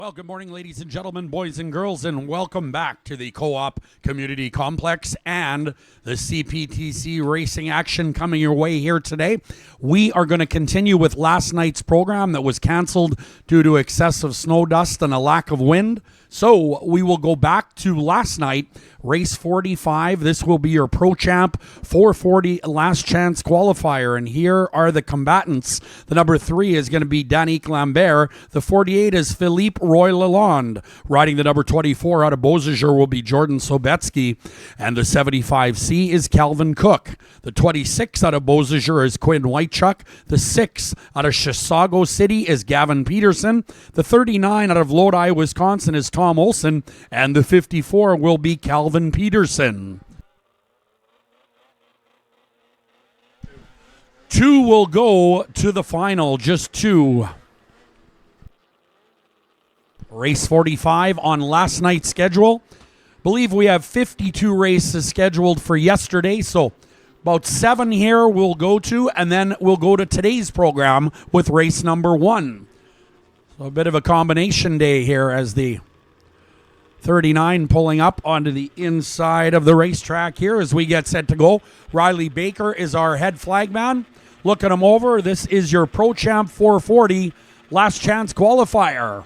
Well, good morning, ladies and gentlemen, boys and girls, and welcome back to the Co-op Community Complex and the CPTC racing action coming your way here today. We are going to continue with last night's program that was canceled due to excessive snow dust and a lack of wind. So we will go back to last night, race 45. This will be your ProChamp 440 last chance qualifier. And here are the combatants. The number 3 is going to be Danique Lambert. The 48 is Philippe Roy Lalonde. Riding the number 24 out of Beausejour will be Jordan Sobetsky. And the 75C is Calvin Cook. The 26 out of Beausejour is Quinn Whitechuck. The 6 out of Chisago City is Gavin Peterson. The 39 out of Lodi, Wisconsin is Tom Olson. And the 54 will be Calvin Peterson. 2 will go to the final, just 2. Race 45 on last night's schedule. Believe we have 52 races scheduled for yesterday, so about 7 here we'll go to, and then we'll go to today's program with race number 1. So a bit of a combination day here as the 39 pulling up onto the inside of the racetrack here as we get set to go. Riley Baker is our head flagman. Looking him over, this is your ProChamp 440 last chance qualifier.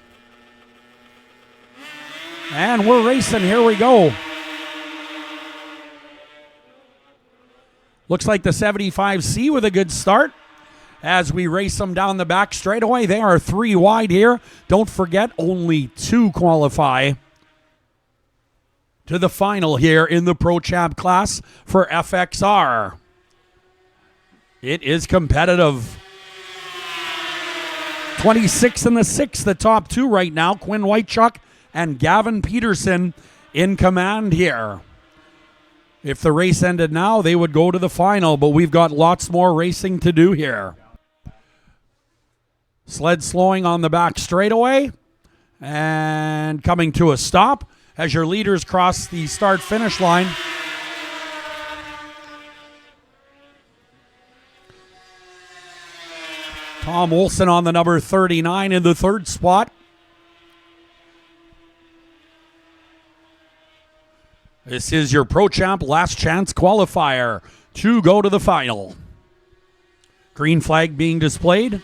And we're racing. Here we go. Looks like the 75C with a good start as we race them down the back straightaway. They are 3 wide here. Don't forget, only 2 qualify to the final here in the ProChamp class for FXR. It is competitive. 26 and the 6, the top 2 right now. Quinn Whitechuck and Gavin Peterson in command here. If the race ended now, they would go to the final, but we've got lots more racing to do here. Sled slowing on the back straightaway and coming to a stop as your leaders cross the start-finish line. Tom Olson on the number 39 in the 3rd spot. This is your ProChamp last chance qualifier to go to the final. Green flag being displayed.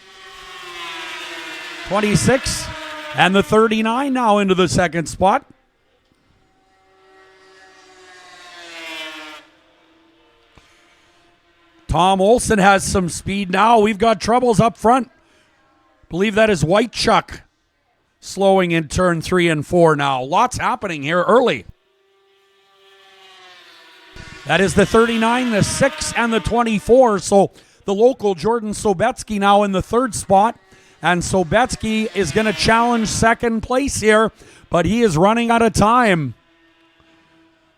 26 and the 39 now into the 2nd spot. Tom Olson has some speed now. We've got troubles up front. Believe that is Whitechuck slowing in turn 3 and 4 now. Lots happening here early. That is the 39, the 6, and the 24. So the local Jordan Sobetsky now in the 3rd spot. And Sobetsky is going to challenge 2nd place here, but he is running out of time.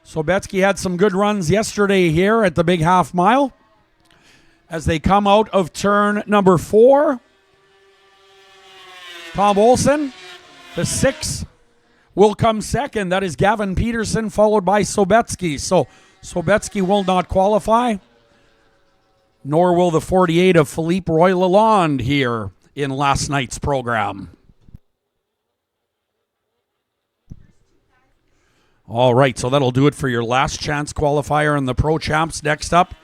Sobetsky had some good runs yesterday here at the big half mile. As they come out of turn number 4, Tom Olson, the 6, will come 2nd. That is Gavin Peterson, followed by Sobetsky. So Sobetsky will not qualify, nor will the 48 of Philippe Roy Lalonde here in last night's program. All right, so that'll do it for your last chance qualifier in the ProChamps. Next up,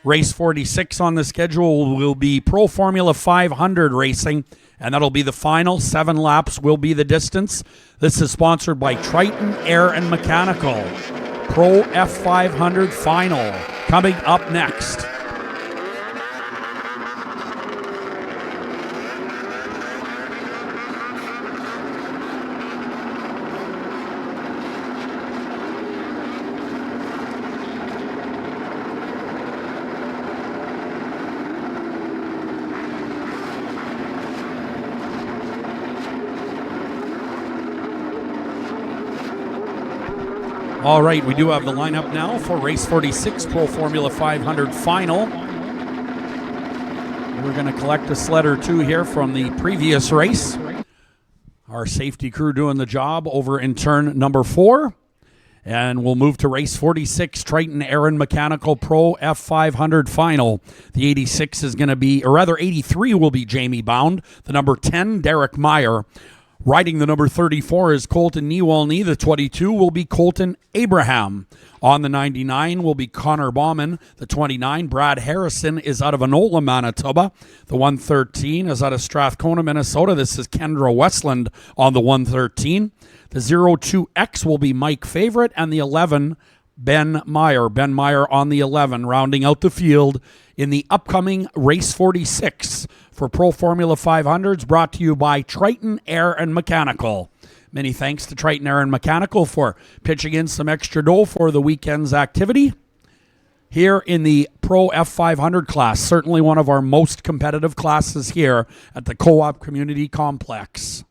race 46 on the schedule will be Pro Formula 500 racing, and that'll be the final. 7 laps will be the distance. This is sponsored by Triton Air and Mechanical. Pro F500 final coming up next. All right, we do have the lineup now for race 46, Pro Formula 500 final. We're going to collect a sled or 2 here from the previous race. Our safety crew doing the job over in turn number 4. And we'll move to race 46, Triton Air and Mechanical Pro F500 final. The 86 is going to be, or rather 83 will be Jamie Bound. The number 10, Derek Meyer. Riding the number 34 is Colton Niewolny. The 22 will be Colton Abraham. On the 99 will be Connor Bauman. The 29, Brad Harrison, is out of Enola, Manitoba. The 113 is out of Strathcona, Minnesota. This is Kendra Westland on the 113. The 02X will be Mike Favorite. And the 11, Ben Meyer. Ben Meyer on the 11, rounding out the field in the upcoming Race 46 for Pro Formula 500s, brought to you by Triton Air and Mechanical. Many thanks to Triton Air and Mechanical for pitching in some extra dough for the weekend's activity here in the Pro F500 class. Certainly one of our most competitive classes here at the Co-op Community Complex.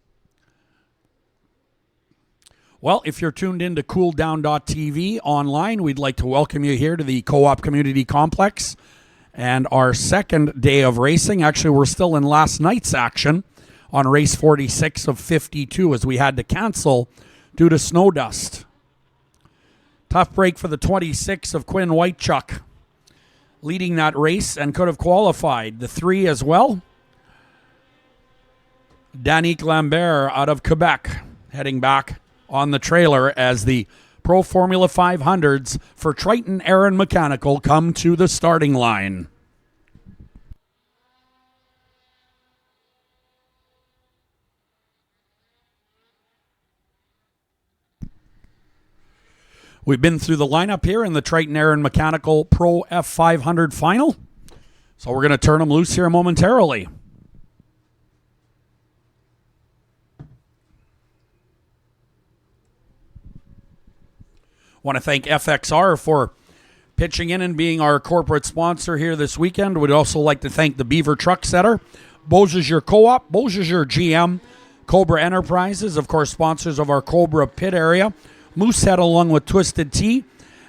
Well, if you're tuned in to cooldown.tv online, we'd like to welcome you here to the Co-op Community Complex and our second day of racing. Actually, we're still in last night's action on race 46 of 52 as we had to cancel due to snow dust. Tough break for the 26 of Quinn Whitechuck, leading that race and could have qualified. The 3 as well, Danique Lambert out of Quebec, heading back on the trailer as the Pro Formula 500s for Triton Air and Mechanical come to the starting line. We've been through the lineup here in the Triton Air and Mechanical Pro F500 final, so we're going to turn them loose here momentarily. Want to thank FXR for pitching in and being our corporate sponsor here this weekend. We'd also like to thank the Beaver Truck Setter, Beausejour Co-op, Beausejour GM, Cobra Enterprises, of course, sponsors of our Cobra pit area, Moosehead along with Twisted Tea,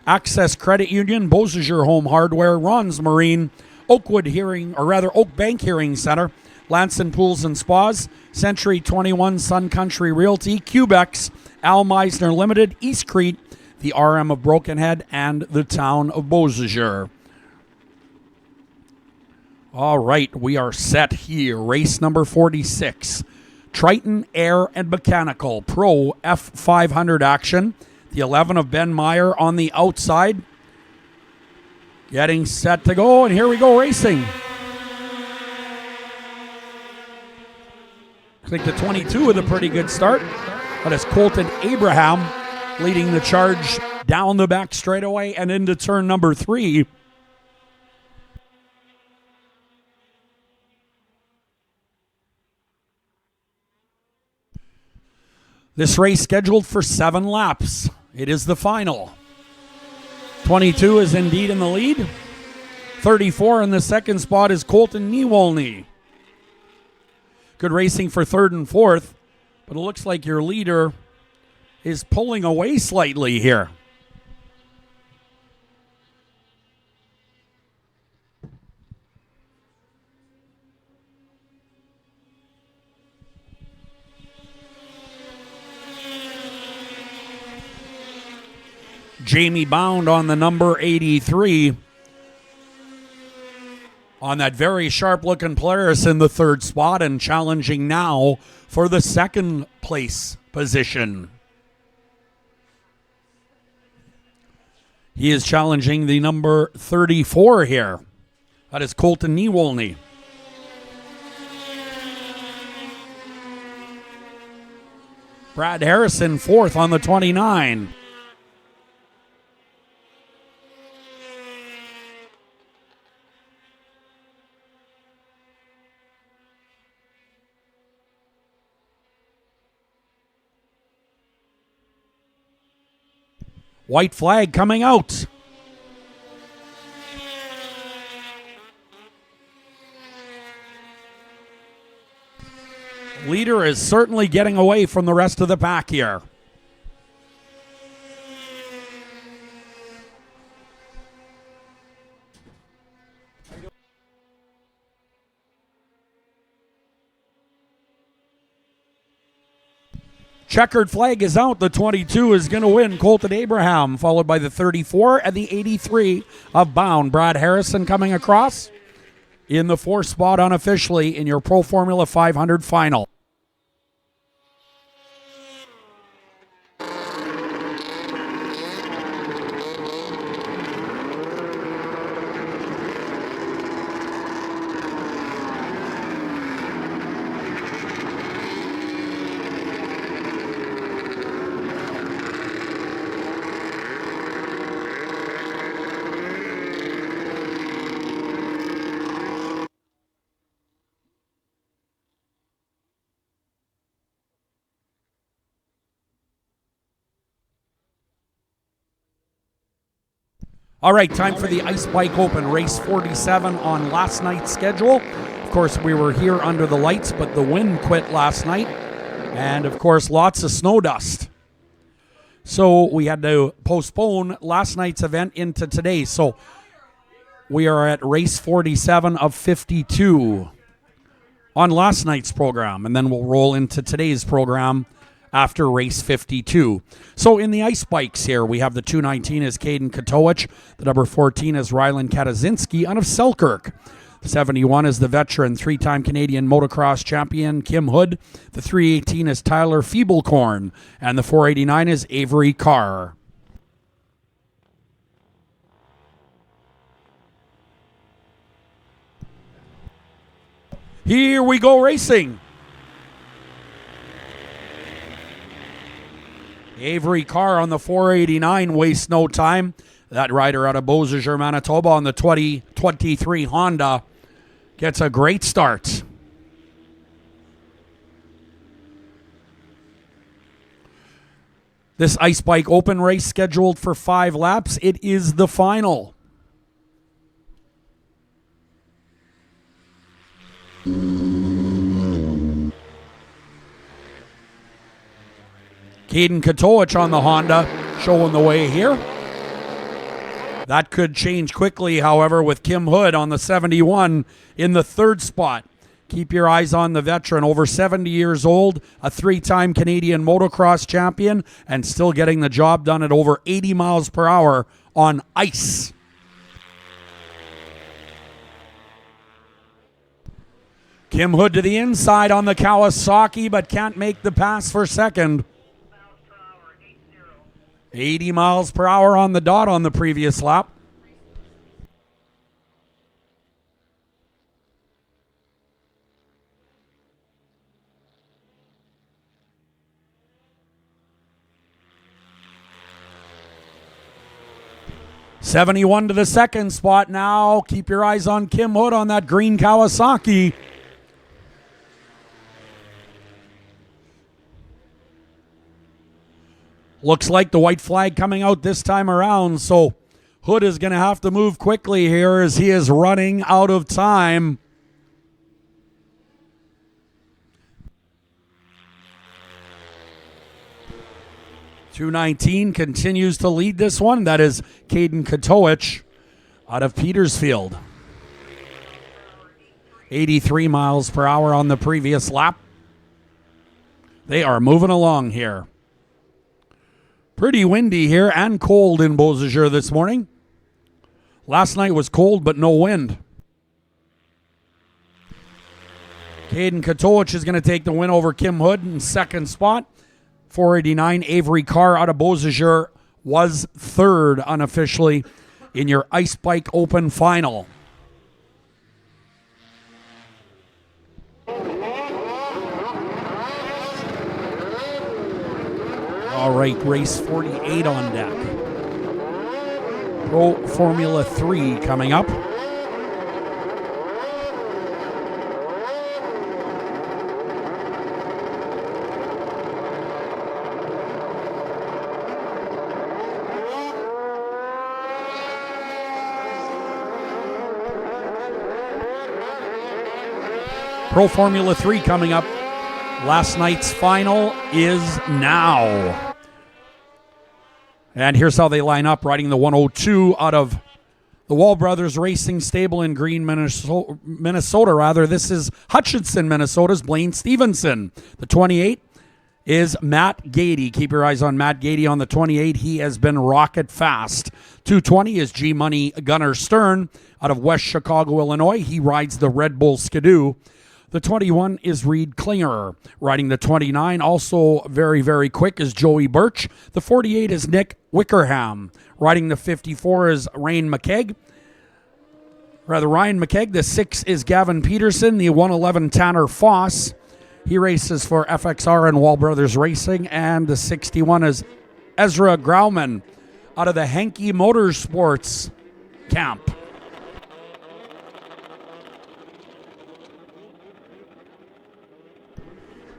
Access Credit Union, Beausejour Home Hardware, Ron's Marine, Oak Bank Hearing Center, Lanson Pools and Spas, Century 21 Sun Country Realty, Cubex, Al Meisner Limited, East Crete, the RM of Brokenhead, and the town of Beausejour. All right, we are set here. Race number 46. Triton Air and Mechanical Pro F500 action. The 11 of Ben Meyer on the outside. Getting set to go, and here we go racing. I think the 22 with a pretty good start. That is Colton Abraham leading the charge down the back straightaway and into turn number 3. This race scheduled for 7 laps. It is the final. 22 is indeed in the lead. 34 in the second spot is Colton Niewolny. Good racing for 3rd and 4th, but it looks like your leader is pulling away slightly here. Jamie Bound on the number 83. On that very sharp-looking Polaris in the 3rd spot and challenging now for the 2nd place position. He is challenging the number 34 here. That is Colton Niewolny. Brad Harrison 4th on the 29. White flag coming out. Leader is certainly getting away from the rest of the pack here. Checkered flag is out. The 22 is going to win. Colton Abraham, followed by the 34 and the 83 of Bound. Brad Harrison coming across in the 4th spot unofficially in your Pro Formula 500 final. All right, time for the Ice Bike Open, race 47 on last night's schedule. Of course, we were here under the lights, but the wind quit last night. And, of course, lots of snow dust. So we had to postpone last night's event into today. So we are at race 47 of 52 on last night's program. And then we'll roll into today's program after race 52. So in the ice bikes here, we have the 219 is Caden Katowicz. The number 14 is Rylan Katazinski out of Selkirk. The 71 is the veteran, three-time Canadian motocross champion Kim Hood. The 318 is Tyler Feeblecorn. And the 489 is Avery Carr. Here we go racing. Avery Carr on the 489 wastes no time. That rider out of Beausejour, Manitoba on the 2023 Honda gets a great start. This Ice Bike Open race scheduled for 5 laps. It is the final. Caden Katowicz on the Honda showing the way here. That could change quickly, however, with Kim Hood on the 71 in the third spot. Keep your eyes on the veteran, over 70 years old, a 3-time Canadian motocross champion, and still getting the job done at over 80 miles per hour on ice. Kim Hood to the inside on the Kawasaki, but can't make the pass for second. 80 miles per hour on the dot on the previous lap. '71 to the second spot now. Keep your eyes on Kim Hood on that green Kawasaki. Looks like the white flag coming out this time around, so Hood is going to have to move quickly here as he is running out of time. .219 continues to lead this one. That is Caden Katowicz out of Petersfield. 83 miles per hour on the previous lap. They are moving along here. Pretty windy here and cold in Beausejour this morning. Last night was cold, but no wind. Caden Katowicz is going to take the win over Kim Hood in second spot. 489 Avery Carr out of Beausejour was third unofficially in your Ice Bike Open final. All right, race 48 on deck. Pro Formula 3 coming up. Pro Formula 3 coming up. Last night's final is now. And here's how they line up, riding the 102 out of the Wall Brothers Racing Stable in Green, Minnesota. This is Hutchinson, Minnesota's Blaine Stevenson. The 28 is Matt Gady. Keep your eyes on Matt Gady on the 28. He has been rocket fast. 220 is G-Money Gunnar Stern out of West Chicago, Illinois. He rides the Red Bull Skidoo. The 21 is Reed Klinger. Riding the 29, also very, very quick, is Joey Birch. The 48 is Nick Wickerham. Riding the 54 is Ryan McKegg. The 6 is Gavin Peterson. The 111 Tanner Foss. He races for FXR and Wall Brothers Racing. And the 61 is Ezra Grauman out of the Henke Motorsports camp.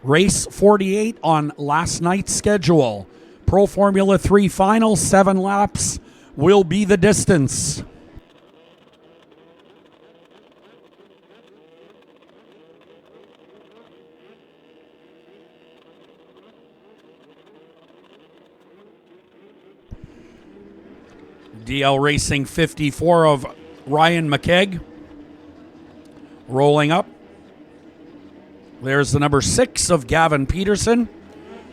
Race 48 on last night's schedule. Pro Formula 3 final, 7 laps. will be the distance. DL Racing 54 of Ryan McKegg rolling up. There's the number 6 of Gavin Peterson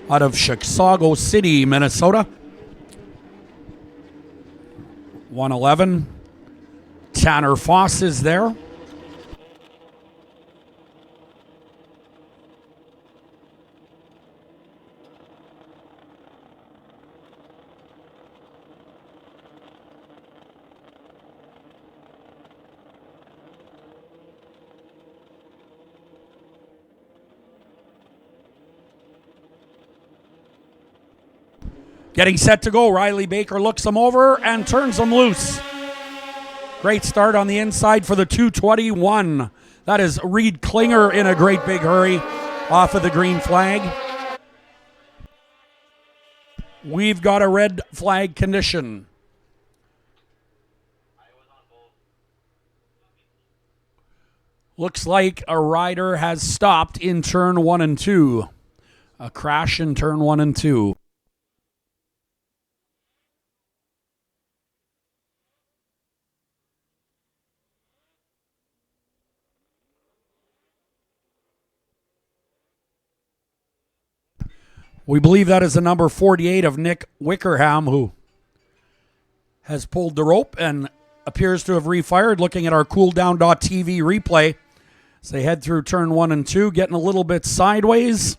out of Chisago City, Minnesota. 111. Tanner Foss is there. Getting set to go. Riley Baker looks him over and turns him loose. Great start on the inside for the 221. That is Reed Klinger in a great big hurry off of the green flag. We've got a red flag condition. Looks like a rider has stopped in turn 1 and 2. A crash in turn 1 and 2. We believe that is the number 48 of Nick Wickerham, who has pulled the rope and appears to have refired. Looking at our cooldown.tv replay as they head through turn 1 and 2, getting a little bit sideways.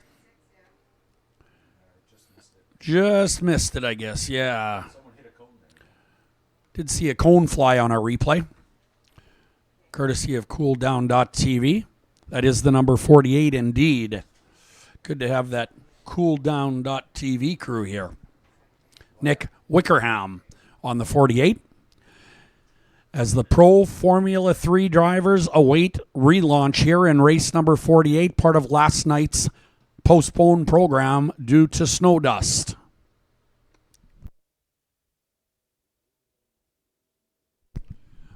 Just missed it, I guess. Yeah. Did see a cone fly on our replay, courtesy of cooldown.tv. That is the number 48 indeed. Good to have that cooldown.tv crew here. Nick Wickerham on the 48. As the Pro Formula 3 drivers await relaunch here in race number 48, part of last night's postponed program due to snow dust.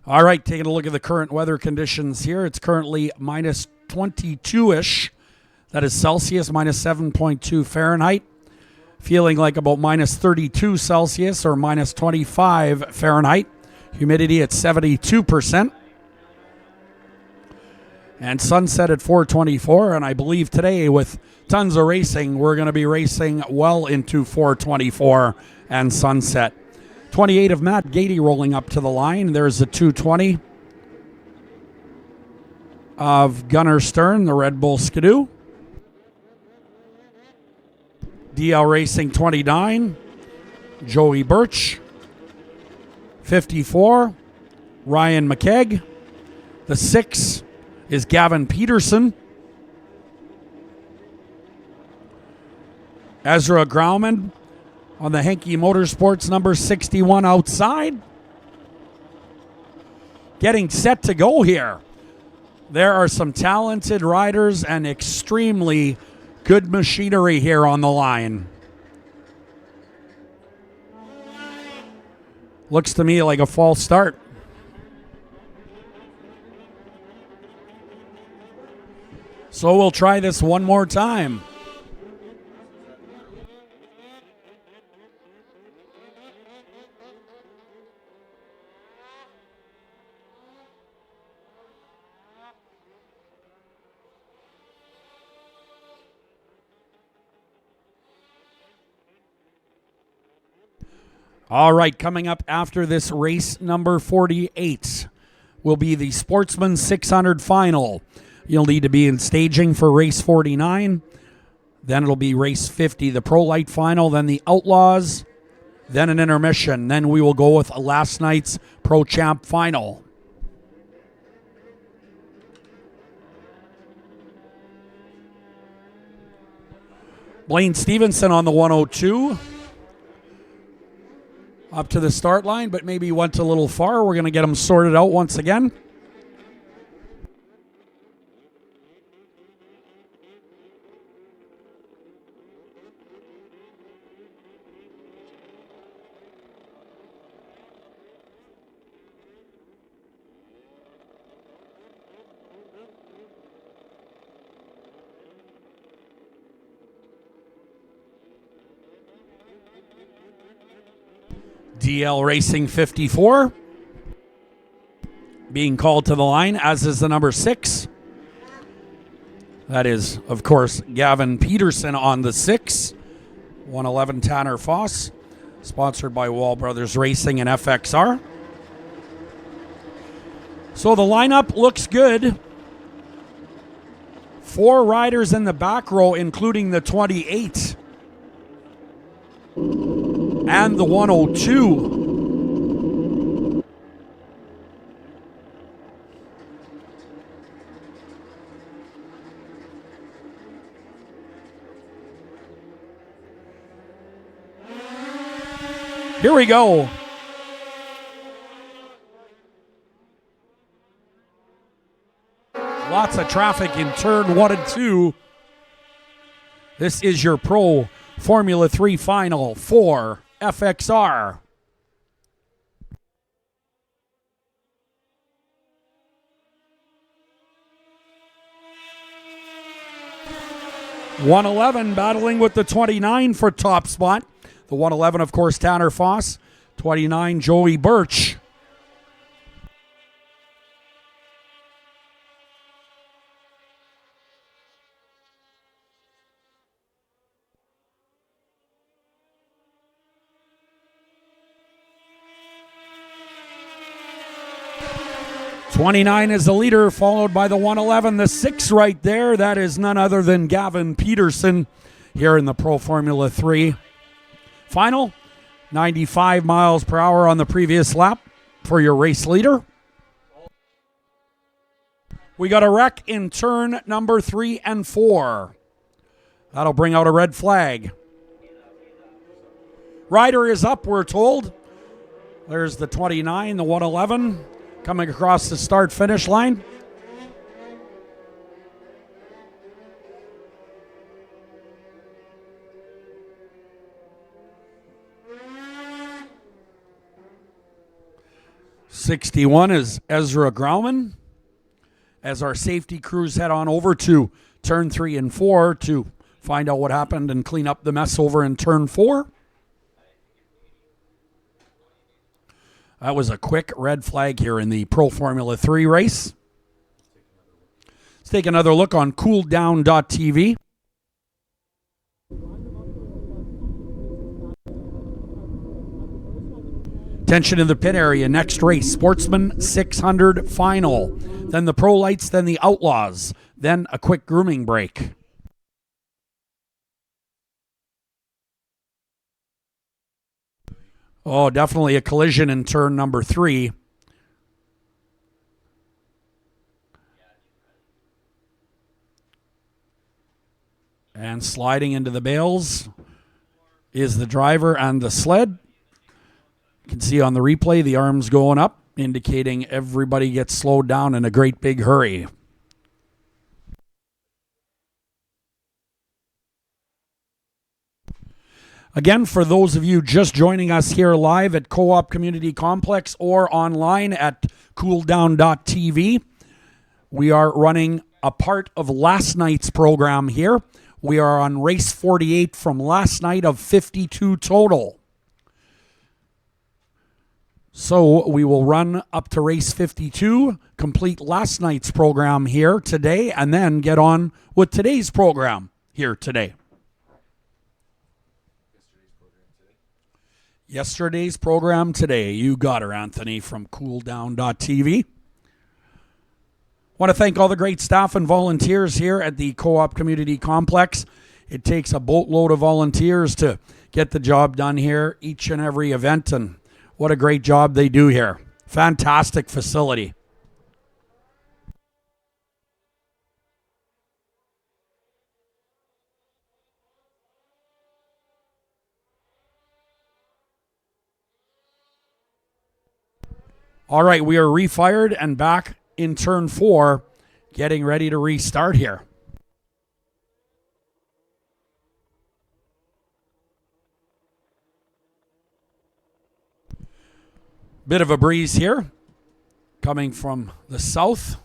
All right, taking a look at the current weather conditions here. It's currently minus 22-ish. That is Celsius, minus 7.2 Fahrenheit. Feeling like about minus 32 Celsius or minus 25 Fahrenheit. Humidity at 72%. And sunset at 4:24. And I believe today with tons of racing, we're going to be racing well into 4:24 and sunset. 28 of Matt Gady rolling up to the line. There's the 220 of Gunnar Stern, the Red Bull Skidoo. DL Racing 29, Joey Birch. 54, Ryan McKegg. The 6 is Gavin Peterson. Ezra Grauman on the Henke Motorsports number 61 outside. Getting set to go here. There are some talented riders and extremely good machinery here on the line. Looks to me like a false start. So we'll try this one more time. All right, coming up after this race number 48 will be the Sportsman 600 final. You'll need to be in staging for race 49. Then it'll be race 50, the Pro Light final, then the Outlaws, then an intermission. Then we will go with last night's ProChamp final. Blaine Stevenson on the 102. Up to the start line, but maybe went a little far. We're going to get him sorted out once again. DL Racing 54 being called to the line, as is the number 6. That is, of course, Gavin Peterson on the 6. 111 Tanner Foss, sponsored by Wall Brothers Racing and FXR. So the lineup looks good. 4 riders in the back row, including the 28 and the 102. Here we go. Lots of traffic in turn 1 and 2. This is your Pro Formula 3 final for FXR. .111 battling with the 29 for top spot. The 111, of course, Tanner Foss. 29, Joey Birch. .29 is the leader, followed by the 111, the 6 right there. That is none other than Gavin Peterson here in the Pro Formula 3 final. 95 miles per hour on the previous lap for your race leader. We got a wreck in turn number 3 and 4. That'll bring out a red flag. Rider is up, we're told. There's the 29, the 111. Coming across the start-finish line. .61 is Ezra Grauman. As our safety crews head on over to turn 3 and 4 to find out what happened and clean up the mess over in turn 4. That was a quick red flag here in the Pro Formula 3 race. Let's take another look on cooldown.tv. Tension in the pit area. Next race, Sportsman 600 final. Then the Pro Lights, then the Outlaws. Then a quick grooming break. Oh, definitely a collision in turn number 3. And sliding into the bales is the driver and the sled. You can see on the replay the arms going up, indicating everybody gets slowed down in a great big hurry. Again, for those of you just joining us here live at Co-op Community Complex or online at cooldown.tv, we are running a part of last night's program here. We are on race 48 from last night of 52 total. So we will run up to race 52, complete last night's program here today, and then get on with today's program here today. Yesterday's program today. You got her, Anthony, from cooldown.tv. Want to thank all the great staff and volunteers here at the Co-op Community Complex. It takes a boatload of volunteers to get the job done here each and every event, and what a great job they do here. Fantastic facility. All right, we are refired and back in turn 4, getting ready to restart here. Bit of a breeze here, coming from the south.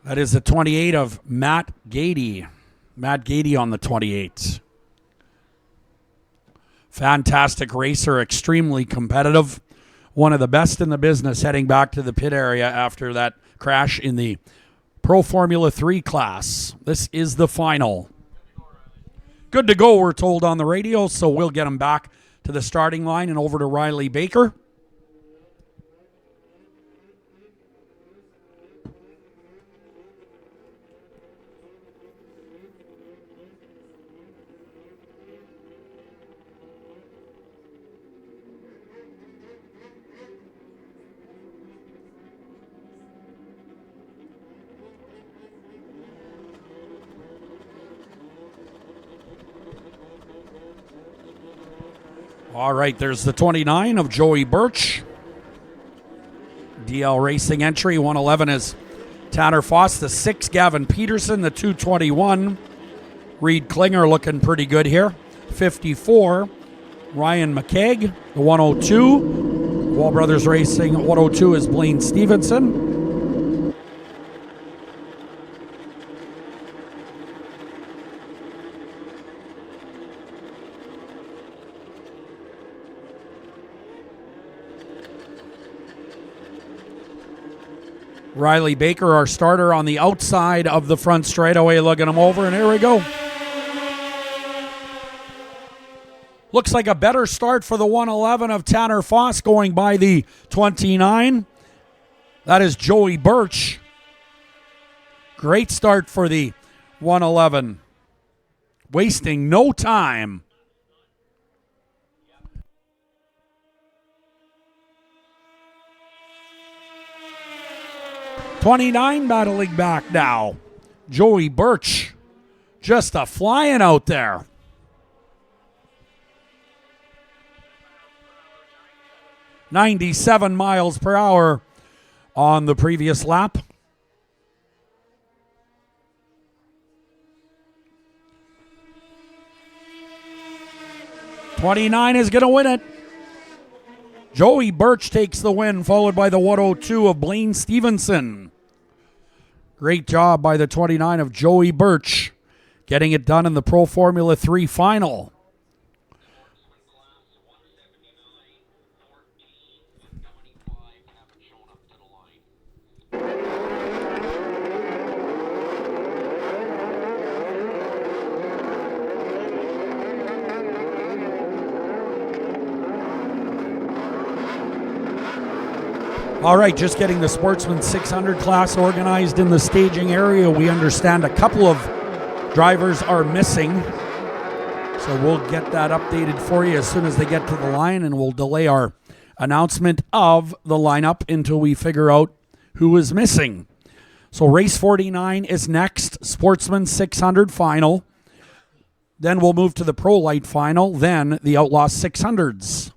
That is the 28 of Matt Gady. Matt Gady on the 28. Fantastic racer, extremely competitive. One of the best in the business heading back to the pit area after that crash in the Pro Formula 3 class. This is the final. Good to go, we're told on the radio, so we'll get him back to the starting line and over to Riley Baker. All right, there's the 29 of Joey Birch. DL Racing entry. 111 is Tanner Foss. The 6, Gavin Peterson. The 221, Reed Klinger looking pretty good here. 54, Ryan McKeag. The 102, Wall Brothers Racing. 102 is Blaine Stevenson. Riley Baker, our starter, on the outside of the front straightaway, looking him over, and here we go. Looks like a better start for the 111 of Tanner Foss going by the 29. That is Joey Birch. Great start for the 111. Wasting no time. '29 battling back now. Joey Birch just a flying out there. .97 miles per hour on the previous lap. '29 is going to win it. Joey Birch takes the win, followed by the 102 of Blaine Stevenson. Great job by the 29 of Joey Birch, getting it done in the Pro Formula 3 final. All right, just getting the Sportsman 600 class organized in the staging area. We understand a couple of drivers are missing, so we'll get that updated for you as soon as they get to the line, and we'll delay our announcement of the lineup until we figure out who is missing. So race 49 is next, Sportsman 600 final. Then we'll move to the Pro Light final, then the Outlaw 600s.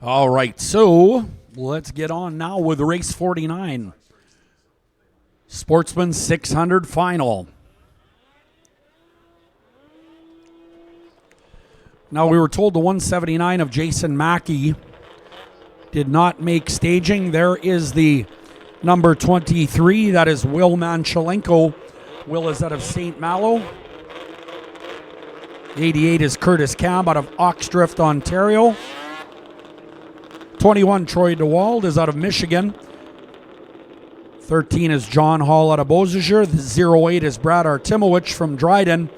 All right, so let's get on now with race 49. Sportsman 600 final. Now, we were told the 179 of Jason Mackey did not make staging. There is the number 23. That is Will Manchelenko. Will is out of St. Malo. 88 is Curtis Camp out of Oxdrift, Ontario. 21, Troy DeWald, is out of Michigan. 13 is John Hall out of Beausejour. The 08 is Brad Artimowicz from Dryden.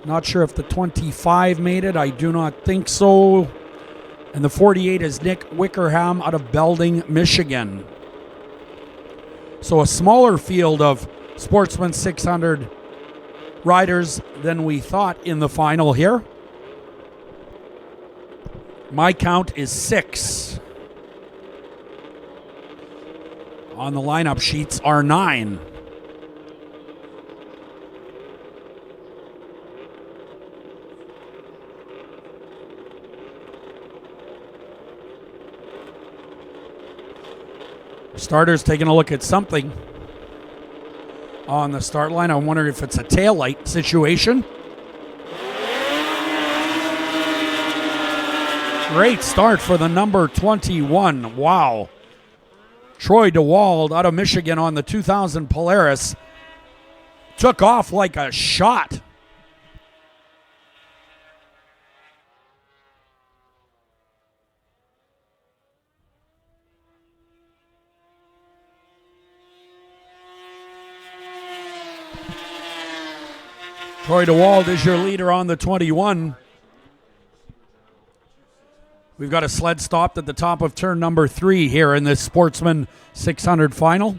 Not sure if the 25 made it. I do not think so. And the 48 is Nick Wickerham out of Belding, Michigan. So a smaller field of Sportsman 600 riders than we thought in the final here. My count is 6. On the lineup sheets are 9. Starters taking a look at something on the start line. I wonder if it's a taillight situation. Great start for the number 21. Wow. Troy DeWald out of Michigan on the 2000 Polaris took off like a shot. Troy DeWald is your leader on the 21. We've got a sled stopped at the top of turn number 3 here in this Sportsman 600 final.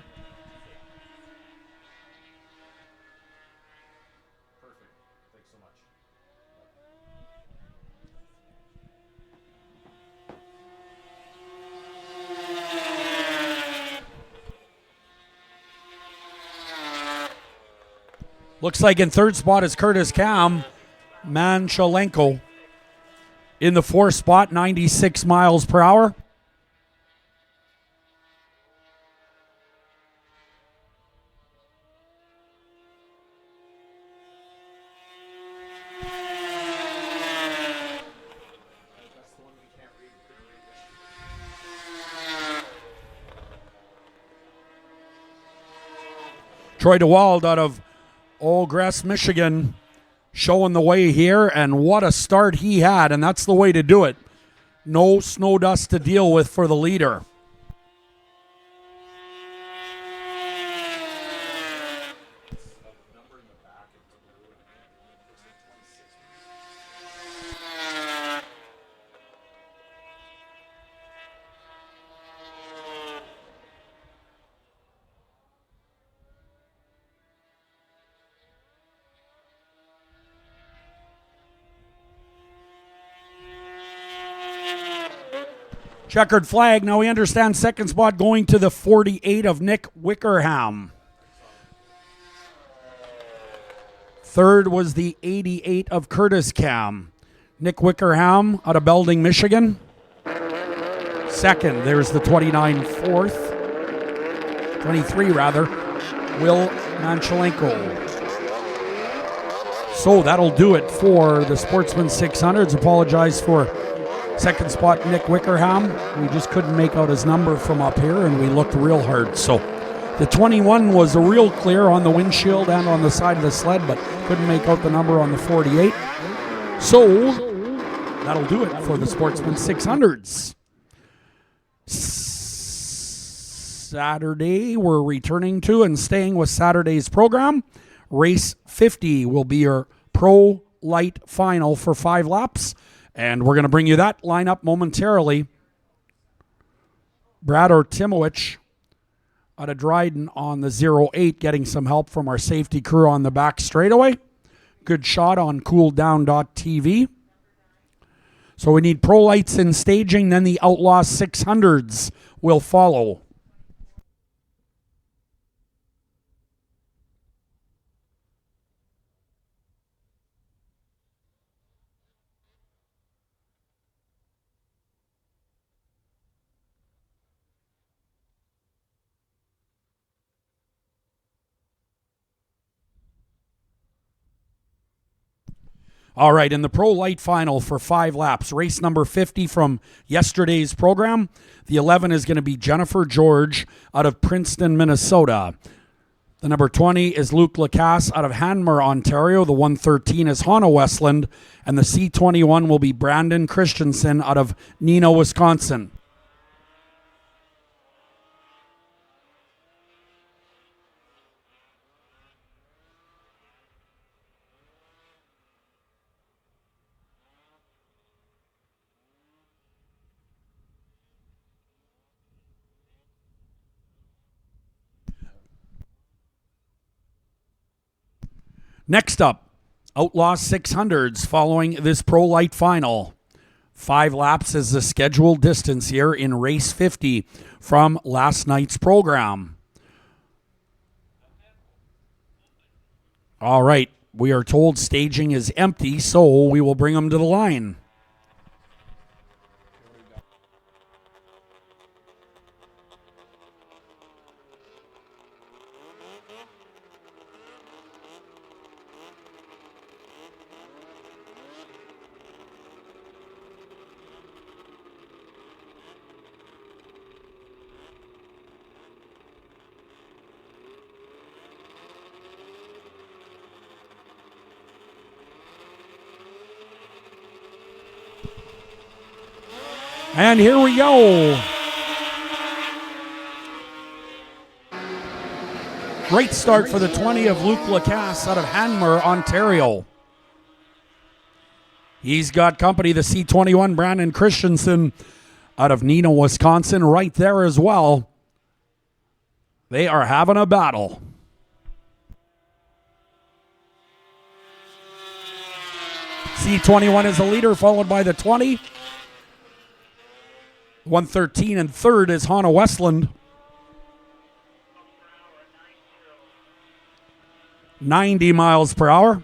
Perfect. Thanks so much. Looks like in third spot is Curtis Cam Manchalenko. In the fourth spot, 96 miles per hour. Troy DeWald out of Old Grass, Michigan, showing the way here, and what a start he had, and that's the way to do it. No snow dust to deal with for the leader. Checkered flag. Now we understand second spot going to the 48 of Nick Wickerham. Third was the 88 of Curtis Cam. Nick Wickerham out of Belding, Michigan. Second, there's the 29 fourth. 23 rather. Will Manchalenko. So that'll do it for the Sportsman 600s. Apologize for second spot, Nick Wickerham. We just couldn't make out his number from up here, and we looked real hard. So the 21 was a real clear on the windshield and on the side of the sled, but couldn't make out the number on the 48. So that'll do it for the Sportsman 600s. Saturday, we're returning to and staying with Saturday's program. Race 50 will be your Pro Light final for 5 laps. And we're going to bring you that lineup momentarily. Brad Ortimowicz out of Dryden on the 08, getting some help from our safety crew on the back straightaway. Good shot on cooldown.tv. So we need Pro Lights in staging, then the Outlaw 600s will follow. All right, in the Pro Light final for 5 laps, race number 50 from yesterday's program. The 11 is going to be Jennifer George out of Princeton, Minnesota. The number 20 is Luke Lacasse out of Hanmer, Ontario. The 113 is Hannah Westland. And the C21 will be Brandon Christensen out of Neenah, Wisconsin. Next up, Outlaw 600s following this Pro Light final. 5 laps is the scheduled distance here in race 50 from last night's program. All right, we are told staging is empty, so we will bring them to the line. And here we go. Great start for the 20 of Luke Lacasse out of Hanmer, Ontario. He's got company, the C21 Brandon Christensen out of Neenah, Wisconsin, right there as well. They are having a battle. C21 is the leader, followed by the 20. 113 and third is Hannah Westland. 90 miles per hour.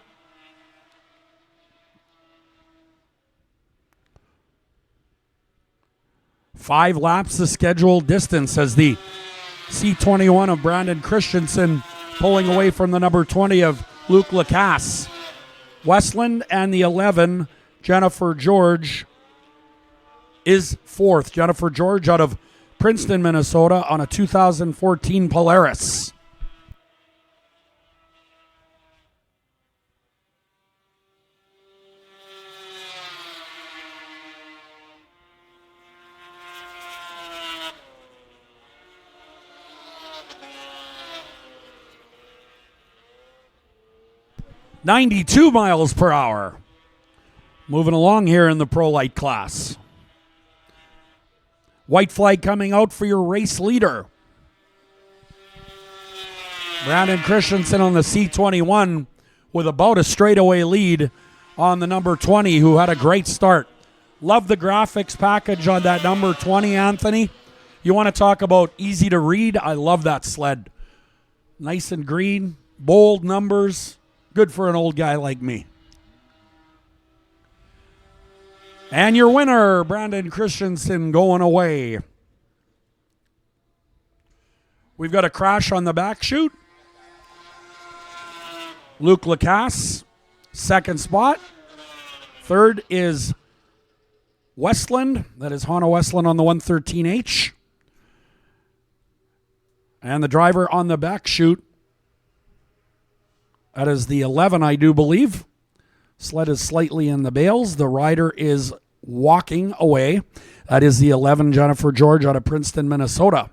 Five laps the scheduled distance as the C21 of Brandon Christensen pulling away from the number 20 of Luke Lacasse. Westland and the 11, Jennifer George, is fourth. Jennifer George out of Princeton, Minnesota on a 2014 Polaris. .92 miles per hour. Moving along here in the Pro Light class. White flag coming out for your race leader. Brandon Christensen on the C21 with about a straightaway lead on the number 20, who had a great start. Love the graphics package on that number 20, Anthony. You want to talk about easy to read? I love that sled. Nice and green, bold numbers. Good for an old guy like me. And your winner, Brandon Christensen, going away. We've got a crash on the back chute. Luke Lacasse, second spot. Third is Westland. That is Hannah Westland on the 113H. And the driver on the back chute, that is the 11, I do believe. Sled is slightly in the bales. The rider is walking away. That is the 11, Jennifer George out of Princeton, Minnesota.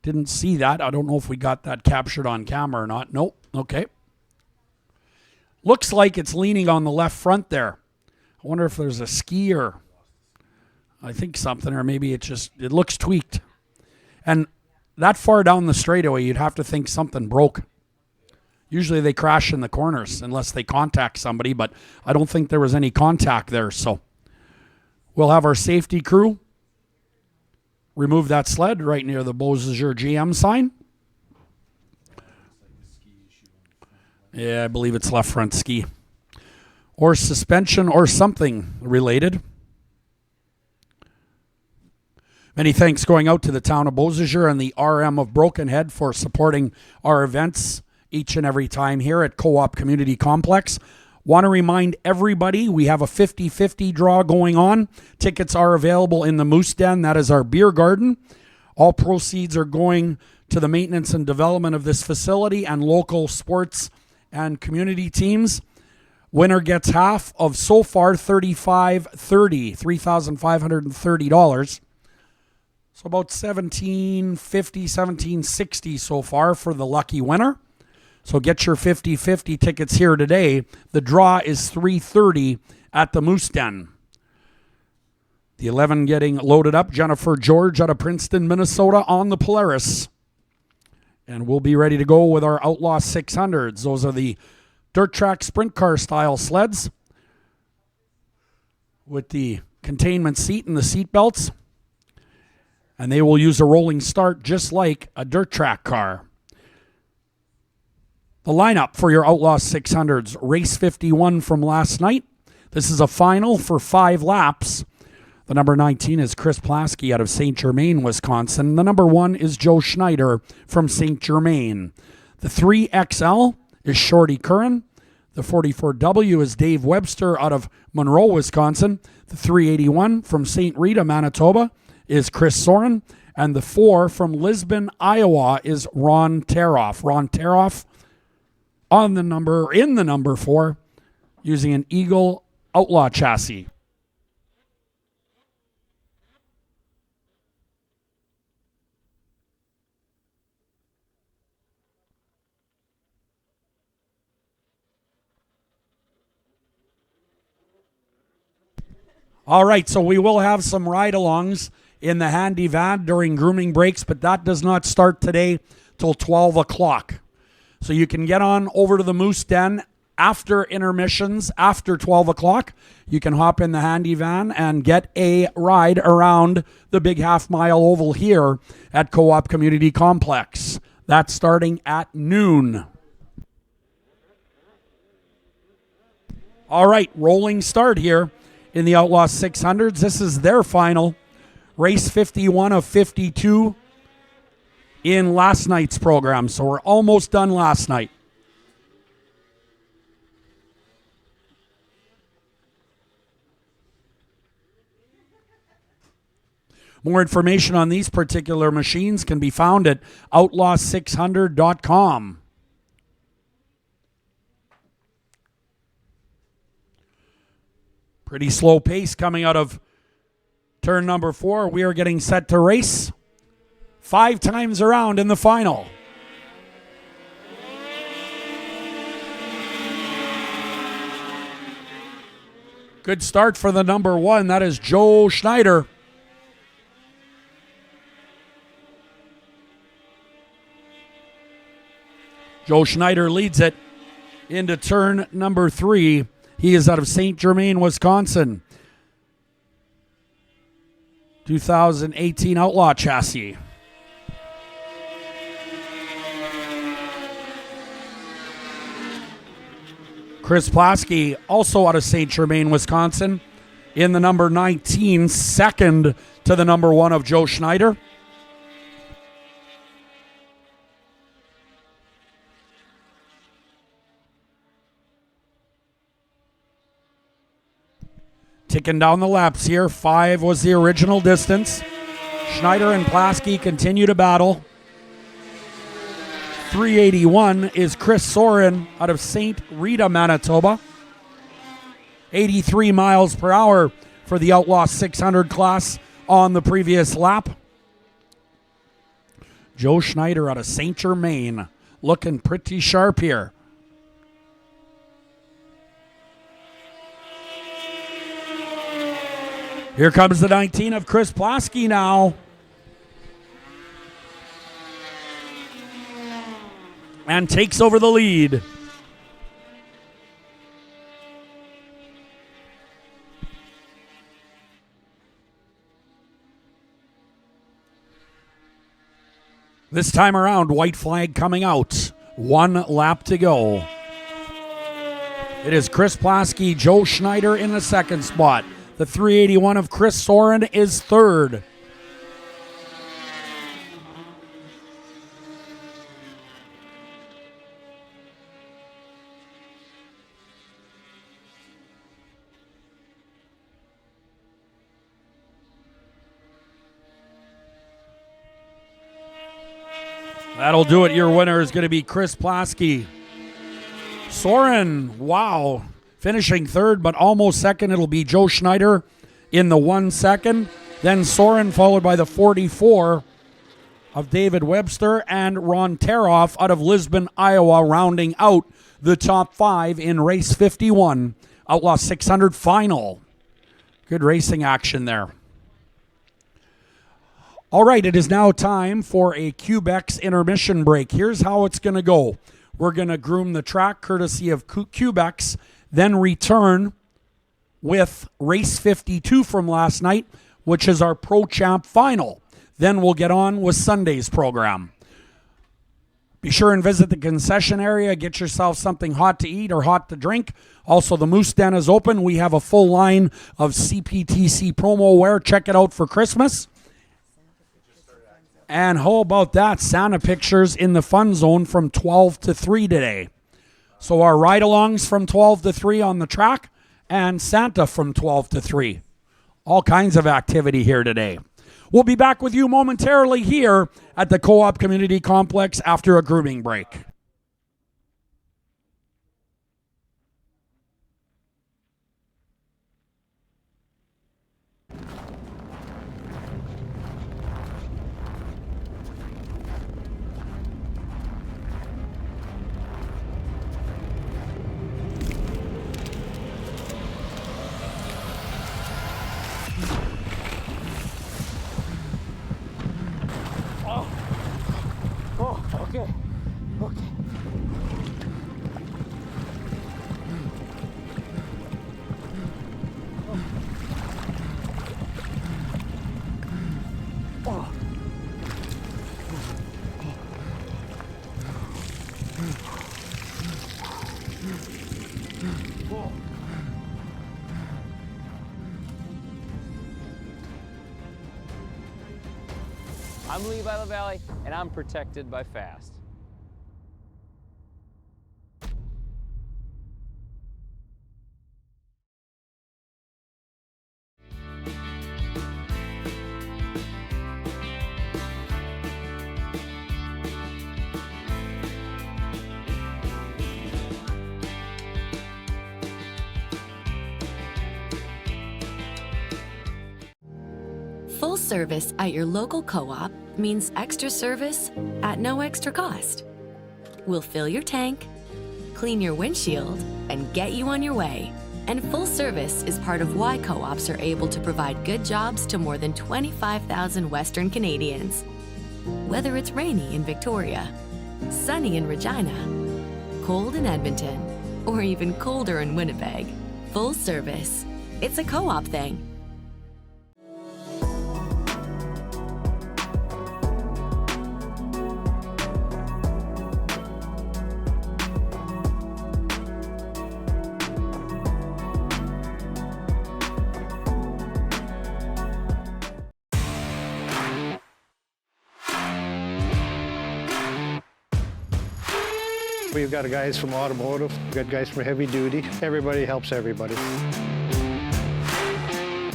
Didn't see that. I don't know if we got that captured on camera or not. Nope. Okay. Looks like it's leaning on the left front there. I wonder if there's a ski or I think something, or maybe it looks tweaked. And that far down the straightaway, you'd have to think something broke. Usually they crash in the corners unless they contact somebody, but I don't think there was any contact there. So we'll have our safety crew remove that sled right near the Beausejour GM sign. Yeah, I believe it's left front ski. Or suspension or something related. Many thanks going out to the town of Beausejour and the RM of Brokenhead for supporting our events each and every time here at Co-op Community Complex. Want to remind everybody we have a 50-50 draw going on. Tickets are available in the Moose Den. That is our beer garden. All proceeds are going to the maintenance and development of this facility and local sports and community teams. Winner gets half of so far $3,530. So about $1,750, $1,760 so far for the lucky winner. So get your 50-50 tickets here today. The draw is $330 at the Moose Den. The 11 getting loaded up. Jennifer George out of Princeton, Minnesota on the Polaris. And we'll be ready to go with our Outlaw 600s. Those are the dirt track sprint car style sleds with the containment seat and the seat belts. And they will use a rolling start just like a dirt track car. The lineup for your Outlaw 600s. Race 51 from last night. This is a final for 5 laps. The number 19 is Chris Plasky out of St. Germain, Wisconsin. The number 1 is Joe Schneider from St. Germain. The 3XL is Shorty Curran. The 44W is Dave Webster out of Monroe, Wisconsin. The 381 from St. Rita, Manitoba is Chris Soren. And the 4 from Lisbon, Iowa is Ron Teroff. Ron Teroff in the number 4 using an Eagle Outlaw chassis. All right, so we will have some ride-alongs in the handy van during grooming breaks, but that does not start today till 12 o'clock. So you can get on over to the Moose Den after intermissions, after 12 o'clock. You can hop in the handy van and get a ride around the big half-mile oval here at Co-op Community Complex. That's starting at noon. All right, rolling start here in the Outlaw 600s. This is their final. Race 51 of 52 in last night's program. So we're almost done last night. More information on these particular machines can be found at outlaw600.com. Pretty slow pace coming out of turn number 4. We are getting set to race 5 times around in the final. Good start for the number 1. That is Joe Schneider. Joe Schneider leads it into turn number 3. He is out of St. Germain, Wisconsin. 2018 Outlaw chassis. Chris Plasky, also out of St. Germain, Wisconsin, in the number 19, second to the number 1 of Joe Schneider. Ticking down the laps here. 5 was the original distance. Schneider and Plasky continue to battle. 381 is Chris Soren out of St. Rita, Manitoba. 83 miles per hour for the Outlaw 600 class on the previous lap. Joe Schneider out of St. Germain looking pretty sharp here. Here comes the 19 of Chris Plasky now. And takes over the lead. This time around, white flag coming out. 1 lap to go. It is Chris Plasky, Joe Schneider in the second spot. The 381 of Chris Soren is third. That'll do it. Your winner is going to be Chris Plasky. Soren, wow. Finishing third, but almost second. It'll be Joe Schneider in the 1 second. Then Soren, followed by the 44 of David Webster and Ron Teroff out of Lisbon, Iowa, rounding out the top 5 in race 51. Outlaw 600 final. Good racing action there. All right, it is now time for a Cubex intermission break. Here's how it's going to go. We're going to groom the track courtesy of Cubex, then return with race 52 from last night, which is our ProChamp final. Then we'll get on with Sunday's program. Be sure and visit the concession area. Get yourself something hot to eat or hot to drink. Also, the Moose Den is open. We have a full line of CPTC promo wear. Check it out for Christmas. And how about that? Santa pictures in the fun zone from 12 to 3 today. So our ride-alongs from 12 to 3 on the track and Santa from 12 to 3. All kinds of activity here today. We'll be back with you momentarily here at the Co-op Community Complex after a grooming break. Okay. I'm Lee by the Valley, and I'm protected by FAST. Full service at your local co-op means extra service at no extra cost. We'll fill your tank, clean your windshield, and get you on your way. And full service is part of why co-ops are able to provide good jobs to more than 25,000 Western Canadians. Whether it's rainy in Victoria, sunny in Regina, cold in Edmonton, or even colder in Winnipeg, full service. It's a co-op thing. We've got guys from automotive, we've got guys from heavy duty. Everybody helps everybody.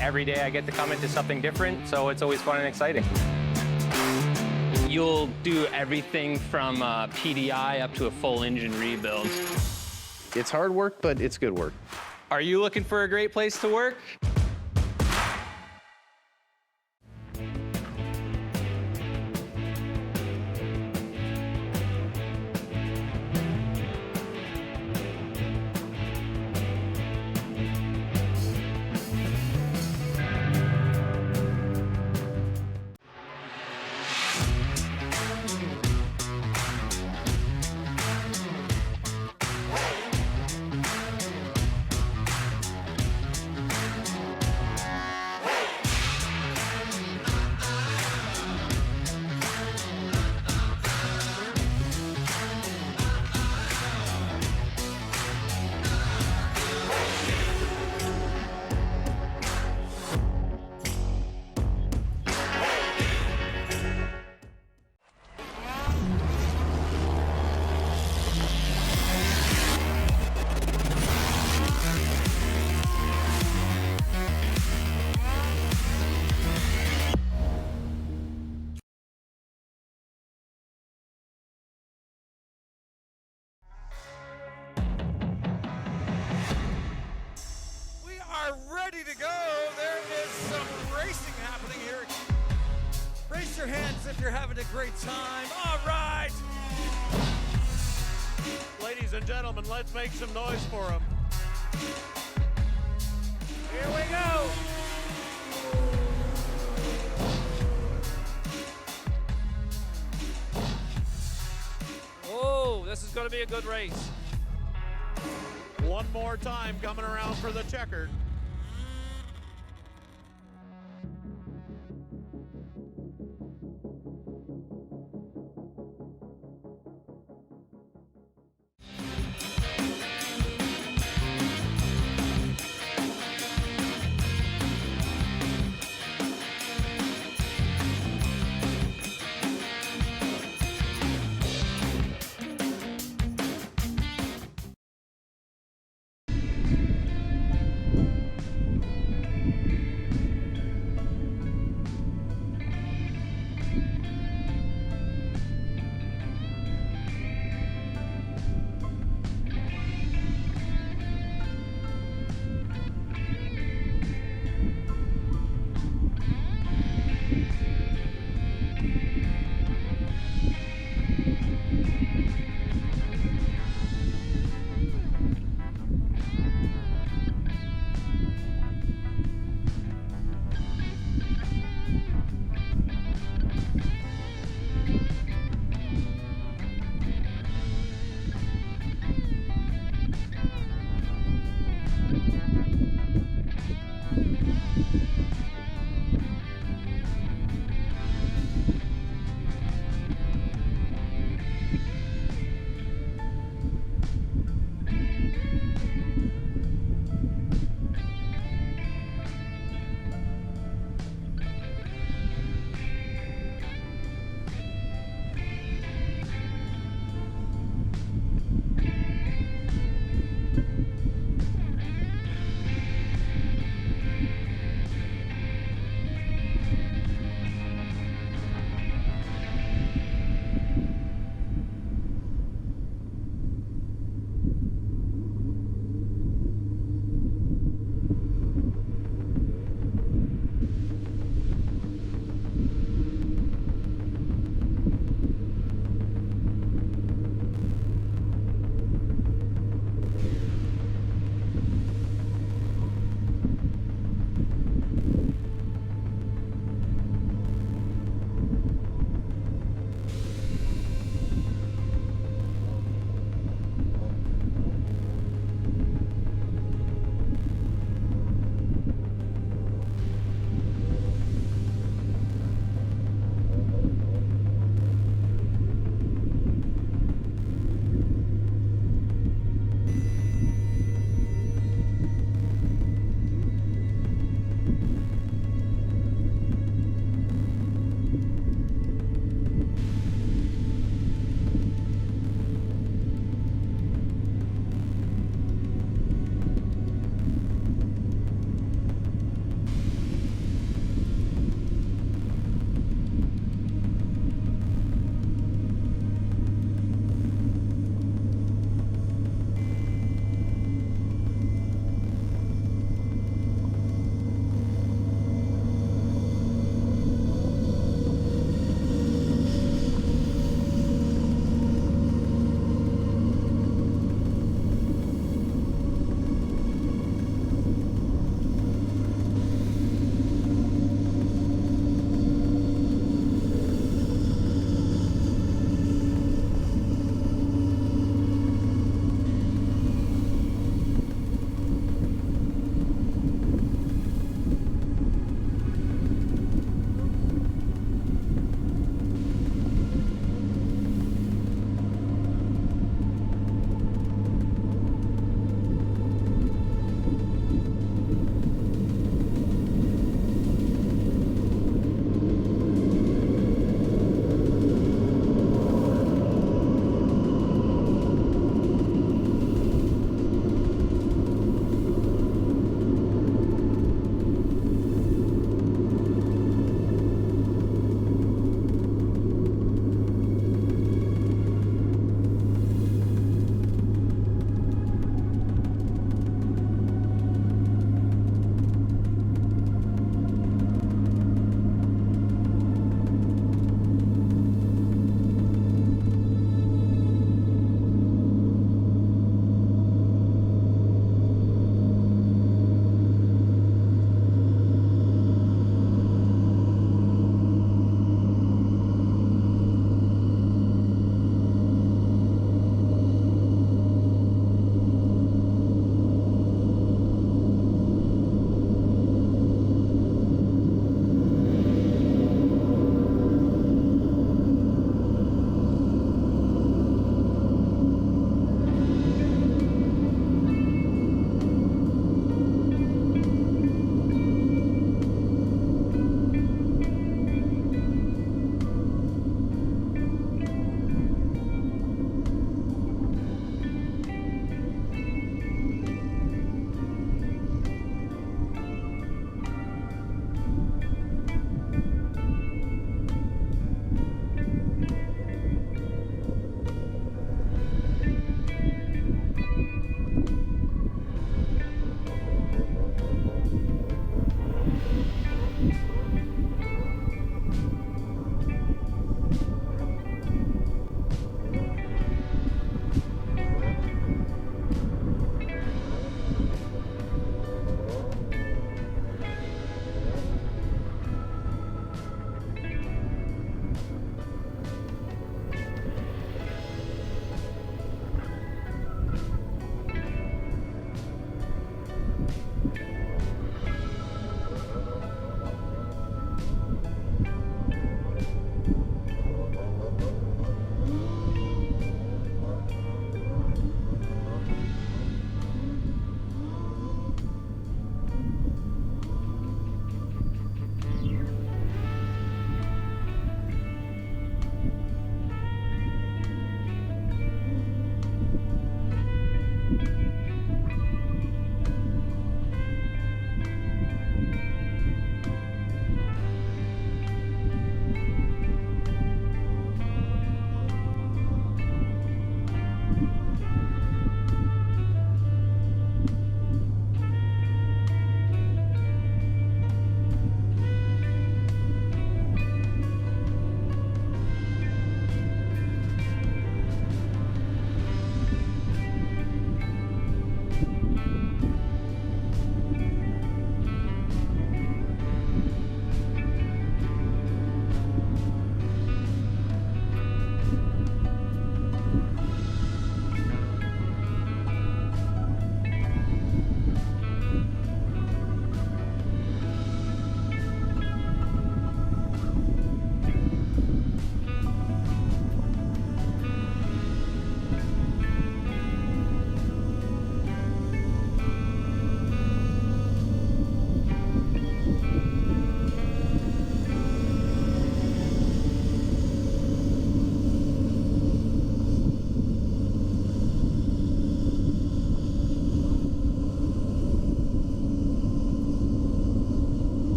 Every day I get to come into something different, so it's always fun and exciting. You'll do everything from PDI up to a full engine rebuild. It's hard work, but it's good work. Are you looking for a great place to work? Ready to go. There is some racing happening here. Raise your hands if you're having a great time. All right. Ladies and gentlemen, let's make some noise for them. Here we go. Oh, this is going to be a good race. One more time coming around for the checkered.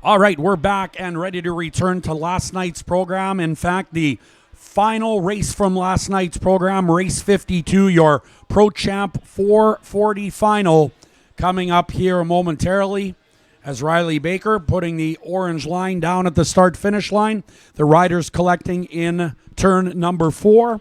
All right, we're back and ready to return to last night's program. In fact, the final race from last night's program, race 52, your ProChamp 440 final, coming up here momentarily as Riley Baker putting the orange line down at the start-finish line. The riders collecting in turn number 4.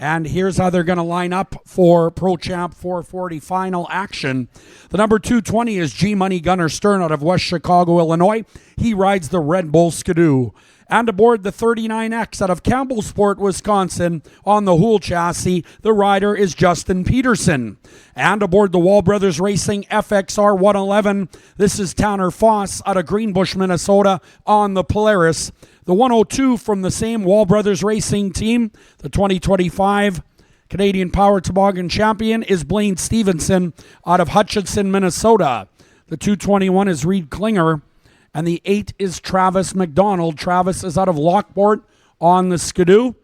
And here's how they're going to line up for ProChamp 440 final action. The number 220 is G-Money Gunner Stern out of West Chicago, Illinois. He rides the Red Bull Skidoo. And aboard the 39X out of Campbellsport, Wisconsin, on the Hool chassis, the rider is Justin Peterson. And aboard the Wall Brothers Racing FXR 111, this is Tanner Foss out of Greenbush, Minnesota, on the Polaris. The 102 from the same Wall Brothers Racing team, the 2025 Canadian Power Toboggan champion, is Blaine Stevenson out of Hutchinson, Minnesota. The 221 is Reed Klinger. And the 8 is Travis McDonald. Travis is out of Lockport on the Skidoo,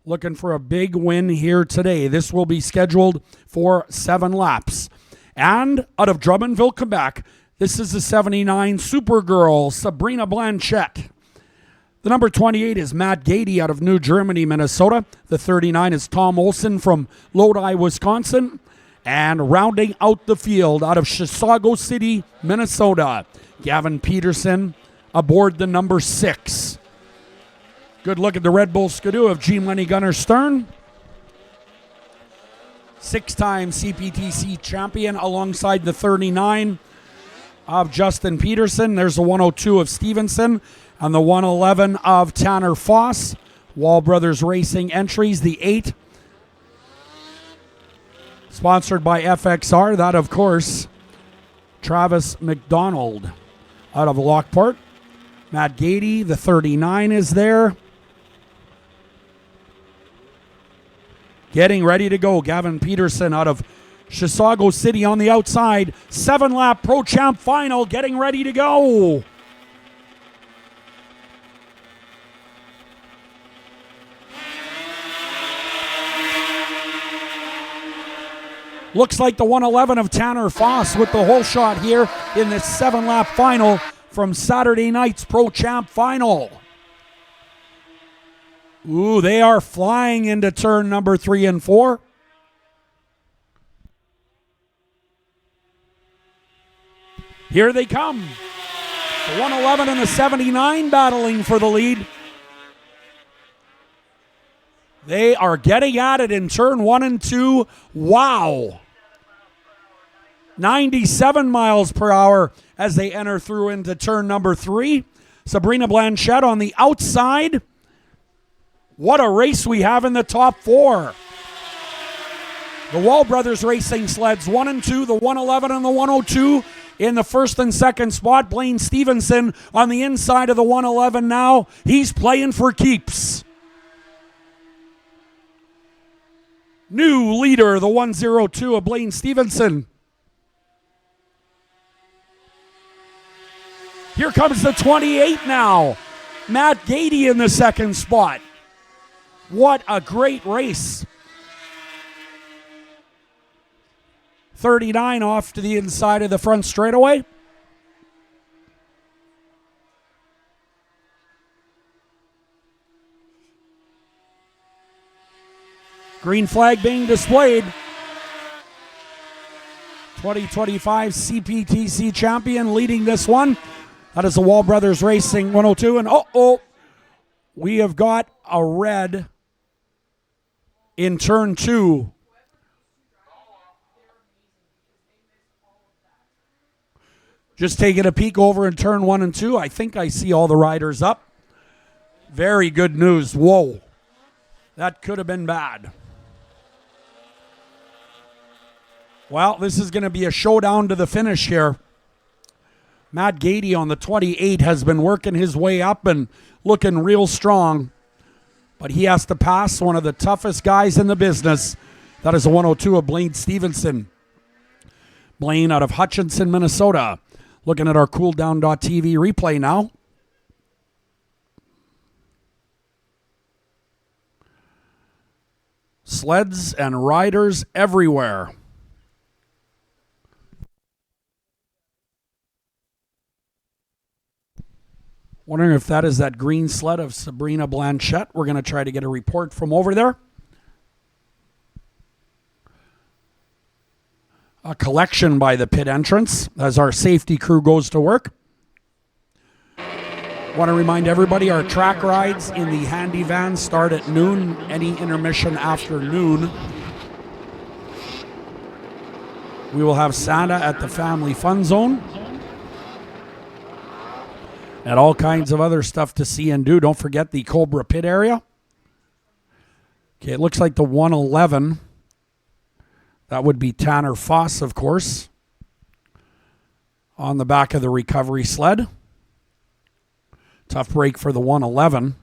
looking for a big win here today. This will be scheduled for 7 laps. And out of Drummondville, Quebec, this is the 79 Supergirl, Sabrina Blanchette. The number 28 is Matt Gady out of New Germany, Minnesota. The 39 is Tom Olson from Lodi, Wisconsin. And rounding out the field out of Chisago City, Minnesota, Gavin Peterson aboard the number 6. Good look at the Red Bull Skidoo of G-Money Gunner Stern. 6-time CPTC champion alongside the 39 of Justin Peterson. There's the 102 of Stevenson and the 111 of Tanner Foss. Wall Brothers Racing entries, the 8. Sponsored by FXR. That, of course, Travis McDonald out of Lockport. Matt Gady, the 39, is there. Getting ready to go. Gavin Peterson out of Chisago City on the outside. 7-lap ProChamp final, getting ready to go. Looks like the 111 of Tanner Foss with the whole shot here in this 7-lap final from Saturday night's ProChamp final. Ooh, they are flying into turn number 3 and 4. Here they come. The 111 and the 79 battling for the lead. They are getting at it in turn 1 and 2. Wow. 97 miles per hour as they enter through into turn number 3. Sabrina Blanchette on the outside. What a race we have in the top 4. The Wall Brothers Racing sleds 1 and 2, the 111 and the 102 in the first and second spot. Blaine Stevenson on the inside of the 111 now. He's playing for keeps. New leader, the 102 of Blaine Stevenson. Here comes the 28 now. Matt Gady in the second spot. What a great race. 39 off to the inside of the front straightaway. Green flag being displayed. 2025 CPTC champion leading this one. That is the Wall Brothers Racing 102. And we have got a red in turn 2. Just taking a peek over in turn 1 and 2. I think I see all the riders up. Very good news. Whoa. That could have been bad. Well, this is going to be a showdown to the finish here. Matt Gady on the 28 has been working his way up and looking real strong. But he has to pass one of the toughest guys in the business. That is the 102 of Blaine Stevenson. Blaine out of Hutchinson, Minnesota. Looking at our cooldown.tv replay now. Sleds and riders everywhere. Wondering if that is that green sled of Sabrina Blanchette. We're going to try to get a report from over there. A collection by the pit entrance as our safety crew goes to work. Want to remind everybody our track rides in the handy van start at noon. Any intermission after noon. We will have Santa at the family fun zone. And all kinds of other stuff to see and do. Don't forget the Cobra pit area. Okay, it looks like the 111. That would be Tanner Foss, of course, on the back of the recovery sled. Tough break for the 111.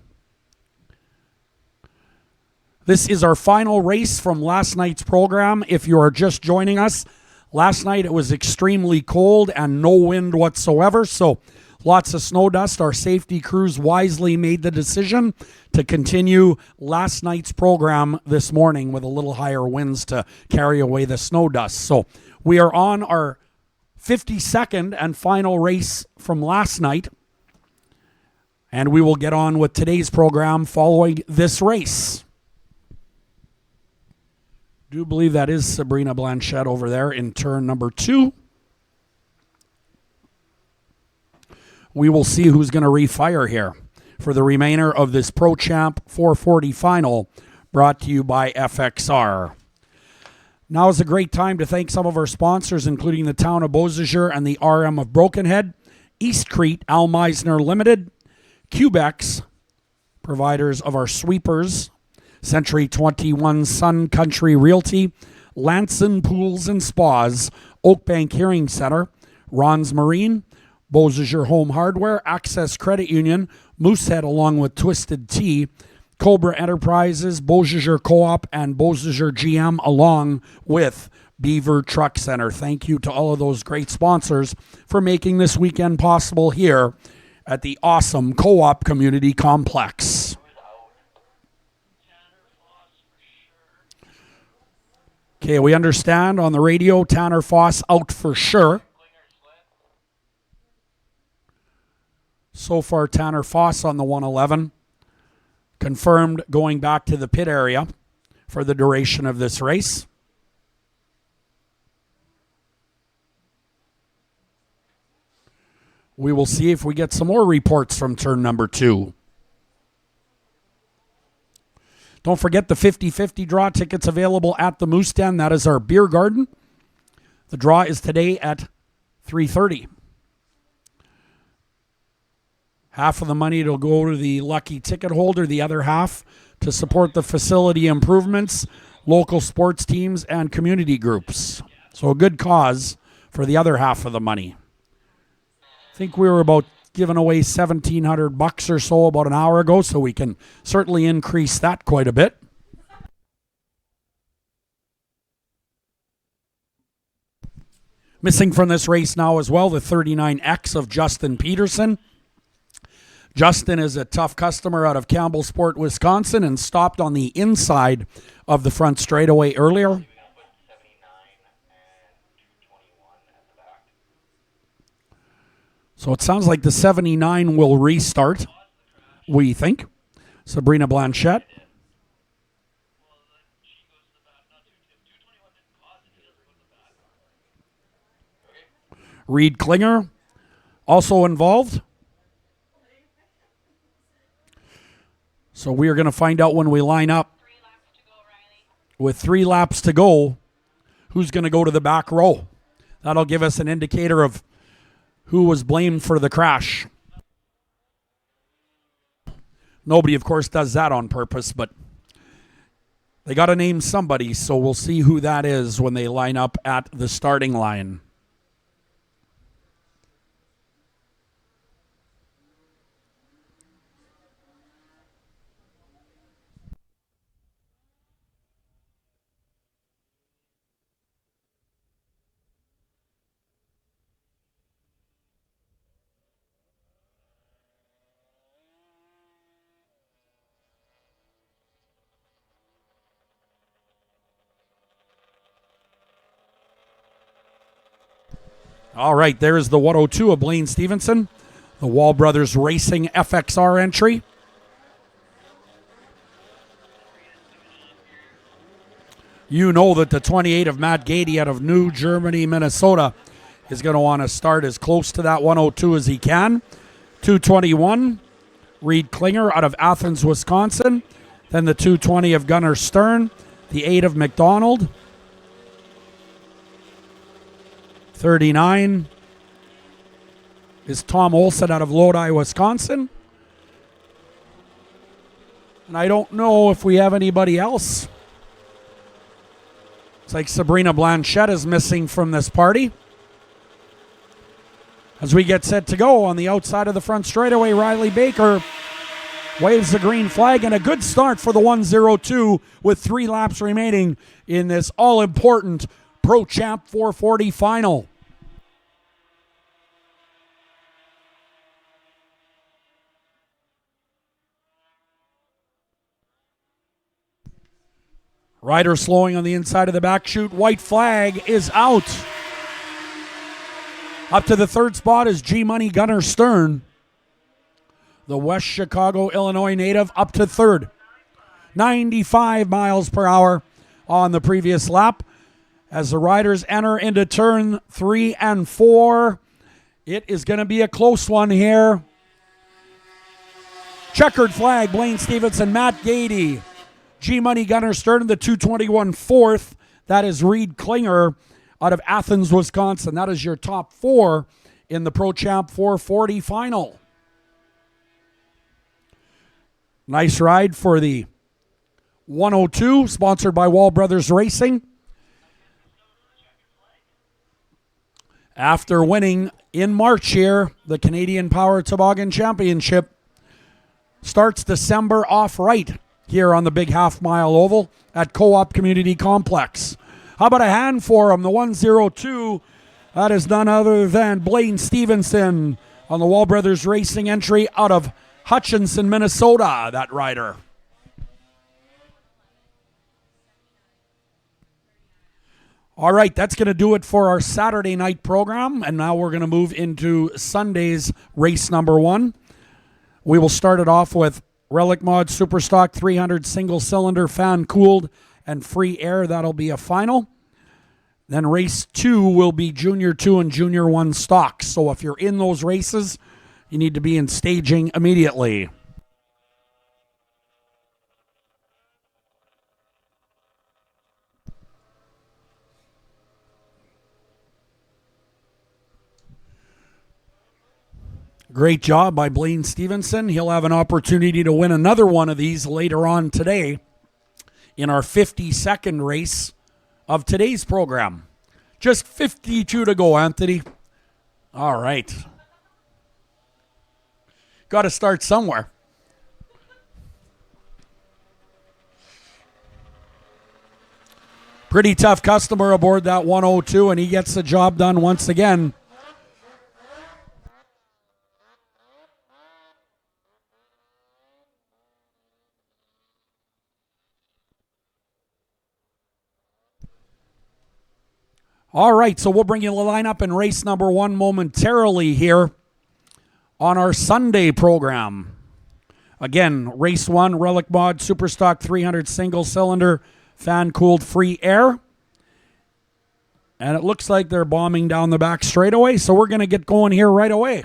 This is our final race from last night's program. If you are just joining us, last night it was extremely cold and no wind whatsoever, so lots of snow dust. Our safety crews wisely made the decision to continue last night's program this morning with a little higher winds to carry away the snow dust. So we are on our 52nd and final race from last night. And we will get on with today's program following this race. Do believe that is Sabrina Blanchette over there in turn number 2. We will see who's going to refire here for the remainder of this ProChamp 440 final brought to you by FXR. Now is a great time to thank some of our sponsors, including the town of Beausejour and the RM of Brokenhead, East Crete, Al Meisner Limited, Cubex, providers of our sweepers, Century 21 Sun Country Realty, Lanson Pools and Spas, Oakbank Hearing Center, Ron's Marine, Beausejour Home Hardware, Access Credit Union, Moosehead along with Twisted Tea, Cobra Enterprises, Beausejour Co-op, and Beausejour GM along with Beaver Truck Center. Thank you to all of those great sponsors for making this weekend possible here at the awesome Co-op Community Complex. Okay, we understand on the radio, Tanner Foss out for sure. So far, Tanner Foss on the 111. Confirmed going back to the pit area for the duration of this race. We will see if we get some more reports from turn number 2. Don't forget the 50-50 draw tickets available at the Moose Den. That is our beer garden. The draw is today at 3:30. Half of the money will go to the lucky ticket holder, the other half to support the facility improvements, local sports teams, and community groups. So a good cause for the other half of the money. I think we were about giving away $1,700 or so about an hour ago, so we can certainly increase that quite a bit. Missing from this race now as well, the 39X of Justin Peterson. Justin is a tough customer out of Campbellsport, Wisconsin, and stopped on the inside of the front straightaway earlier. So it sounds like the 79 will restart, we think. Sabrina Blanchette. Reed Klinger also involved. So we are going to find out when we line up. With 3 laps to go, who's going to go to the back row. That'll give us an indicator of who was blamed for the crash. Nobody, of course, does that on purpose, but they got to name somebody, so we'll see who that is when they line up at the starting line. All right, there's the 102 of Blaine Stevenson. the Wall Brothers Racing FXR entry. You know that the 28 of Matt Gady out of New Germany, Minnesota is going to want to start as close to that 102 as he can. 221, Reed Klinger out of Athens, Wisconsin. Then the 220 of Gunnar Stern. The 8 of McDonald. 39 is Tom Olson out of Lodi, Wisconsin. And I don't know if we have anybody else. It's like Sabrina Blanchette is missing from this party. As we get set to go on the outside of the front straightaway, Riley Baker waves the green flag, and a good start for the 102 with 3 laps remaining in this all-important ProChamp 440 final. Rider slowing on the inside of the back chute. White flag is out. Up to the third spot is G-Money Gunnar Stern. The West Chicago, Illinois native up to third. 95 miles per hour on the previous lap. As the riders enter into turn 3 and 4, it is going to be a close one here. Checkered flag, Blaine Stevenson, Matt Gady. G-Money Gunnar Stern, the 221 fourth. That is Reed Klinger out of Athens, Wisconsin. That is your top 4 in the ProChamp 440 final. Nice ride for the 102, sponsored by Wall Brothers Racing. After winning in March here, the Canadian Power Toboggan Championship starts December off right here on the big half-mile oval at Co-op Community Complex. How about a hand for him? The 102, that is none other than Blaine Stevenson on the Wall Brothers Racing entry out of Hutchinson, Minnesota, that rider. All right, that's going to do it for our Saturday night program, and now we're going to move into Sunday's race number 1. We will start it off with Relic Mod Superstock 300 single-cylinder fan-cooled and free air. That'll be a final. Then race 2 will be Junior 2 and Junior 1 stocks. So if you're in those races, you need to be in staging immediately. Great job by Blaine Stevenson. He'll have an opportunity to win another one of these later on today in our 52nd race of today's program. Just 52 to go, Anthony. All right. Got to start somewhere. Pretty tough customer aboard that 102, and he gets the job done once again. All right, so we'll bring you the lineup in race number 1 momentarily here on our Sunday program. Again, race 1, Relic Mod Superstock 300 single-cylinder fan-cooled free air. And it looks like they're bombing down the back straightaway, so we're going to get going here right away.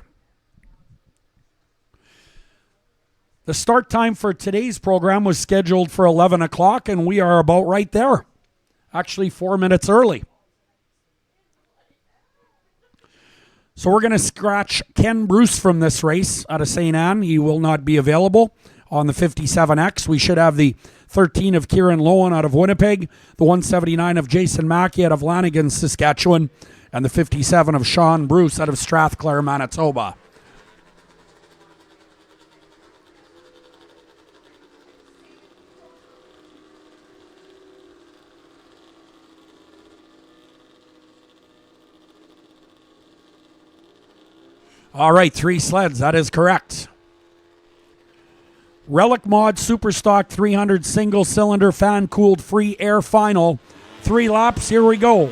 The start time for today's program was scheduled for 11 o'clock, and we are about right there. Actually, 4 minutes early. So we're going to scratch Ken Bruce from this race out of St. Anne. He will not be available on the 57X. We should have the 13 of Kieran Lowen out of Winnipeg, the 179 of Jason Mackey out of Lanigan, Saskatchewan, and the 57 of Sean Bruce out of Strathclair, Manitoba. All right, 3 sleds. That is correct. Relic Mod Superstock 300 single-cylinder fan-cooled free air final. 3 laps. Here we go.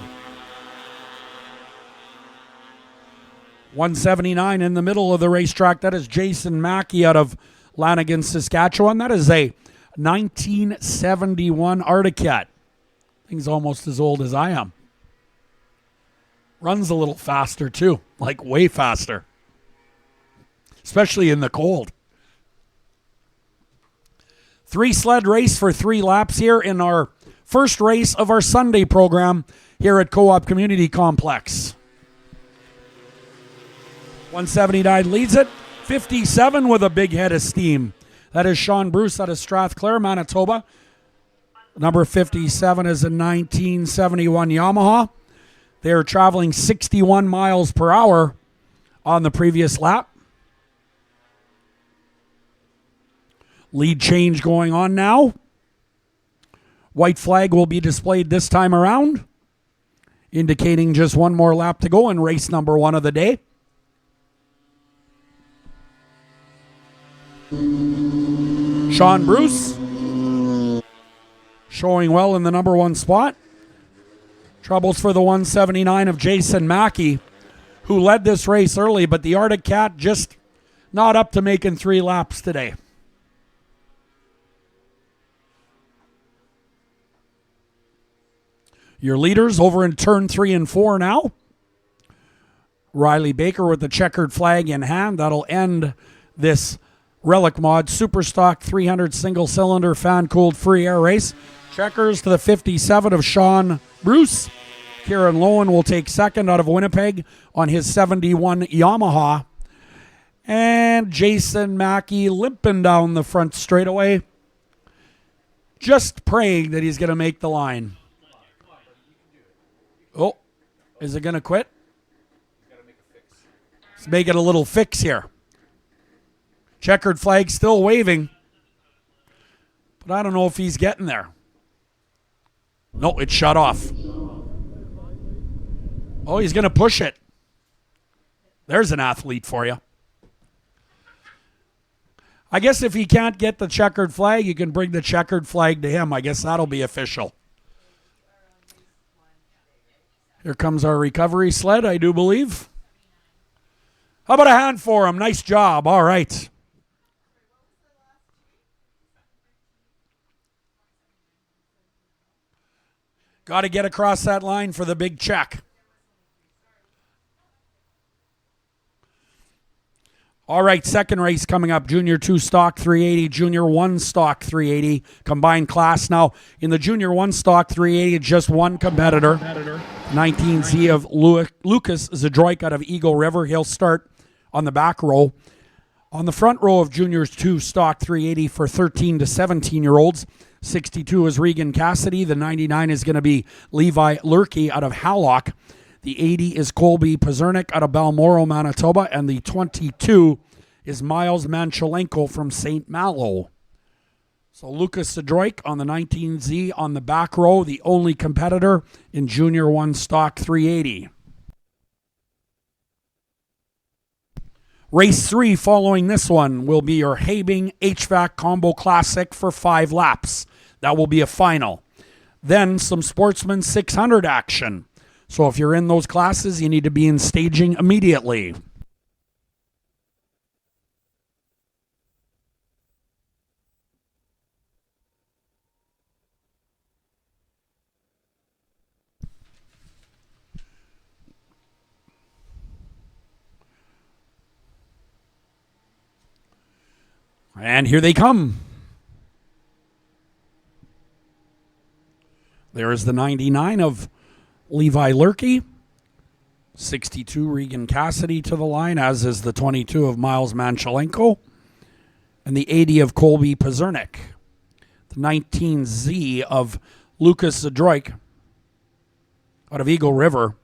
179 in the middle of the racetrack. That is Jason Mackey out of Lanigan, Saskatchewan. That is a 1971 Arctic Cat. Thing's almost as old as I am. Runs a little faster too, like way faster. Especially in the cold. 3-sled race for 3 laps here in our first race of our Sunday program here at Co-op Community Complex. 179 leads it. 57 with a big head of steam. That is Sean Bruce out of Strathclair, Manitoba. Number 57 is a 1971 Yamaha. They are traveling 61 miles per hour on the previous lap. Lead change going on now. White flag will be displayed this time around, indicating just one more lap to go in race number 1 of the day. Sean Bruce showing well in the number 1 spot. Troubles for the 179 of Jason Mackey, who led this race early, but the Arctic Cat just not up to making 3 laps today. Your leaders over in turn 3 and 4 now. Riley Baker with the checkered flag in hand. That'll end this Relic Mod Superstock 300 single-cylinder fan-cooled free air race. Checkers to the 57 of Sean Bruce. Kieran Lowen will take second out of Winnipeg on his 71 Yamaha. And Jason Mackey limping down the front straightaway. Just praying that he's going to make the line. Oh, is it going to quit? Let's make it a little fix here. Checkered flag still waving. But I don't know if he's getting there. No, it shut off. Oh, he's going to push it. There's an athlete for you. I guess if he can't get the checkered flag, you can bring the checkered flag to him. I guess that'll be official. Here comes our recovery sled, I do believe. How about a hand for him? Nice job. All right. Got to get across that line for the big check. All right, second race coming up. Junior 2 Stock 380, Junior 1 Stock 380, combined class. Now, in the Junior 1 Stock 380, just one competitor. 19Z of Lucas Zadroik out of Eagle River. He'll start on the back row. On the front row of Junior 2 Stock 380 for 13 to 17-year-olds, 62 is Regan Cassidy. The 99 is going to be Levi Lurkey out of Hallock. The 80 is Colby Pazernik out of Balmoral, Manitoba. And the 22 is Miles Manchelenko from St. Malo. So Lucas Sedroik on the 19Z on the back row, the only competitor in Junior 1 Stock 380. Race 3 following this one will be your Habing HVAC Combo Classic for 5 laps. That will be a final. Then some Sportsman 600 action. So if you're in those classes, you need to be in staging immediately. And here they come. There is the 99 of Levi Lurkey. 62 Regan Cassidy to the line, as is the 22 of Miles Manchelenko. And the 80 of Colby Pazernik. The 19Z of Lucas Zadroik out of Eagle River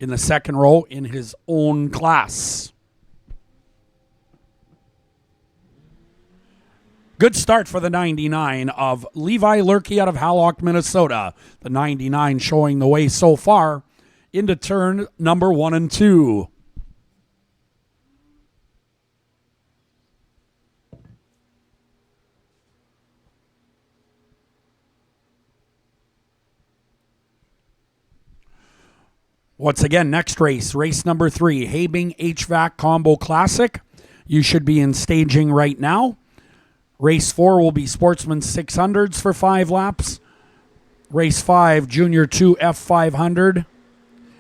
in the second row in his own class. Good start for the 99 of Levi Lurkey out of Hallock, Minnesota. The 99 showing the way so far into turn number 1 and 2. Once again, next race, race number 3, Habing HVAC Combo Classic. You should be in staging right now. Race 4 will be Sportsman 600s for 5 laps. Race 5, Junior 2 F500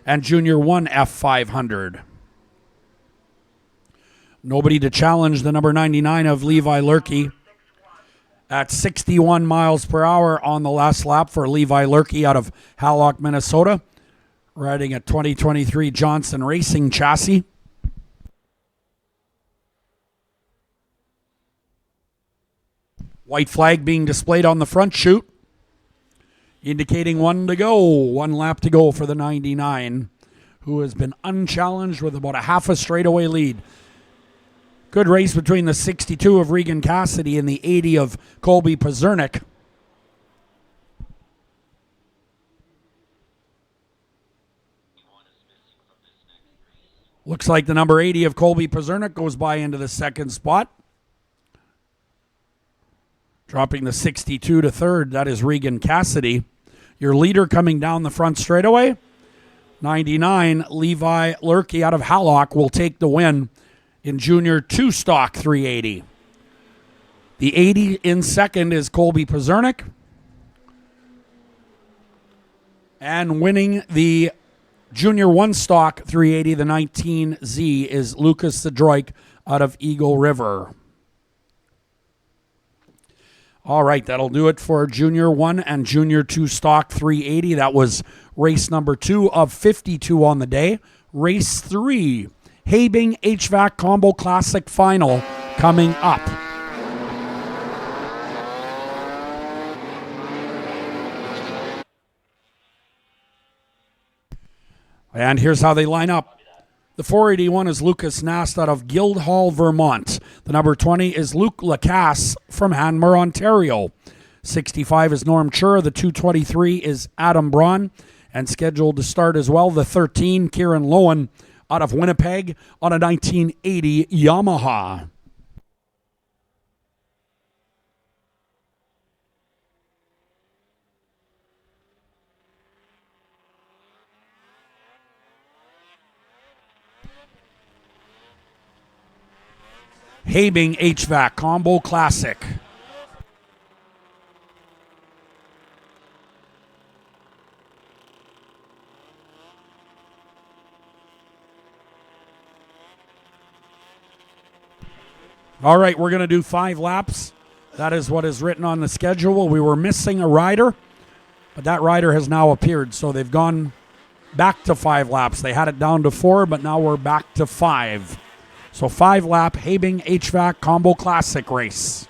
and Junior 1 F500. Nobody to challenge the number 99 of Levi Lurkey at 61 miles per hour on the last lap for Levi Lurkey out of Hallock, Minnesota, riding a 2023 Johnson Racing chassis. White flag being displayed on the front chute, indicating 1 to go, 1 lap to go for the 99, who has been unchallenged with about a half a straightaway lead. Good race between the 62 of Regan Cassidy and the 80 of Colby Pazernik. Looks like the number 80 of Colby Pazernik goes by into the second spot. Dropping the 62 to third, that is Regan Cassidy. Your leader coming down the front straightaway, 99, Levi Lurkey out of Hallock will take the win in Junior 2 Stock 380. The 80 in second is Colby Pazernik. And winning the Junior 1 Stock 380, the 19Z, is Lucas Sedroik out of Eagle River. All right, that'll do it for Junior 1 and Junior 2 Stock 380. That was race number 2 of 52 on the day. Race 3, Habing HVAC Combo Classic Final coming up. And here's how they line up. The 481 is Lucas Nast out of Guildhall, Vermont. The number 20 is Luke Lacasse from Hanmer, Ontario. 65 is Norm Chura. The 223 is Adam Braun. And scheduled to start as well, the 13, Kieran Lowen out of Winnipeg on a 1980 Yamaha. Habing HVAC Combo Classic. All right, we're going to do 5 laps. That is what is written on the schedule. We were missing a rider, but that rider has now appeared, so they've gone back to 5 laps. They had it down to 4, but now we're back to 5. So 5-lap Habing HVAC Combo Classic race.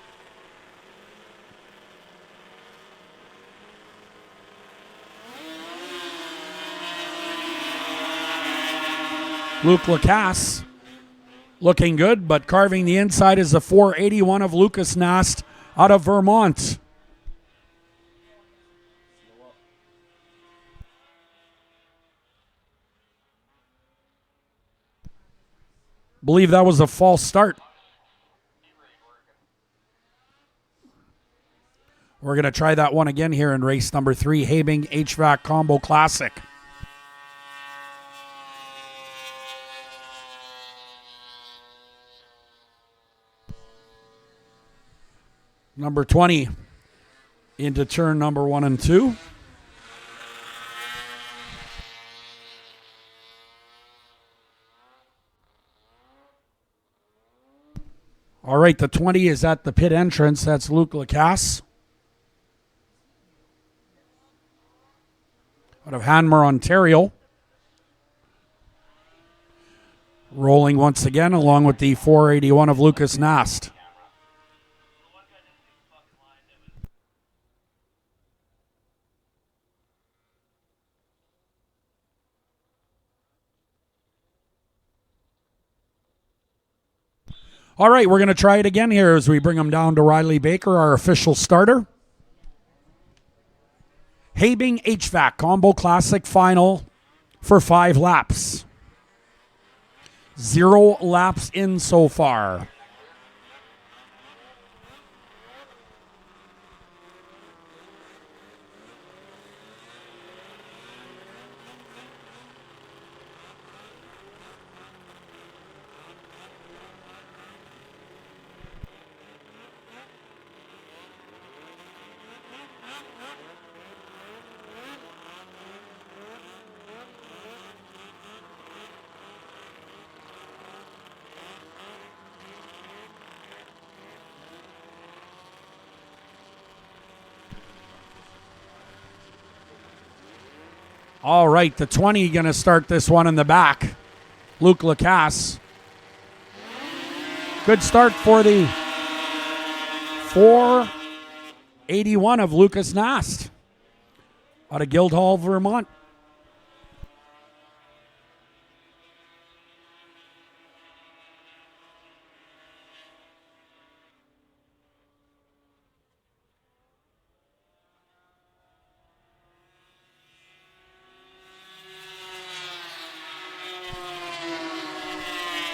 Luke Lacasse looking good, but carving the inside is the 481 of Lucas Nast out of Vermont. Believe that was a false start. We're going to try that one again here in race number 3, Habing HVAC Combo Classic. Number 20 into turn number 1 and 2. All right, the 20 is at the pit entrance. That's Luke Lacasse out of Hanmer, Ontario. Rolling once again along with the 481 of Lucas Nast. All right, we're going to try it again here as we bring them down to Riley Baker, our official starter. Habing HVAC Combo Classic Final for 5 laps. 0 laps in so far. All right, the 20 going to start this one in the back. Luke Lacasse. Good start for the 481 of Lucas Nast out of Guildhall, Vermont.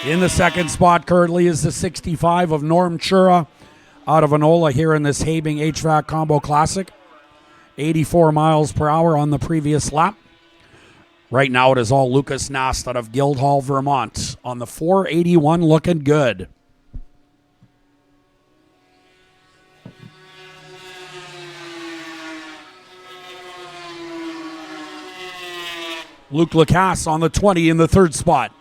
In the second spot currently is the 65 of Norm Chura out of Enola here in this Habing HVAC Combo Classic. 84 miles per hour on the previous lap. Right now it is all Lucas Nast out of Guildhall, Vermont on the 481, looking good. Luke Lacasse on the 20 in the third spot.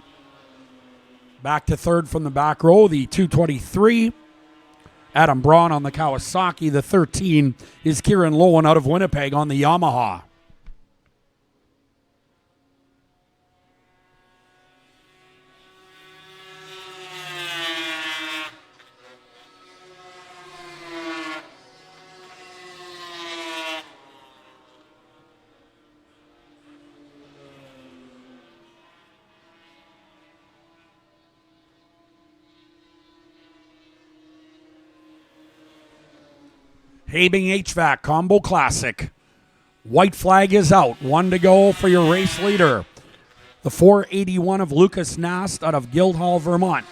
Back to third from the back row, the 223. Adam Braun on the Kawasaki. The 13 is Kieran Lowen out of Winnipeg on the Yamaha. Habing HVAC Combo Classic. White flag is out. 1 to go for your race leader. The 481 of Lucas Nast out of Guildhall, Vermont.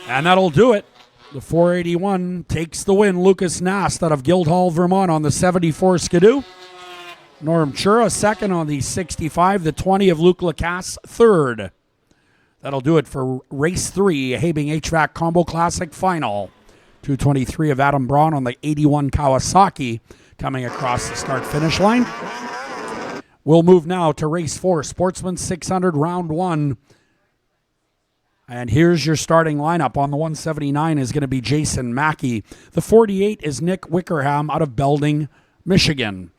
And that'll do it. The 481 takes the win. Lucas Nast out of Guildhall, Vermont on the 74 Skidoo. Norm Chura second on the 65. The 20 of Luke Lacasse third. That'll do it for race 3, Habing HVAC Combo Classic Final. 223 of Adam Braun on the 81 Kawasaki coming across the start-finish line. We'll move now to race 4, Sportsman 600 round 1. And here's your starting lineup. On the 179 is going to be Jason Mackey. The 48 is Nick Wickerham out of Belding, Michigan.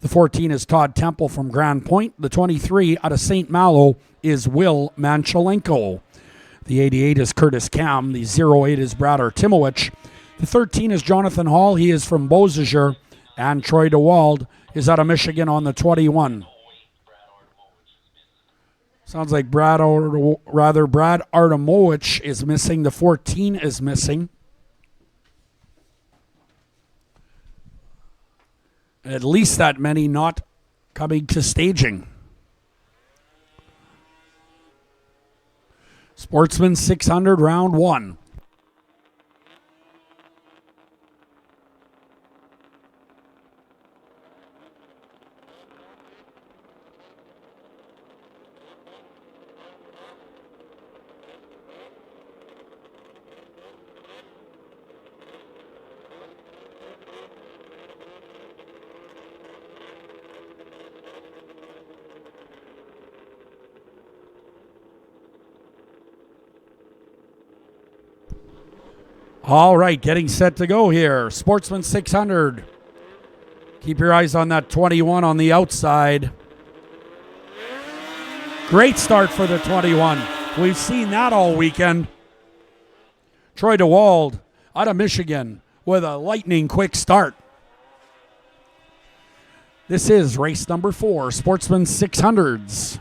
The 14 is Todd Temple from Grand Point. The 23 out of St. Malo is Will Manchelenko. The 88 is Curtis Cam. The 08 is Brad Artimowicz. The 13 is Jonathan Hall. He is from Beausejour. And Troy DeWald is out of Michigan on the 21. Sounds like Brad Artimowicz is missing. The 14 is missing. At least that many not coming to staging. Sportsman 600 round 1. All right, getting set to go here. Sportsman 600. Keep your eyes on that 21 on the outside. Great start for the 21. We've seen that all weekend. Troy DeWald out of Michigan with a lightning quick start. This is race number 4, Sportsman 600s.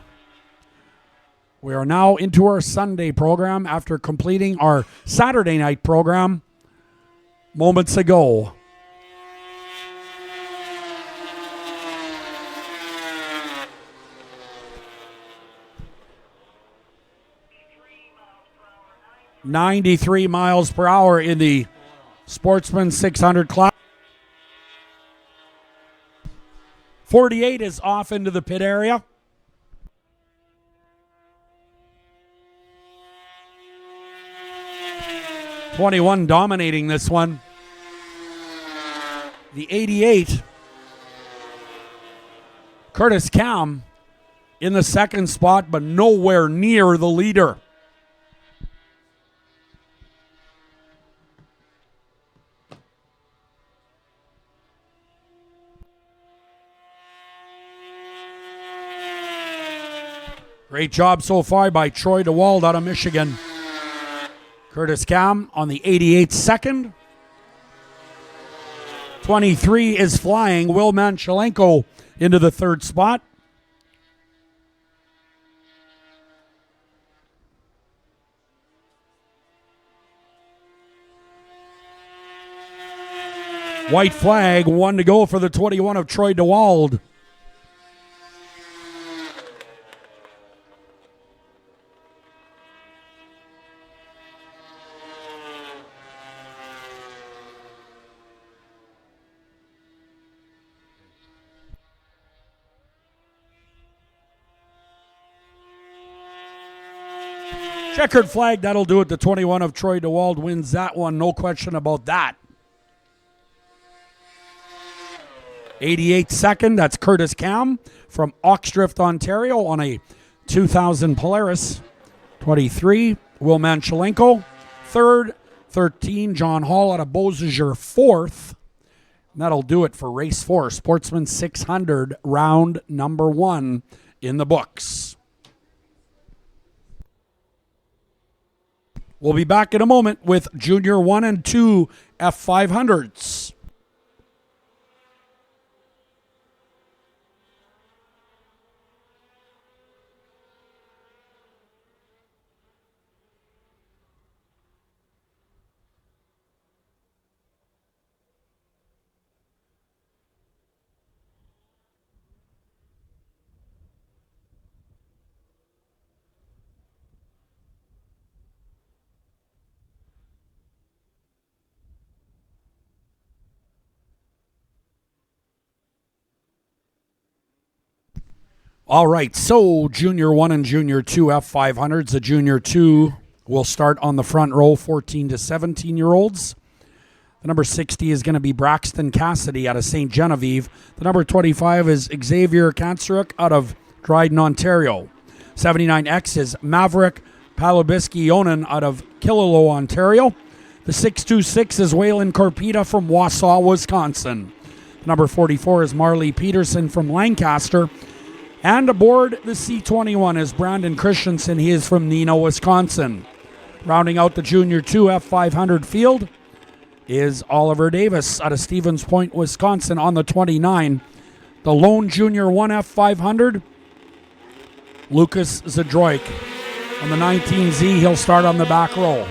We are now into our Sunday program after completing our Saturday night program moments ago. .93 miles per hour in the Sportsman 600 class. 48 is off into the pit area. .21 dominating this one. The 88 Curtis Cam in the second spot, but nowhere near the leader. Great job so far by Troy DeWald out of Michigan. Curtis Cam on the 88th second. 23 is flying. Will Manchelenko into the third spot. White flag, 1 to go for the 21 of Troy DeWald. Checkered flag, that'll do it. The 21 of Troy DeWald wins that one, no question about that. 88th second, that's Curtis Cam from Oxdrift, Ontario on a 2000 Polaris. 23, Will Manchelenko. Third, 13, John Hall out of Beausejour. Fourth, and that'll do it for race 4, Sportsman 600, round number 1 in the books. We'll be back in a moment with Junior 1 and 2 F500s. All right, so Junior 1 and Junior 2 F500s. The Junior 2 will start on the front row, 14 to 17-year-olds. The number 60 is going to be Braxton Cassidy out of St. Genevieve. The number 25 is Xavier Kanceruk out of Dryden, Ontario. 79X is Maverick Palubiski-Onen out of Killaloe, Ontario. The 626 is Waylon Corpita from Wausau, Wisconsin. The number 44 is Marley Peterson from Lancaster. And aboard the C21 is Brandon Christensen. He is from Neenah, Wisconsin. Rounding out the Junior 2 F500 field is Oliver Davis out of Stevens Point, Wisconsin on the 29. The lone Junior 1 F500, Lucas Zadroik. On the 19Z, he'll start on the back row.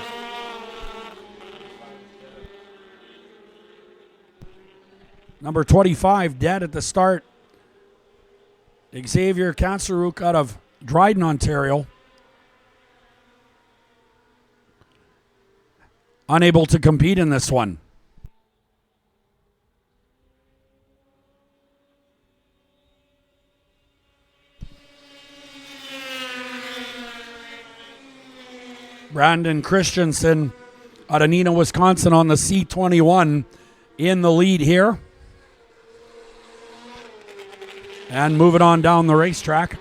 Number 25, dead at the start, Xavier Kanceruk out of Dryden, Ontario. Unable to compete in this one. Brandon Christensen out of Neenah, Wisconsin on the C21 in the lead here. And moving on down the racetrack.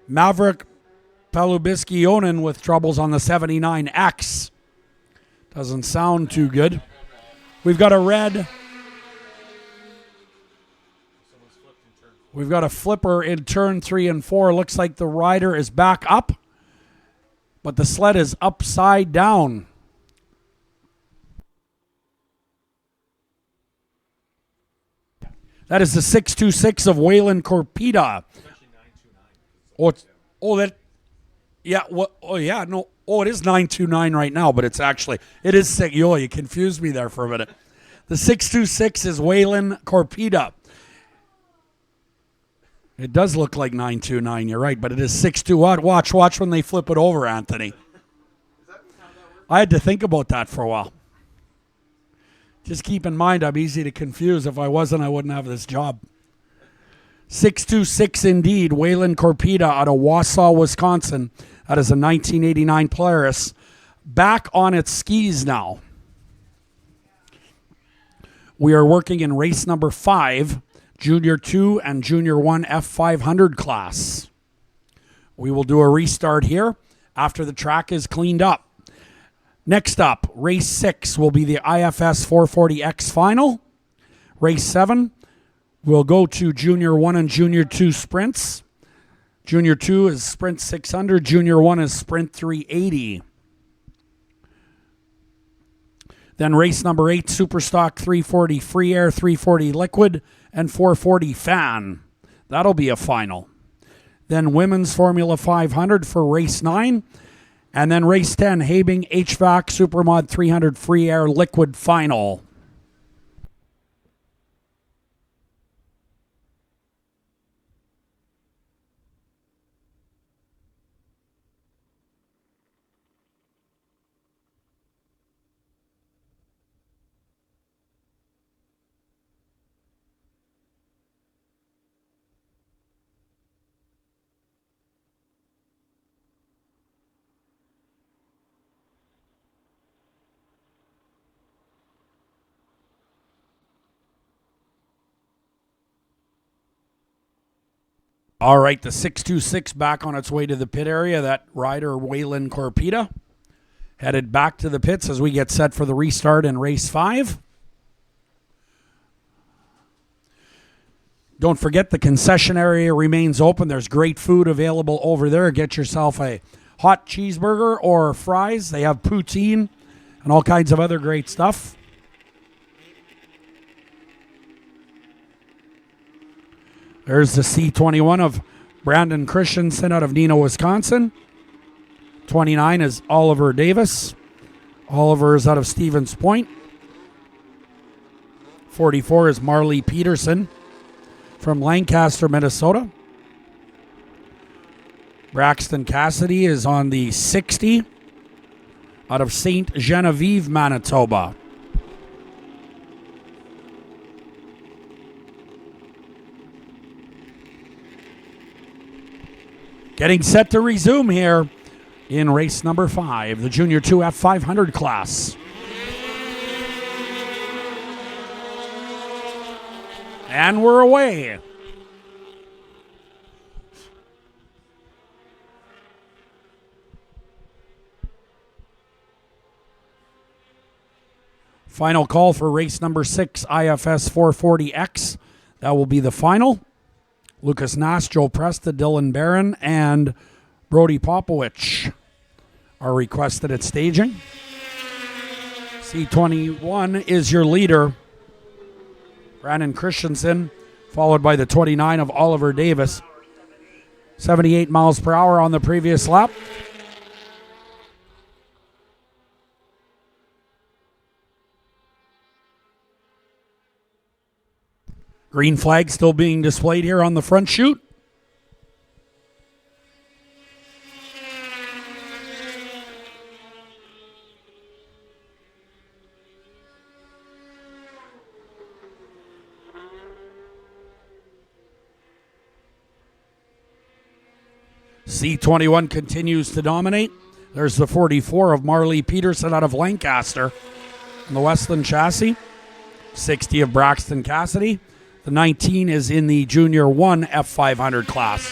Maverick Palubiski-Onen with troubles on the 79X. Doesn't sound too good. We've got a red. We've got a flipper in turn 3 and 4. Looks like the rider is back up, but the sled is upside down. That is the 626 of Waylon Corpita. It is 929 right now, but it is sick. You confused me there for a minute. The 626 is Waylon Corpita. It does look like 929, you're right, but it is 621. Watch when they flip it over, Anthony. I had to think about that for a while. Just keep in mind, I'm easy to confuse. If I wasn't, I wouldn't have this job. 626 indeed, Waylon Corpita out of Wausau, Wisconsin. That is a 1989 Polaris. Back on its skis now. We are working in race number 5, Junior 2 and Junior 1 F500 class. We will do a restart here after the track is cleaned up. Next up, race 6 will be the IFS 440X final. Race 7 will go to Junior 1 and Junior 2 sprints. Junior 2 is Sprint 600. Junior 1 is Sprint 380. Then race number 8, Superstock 340 Free Air, 340 Liquid, and 440 Fan. That'll be a final. Then Women's Formula 500 for race 9. And then race 10, Habing HVAC Supermod 300 Free Air Liquid final. All right, the 626 back on its way to the pit area. That rider, Waylon Corpita, headed back to the pits as we get set for the restart in race 5. Don't forget the concession area remains open. There's great food available over there. Get yourself a hot cheeseburger or fries. They have poutine and all kinds of other great stuff. There's the C21 of Brandon Christensen out of Neenah, Wisconsin. 29 is Oliver Davis. Oliver is out of Stevens Point. 44 is Marley Peterson from Lancaster, Minnesota. Braxton Cassidy is on the 60 out of St. Genevieve, Manitoba. Getting set to resume here in race number 5, the Junior 2 F500 class. And we're away. Final call for race number 6, IFS 440X. That will be the final. Lucas Nass, Joe Presta, Dylan Barron, and Brody Popowich are requested at staging. C21 is your leader, Brandon Christensen, followed by the 29 of Oliver Davis. 78 miles per hour on the previous lap. Green flag still being displayed here on the front chute. C21 continues to dominate. There's the 44 of Marley Peterson out of Lancaster on the Westland chassis. 60 of Braxton Cassidy. The 19 is in the Junior 1 F500 class.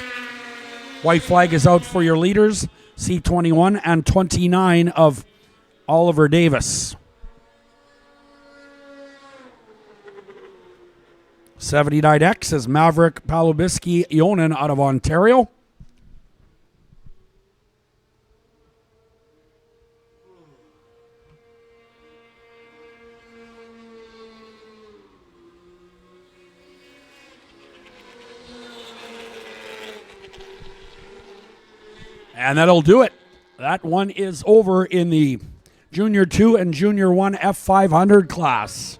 White flag is out for your leaders, C21 and 29 of Oliver Davis. 79X is Maverick Palubiski Ionen out of Ontario. And that'll do it. That one is over in the Junior 2 and Junior 1 F500 class.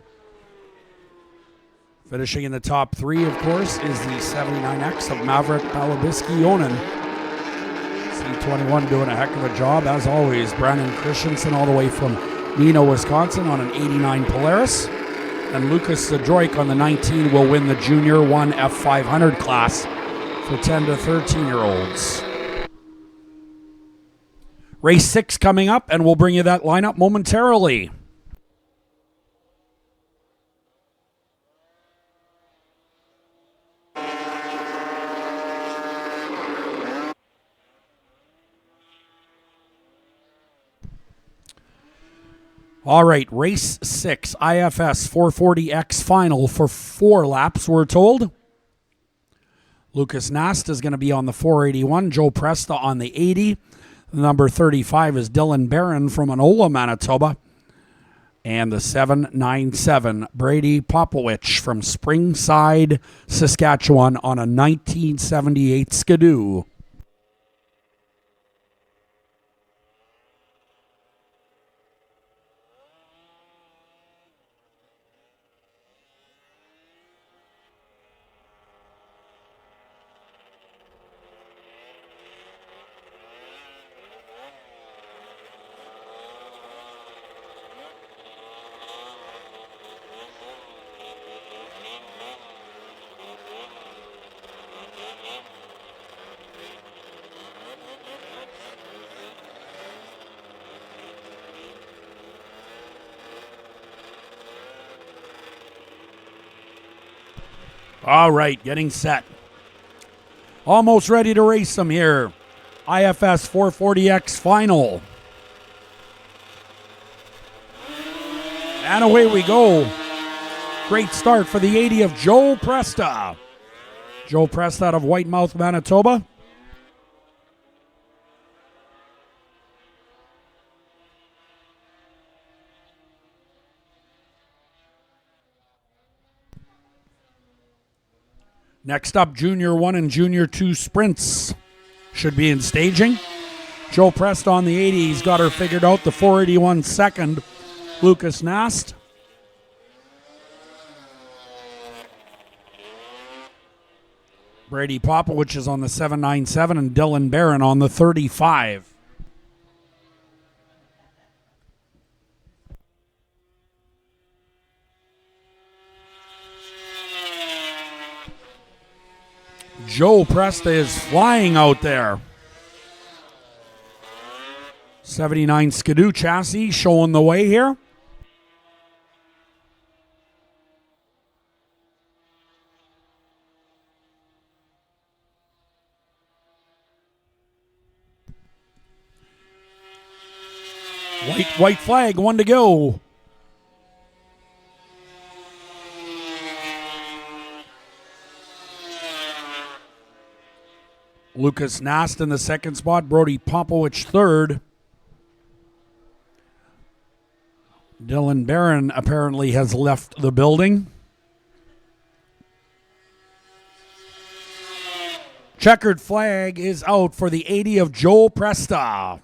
Finishing in the top 3, of course, is the 79X of Maverick Palubiski Ionen. C21 doing a heck of a job, as always. Brandon Christensen all the way from Neenah, Wisconsin on an 89 Polaris. And Lucas Zadroik on the 19 will win the Junior 1 F500 class for 10 to 13-year-olds. Race 6 coming up, and we'll bring you that lineup momentarily. All right, race 6, IFS 440X final for 4 laps, we're told. Lucas Nast is going to be on the 481, Joe Presta on the 80. Number 35 is Dylan Barron from Enola, Manitoba. And the 797, Brady Popowich from Springside, Saskatchewan on a 1978 Skidoo. All right, getting set. Almost ready to race them here. IFS 440X final. And away we go. Great start for the 80 of Joe Presta. Joe Presta out of Whitemouth, Manitoba. Next up, Junior 1 and Junior 2 sprints should be in staging. Joe Presta on the 80. He's got her figured out. The 481 second, Lucas Nast. Brady Popowich is on the 797 and Dylan Barron on the 35. Joe Presta is flying out there. 79 Skidoo chassis showing the way here. White flag, 1 to go. Lucas Nast in the second spot, Brody Popowich third. Dylan Barron apparently has left the building. Checkered flag is out for the 80 of Joe Presta.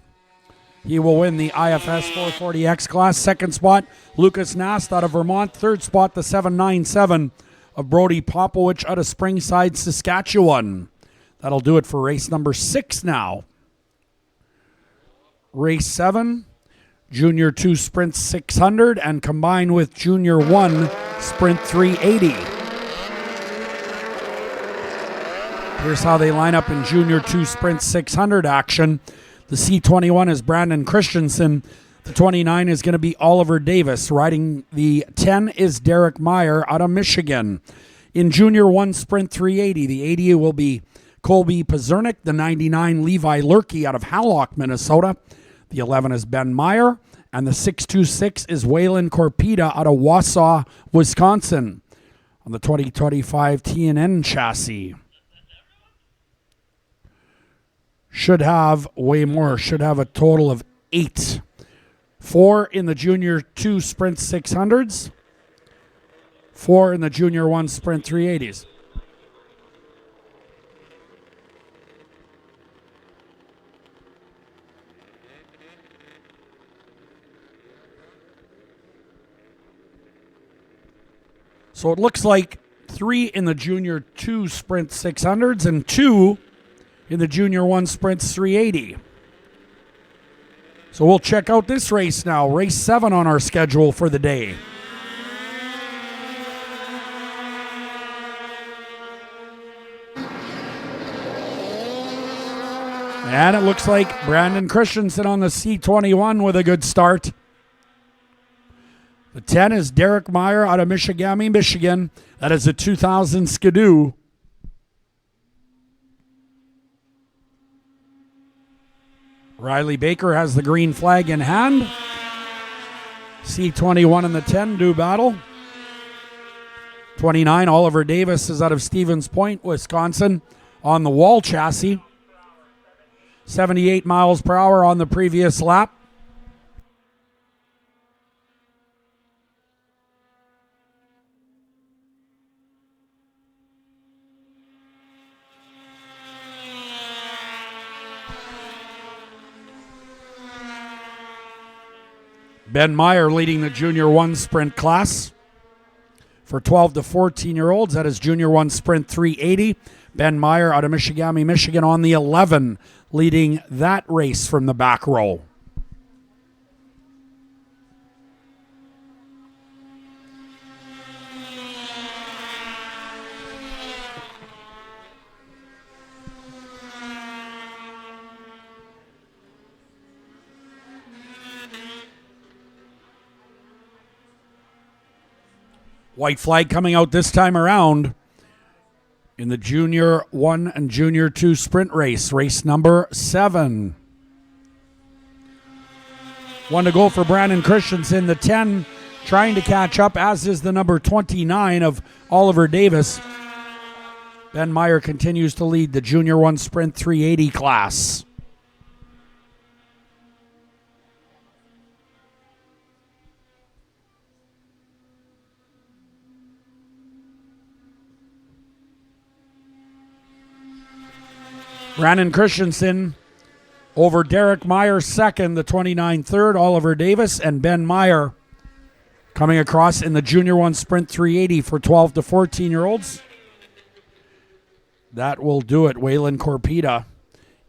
He will win the IFS 440X class. Second spot, Lucas Nast out of Vermont. Third spot, the 797 of Brody Popowich out of Springside, Saskatchewan. That'll do it for race number 6 now. Race 7, Junior 2 Sprint 600 and combined with Junior 1 Sprint 380. Here's how they line up in Junior 2 Sprint 600 action. The C21 is Brandon Christensen. The 29 is going to be Oliver Davis. Riding the 10 is Derek Meyer out of Michigan. In Junior 1 Sprint 380, the 80 will be Colby Pazernik. The 99, Levi Lurkey out of Hallock, Minnesota. The 11 is Ben Meyer. And the 626 is Waylon Corpita out of Wausau, Wisconsin. On the 2025 T&N chassis. Should have way more. Should have a total of 8. 4 in the Junior 2 Sprint 600s. 4 in the Junior 1 Sprint 380s. So it looks like 3 in the Junior 2 Sprint 600s and 2 in the Junior 1 Sprints 380. So we'll check out this race now. Race 7 on our schedule for the day. And it looks like Brandon Christensen on the C21 with a good start. The 10 is Derek Meyer out of Michigami, Michigan. That is a 2000 Skidoo. Riley Baker has the green flag in hand. C21 in the 10 do battle. 29, Oliver Davis is out of Stevens Point, Wisconsin, on the wall chassis. 78 miles per hour on the previous lap. Ben Meyer leading the Junior 1 sprint class. For 12 to 14-year-olds, that is Junior 1 Sprint 380. Ben Meyer out of Michigami, Michigan on the 11, leading that race from the back row. White flag coming out this time around in the Junior 1 and Junior 2 sprint race, race number 7. One to go for Brandon Christensen, the 10, trying to catch up, as is the number 29 of Oliver Davis. Ben Meyer continues to lead the Junior 1 Sprint 380 class. Brandon Christensen over Derek Meyer second, the 29 third, Oliver Davis, and Ben Meyer coming across in the Junior 1 Sprint 380 for 12 to 14-year-olds. That will do it. Waylon Corpita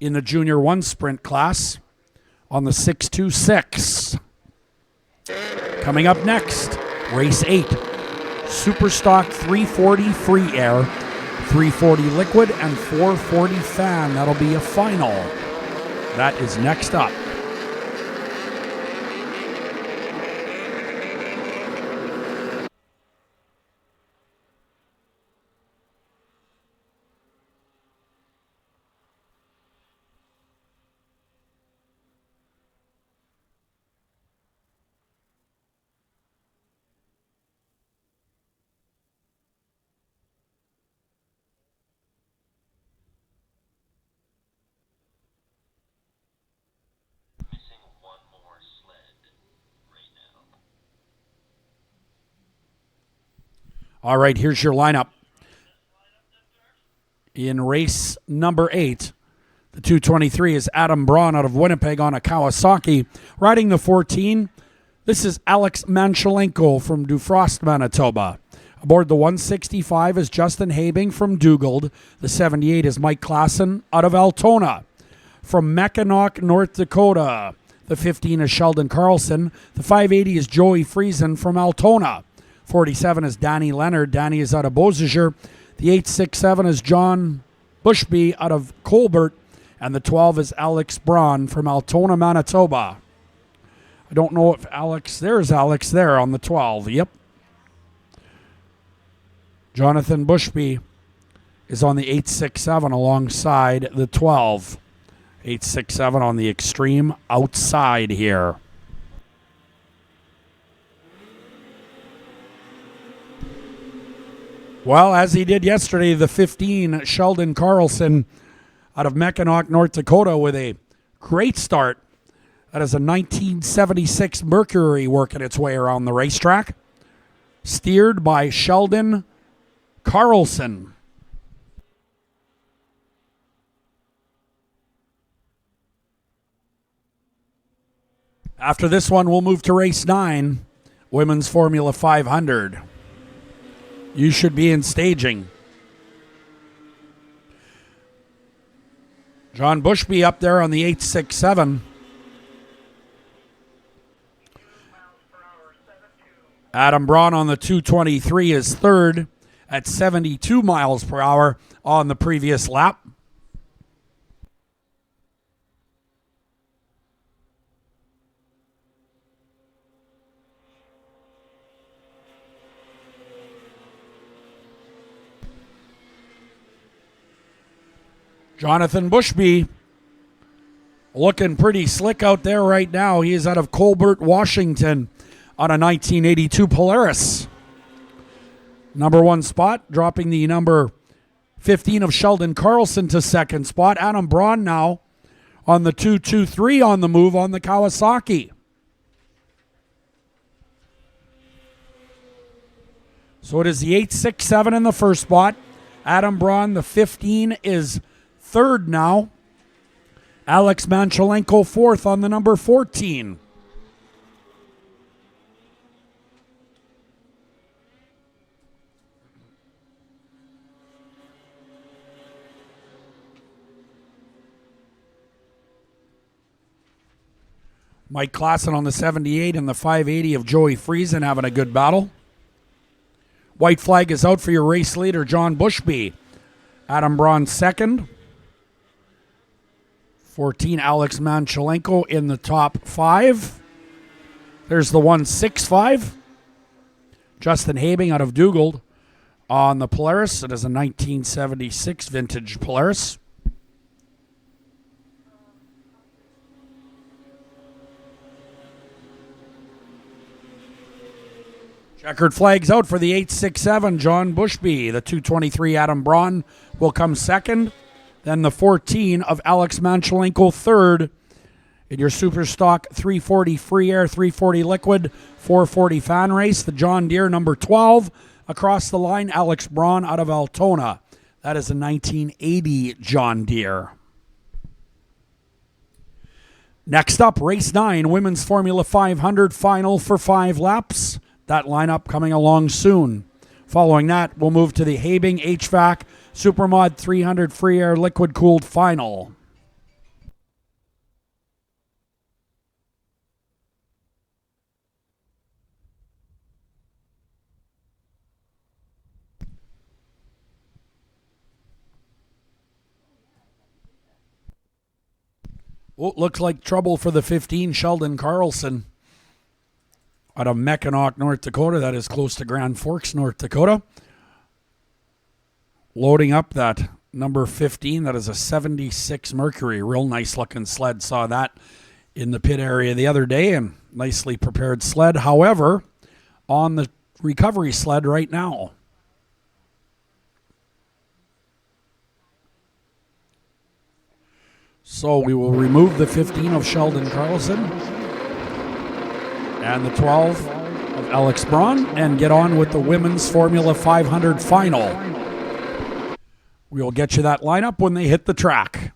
in the Junior 1 Sprint class on the 626. Coming up next, race 8, Superstock 340 free air, 340 liquid, and 440 fan. That'll be a final. That is next up. All right, here's your lineup. In race number 8, the 223 is Adam Braun out of Winnipeg on a Kawasaki. Riding the 14, this is Alex Manchelenko from Dufrost, Manitoba. Aboard the 165 is Justin Habing from Dugald. The 78 is Mike Klassen out of Altona. From Mackinac, North Dakota, the 15 is Sheldon Carlson. The 580 is Joey Friesen from Altona. 47 is Danny Leonard. Danny is out of Beausejour. The 867 is John Bushby out of Colbert. And the 12 is Alex Braun from Altona, Manitoba. I don't know if there's Alex there on the 12. Yep. Jonathan Bushby is on the 867 alongside the 12. 867 on the extreme outside here. Well, as he did yesterday, the 15, Sheldon Carlson out of Mackinac, North Dakota, with a great start. That is a 1976 Mercury working its way around the racetrack. Steered by Sheldon Carlson. After this one, we'll move to race 9, Women's Formula 500. You should be in staging. John Bushby up there on the 867. Adam Braun on the 223 is third at 72 miles per hour on the previous lap. Jonathan Bushby looking pretty slick out there right now. He is out of Colbert, Washington on a 1982 Polaris. Number 1 spot, dropping the number 15 of Sheldon Carlson to second spot. Adam Braun now on the 223 on the move on the Kawasaki. So it is the 867 in the first spot. Adam Braun, the 15, is third now. Alex Manchelenko fourth on the number 14. Mike Klassen on the 78 and the 580 of Joey Friesen having a good battle. White flag is out for your race leader, John Bushby. Adam Braun second. 14, Alex Manchelenko in the top 5. There's the 165. Justin Habing out of Dugald on the Polaris. It is a 1976 vintage Polaris. Checkered flags out for the 867, John Bushby. The 223, Adam Braun, will come second. Then the 14 of Alex Manchelenko third. In your Superstock 340 free air, 340 liquid, 440 fan race, the John Deere number 12. Across the line, Alex Braun out of Altona. That is a 1980 John Deere. Next up, race 9, Women's Formula 500 final for 5 laps. That lineup coming along soon. Following that, we'll move to the Habing HVAC Supermod 300 free air liquid cooled final. Oh, looks like trouble for the 15, Sheldon Carlson. Out of Mackinac, North Dakota. That is close to Grand Forks, North Dakota. Loading up that number 15. That is a 76 Mercury. Real nice looking sled. Saw that in the pit area the other day, and nicely prepared sled. However, on the recovery sled right now. So we will remove the 15 of Sheldon Carlson and the 12 of Alex Braun and get on with the Women's Formula 500 final. We will get you that lineup when they hit the track.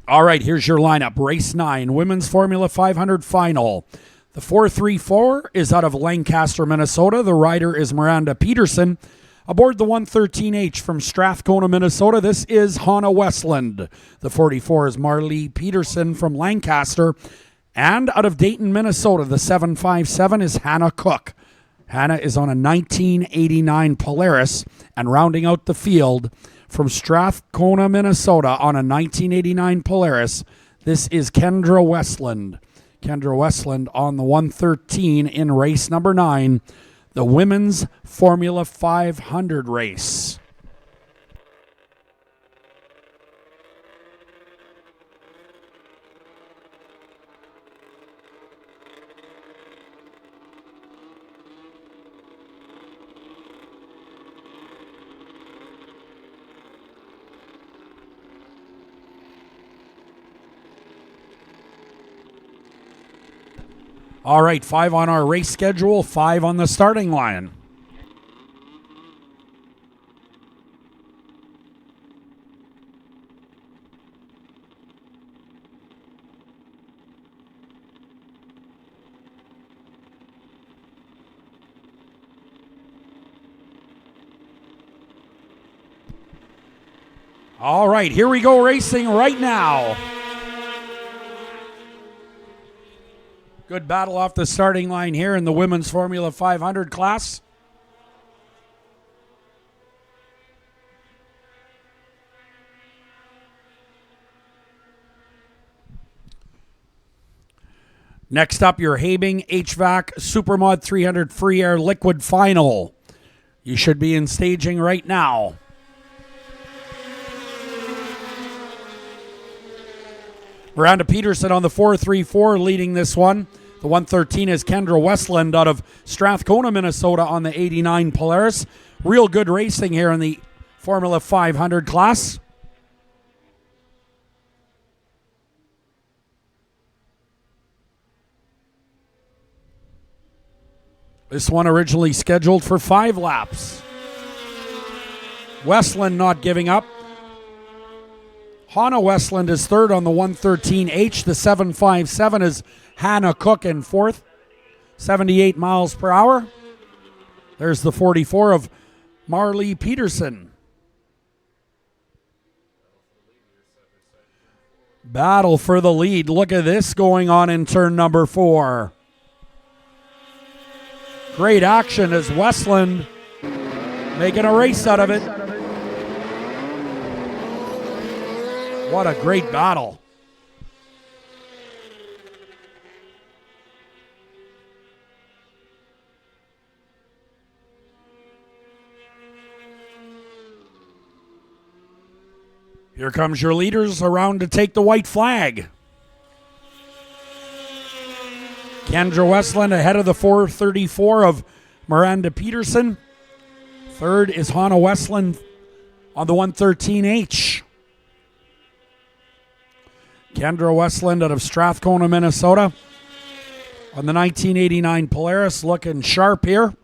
All right, here's your lineup. Race 9, Women's Formula 500 final. The 434 is out of Lancaster, Minnesota. The rider is Miranda Peterson. Aboard the 113H from Strathcona, Minnesota, this is Hannah Westland. The 44 is Marlee Peterson from Lancaster. And out of Dayton, Minnesota, the 757 is Hannah Cook. Hannah is on a 1989 Polaris. And rounding out the field, from Strathcona, Minnesota, on a 1989 Polaris, this is Kendra Westland. Kendra Westland on the 113 in race number 9, the Women's Formula 500 race. All right, 5 on our race schedule, 5 on the starting line. All right, here we go racing right now. Good battle off the starting line here in the Women's Formula 500 class. Next up, your Habing HVAC Supermod 300 Free Air Liquid Final. You should be in staging right now. Miranda Peterson on the 434 leading this one. The 113 is Kendra Westland out of Strathcona, Minnesota on the 89 Polaris. Real good racing here in the Formula 500 class. This one originally scheduled for 5 laps. Westland not giving up. Hannah Westland is third on the 113H. The 757 is Hannah Cook in fourth. 78 miles per hour. There's the 44 of Marley Peterson. Battle for the lead. Look at this going on in turn number 4. Great action as Westland making a race out of it. What a great battle. Here comes your leaders around to take the white flag. Kendra Westland ahead of the 434 of Miranda Peterson. Third is Hannah Westland on the 113H. Kendra Westland out of Strathcona, Minnesota on the 1989 Polaris, looking sharp here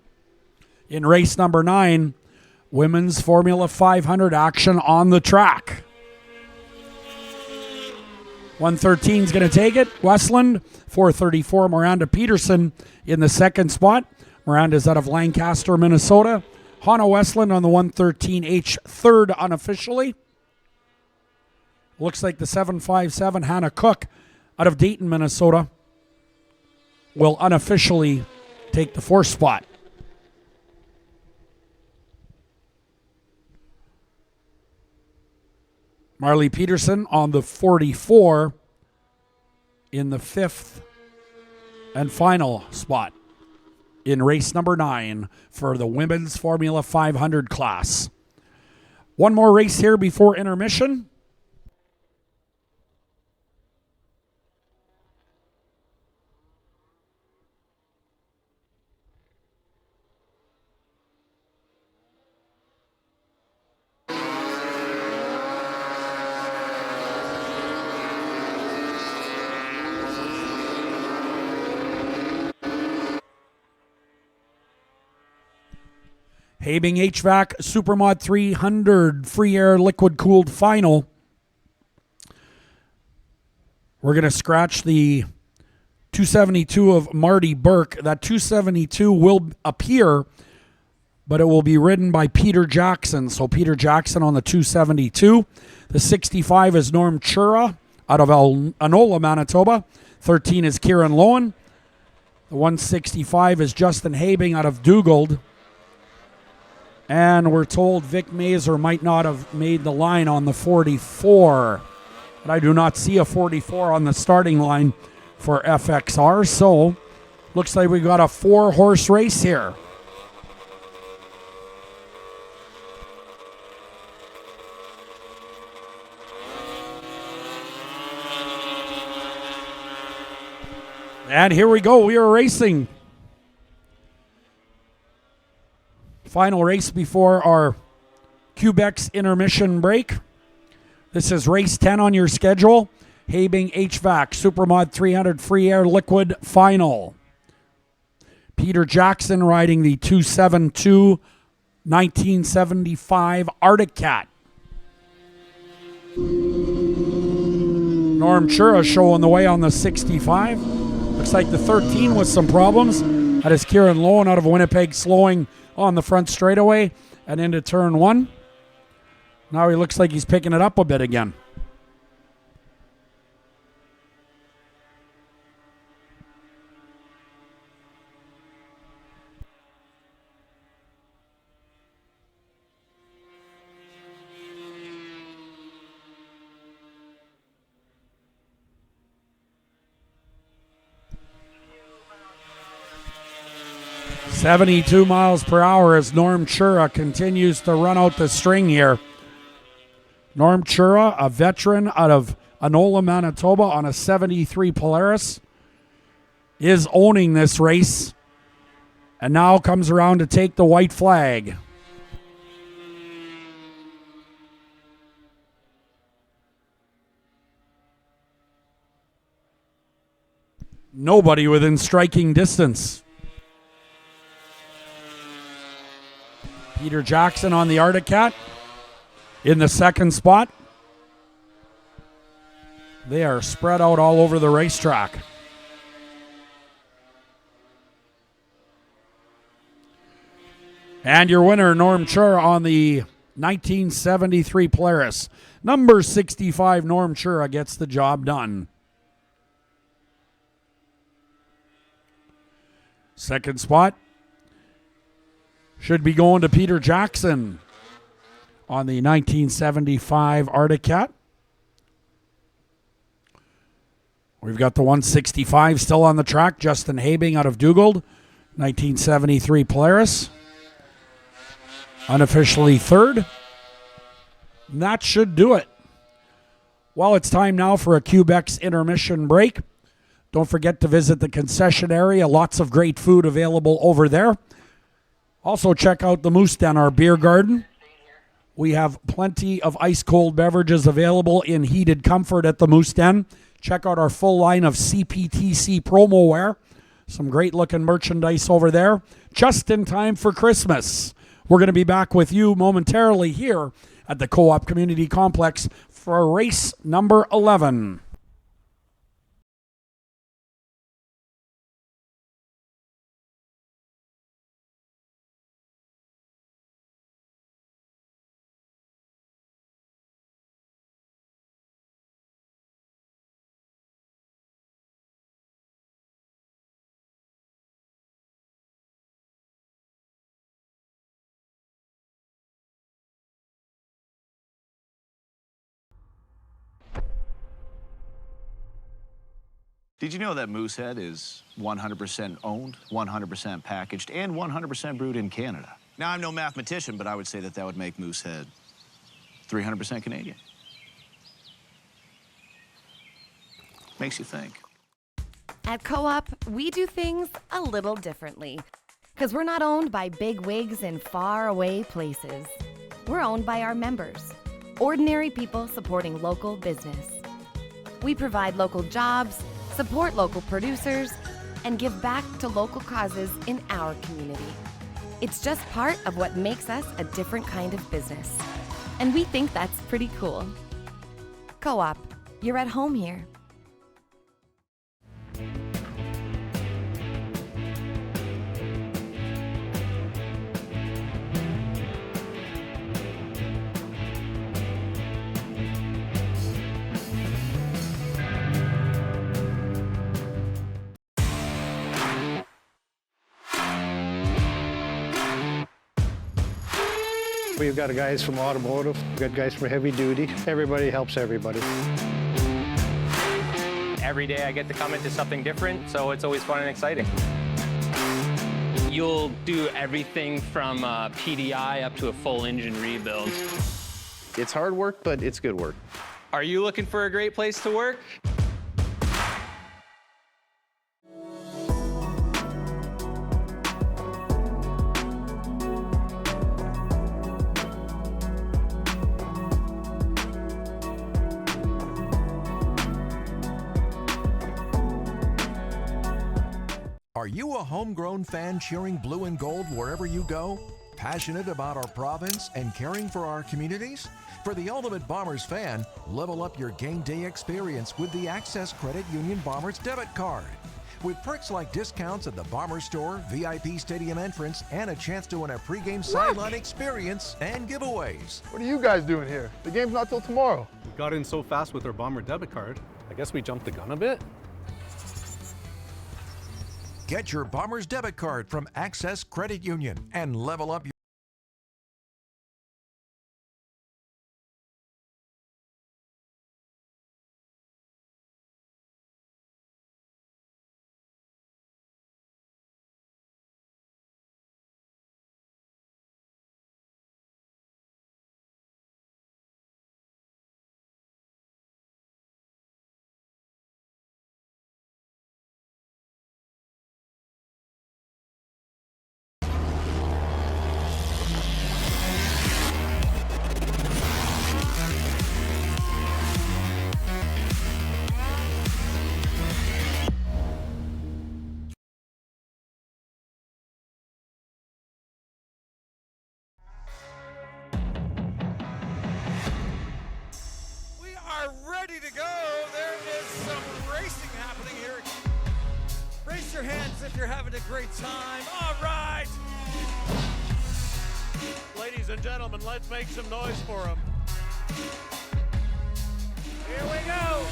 in race number 9, Women's Formula 500 action on the track. 113 is going to take it. Westland, 434, Miranda Peterson in the second spot. Miranda's out of Lancaster, Minnesota. Hannah Westland on the 113H, third unofficially. Looks like the 757, Hannah Cook out of Dayton, Minnesota, will unofficially take the fourth spot. Marley Peterson on the 44 in the fifth and final spot in race number 9 for the Women's Formula 500 class. One more race here before intermission. Habing HVAC Supermod 300 Free Air Liquid Cooled Final. We're going to scratch the 272 of Marty Burke. That 272 will appear, but it will be ridden by Peter Jackson. So Peter Jackson on the 272. The 65 is Norm Chura out of Anola, Manitoba. 13 is Kieran Lowen. The 165 is Justin Habing out of Dugald. And we're told Vic Mazer might not have made the line on the 44. But I do not see a 44 on the starting line for FXR. So looks like we got a 4-horse race here. And here we go. We are racing. Final race before our Quebec's intermission break. This is race 10 on your schedule. Habing HVAC Supermod 300 Free Air Liquid Final. Peter Jackson riding the 272 1975 Arctic Cat. Norm Chura showing the way on the 65. Looks like the 13 with some problems. That is Kieran Lowen out of Winnipeg slowing on the front straightaway and into turn 1. Now he looks like he's picking it up a bit again. 72 miles per hour as Norm Chura continues to run out the string here. Norm Chura, a veteran out of Anola, Manitoba on a 73 Polaris, is owning this race and now comes around to take the white flag. Nobody within striking distance. Peter Jackson on the Arctic Cat in the second spot. They are spread out all over the racetrack. And your winner, Norm Chura, on the 1973 Polaris. Number 65, Norm Chura, gets the job done. Second spot should be going to Peter Jackson on the 1975 Arctic Cat. We've got the 165 still on the track. Justin Habing out of Dugald, 1973 Polaris. Unofficially third. And that should do it. Well, it's time now for a Quebec's intermission break. Don't forget to visit the concession area. Lots of great food available over there. Also, check out the Moose Den, our beer garden. We have plenty of ice-cold beverages available in heated comfort at the Moose Den. Check out our full line of CPTC promo wear. Some great-looking merchandise over there. Just in time for Christmas. We're going to be back with you momentarily here at the Co-op Community Complex for race number 11. Did you know that Moosehead is 100% owned, 100% packaged, and 100% brewed in Canada? Now, I'm no mathematician, but I would say that that would make Moosehead 300% Canadian. Makes you think. At Co-op, we do things a little differently. Because we're not owned by big wigs in faraway places. We're owned by our members, ordinary people supporting local business. We provide local jobs, support local producers, and give back to local causes in our community. It's just part of what makes us a different kind of business. And we think that's pretty cool. Co-op, you're at home here. We've got guys from automotive, we've got guys from heavy duty. Everybody helps everybody. Every day I get to come into something different, so it's always fun and exciting. You'll do everything from PDI up to a full engine rebuild. It's hard work, but it's good work. Are you looking for a great place to work? Are you a homegrown fan cheering blue and gold wherever you go? Passionate about our province and caring for our communities? For the ultimate Bombers fan, level up your game day experience with the Access Credit Union Bombers debit card. With perks like discounts at the Bombers store, VIP stadium entrance, and a chance to win a pregame sideline experience and giveaways. What are you guys doing here? The game's not till tomorrow. We got in so fast with our Bomber debit card. I guess we jumped the gun a bit. Get your Bombers debit card from Access Credit Union and level up your your hands if you're having a great time. All right. Ladies and gentlemen, let's make some noise for them. Here we go.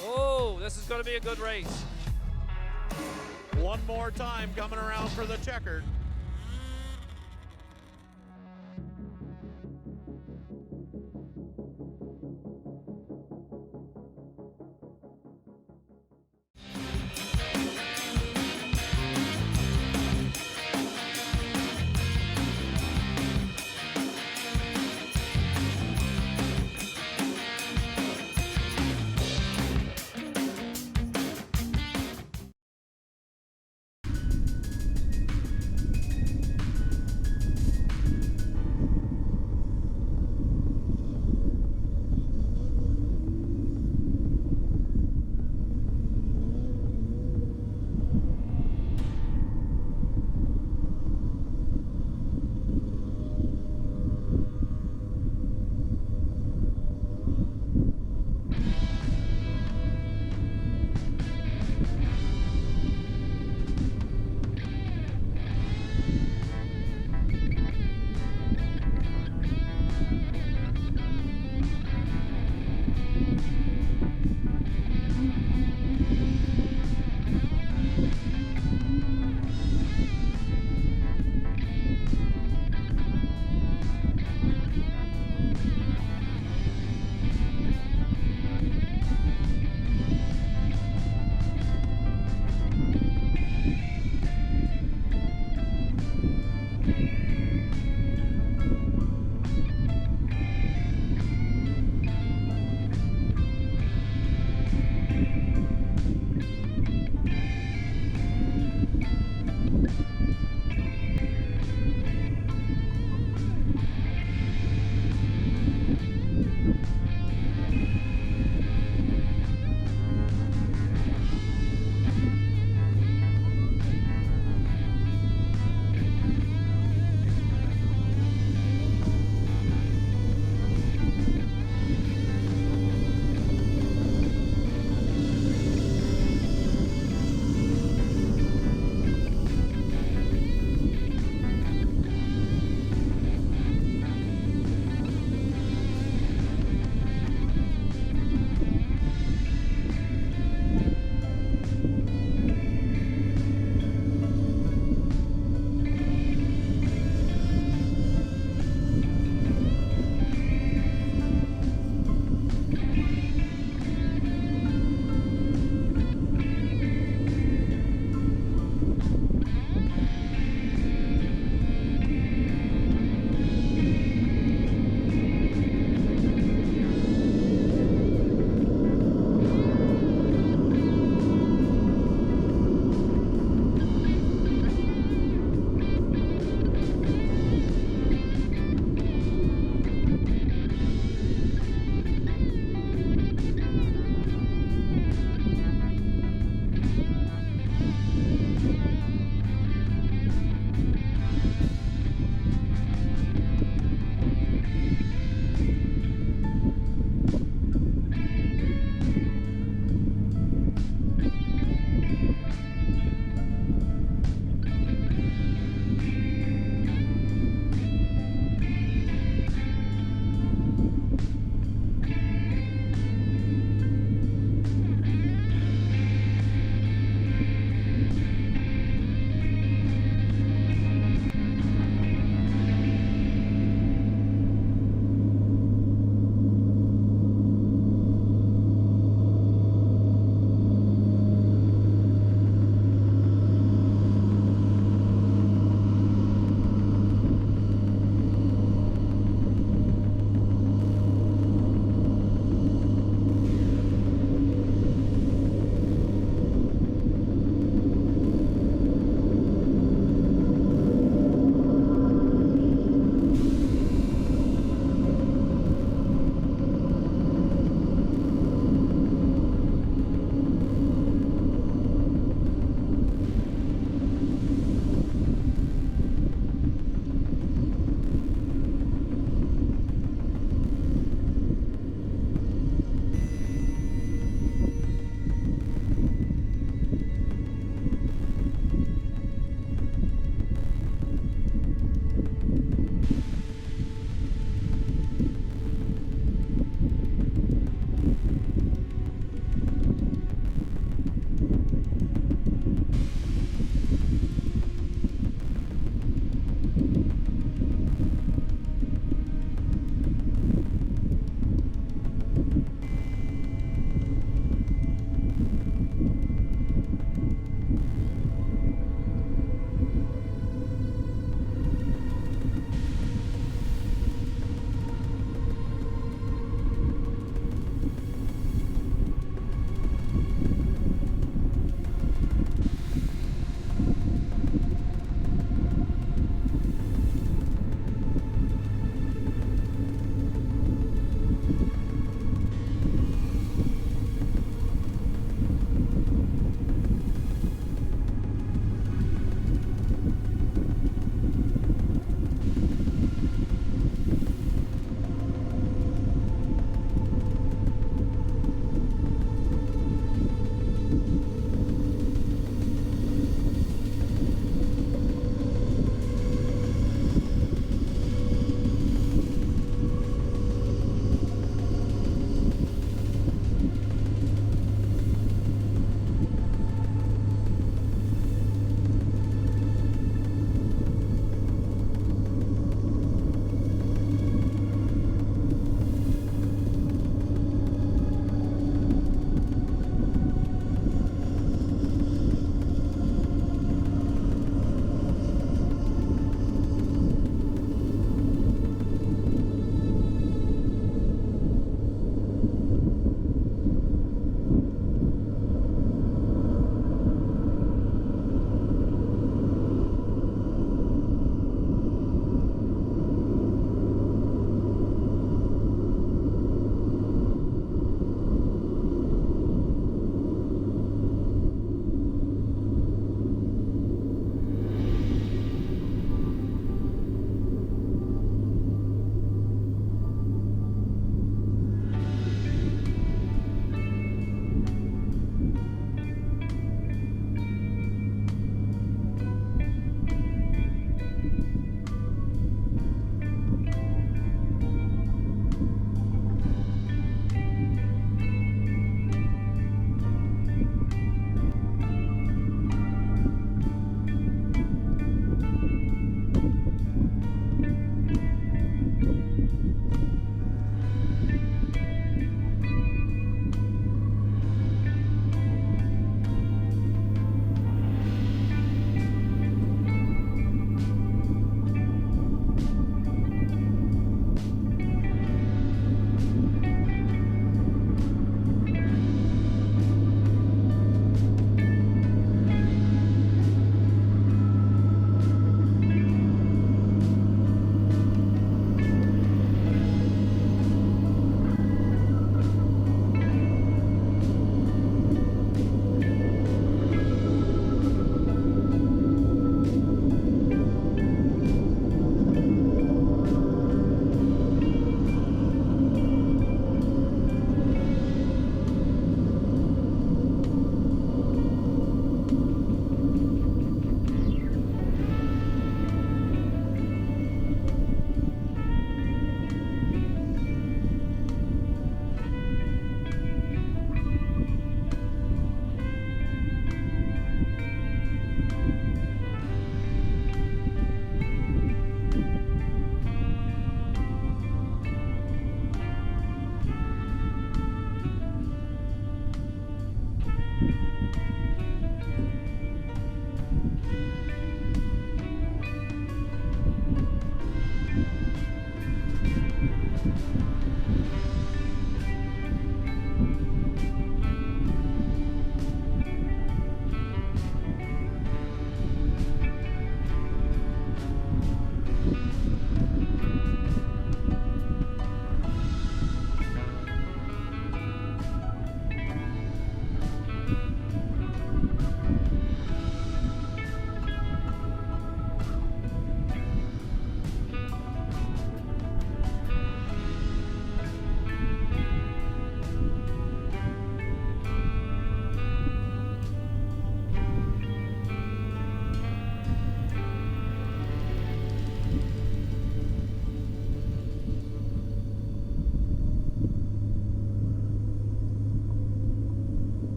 Oh, this is going to be a good race. One more time coming around for the checkered.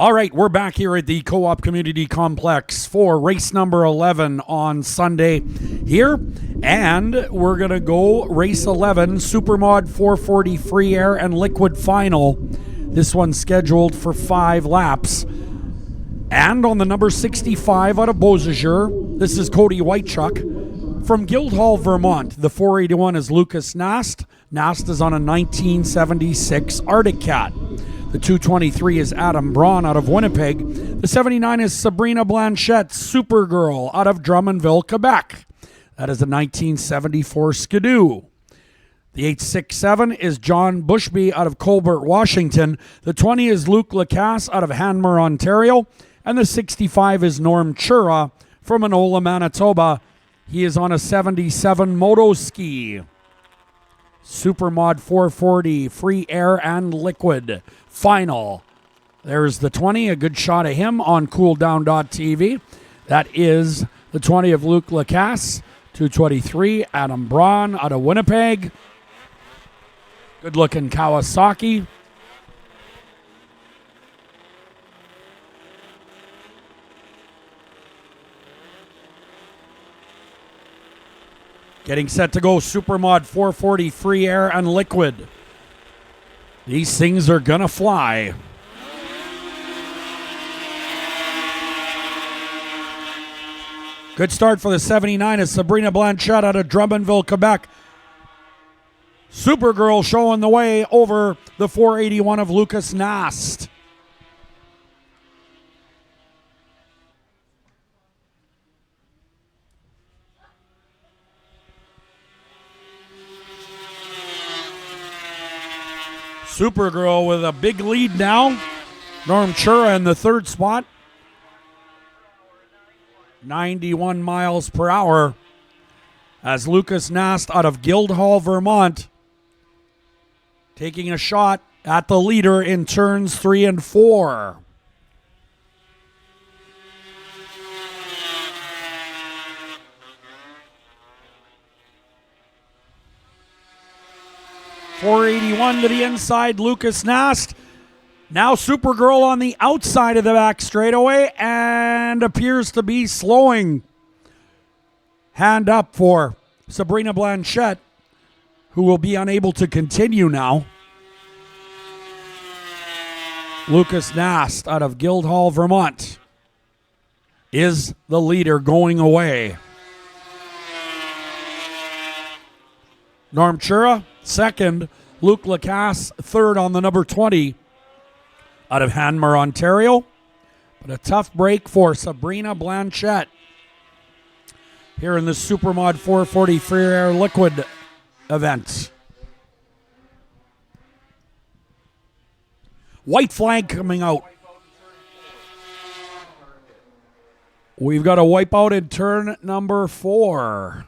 All right, we're back here at the Co-op Community Complex for race number 11 on Sunday here. And we're going to go race 11, Supermod 440 Free Air and Liquid Final. This one's scheduled for 5 laps. And on the number 65 out of Beausejour, this is Cody Whitechuck. From Guildhall, Vermont, the 481 is Lucas Nast. Nast is on a 1976 Arctic Cat. The 223 is Adam Braun out of Winnipeg. The 79 is Sabrina Blanchette, Supergirl, out of Drummondville, Quebec. That is a 1974 Skidoo. The 867 is John Bushby out of Colbert, Washington. The 20 is Luke Lacasse out of Hanmer, Ontario. And the 65 is Norm Chura from Enola, Manitoba. He is on a 77 Moto Ski. Supermod 440, Free Air and Liquid Final. There's the 20, a good shot of him on cooldown.tv. That is the 20 of Luke Lacasse. 223, Adam Braun out of Winnipeg. Good looking Kawasaki. Getting set to go Supermod 440 Free Air and Liquid. These things are gonna fly. Good start for the 79 is Sabrina Blanchette out of Drummondville, Quebec. Supergirl showing the way over the 481 of Lucas Nast. Supergirl with a big lead now. Norm Chura in the 3rd spot. 91 miles per hour as Lucas Nast out of Guildhall, Vermont, taking a shot at the leader in turns 3 and 4. .481 to the inside, Lucas Nast. Now Supergirl on the outside of the back straightaway and appears to be slowing. Hand up for Sabrina Blanchette, who will be unable to continue now. Lucas Nast out of Guildhall, Vermont is the leader going away. Norm Chura, 2nd. Luke Lacasse, 3rd on the number 20 out of Hanmer, Ontario. But a tough break for Sabrina Blanchette here in the Supermod 440 Free Air Liquid event. White flag coming out. We've got a wipeout in turn number 4.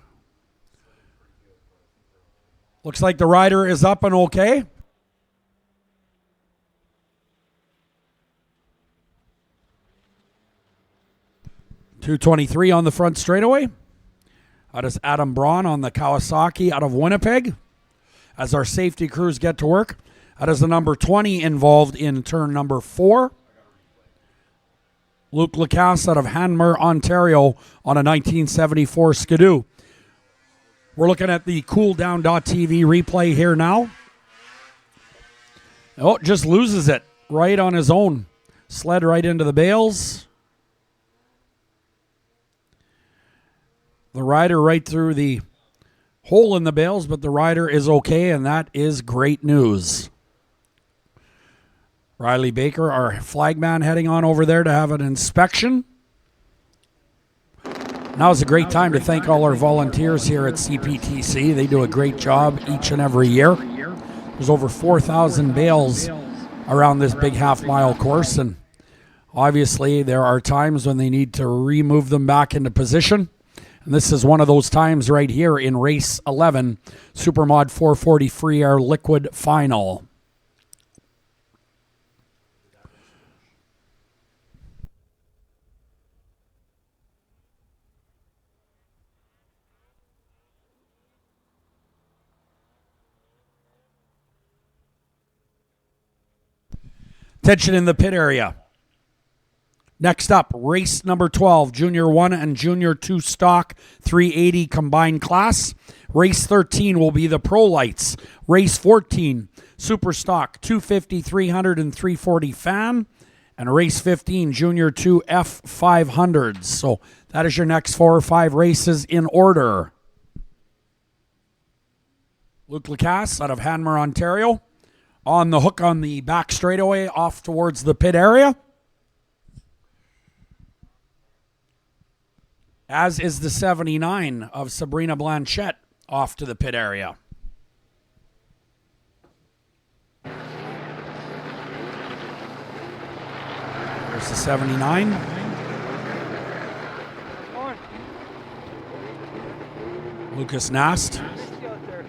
Looks like the rider is up and okay. .223 on the front straightaway. That is Adam Braun on the Kawasaki out of Winnipeg. As our safety crews get to work, that is the number 20 involved in turn number 4. Luke Lacasse out of Hanmer, Ontario on a 1974 Skidoo. We're looking at the cooldown.tv replay here now. Oh, just loses it right on his own. Sled right into the bales. The rider right through the hole in the bales, but the rider is okay, and that is great news. Riley Baker, our flagman, heading on over there to have an inspection. Now is a great time to thank all our volunteers here at CPTC. They do a great job each and every year. There's over 4,000 bales around this big half-mile course, and obviously there are times when they need to remove them back into position. And this is one of those times right here in race 11, Supermod 440 Free Air Liquid Final. Tension in the pit area. Next up, race number 12, Junior 1 and Junior 2 stock 380 combined class. Race 13 will be the Pro Lights. Race 14, Superstock 250, 300, and 340 fan. And race 15, Junior 2 F500s. So that is your next 4 or 5 races in order. Luke Lacasse out of Hanmer, Ontario. On the hook on the back straightaway off towards the pit area. As is the 79 of Sabrina Blanchette off to the pit area. There's the 79. Lucas Nast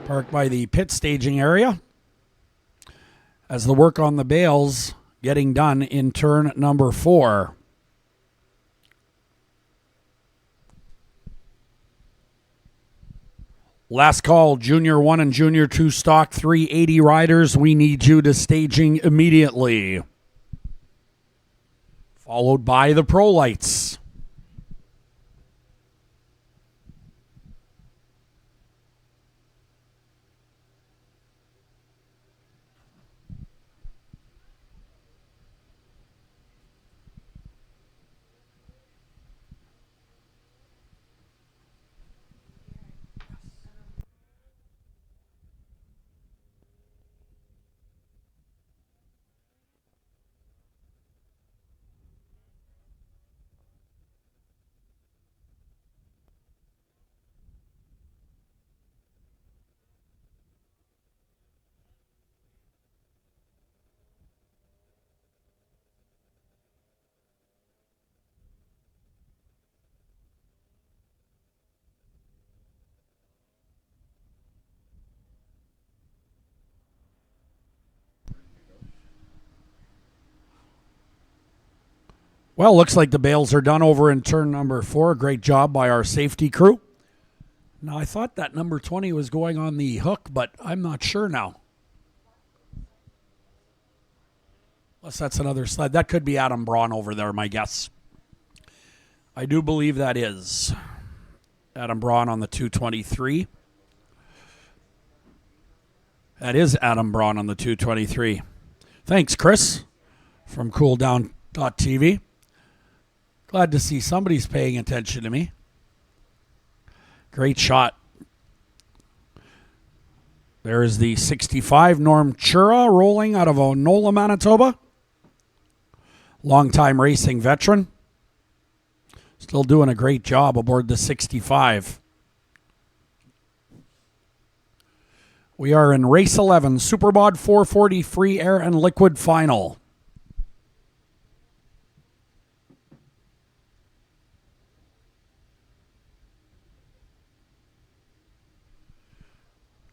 parked by the pit staging area as the work on the bales getting done in turn number 4. Last call, Junior 1 and Junior 2 stock 380 riders. We need you to staging immediately. Followed by the Pro Lights. Well, looks like the bales are done over in turn number 4. Great job by our safety crew. Now, I thought that number 20 was going on the hook, but I'm not sure now. Unless that's another sled. That could be Adam Braun over there, my guess. I do believe that is Adam Braun on the 223. That is Adam Braun on the 223. Thanks, Chris, from cooldown.tv. Glad to see somebody's paying attention to me. Great shot. There is the 65 Norm Chura rolling out of Onola, Manitoba. Longtime racing veteran. Still doing a great job aboard the 65. We are in race 11, Supermod 440 free air and liquid final.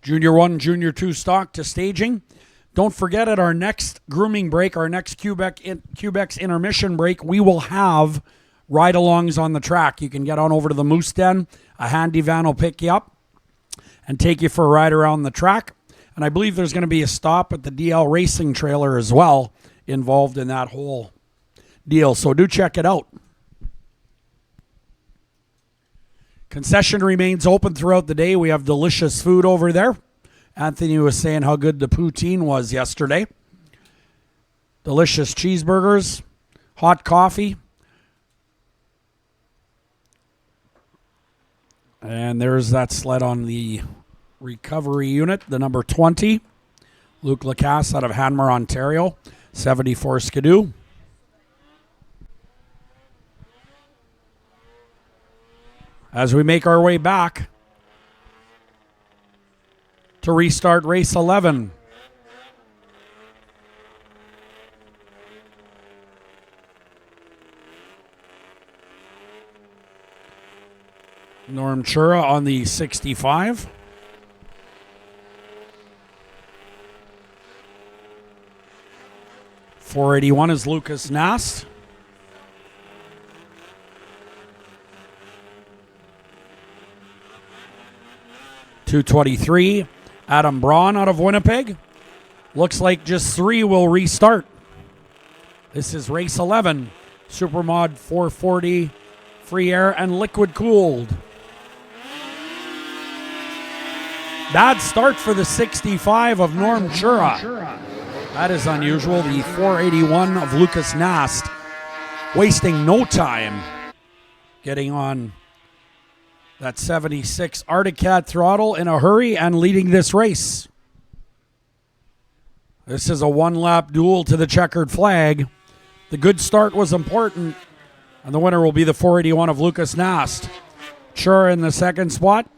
Junior 1, Junior 2 stock to staging. Don't forget at our next grooming break, our next Quebec's intermission break, we will have ride-alongs on the track. You can get on over to the Moose Den. A handy van will pick you up and take you for a ride around the track. And I believe there's going to be a stop at the DL Racing trailer as well involved in that whole deal. So do check it out. Concession remains open throughout the day. We have delicious food over there. Anthony was saying how good the poutine was yesterday. Delicious cheeseburgers, hot coffee. And there's that sled on the recovery unit, the number 20. Luke Lacasse out of Hanmer, Ontario. 74 Skidoo. As we make our way back to restart race 11. Norm Chura on the 65. .481 is Lucas Nast. .223, Adam Braun out of Winnipeg. Looks like just 3 will restart. This is race 11. Supermod 440, free air and liquid cooled. Bad start for the 65 of Norm Chura. That is unusual. The 481 of Lucas Nast wasting no time getting on that 76 Arctic Cat throttle in a hurry and leading this race. This is a one-lap duel to the checkered flag. The good start was important, and the winner will be the 481 of Lucas Nast. Chura in the second spot.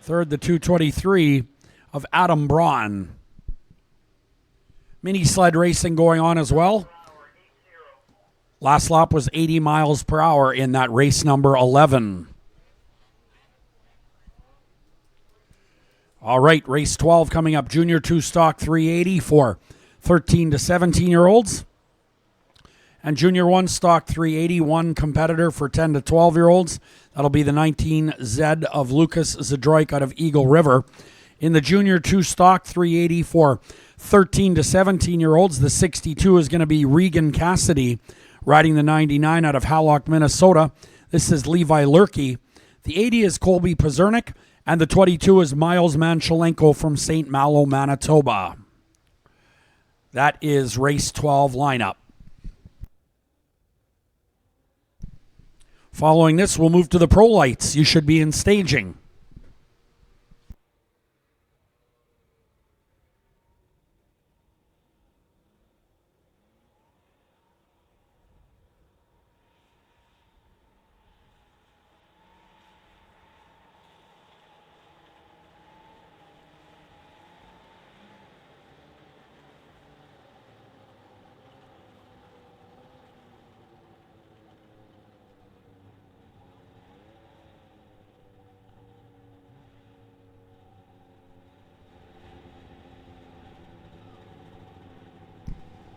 Third, the 223 of Adam Braun. Mini sled racing going on as well. Last lap was 80 miles per hour in that race number 11. All right, race 12 coming up. Junior 2 stock 380 for 13 to 17-year-olds. And Junior 1 stock 381 competitor for 10 to 12-year-olds. That'll be the 19Z of Lucas Zadroik out of Eagle River. In the Junior 2 stock 380 for 13 to 17-year-olds, the 62 is going to be Regan Cassidy riding the 99 out of Hallock, Minnesota. This is Levi Lurkey. The 80 is Colby Pazernik. And the 22 is Miles Manchelenko from St. Malo, Manitoba. That is race 12 lineup. Following this, we'll move to the Pro Lights. You should be in staging.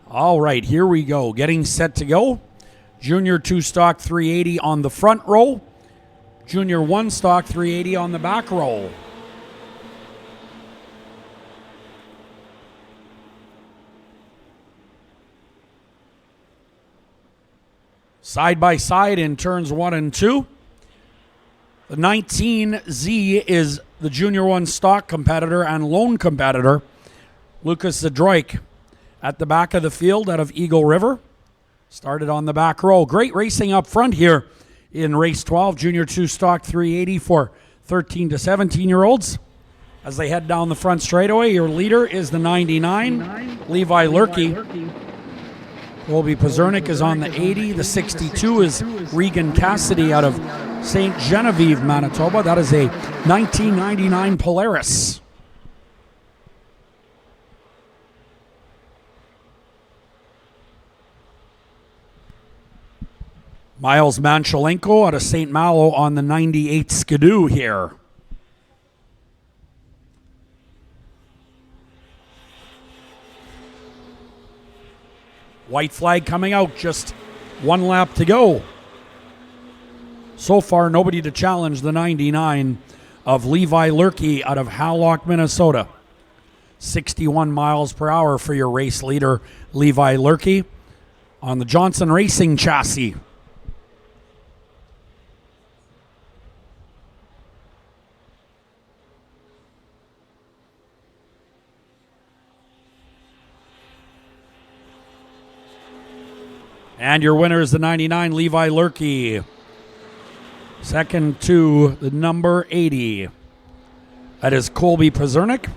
All right, here we go. Getting set to go. Junior 2 stock 380 on the front row. Junior 1 stock 380 on the back row. Side by side in turns 1 and 2. The 19Z is the Junior 1 stock competitor and lone competitor, Lucas Zadroik. At the back of the field out of Eagle River. Started on the back row. Great racing up front here in race 12. Junior 2 stock 380 for 13 to 17-year-olds. As they head down the front straightaway, your leader is the 99, Levi Lurkey. Colby Pazernik is on the 80. The 62 is Regan Cassidy out of St. Genevieve, Manitoba. That is a 1999 Polaris. Miles Manchelenko out of St. Malo on the 98 Skidoo here. White flag coming out, just one lap to go. So far, nobody to challenge the 99 of Levi Lurkey out of Hallock, Minnesota. 61 miles per hour for your race leader, Levi Lurkey, on the Johnson Racing chassis. And your winner is the 99, Levi Lurkey. Second to the number 80. That is Colby Pazernik.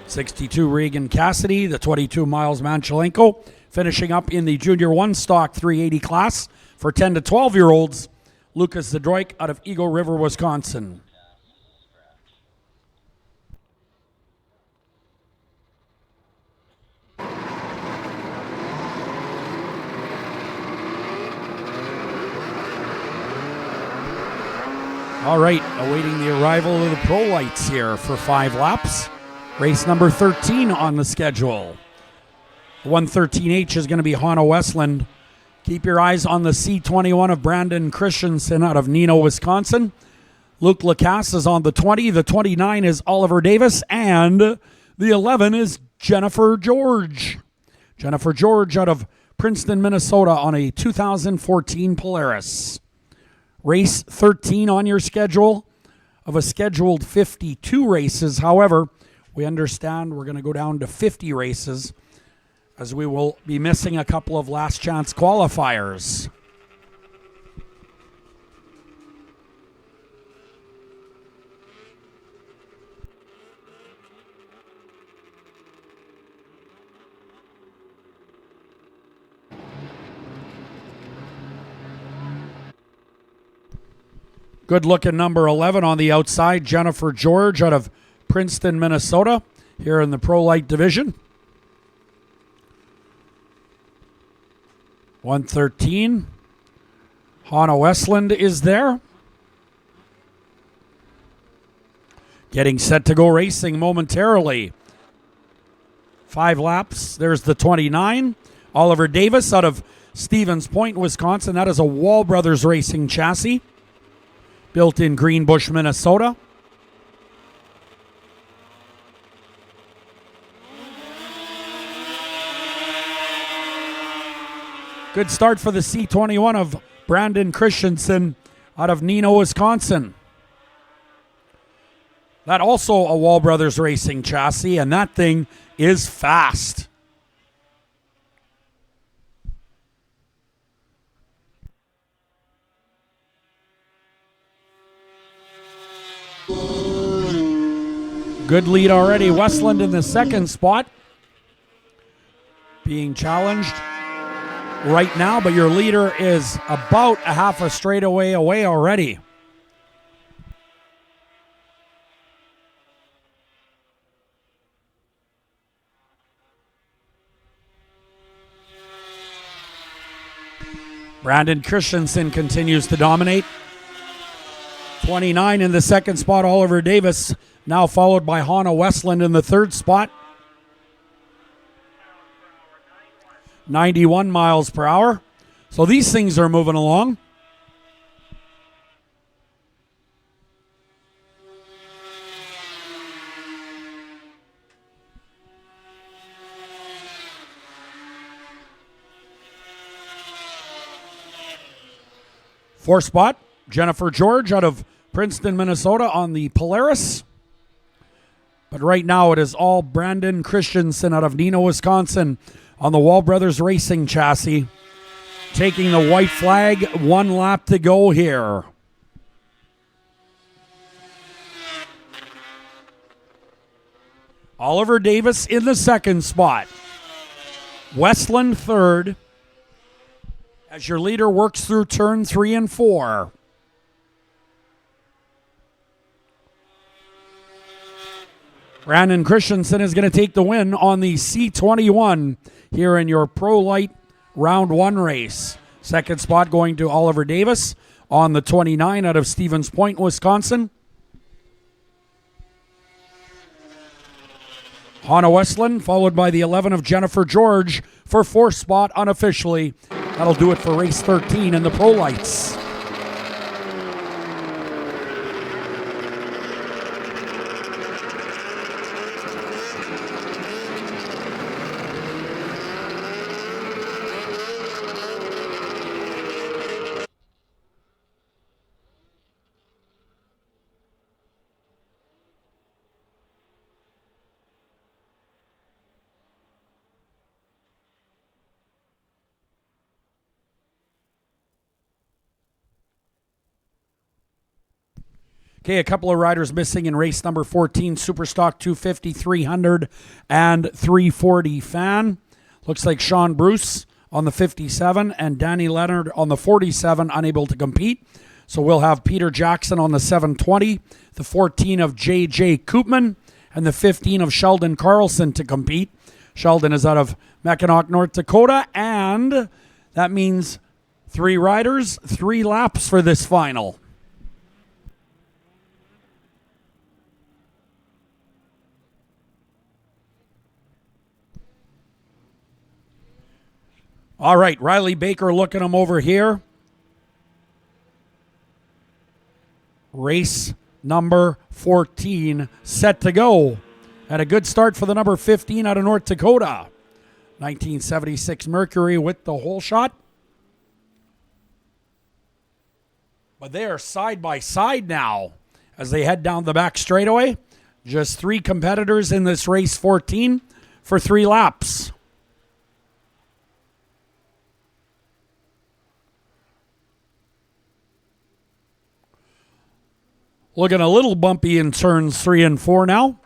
62, Regan Cassidy. The 22, Miles Manchelenko. Finishing up in the Junior 1 stock 380 class for 10 to 12-year-olds, Lucas Zadroik out of Eagle River, Wisconsin. All right, awaiting the arrival of the Pro Lights here for 5 laps. Race number 13 on the schedule. The 113H is going to be Hanna Westland. Keep your eyes on the C21 of Brandon Christensen out of Nino, Wisconsin. Luke Lacasse is on the 20. The 29 is Oliver Davis. And the 11 is Jennifer George. Jennifer George out of Princeton, Minnesota on a 2014 Polaris. Race 13 on your schedule of a scheduled 52 races. However, we understand we're going to go down to 50 races as we will be missing a couple of last chance qualifiers. Good looking number 11 on the outside, Jennifer George out of Princeton, Minnesota, here in the Pro Light division. 113. Hannah Westland is there. Getting set to go racing momentarily. 5 laps. There's the 29. Oliver Davis out of Stevens Point, Wisconsin. That is a Wall Brothers Racing chassis, built in Greenbush, Minnesota. Good start for the C21 of Brandon Christensen out of Neenah, Wisconsin. That also a Wall Brothers Racing chassis, and that thing is fast. Good lead already. Westland in the second spot, being challenged right now, but your leader is about a half a straightaway away already. Brandon Christensen continues to dominate. 29 in the second spot, Oliver Davis, now followed by Hannah Westland in the third spot. 91 miles per hour. So these things are moving along. Fourth spot, Jennifer George out of Princeton, Minnesota on the Polaris. But right now it is all Brandon Christensen out of Neenah, Wisconsin on the Wall Brothers Racing chassis, taking the white flag. 1 lap to go here. Oliver Davis in the second spot. Westland third, as your leader works through turn 3 and 4. Brandon Christensen is going to take the win on the C21 here in your Pro Light Round 1 race. Second spot going to Oliver Davis on the 29 out of Stevens Point, Wisconsin. Hannah Westland, followed by the 11 of Jennifer George for fourth spot unofficially. That'll do it for race 13 in the Pro Lights. Okay, a couple of riders missing in race number 14, Superstock 250, 300, and 340 fan. Looks like Sean Bruce on the 57 and Danny Leonard on the 47 unable to compete. So we'll have Peter Jackson on the 720, the 14 of J.J. Koopman, and the 15 of Sheldon Carlson to compete. Sheldon is out of Mackinac, North Dakota, and that means 3 riders, 3 laps for this final. All right, Riley Baker looking him over here. Race number 14 set to go. And a good start for the number 15 out of North Dakota. 1976 Mercury with the hole shot. But they are side by side now as they head down the back straightaway. Just 3 competitors in this race 14 for 3 laps. Looking a little bumpy in turns 3 and 4 now.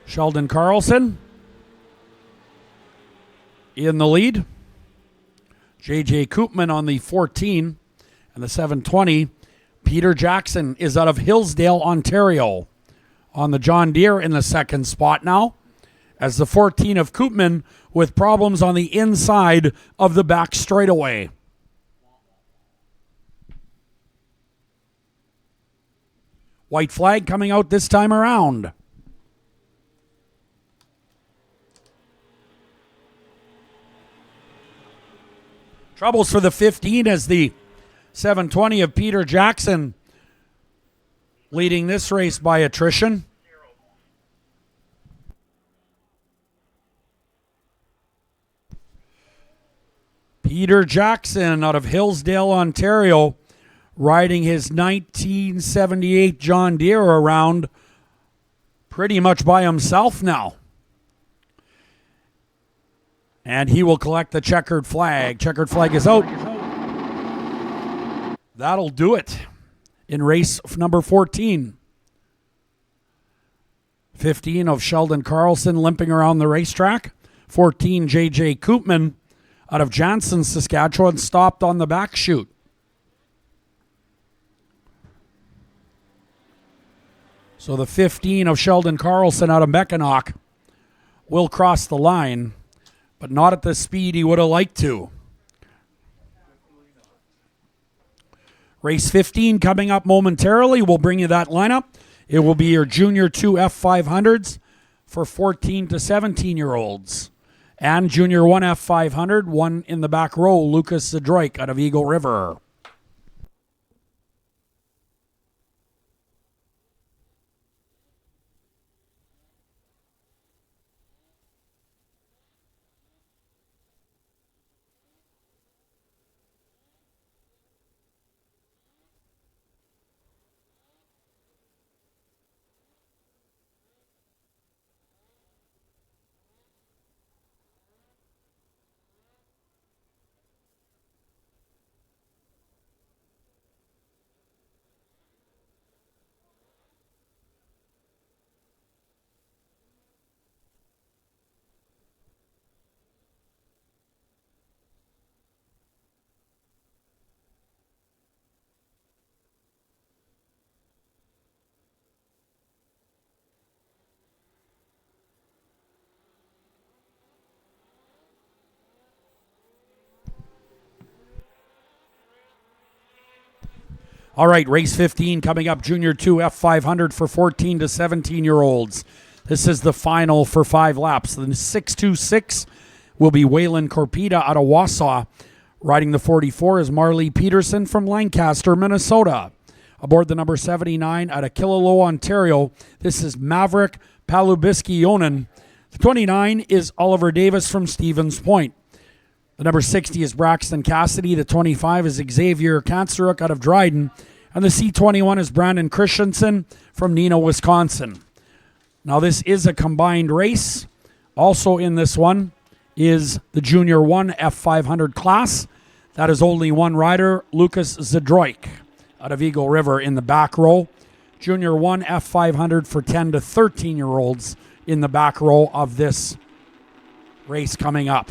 Sheldon Carlson in the lead. J.J. Koopman on the 14 and the 720. Peter Jackson is out of Hillsdale, Ontario on the John Deere in the second spot now, as the 14 of Koopman with problems on the inside of the back straightaway. White flag coming out this time around. Troubles for the 15 as the 720 of Peter Jackson leading this race by attrition. Peter Jackson out of Hillsdale, Ontario, riding his 1978 John Deere around pretty much by himself now. And he will collect the checkered flag. Checkered flag is out. That'll do it in race number 14. 15 of Sheldon Carlson limping around the racetrack. 14 J.J. Koopman out of Jansen, Saskatchewan, stopped on the back chute. So the 15 of Sheldon Carlson out of Mackinac will cross the line, but not at the speed he would have liked to. Race 15 coming up momentarily. We'll bring you that lineup. It will be your Junior 2 F500s for 14 to 17-year-olds. And Junior 1 F500, one in the back row, Lucas Zedroik out of Eagle River. All right, race 15 coming up, Junior 2 F500 for 14 to 17-year-olds. This is the final for 5 laps. The 626 will be Waylon Corpita out of Wausau. Riding the 44 is Marley Peterson from Lancaster, Minnesota. Aboard the number 79 out of Killaloe, Ontario, this is Maverick Palubiski-Yonan. The 29 is Oliver Davis from Stevens Point. The number 60 is Braxton Cassidy. The 25 is Xavier Kansteruk out of Dryden. And the C21 is Brandon Christensen from Neenah, Wisconsin. Now this is a combined race. Also in this one is the Junior 1 F500 class. That is only one rider, Lucas Zedroik out of Eagle River in the back row. Junior 1 F500 for 10 to 13-year-olds in the back row of this race coming up.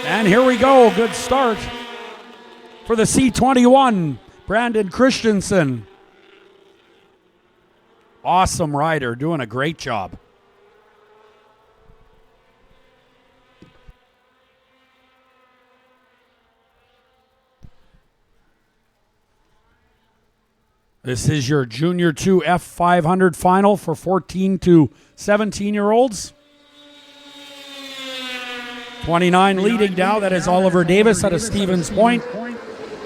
And here we go. Good start for the C21, Brandon Christensen. Awesome rider, doing a great job. This is your Junior 2 F500 final for 14 to 17-year-olds. 29 leading now. That is Oliver Davis out of Stevens Point.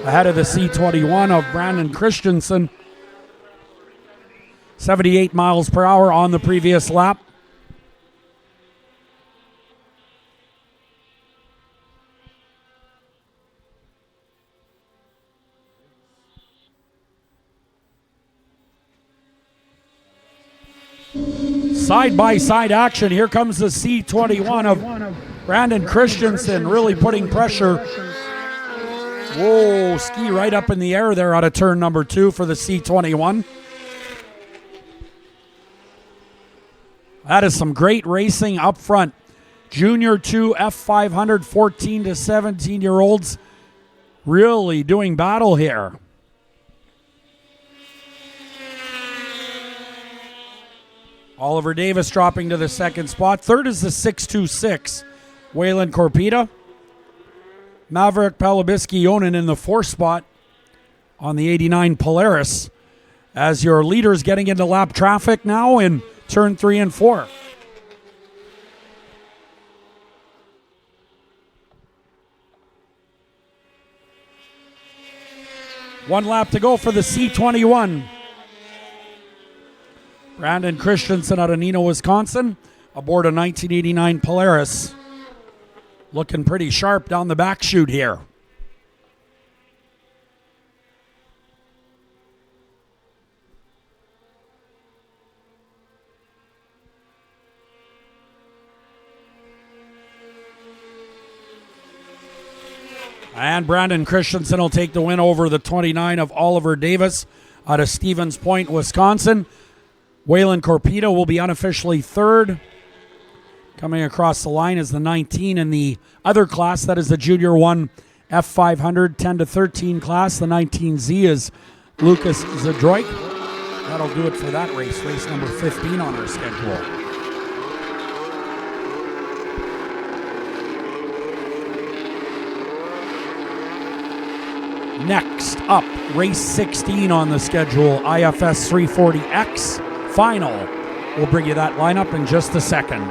Ahead of the C21 of Brandon Christensen. 78 miles per hour on the previous lap. Side-by-side action. Here comes the C21 of Brandon Christensen, really putting pressure. Whoa, ski right up in the air there out of turn number 2 for the C21. That is some great racing up front. Junior 2 F500, 14 to 17-year-olds really doing battle here. Oliver Davis dropping to the second spot. Third is the 626, Waylon Corpita. Maverick Palabisky-Yonan in the fourth spot on the 89 Polaris. As your leaders getting into lap traffic now in turn 3 and 4. One lap to go for the C21. Brandon Christensen out of Neenah, Wisconsin, aboard a 1989 Polaris. Looking pretty sharp down the back chute here. And Brandon Christensen will take the win over the 29 of Oliver Davis out of Stevens Point, Wisconsin. Waylon Corpita will be unofficially third. Coming across the line is the 19 in the other class. That is the Junior 1 F500 10 to 13 class. The 19Z is Lucas Zadroik. That'll do it for that race. Race number 15 on our schedule. Next up, race 16 on the schedule, IFS 340X final. We'll bring you that lineup in just a second.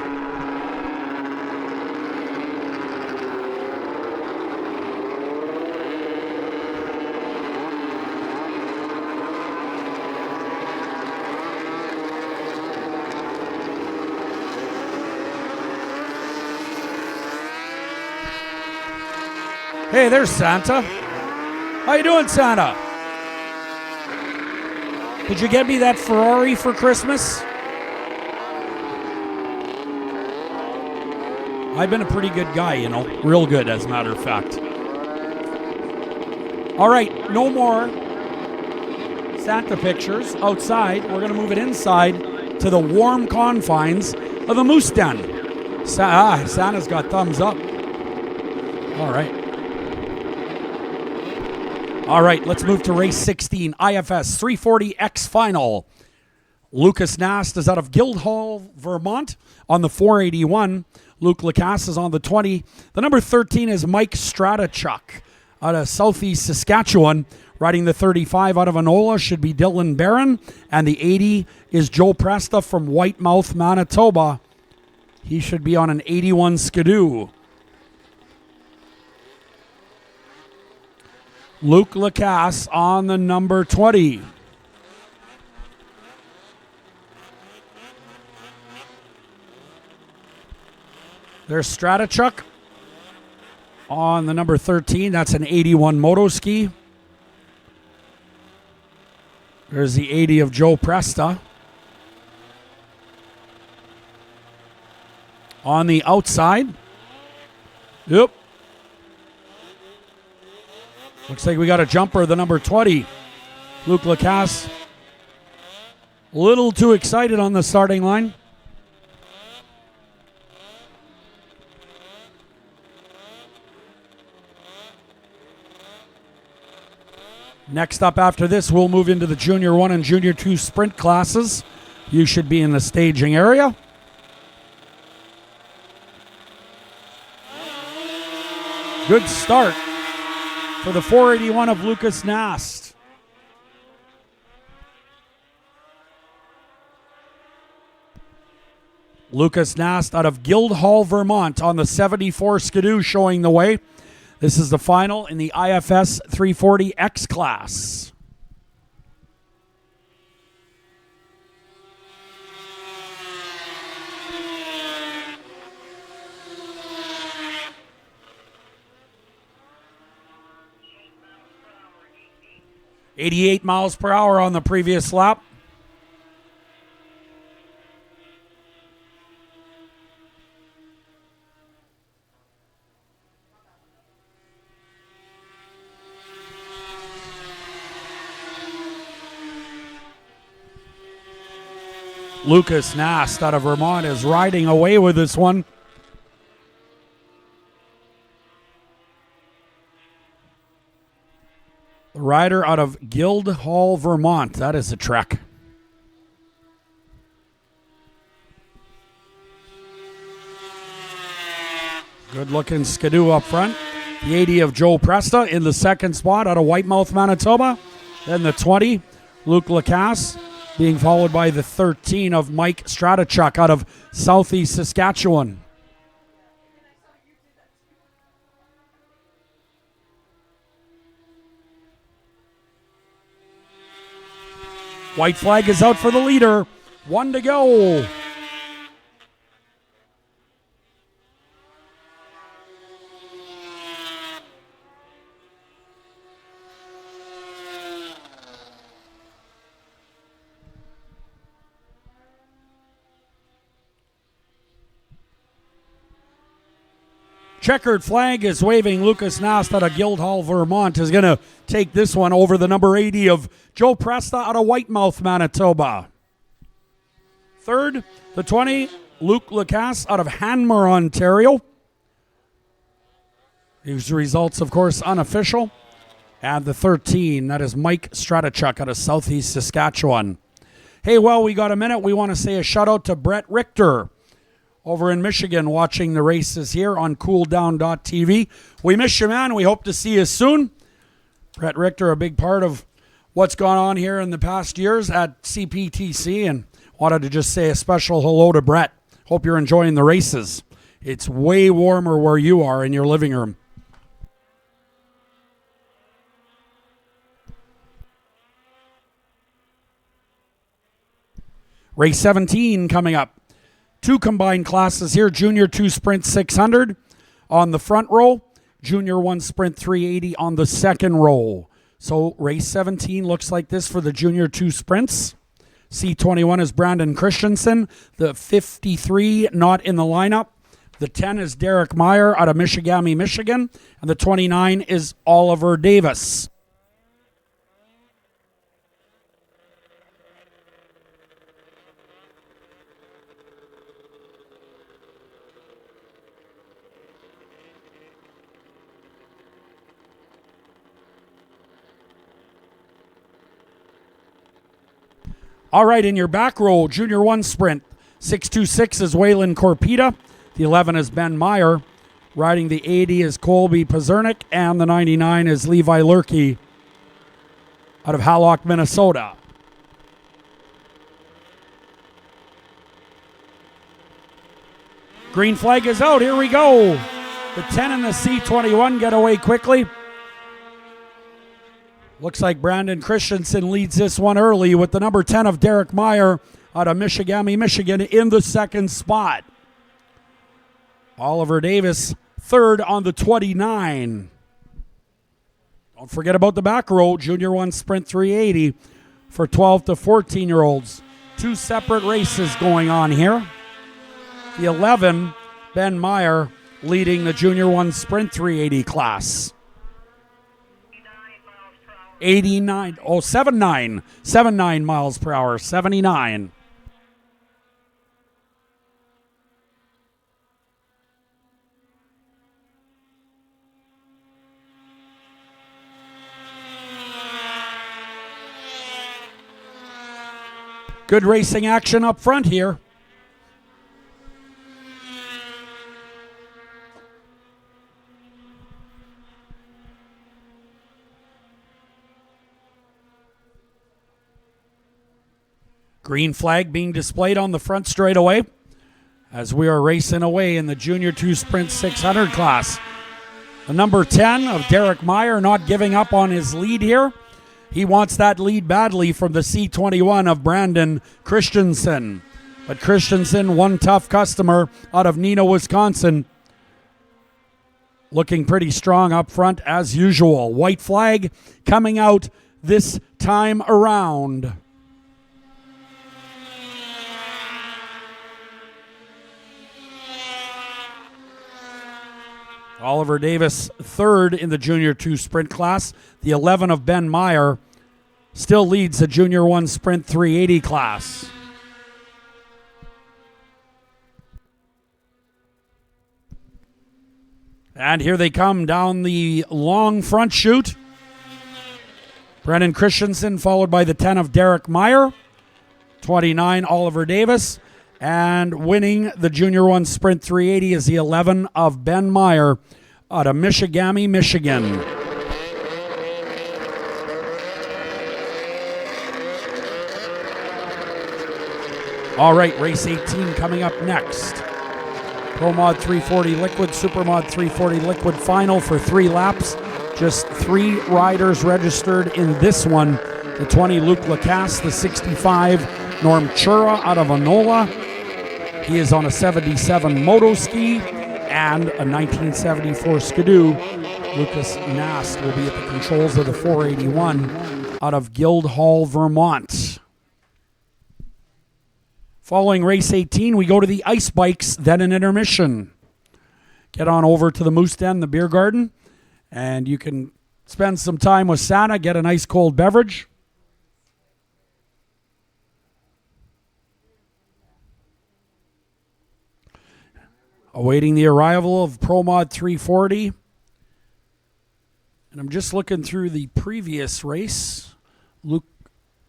Hey, there's Santa. How you doing, Santa? Did you get me that Ferrari for Christmas? I've been a pretty good guy, you know. Real good, as a matter of fact. All right, no more Santa pictures outside. We're going to move it inside to the warm confines of the Moose Den. Santa's got thumbs up. All right. All right, let's move to race 16, IFS 340X final. Lucas Nast is out of Guildhall, Vermont on the 481. Luke Lacasse is on the 20. The number 13 is Mike Stratachuk out of Southeast Saskatchewan. Riding the 35 out of Enola should be Dylan Barron. And the 80 is Joe Presta from Whitemouth, Manitoba. He should be on an 81 Skidoo. Luke Lacasse on the number 20. There's Stratachuk on the number 13. That's an 81 Motoski. There's the 80 of Joe Presta. On the outside. Yep. Looks like we got a jumper, the number 20. Luke Lacasse. A little too excited on the starting line. Next up after this, we'll move into the Junior 1 and Junior 2 sprint classes. You should be in the staging area. Good start for the 481 of Lucas Nast. Lucas Nast out of Guildhall, Vermont on the 74 Skidoo showing the way. This is the final in the IFS 340X class. .88 miles per hour on the previous lap. Lucas Nast out of Vermont is riding away with this one. The rider out of Guildhall, Vermont. That is a trek. Good looking Skidoo up front. The 80 of Joe Presta in the second spot out of Whitemouth, Manitoba. Then the 20, Luke Lacasse, being followed by the 13 of Mike Stratachuk out of Southeast Saskatchewan. White flag is out for the leader. 1 to go. Checkered flag is waving. Lucas Nast out of Guildhall, Vermont is going to take this one over the number 80 of Joe Presta out of Whitemouth, Manitoba. Third, the 20, Luke Lacasse out of Hanmer, Ontario. These results, of course, unofficial. And the 13, that is Mike Stratachuk out of Southeast Saskatchewan. Hey, well, we got a minute. We want to say a shout out to Brett Richter over in Michigan watching the races here on cooldown.tv. We miss you, man. We hope to see you soon. Brett Richter, a big part of what's gone on here in the past years at CPTC, and wanted to just say a special hello to Brett. Hope you're enjoying the races. It's way warmer where you are in your living room. Race 17 coming up. 2 combined classes here. Junior 2 Sprint 600 on the front row. Junior 1 Sprint 380 on the second row. So race 17 looks like this for the Junior 2 Sprints. C21 is Brandon Christensen. The 53 not in the lineup. The 10 is Derek Meyer out of Michigami, Michigan. And the 29 is Oliver Davis. All right, in your back row, Junior 1 Sprint. 626 is Waylon Corpita. The 11 is Ben Meyer. Riding the 80 is Colby Pazernik. And the 99 is Levi Lurkey out of Hallock, Minnesota. Green flag is out. Here we go. The 10 and the C21 get away quickly. Looks like Brandon Christensen leads this one early with the number 10 of Derek Meyer out of Michigami, Michigan in the second spot. Oliver Davis third on the 29. Don't forget about the back row, Junior 1 Sprint 380 for 12 to 14-year-olds. 2 separate races going on here. The 11, Ben Meyer, leading the Junior 1 Sprint 380 class. 79 miles per hour, 79. Good racing action up front here. Green flag being displayed on the front straightaway as we are racing away in the Junior 2 Sprint 600 class. The number 10 of Derek Meyer not giving up on his lead here. He wants that lead badly from the C21 of Brandon Christensen. But Christensen, one tough customer out of Neenah, Wisconsin, looking pretty strong up front as usual. White flag coming out this time around. Oliver Davis, third in the Junior 2 Sprint class. The 11 of Ben Meyer still leads the Junior 1 Sprint 380 class. And here they come down the long front chute. Brennan Christensen followed by the 10 of Derek Meyer. 29 Oliver Davis. And winning the Junior 1 Sprint 380 is the 11 of Ben Meyer out of Michigami, Michigan. All right, race 18 coming up next. ProMod 340 Liquid, Supermod 340 Liquid final for 3 laps. Just 3 riders registered in this one. The 20, Luke Lacasse. The 65, Norm Chura out of Anola. He is on a 77 moto ski and a 1974 Skidoo. Lucas Nast will be at the controls of the 481 out of Guildhall, Vermont. Following race 18, we go to the ice bikes, then an intermission. Get on over to the Moose Den, the beer garden, and you can spend some time with Santa, get a nice cold beverage. Awaiting the arrival of ProMod 340. And I'm just looking through the previous race. Luke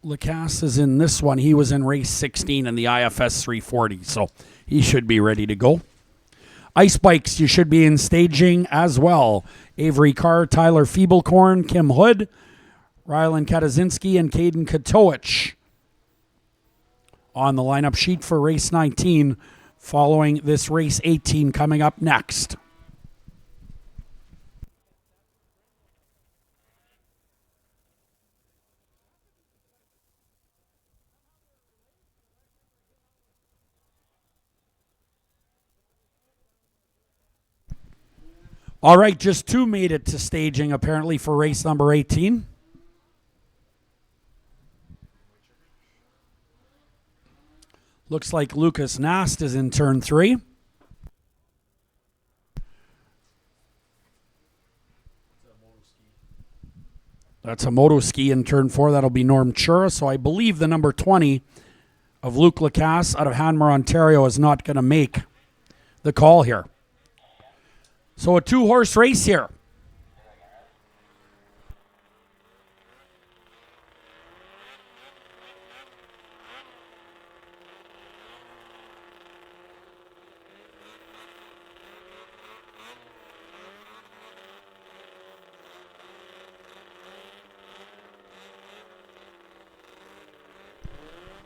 Lacasse is in this one. He was in race 16 in the IFS 340, so he should be ready to go. Ice bikes, you should be in staging as well. Avery Carr, Tyler Feeblecorn, Kim Hood, Rylan Katazinski, and Caden Katowicz on the lineup sheet for race 19. Following this race 18 coming up next. All right, just 2 made it to staging apparently for race number 18. Looks like Lucas Nast is in turn 3. That's a moto ski in turn 4. That'll be Norm Chura. So I believe the number 20 of Luke Lacasse out of Hanmer, Ontario is not going to make the call here. So a 2-horse race here.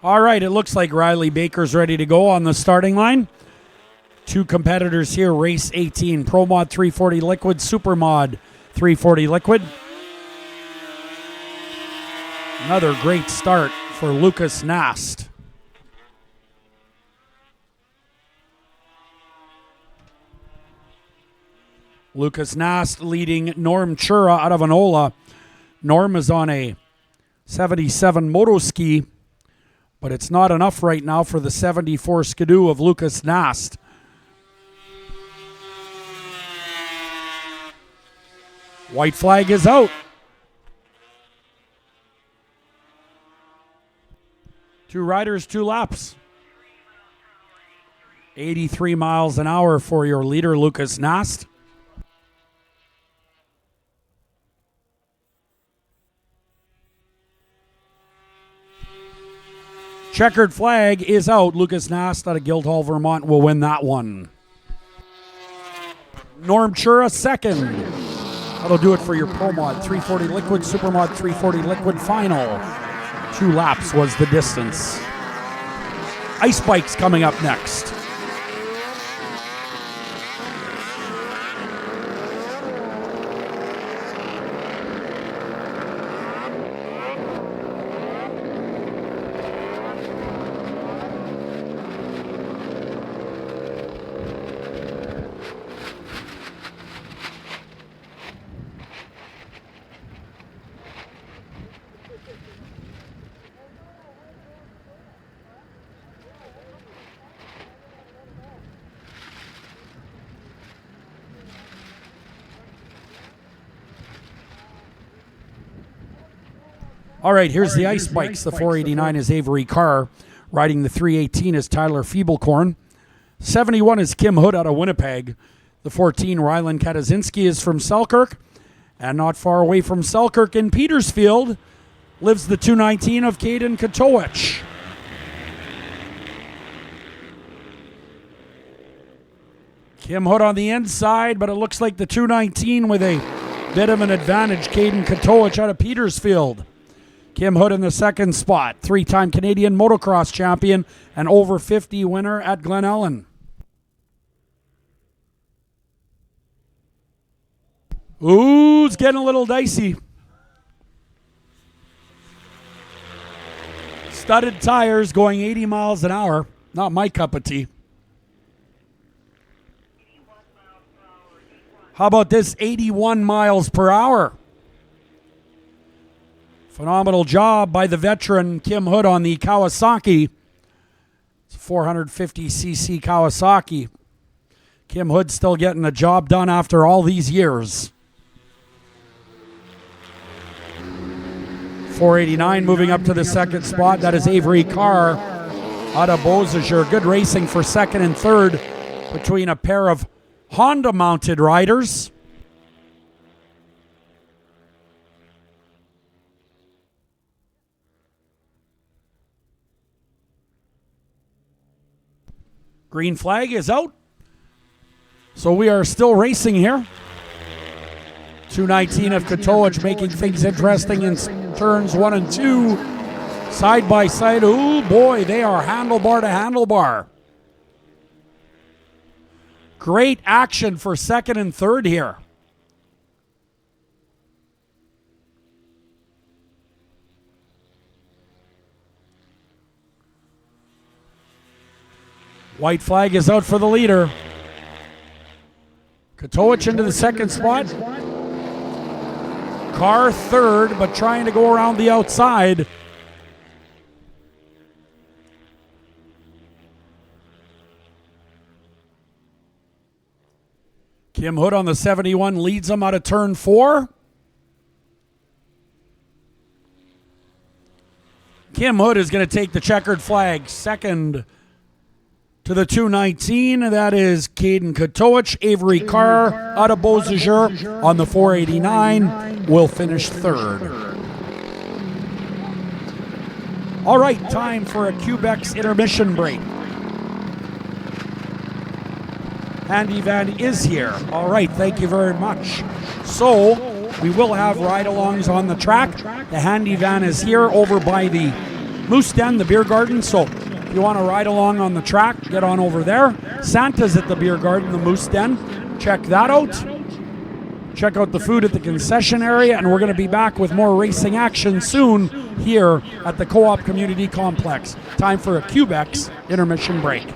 All right, it looks like Riley Baker's ready to go on the starting line. 2 competitors here, race 18. ProMod 340 Liquid, Supermod 340 Liquid. Another great start for Lucas Nast. Lucas Nast leading Norm Chura out of Anola. Norm is on a 77 moto ski, but it's not enough right now for the 74 Skidoo of Lucas Nast. White flag is out. 2 riders, 2 laps. 83 miles an hour for your leader, Lucas Nast. Checkered flag is out. Lucas Nast out of Guildhall, Vermont will win that one. Norm Chura second. That'll do it for your ProMod 340 Liquid, Supermod 340 Liquid final. 2 laps was the distance. Ice bikes coming up next. All right, here's the ice bikes. The 489 is Avery Carr. Riding the 318 is Tyler Feeblecorn. 71 is Kim Hood out of Winnipeg. The 14, Rylan Katazinski, is from Selkirk. And not far away from Selkirk in Petersfield lives the 219 of Caden Katowicz. Kim Hood on the inside, but it looks like the 219 with a bit of an advantage. Caden Katowicz out of Petersfield. Kim Hood in the second spot. 3-time Canadian motocross champion and over 50 winner at Glen Ellen. Ooh, it's getting a little dicey. Studded tires going 80 miles an hour. Not my cup of tea. How about this? 81 miles per hour. Phenomenal job by the veteran Kim Hood on the Kawasaki. It's a 450cc Kawasaki. Kim Hood still getting the job done after all these years. 489 moving up to the second spot. That is Avery Carr out of Beausejour. Good racing for second and third between a pair of Honda-mounted riders. Green flag is out. So we are still racing here. 219 of Katowicz making things interesting in turns 1 and 2. Side by side. Ooh, boy, they are handlebar to handlebar. Great action for second and third here. White flag is out for the leader. Katowicz into the second spot. Carr third, but trying to go around the outside. Kim Hood on the 71 leads him out of turn 4. Kim Hood is going to take the checkered flag. Second to the 219, that is Caden Katowicz. Avery Carr out of Beausejour on the 489 will finish third. All right, time for a Quebec's intermission break. Handy van is here. All right, thank you very much. So we will have ride-alongs on the track. The handy van is here over by the Moose Den, the beer garden. So if you want to ride along on the track, get on over there. Santa's at the beer garden, the Moose Den. Check that out. Check out the food at the concession area, and we're going to be back with more racing action soon here at the Co-op Community Complex. Time for a Quebec's intermission break.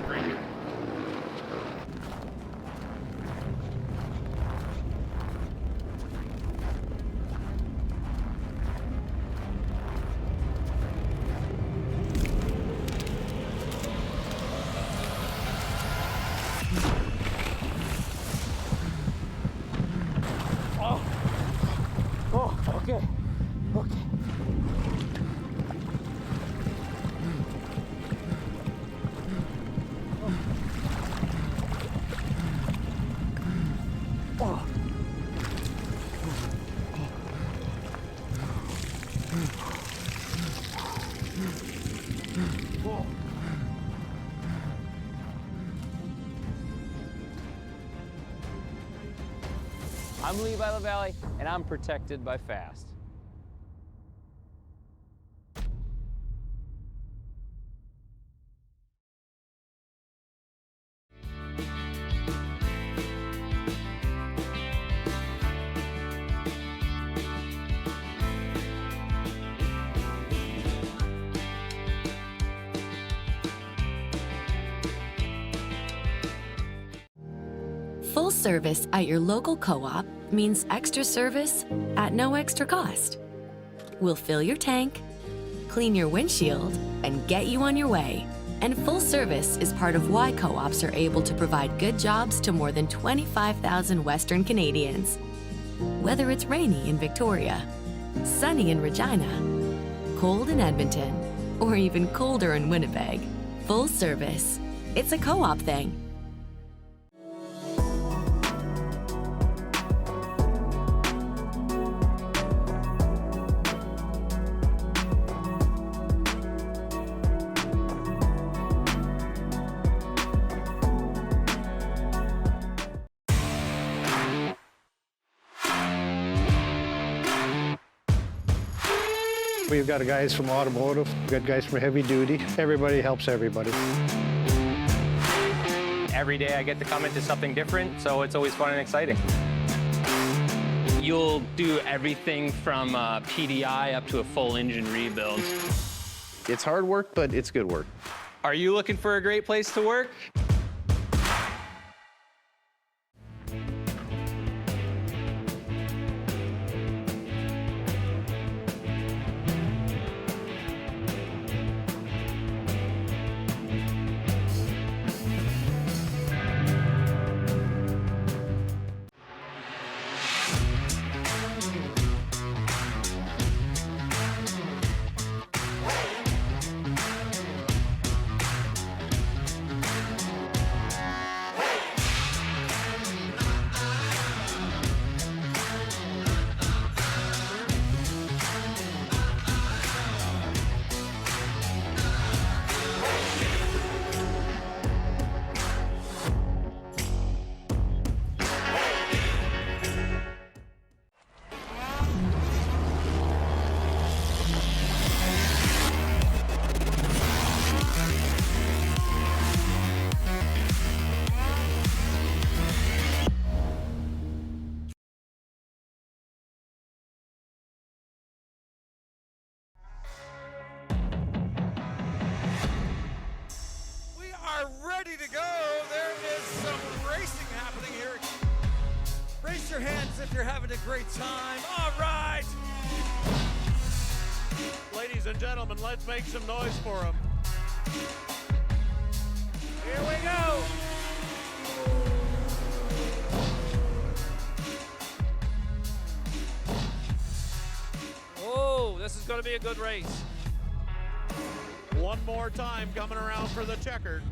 I'm Lee by the Valley, and I'm protected by FAST. Full service at your local co-op means extra service at no extra cost. We'll fill your tank, clean your windshield, and get you on your way. And full service is part of why co-ops are able to provide good jobs to more than 25,000 Western Canadians. Whether it's rainy in Victoria, sunny in Regina, cold in Edmonton, or even colder in Winnipeg. Full service. It's a co-op thing. We've got guys from automotive, we've got guys from heavy duty. Everybody helps everybody. Every day I get to come into something different, so it's always fun and exciting. You'll do everything from PDI up to a full engine rebuild. It's hard work, but it's good work. Are you looking for a great place to work? Ready to go. There is some racing happening here. Raise your hands if you're having a great time. All right. Ladies and gentlemen, let's make some noise for them. Here we go. Whoa, this is going to be a good race. One more time coming around for the checkered.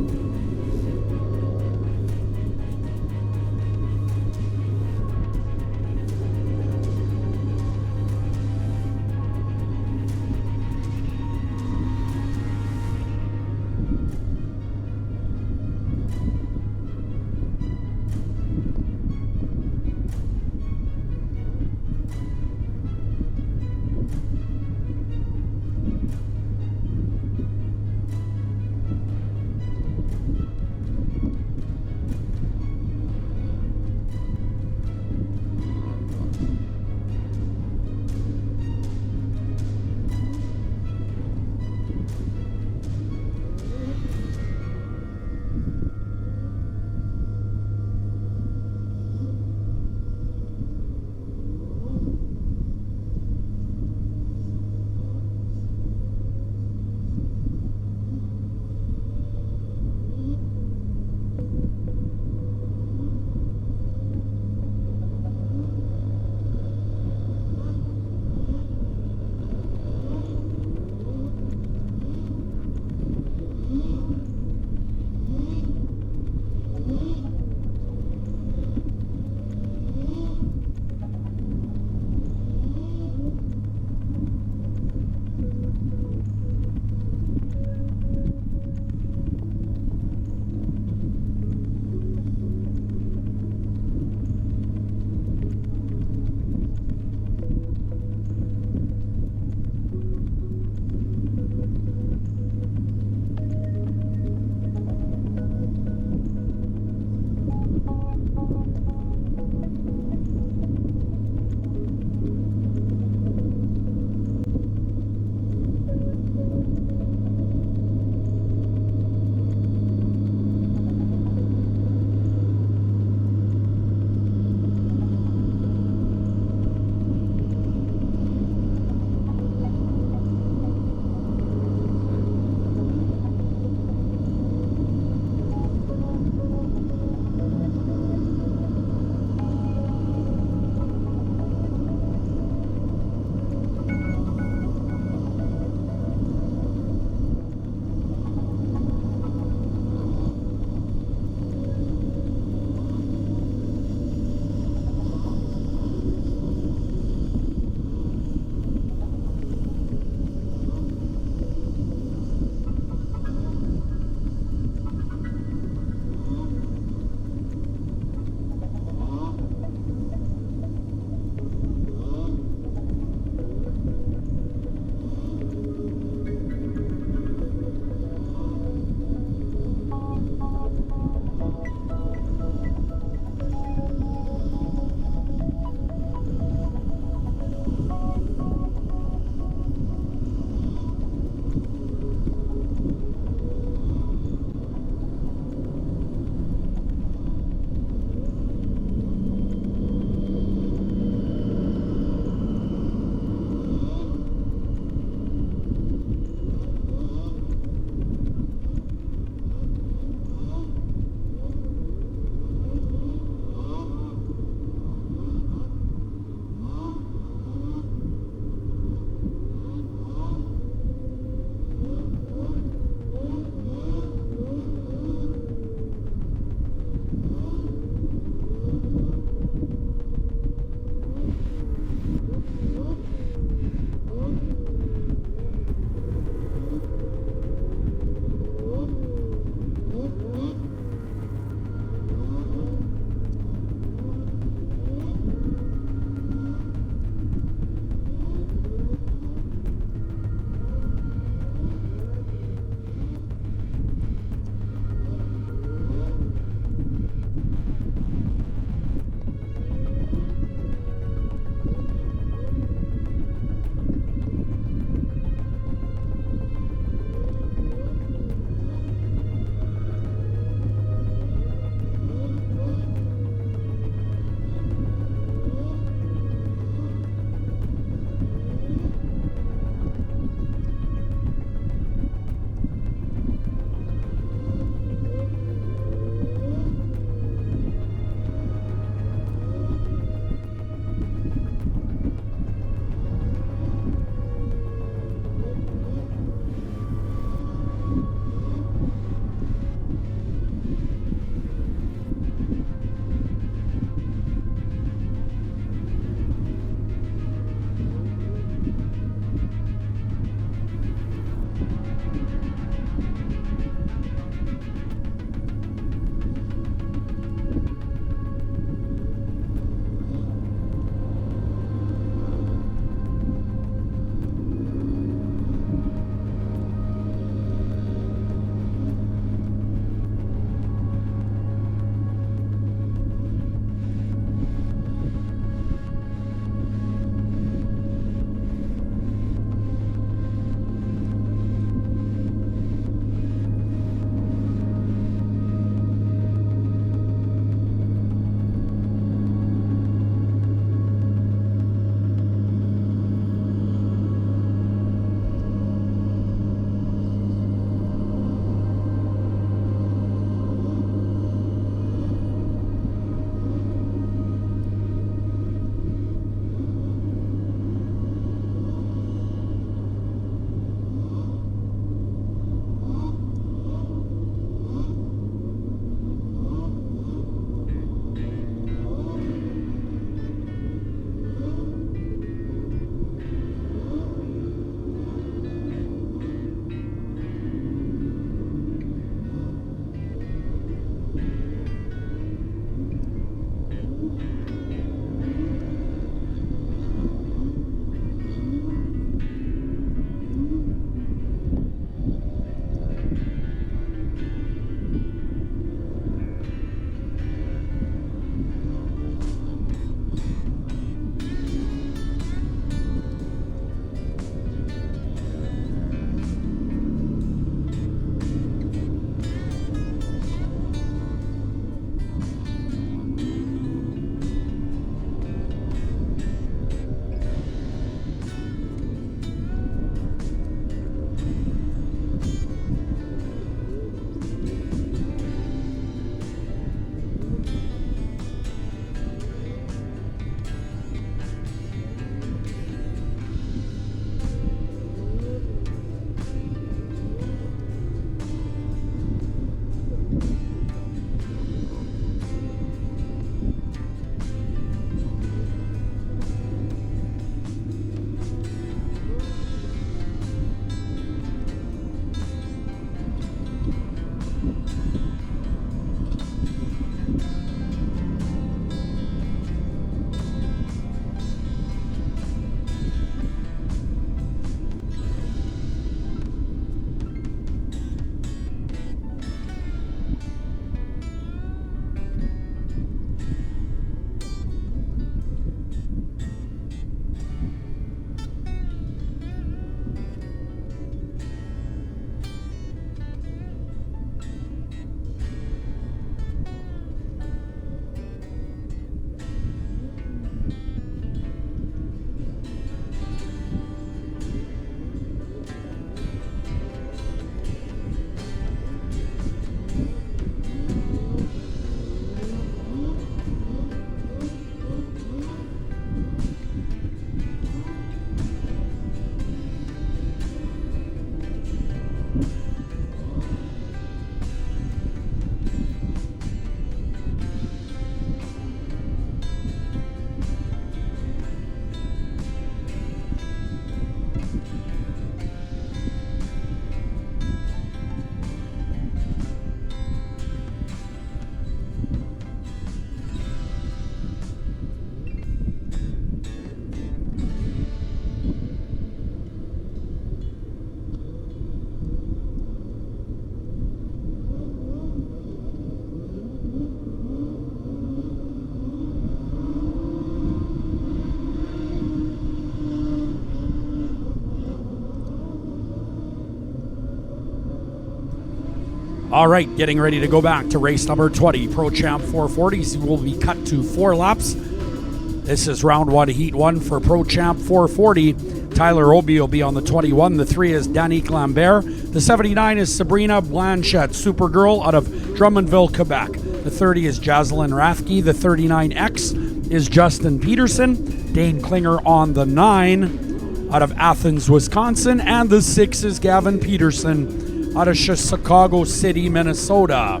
All right, getting ready to go back to race number 20. ProChamp 440s will be cut to 4 laps. This is round 1, heat 1 for ProChamp 440. Tyler Obi will be on the 21. The 3 is Danique Lambert. The 79 is Sabrina Blanchette, Supergirl out of Drummondville, Quebec. The 30 is Jaslyn Rathke. The 39X is Justin Peterson. Dane Klinger on the 9 out of Athens, Wisconsin. And the 6 is Gavin Peterson out of Chicago City, Minnesota.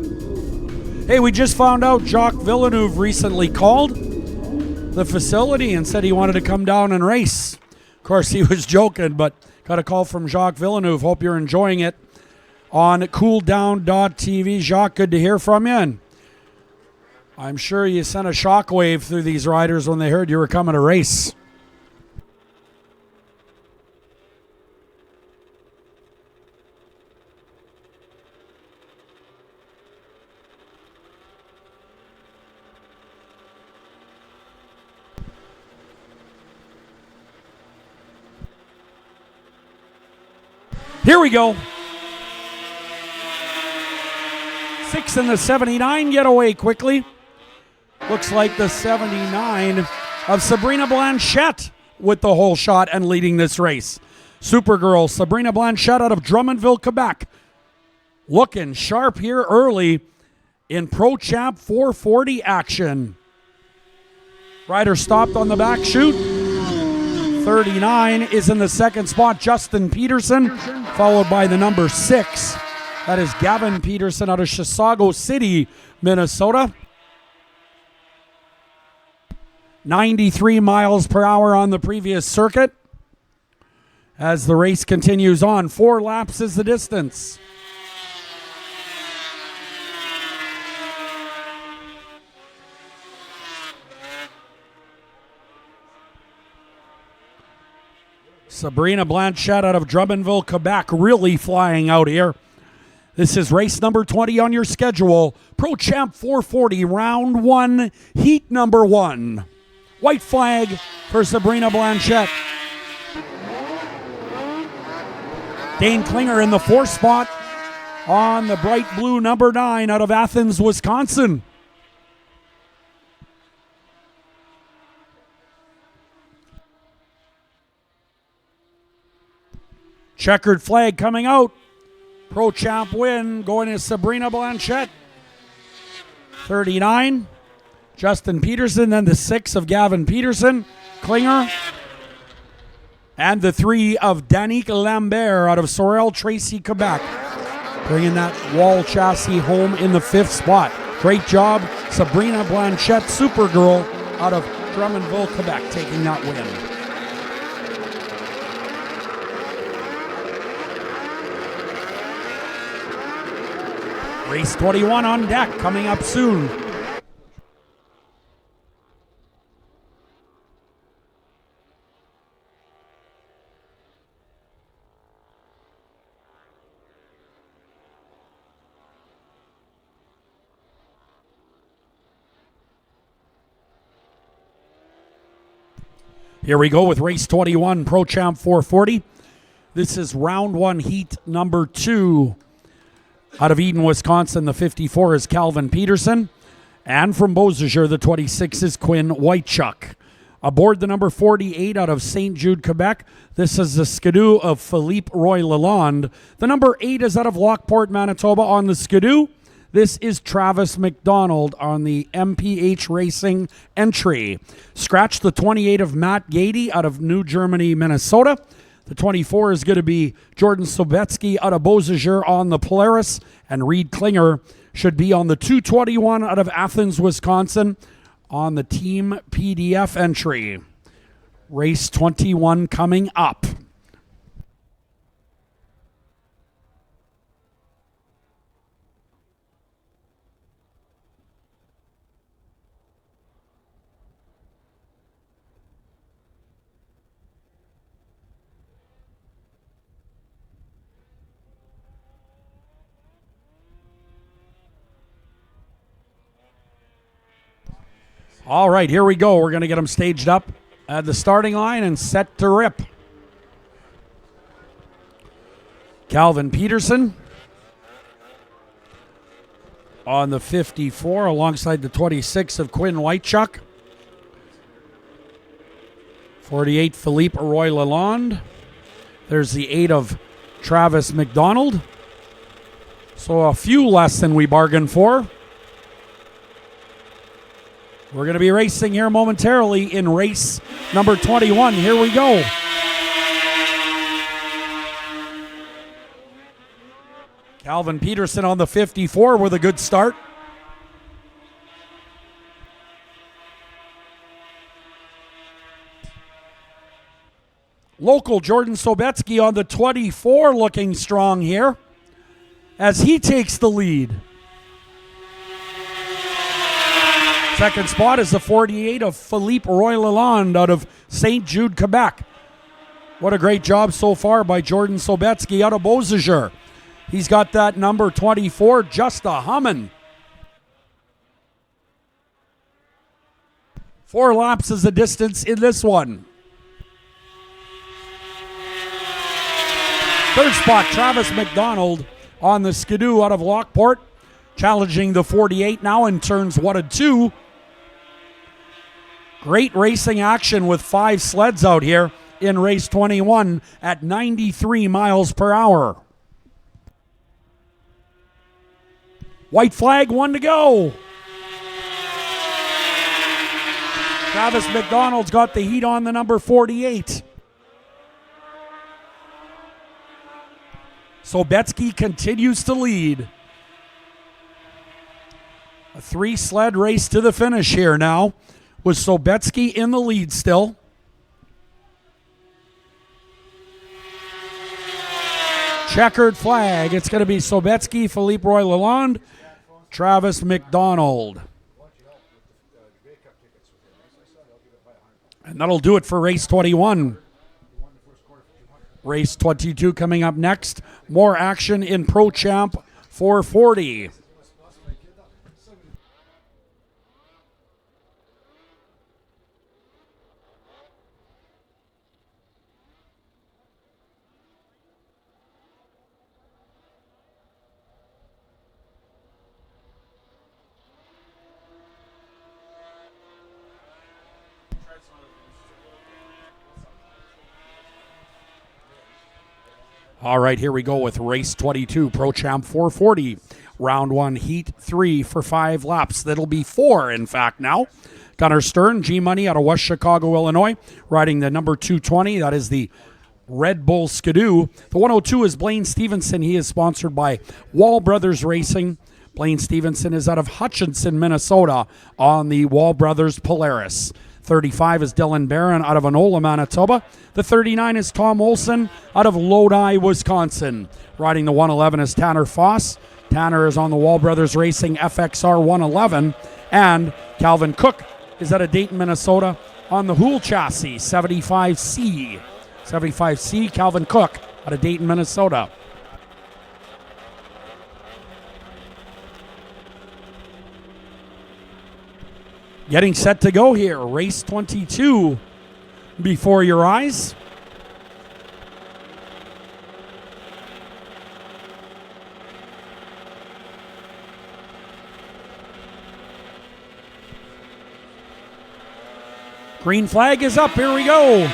Hey, we just found out Jacques Villeneuve recently called the facility and said he wanted to come down and race. Of course, he was joking, but got a call from Jacques Villeneuve. Hope you're enjoying it on cooldown.tv. Jacques, good to hear from you. And I'm sure you sent a shockwave through these riders when they heard you were coming to race. Here we go. 6 and the 79 get away quickly. Looks like the 79 of Sabrina Blanchette with the whole shot and leading this race. Supergirl Sabrina Blanchette out of Drummondville, Quebec. Looking sharp here early in ProChamp 440 action. Rider stopped on the back chute. 39 is in the second spot, Justin Peterson, followed by the number 6. That is Gavin Peterson out of Chisago City, Minnesota. 93 miles per hour on the previous circuit. As the race continues on, 4 laps is the distance. Sabrina Blanchette out of Drummondville, Quebec, really flying out here. This is race number 20 on your schedule. ProChamp 440, round 1, heat number 1. White flag for Sabrina Blanchette. Dane Klinger in the 4th spot on the bright blue number 9 out of Athens, Wisconsin. Checkered flag coming out. ProChamp win going to Sabrina Blanchette. 39. Justin Peterson, then the 6 of Gavin Peterson. Klinger. And the 3 of Danique Lambert out of Sorel Tracy, Quebec. Bringing that wall chassis home in the 5th spot. Great job, Sabrina Blanchette, Supergirl out of Drummondville, Quebec, taking that win. Race 21 on deck, coming up soon. Here we go with race 21, ProChamp 440. This is round 1, heat number 2. Out of Eden, Wisconsin, the 54 is Calvin Peterson. And from Beausejour, the 26 is Quinn Whitechuck. Aboard the number 48 out of St. Jude, Quebec, this is the Skidoo of Philippe Roy Lalonde. The number 8 is out of Lockport, Manitoba on the Skidoo. This is Travis McDonald on the MPH Racing entry. Scratch the 28 of Matt Gady out of New Germany, Minnesota. The 24 is going to be Jordan Sobetsky out of Beausejour on the Polaris, and Reed Klinger should be on the 221 out of Athens, Wisconsin on the Team PDF entry. Race 21 coming up. All right, here we go. We're going to get them staged up at the starting line and set to rip. Calvin Peterson on the 54 alongside the 26 of Quinn Whitechuck. 48, Philippe Roy Lalonde. There's the 8 of Travis McDonald. So a few less than we bargained for. We're going to be racing here momentarily in race number 21. Here we go. Calvin Peterson on the 54 with a good start. Local Jordan Sobetsky on the 24 looking strong here as he takes the lead. Second spot is the 48 of Philippe Roy Lalonde out of St. Jude, Quebec. What a great job so far by Jordan Sobetsky out of Beausejour. He's got that number 24 just a humming. 4 laps is the distance in this one. Third spot, Travis McDonald on the Skidoo out of Lockport, challenging the 48 now in turns 1 and 2. Great racing action with 5 sleds out here in race 21 at 93 miles per hour. White flag, 1 to go. Travis McDonald's got the heat on the number 48. Sobetsky continues to lead. A 3-sled race to the finish here now, with Sobetsky in the lead still. Checkered flag. It's going to be Sobetsky, Philippe Roy Lalonde, Travis McDonald. And that'll do it for race 21. Race 22 coming up next. More action in ProChamp 440. All right, here we go with race 22, ProChamp 440. Round 1, heat 3 for 5 laps. That'll be 4, in fact, now. Gunnar Stern, G-Money out of West Chicago, Illinois, riding the number 220. That is the Red Bull Skidoo. The 102 is Blaine Stevenson. He is sponsored by Wall Brothers Racing. Blaine Stevenson is out of Hutchinson, Minnesota, on the Wall Brothers Polaris. 35 is Dylan Barron out of Enola, Manitoba. The 39 is Tom Olson out of Lodi, Wisconsin. Riding the 111 is Tanner Foss. Tanner is on the Wall Brothers Racing FXR 111. And Calvin Cook is out of Dayton, Minnesota on the Hool chassis 75C. 75C, Calvin Cook out of Dayton, Minnesota. Getting set to go here. Race 22 before your eyes. Green flag is up. Here we go.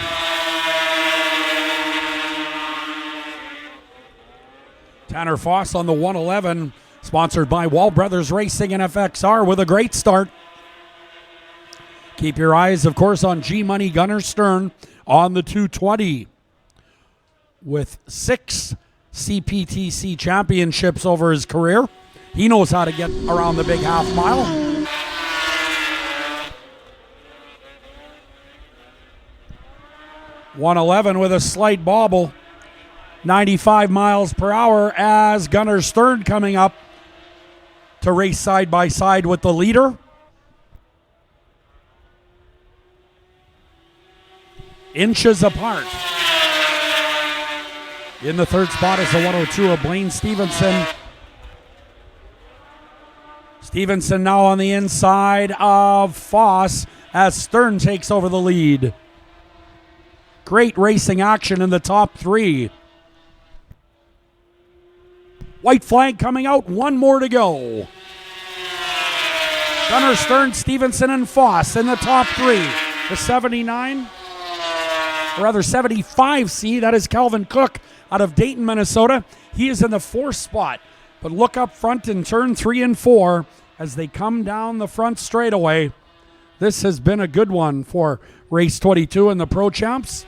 Tanner Foss on the 111, sponsored by Wall Brothers Racing and FXR with a great start. Keep your eyes, of course, on G-Money Gunnar Stern on the 220. With 6 CPTC championships over his career, he knows how to get around the big half mile. .111 with a slight bobble. 95 miles per hour as Gunnar Stern coming up to race side by side with the leader. Inches apart. In the third spot is the 102 of Blaine Stevenson. Stevenson now on the inside of Foss as Stern takes over the lead. Great racing action in the top 3. White flag coming out, 1 more to go. Gunnar Stern, Stevenson, and Foss in the top three. The 79, or rather 75C, that is Calvin Cook out of Dayton, Minnesota. He is in the fourth spot. But look up front in turn 3 and 4 as they come down the front straightaway. This has been a good one for race 22 in the Pro Champs.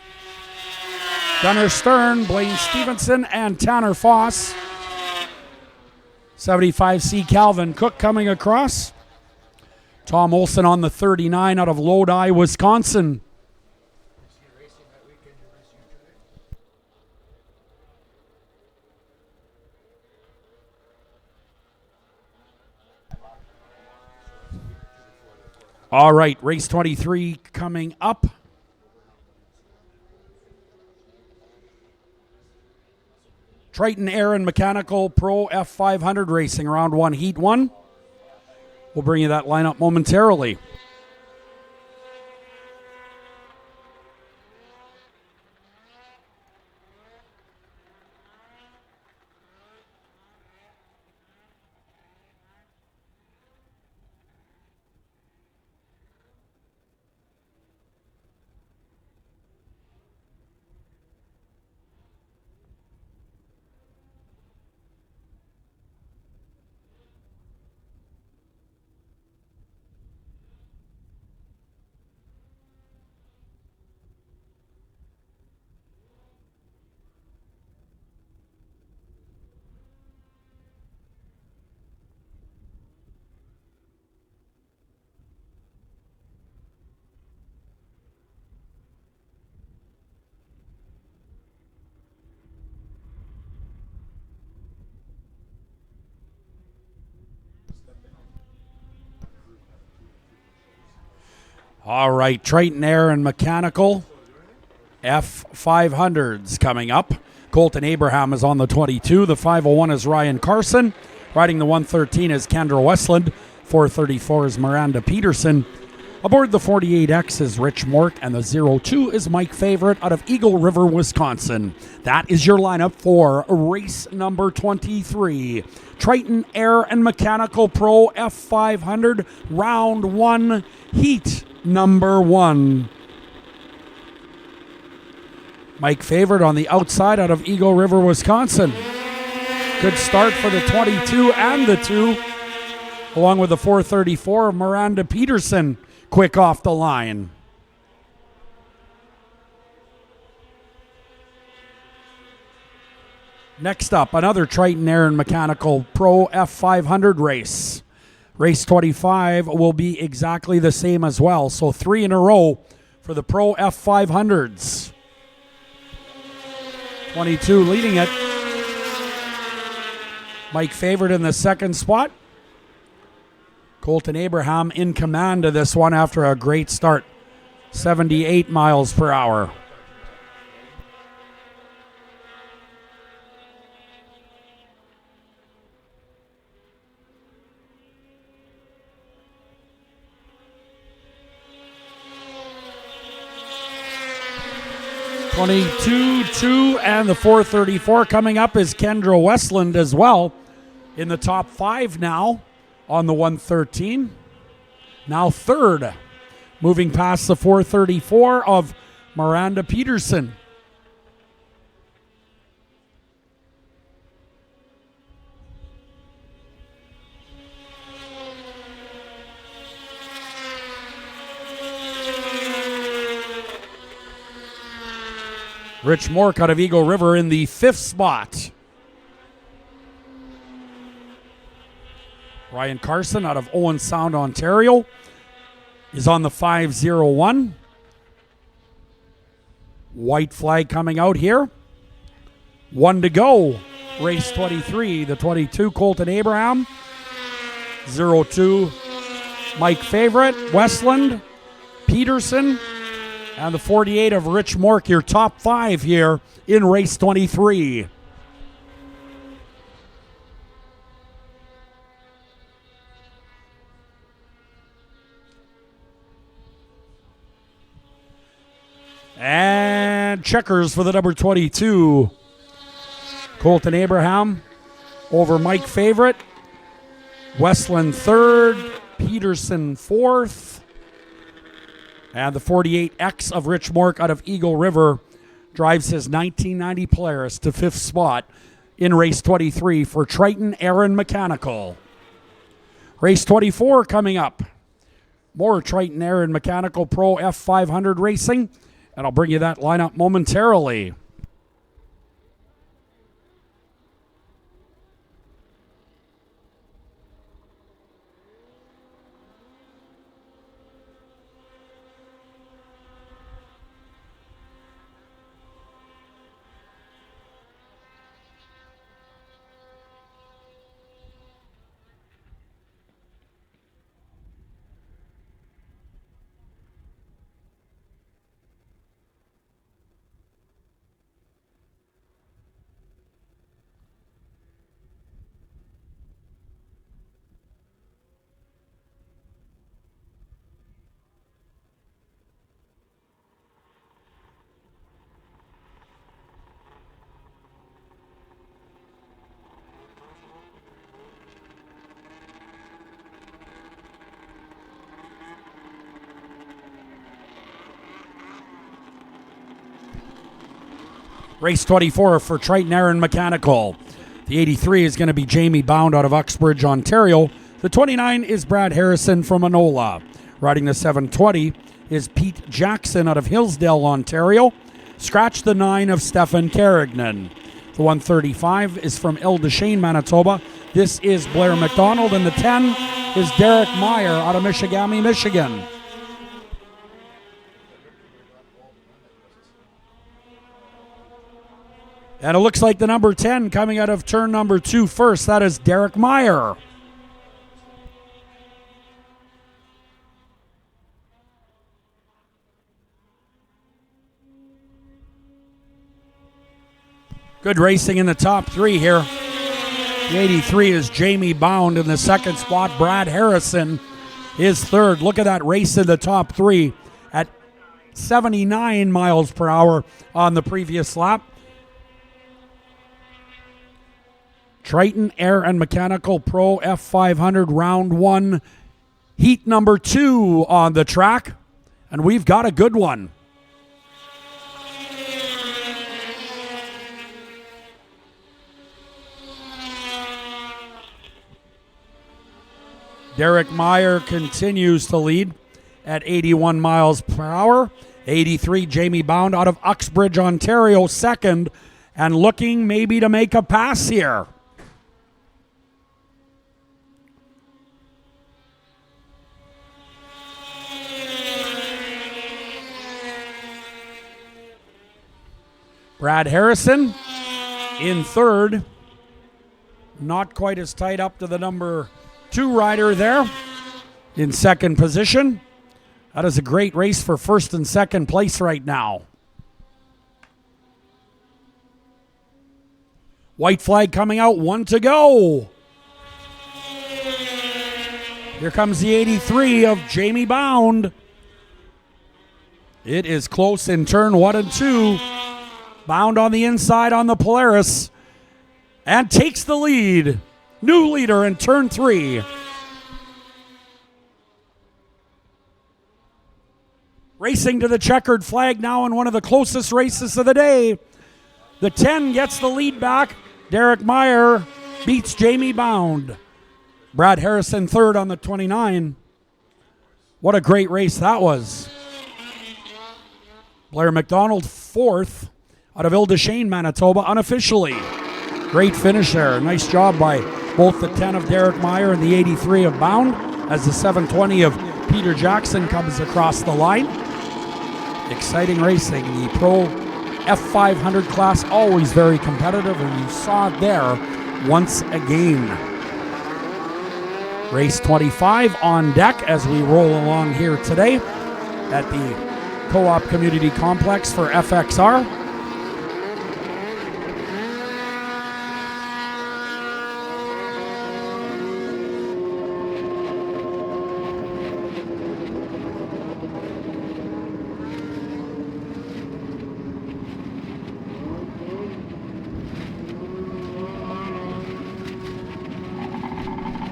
Gunnar Stern, Blaine Stevenson, and Tanner Foss. 75C Calvin Cook coming across. Tom Olson on the 39 out of Lodi, Wisconsin. All right, race 23 coming up. Triton Air and Mechanical Pro F500 Racing, round 1, heat 1. We'll bring you that lineup momentarily. All right, Triton Air and Mechanical F500s coming up. Colton Abraham is on the 22. The 501 is Ryan Carson. Riding the 113 is Kendra Westland. 434 is Miranda Peterson. Aboard the 48X is Rich Mork, and the 02 is Mike Favorite out of Eagle River, Wisconsin. That is your lineup for race number 23. Triton Air and Mechanical Pro F500, round 1, heat number 1. Mike Favorite on the outside out of Eagle River, Wisconsin. Good start for the 22 and the 2, along with the 434 of Miranda Peterson. Quick off the line. Next up, another Triton Air and Mechanical Pro F500 race. Race 25 will be exactly the same as well. So 3 in a row for the Pro F500s. 22 leading it. Mike Favorite in the second spot. Colton Abraham in command of this one after a great start. 78 miles per hour. (22-2) and the 434 coming up is Kendra Westland as well in the top 5 now. On the 113, now third, moving past the 434 of Miranda Peterson. Rich Mork out of Eagle River in the 5th spot. Ryan Carson out of Owen Sound, Ontario is on the 501. White flag coming out here. 1 to go. Race 23. The 22, Colton Abraham. 02, Mike Favorite, Westland, Peterson, and the 48 of Rich Mork. Your top 5 here in race 23. And checkers for the number 22. Colton Abraham over Mike Favorite. Westland third. Peterson 4th. And the 48X of Rich Mork out of Eagle River drives his 1990 Polaris to 5th spot in race 23 for Triton Aaron Mechanical. Race 24 coming up. More Triton Aaron Mechanical Pro F500 racing, and I'll bring you that lineup momentarily. Race 24 for Triton Aaron Mechanical. The 83 is going to be Jamie Bound out of Uxbridge, Ontario. The 29 is Brad Harrison from Enola. Riding the 720 is Pete Jackson out of Hillsdale, Ontario. Scratch the 9 of Stefan Carignan. The 135 is from Ildeshane, Manitoba. This is Blair McDonald. And the 10 is Derek Meyer out of Michigami, Michigan. And it looks like the number 10 coming out of turn number 2 first. That is Derek Meyer. Good racing in the top 3 here. The 83 is Jamie Bound in the second spot. Brad Harrison is third. Look at that race in the top 3 at 79 miles per hour on the previous lap. Triton Air and Mechanical Pro F500 round 1, heat number 2 on the track, and we've got a good one. Derek Meyer continues to lead at 81 miles per hour. 83 Jamie Bound out of Uxbridge, Ontario, second, and looking maybe to make a pass here. Brad Harrison in third. Not quite as tight up to the number 2 rider there in second position. That is a great race for first and second place right now. White flag coming out, 1 to go. Here comes the 83 of Jamie Bound. It is close in turn 1 and 2. Bound on the inside on the Polaris and takes the lead. New leader in turn 3. Racing to the checkered flag now in one of the closest races of the day. The 10 gets the lead back. Derek Meyer beats Jamie Bound. Brad Harrison third on the 29. What a great race that was. Blair McDonald fourth out of Ildeshane, Manitoba, unofficially. Great finish there. Nice job by both the 10 of Derek Meyer and the 83 of Bound as the 720 of Peter Jackson comes across the line. Exciting racing. The Pro F500 class always very competitive, and you saw it there once again. Race 25 on deck as we roll along here today at the Co-op Community Complex for FXR.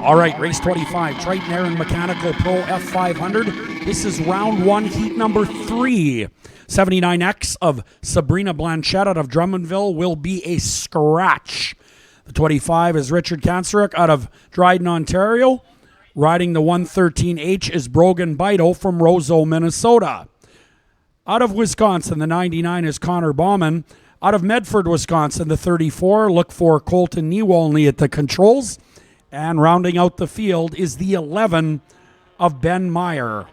All right, race 25, Triton Air and Mechanical Pro F500. This is round 1, heat number 3. 79X of Sabrina Blanchette out of Drummondville will be a scratch. The 25 is Richard Kanceruk out of Dryden, Ontario. Riding the 113H is Brogan Bido from Roseau, Minnesota. Out of Wisconsin, the 99 is Connor Bauman. Out of Medford, Wisconsin, the 34, look for Colton Niewolny at the controls. And rounding out the field is the 11 of Ben Meyer.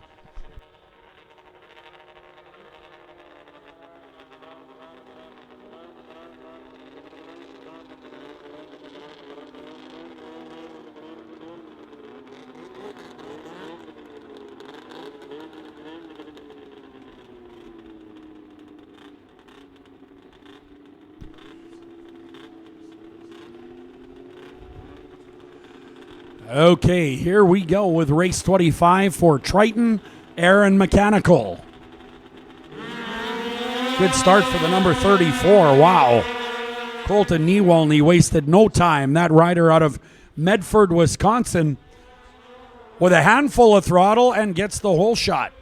Okay, here we go with race 25 for Triton Air and Mechanical. Good start for the number 34. Wow. Colton Niewolny wasted no time. That rider out of Medford, Wisconsin, with a handful of throttle and gets the whole shot.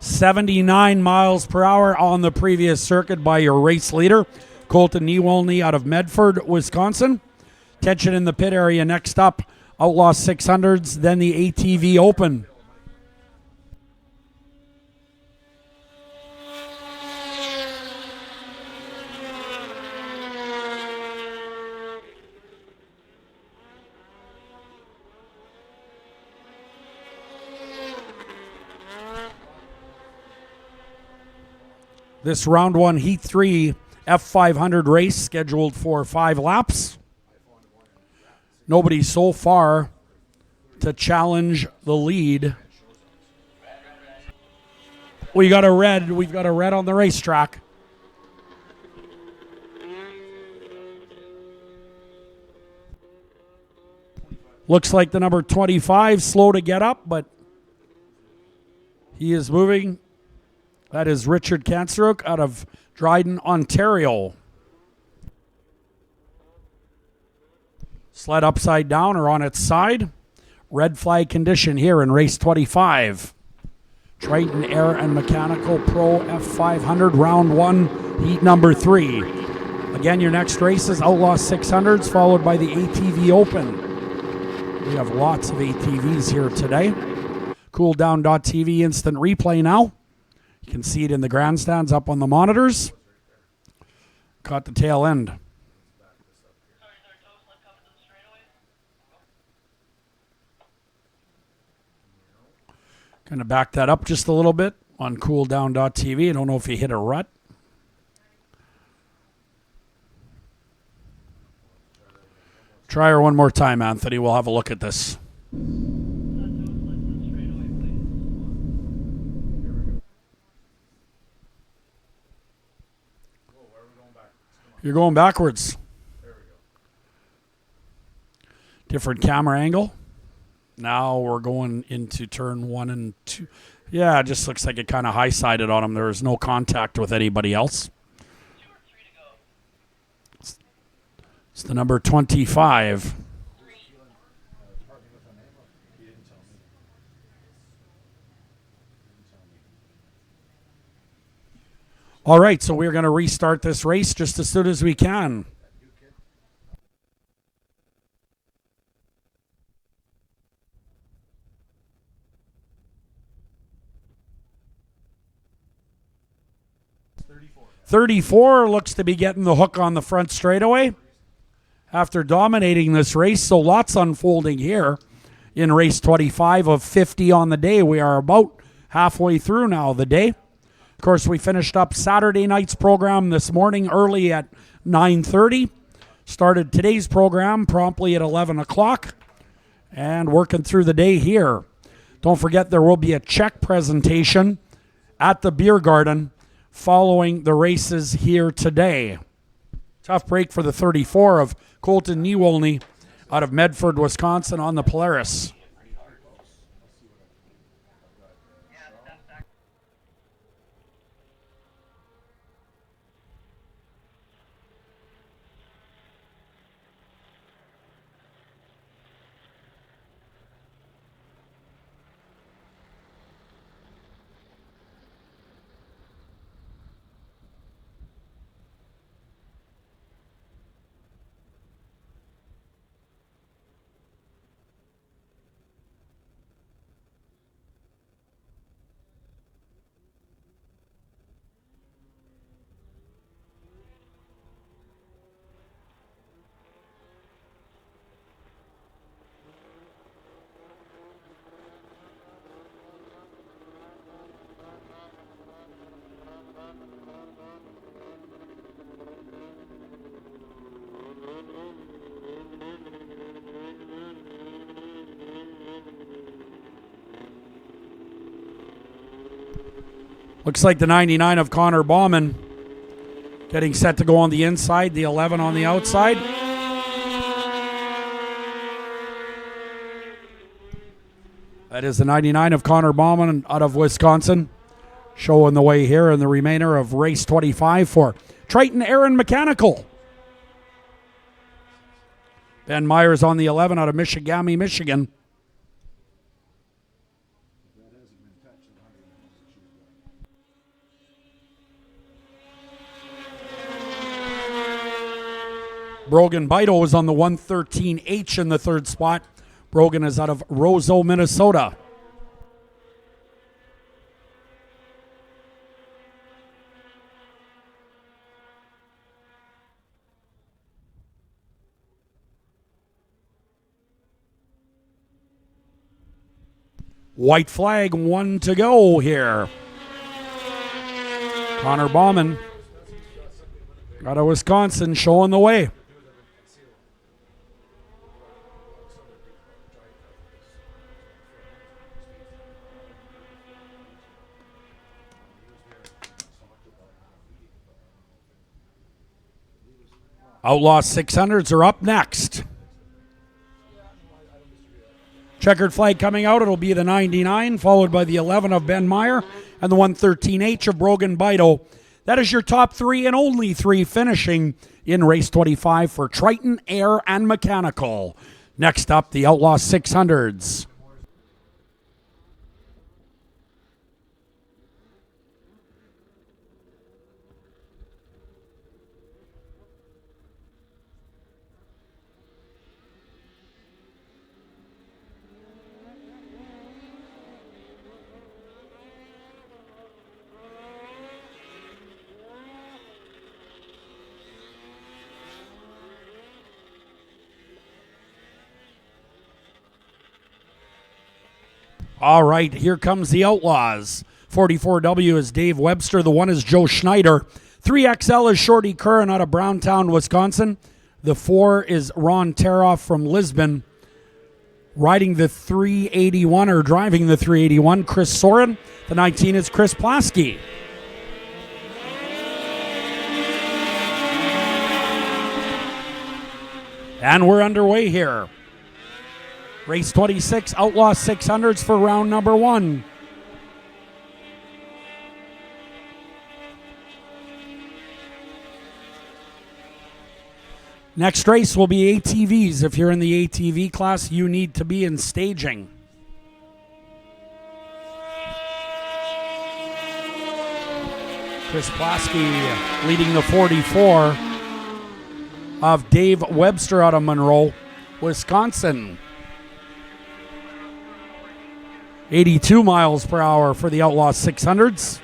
.79 miles per hour on the previous circuit by your race leader, Colton Niewolny out of Medford, Wisconsin. Tension in the pit area. Next up, Outlaw 600s, then the ATV Open. This round 1 heat 3 F500 race scheduled for 5 laps. Nobody so far to challenge the lead. We've got a red on the racetrack. Looks like the number 25 slow to get up, but he is moving. That is Richard Kanceruk out of Dryden, Ontario. Sled upside down or on its side. Red flag condition here in race 25. Triton Air and Mechanical Pro F500 round 1 heat number 3. Again, your next race is Outlaw 600s followed by the ATV Open. We have lots of ATVs here today. Cooldown.tv instant replay now. You can see it in the grandstands up on the monitors. Caught the tail end. Going to back that up just a little bit on cooldown.tv. I don't know if you hit a rut. Try her one more time, Anthony. We'll have a look at this. You're going backwards. Different camera angle. Now we're going into turn 1 and 2. Yeah, it just looks like it kind of high-sided on him. There is no contact with anybody else. It's the number 25. All right, so we're going to restart this race just as soon as we can. .34 looks to be getting the hook on the front straightaway after dominating this race. So lots unfolding here in race 25 of 50 on the day. We are about halfway through now the day. Of course, we finished up Saturday night's program this morning early at 9:30. Started today's program promptly at 11 o'clock and working through the day here. Don't forget there will be a check presentation at the beer garden following the races here today. Tough break for the 34 of Colton Niewolny out of Medford, Wisconsin on the Polaris. Looks like the 99 of Connor Bauman getting set to go on the inside, the 11 on the outside. That is the 99 of Connor Bauman out of Wisconsin, showing the way here in the remainder of race 25 for Triton Aaron Mechanical. Ben Myers on the 11 out of Michigami, Michigan. Brogan Bido is on the 113H in the third spot. Brogan is out of Roseau, Minnesota. White flag, 1 to go here. Connor Bauman out of Wisconsin showing the way. Outlaw 600s are up next. Checkered flag coming out. It'll be the 99, followed by the 11 of Ben Meyer and the 113H of Brogan Bido. That is your top 3 and only 3 finishing in race 25 for Triton, Air, and Mechanical. Next up, the Outlaw 600s. All right, here comes the Outlaws. 44W is Dave Webster. The 1 is Joe Schneider. 3XL is Shorty Curran out of Browntown, Wisconsin. The 4 is Ron Teroff from Lisbon. Riding the 381 or driving the 381, Chris Soren. The 19 is Chris Plasky. And we're underway here. Race 26, Outlaw 600s for round number 1. Next race will be ATVs. If you're in the ATV class, you need to be in staging. Chris Plasky leading the 44 of Dave Webster out of Monroe, Wisconsin. 82 miles per hour for the Outlaw 600s.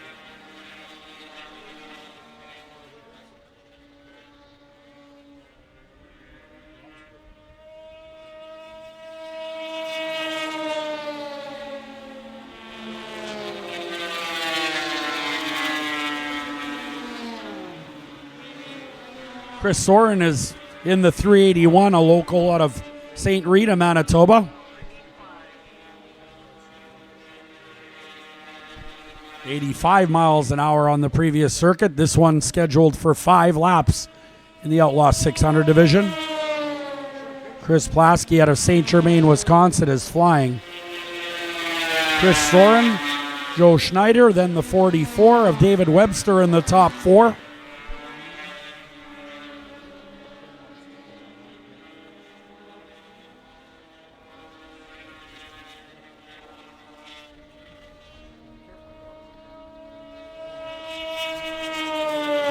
Chris Soren is in the 381, a local out of St. Rita, Manitoba. 85 miles an hour on the previous circuit. This one scheduled for 5 laps in the Outlaw 600 division. Chris Plasky out of St. Germain, Wisconsin is flying. Chris Soren, Joe Schneider, then the 44 of David Webster in the top 4.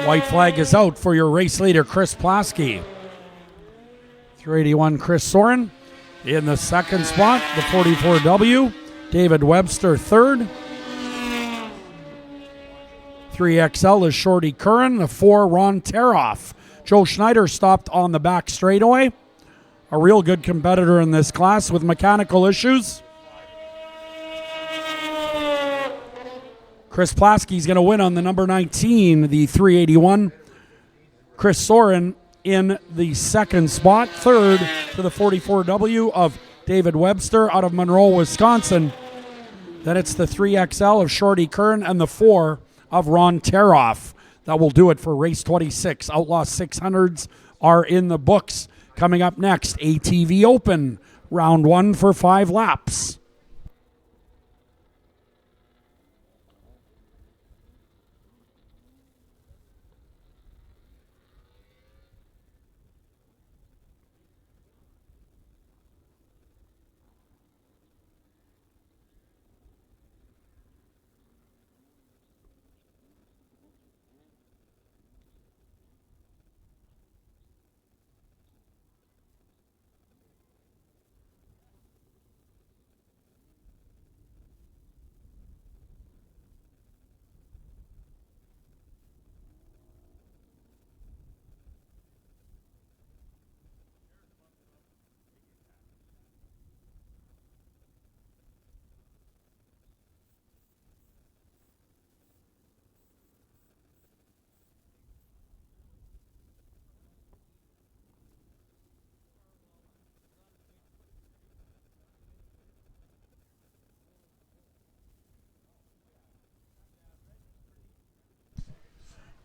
White flag is out for your race leader, Chris Plasky. 381 Chris Soren in the second spot, the 44W. David Webster third. 3XL is Shorty Curran. The 4, Ron Teroff. Joe Schneider stopped on the back straightaway. A real good competitor in this class with mechanical issues. Chris Plasky's going to win on the number 19, the 381. Chris Soren in the second spot. Third to the 44W of David Webster out of Monroe, Wisconsin. Then it's the 3XL of Shorty Kern and the 4 of Ron Teroff. That will do it for race 26. Outlaw 600s are in the books. Coming up next, ATV Open, round 1 for 5 laps.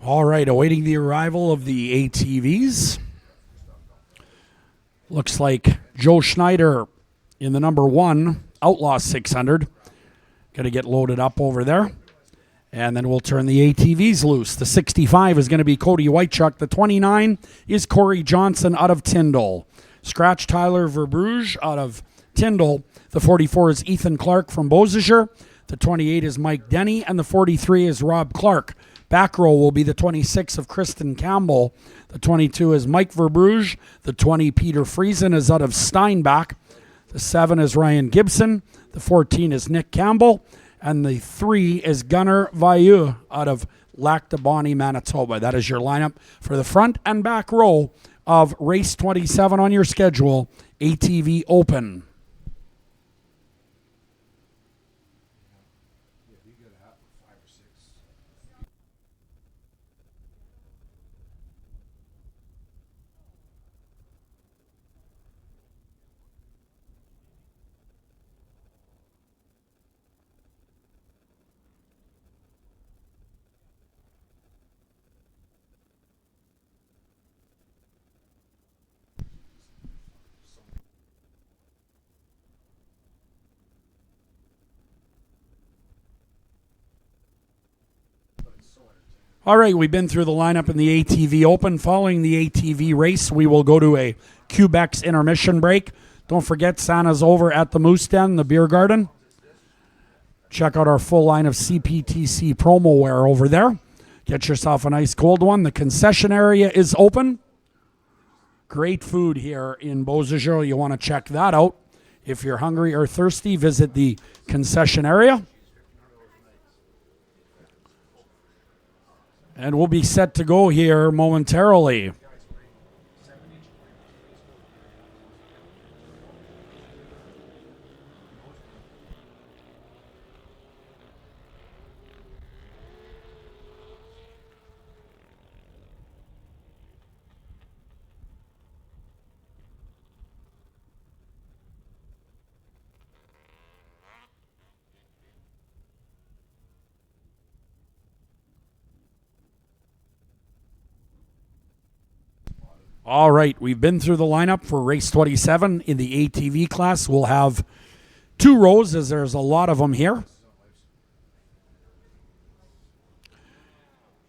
All right, awaiting the arrival of the ATVs. Looks like Joe Schneider in the number 1 Outlaw 600. Going to get loaded up over there. And then we'll turn the ATVs loose. The 65 is going to be Cody Whitechuck. The 29 is Corey Johnson out of Tyndall. Scratch Tyler Verbruge out of Tyndall. The 44 is Ethan Clark from Beausejour. The 28 is Mike Denny. And the 43 is Rob Clark. Back row will be the 26 of Kristen Campbell. The 22 is Mike Verbruge. The 20, Peter Friesen, is out of Steinbach. The 7 is Ryan Gibson. The 14 is Nick Campbell. And the 3 is Gunnar Vailleux out of Lac de Bonnie, Manitoba. That is your lineup for the front and back row of race 27 on your schedule, ATV Open. All right, we've been through the lineup in the ATV Open. Following the ATV race, we will go to a Quebec's intermission break. Don't forget, Santa's over at the Moose Den, the beer garden. Check out our full line of CPTC promo wear over there. Get yourself a nice cold one. The concession area is open. Great food here in Beausejour. You want to check that out. If you're hungry or thirsty, visit the concession area. And we'll be set to go here momentarily. All right, we've been through the lineup for race 27 in the ATV class. We'll have 2 rows as there's a lot of them here.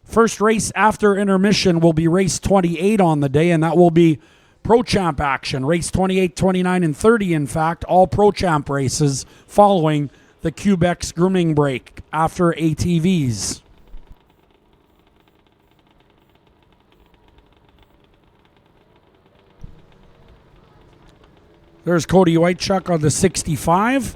First race after intermission will be race 28 on the day, and that will be ProChamp action. Race 28, 29, and 30, in fact, all ProChamp races following the Quebec's grooming break after ATVs. There's Cody Whitechuck on the 65.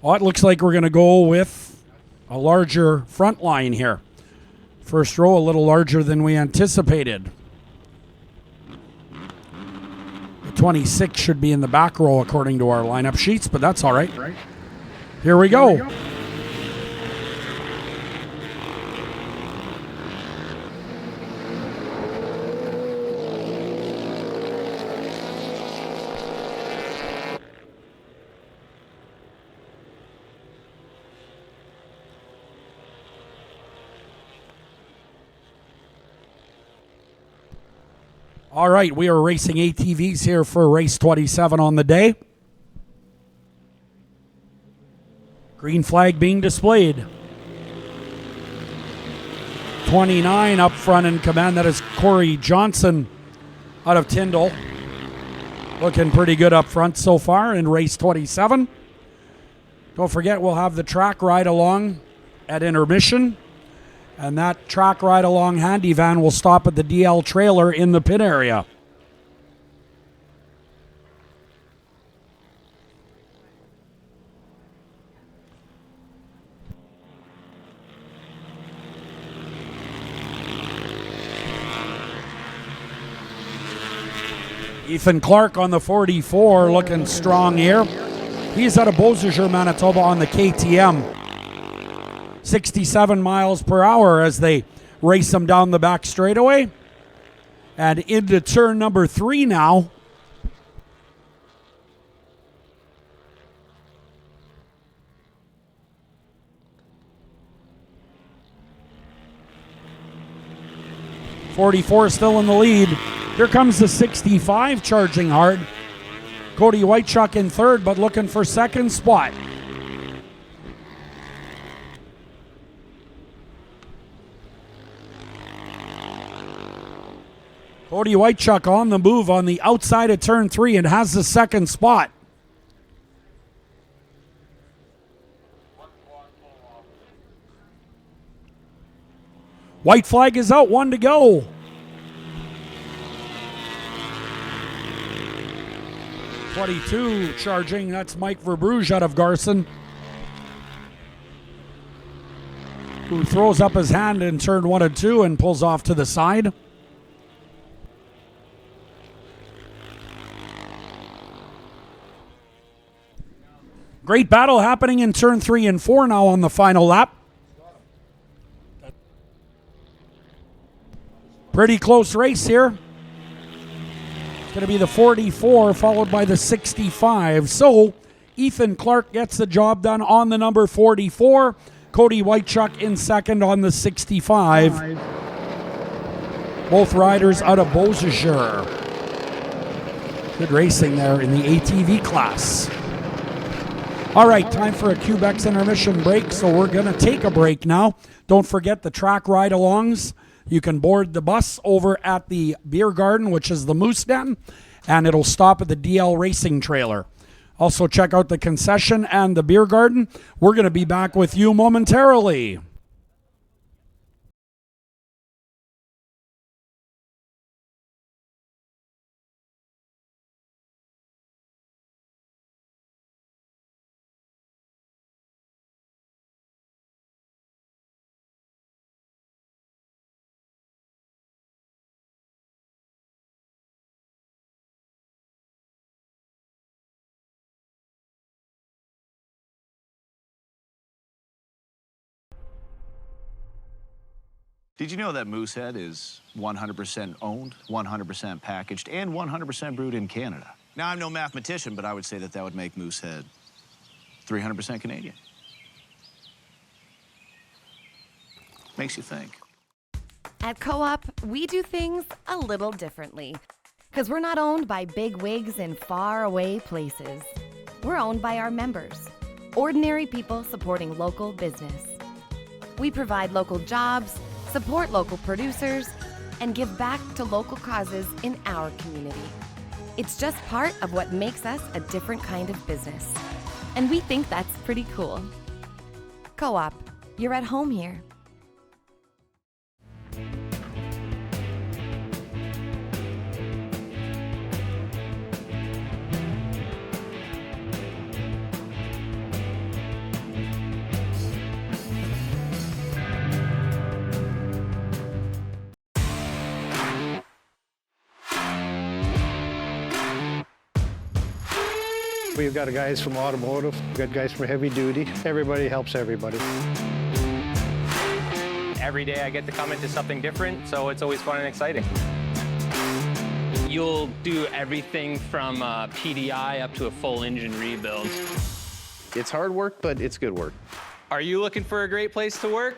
Well, it looks like we're going to go with a larger front line here. First row a little larger than we anticipated. The 26 should be in the back row according to our lineup sheets, but that's all right. Here we go. All right, we are racing ATVs here for race 27 on the day. Green flag being displayed. 29 up front in command. That is Corey Johnson out of Tyndall. Looking pretty good up front so far in race 27. Don't forget, we'll have the track ride along at intermission. And that track ride along handy van will stop at the DL trailer in the pit area. Ethan Clark on the 44 looking strong here. He's out of Beausejour, Manitoba on the KTM. 67 miles per hour as they race them down the back straightaway. And into turn number 3 now. .44 still in the lead. Here comes the 65 charging hard. Cody Whitechuck in third, but looking for second spot. Cody Whitechuck on the move on the outside of turn 3 and has the second spot. White flag is out, 1 to go. .22 charging, that's Mike Verbruge out of Garson, who throws up his hand in turn 1 and 2 and pulls off to the side. Great battle happening in turn 3 and 4 now on the final lap. Pretty close race here. It's going to be the 44 followed by the 65. So Ethan Clark gets the job done on the number 44. Cody Whitechuck in second on the 65. Both riders out of Beausejour. Good racing there in the ATV class. All right, time for a Quebec's intermission break, so we're going to take a break now. Don't forget the track ride-alongs. You can board the bus over at the beer garden, which is the Moose Den, and it'll stop at the DL Racing trailer. Also, check out the concession and the beer garden. We're going to be back with you momentarily. Did you know that Moosehead is 100% owned, 100% packaged, and 100% brewed in Canada? Now, I'm no mathematician, but I would say that that would make Moosehead 300% Canadian. Makes you think. At Co-op, we do things a little differently. Because we're not owned by big wigs in faraway places. We're owned by our members, ordinary people supporting local business. We provide local jobs, support local producers, and give back to local causes in our community. It's just part of what makes us a different kind of business. And we think that's pretty cool. Co-op, you're at home here. We've got guys from automotive, we've got guys from heavy duty. Everybody helps everybody. Every day I get to come into something different, so it's always fun and exciting. You'll do everything from PDI up to a full engine rebuild. It's hard work, but it's good work. Are you looking for a great place to work?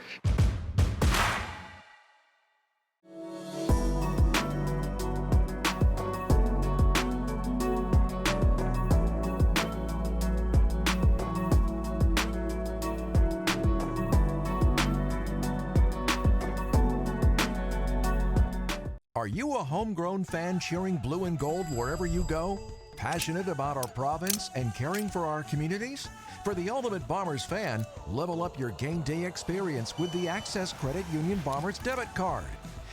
Are you a homegrown fan cheering blue and gold wherever you go? Passionate about our province and caring for our communities? For the ultimate Bombers fan, level up your game day experience with the Access Credit Union Bombers debit card.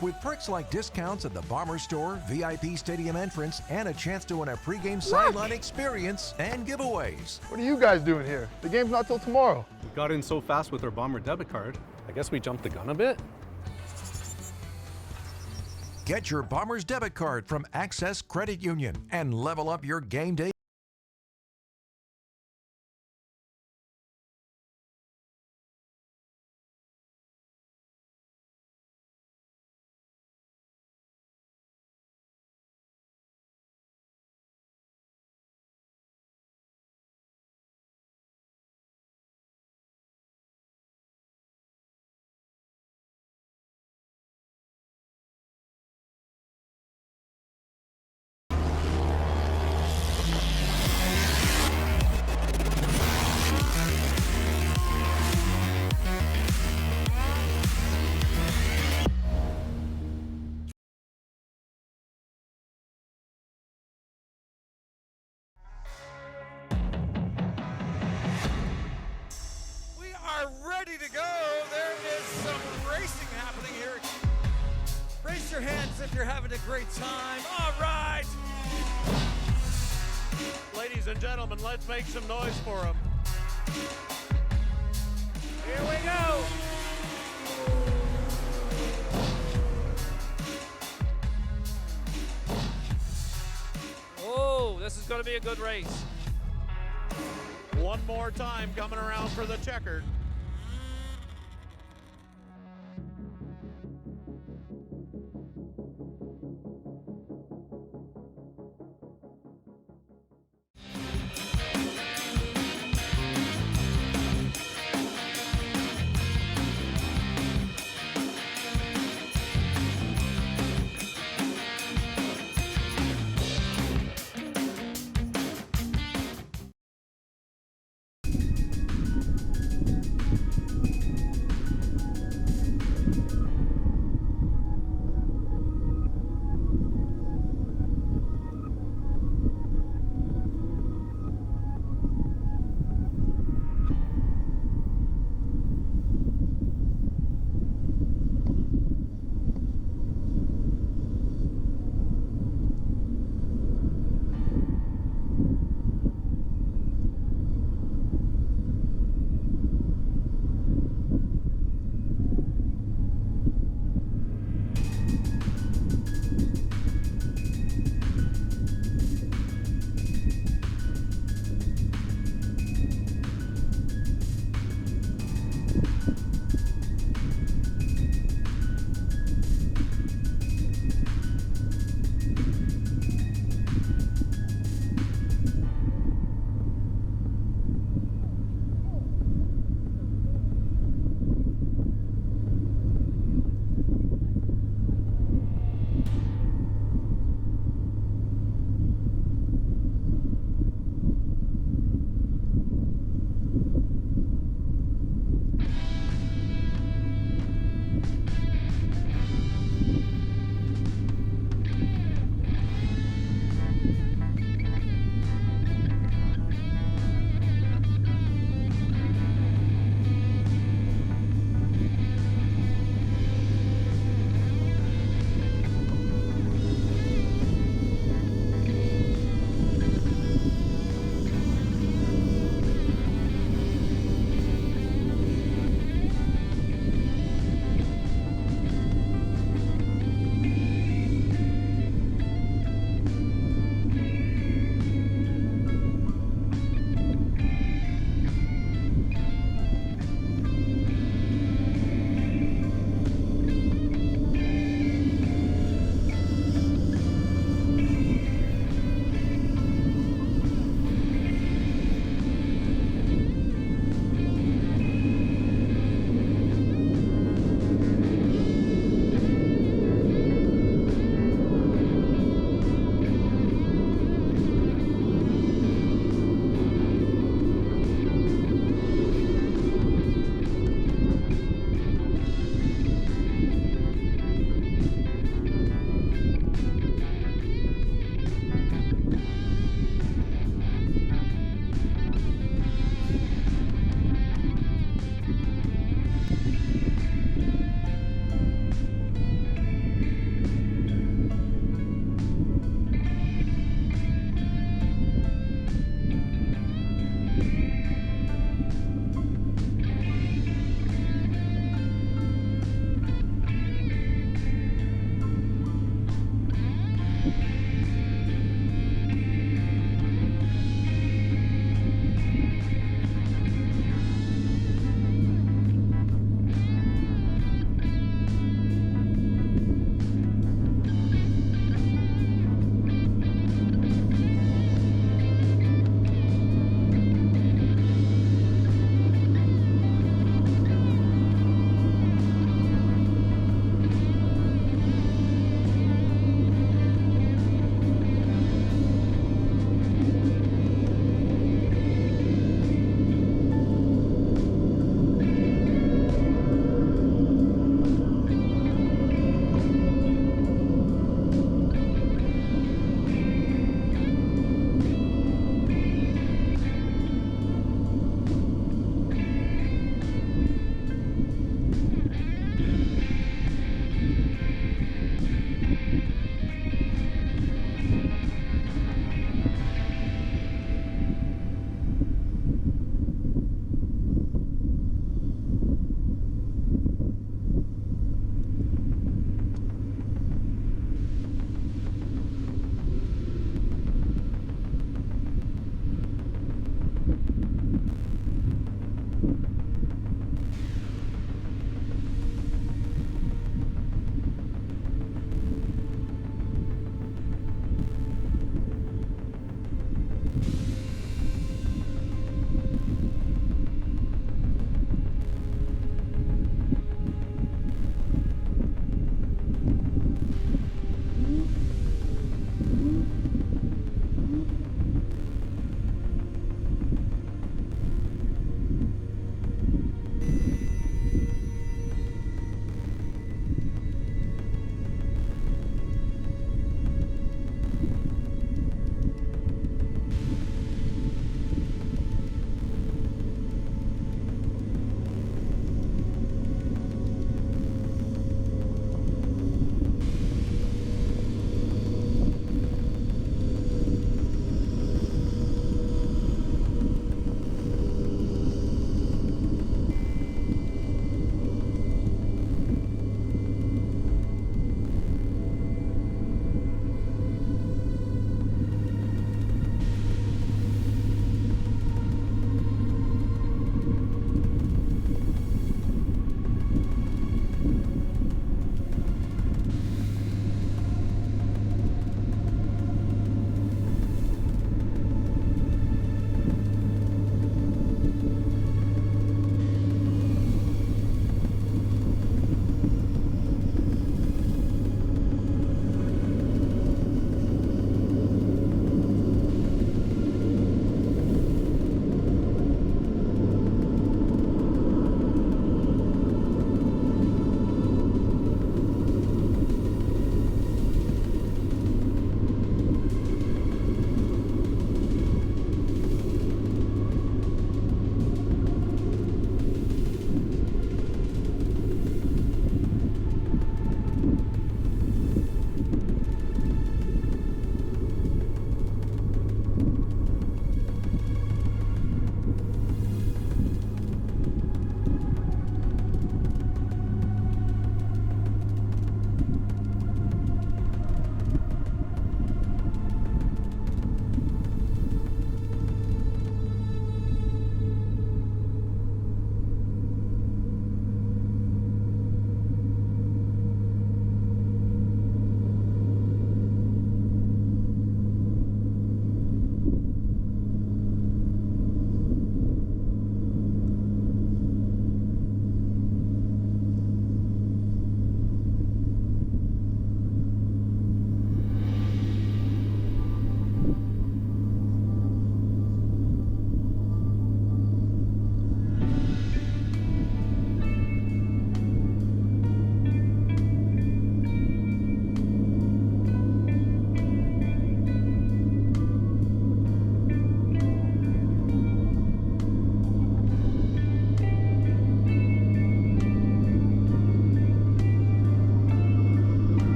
With perks like discounts at the Bomber Store, VIP stadium entrance, and a chance to win a pregame sideline experience and giveaways. What are you guys doing here? The game's not till tomorrow. We got in so fast with our Bomber debit card. I guess we jumped the gun a bit. Get your Bombers debit card from Access Credit Union and level up your game day. Ready to go. There is some racing happening here. Raise your hands if you're having a great time. All right. Ladies and gentlemen, let's make some noise for them. Here we go. Oh, this is going to be a good race. One more time coming around for the checkered.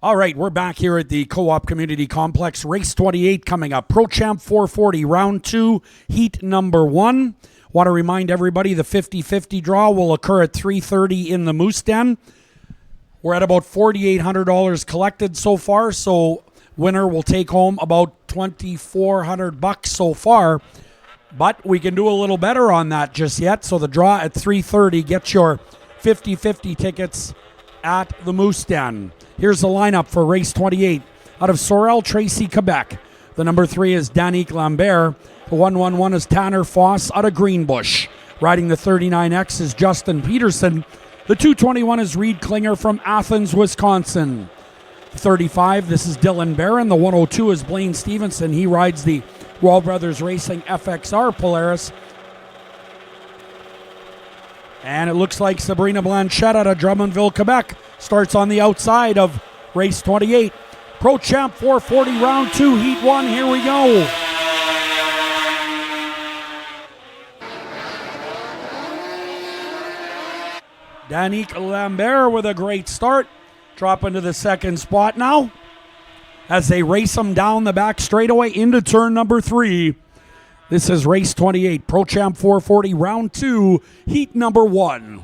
All right, we're back here at the Co-op Community Complex. Race 28 coming up. ProChamp 440, round 2, heat number 1. Want to remind everybody the 50-50 draw will occur at 3:30 in the Moose Den. We're at about $4,800 collected so far, so winner will take home about $2,400 so far. But we can do a little better on that just yet. So the draw at 3:30 gets your 50-50 tickets at the Moose Den. Here's the lineup for race 28. Out of Sorel, Tracy, Quebec. The number 3 is Danique Lambert. The 111 is Tanner Foss out of Greenbush. Riding the 39X is Justin Peterson. The 221 is Reed Klinger from Athens, Wisconsin. 35, this is Dylan Barron. The 102 is Blaine Stevenson. He rides the Wall Brothers Racing FXR Polaris. And it looks like Sabrina Blanchette out of Drummondville, Quebec starts on the outside of race 28. ProChamp 440, round 2, heat 1. Here we go. Danique Lambert with a great start. Drop into the second spot now as they race them down the back straightaway into turn number 3. This is race 28, ProChamp 440, round 2, heat number 1.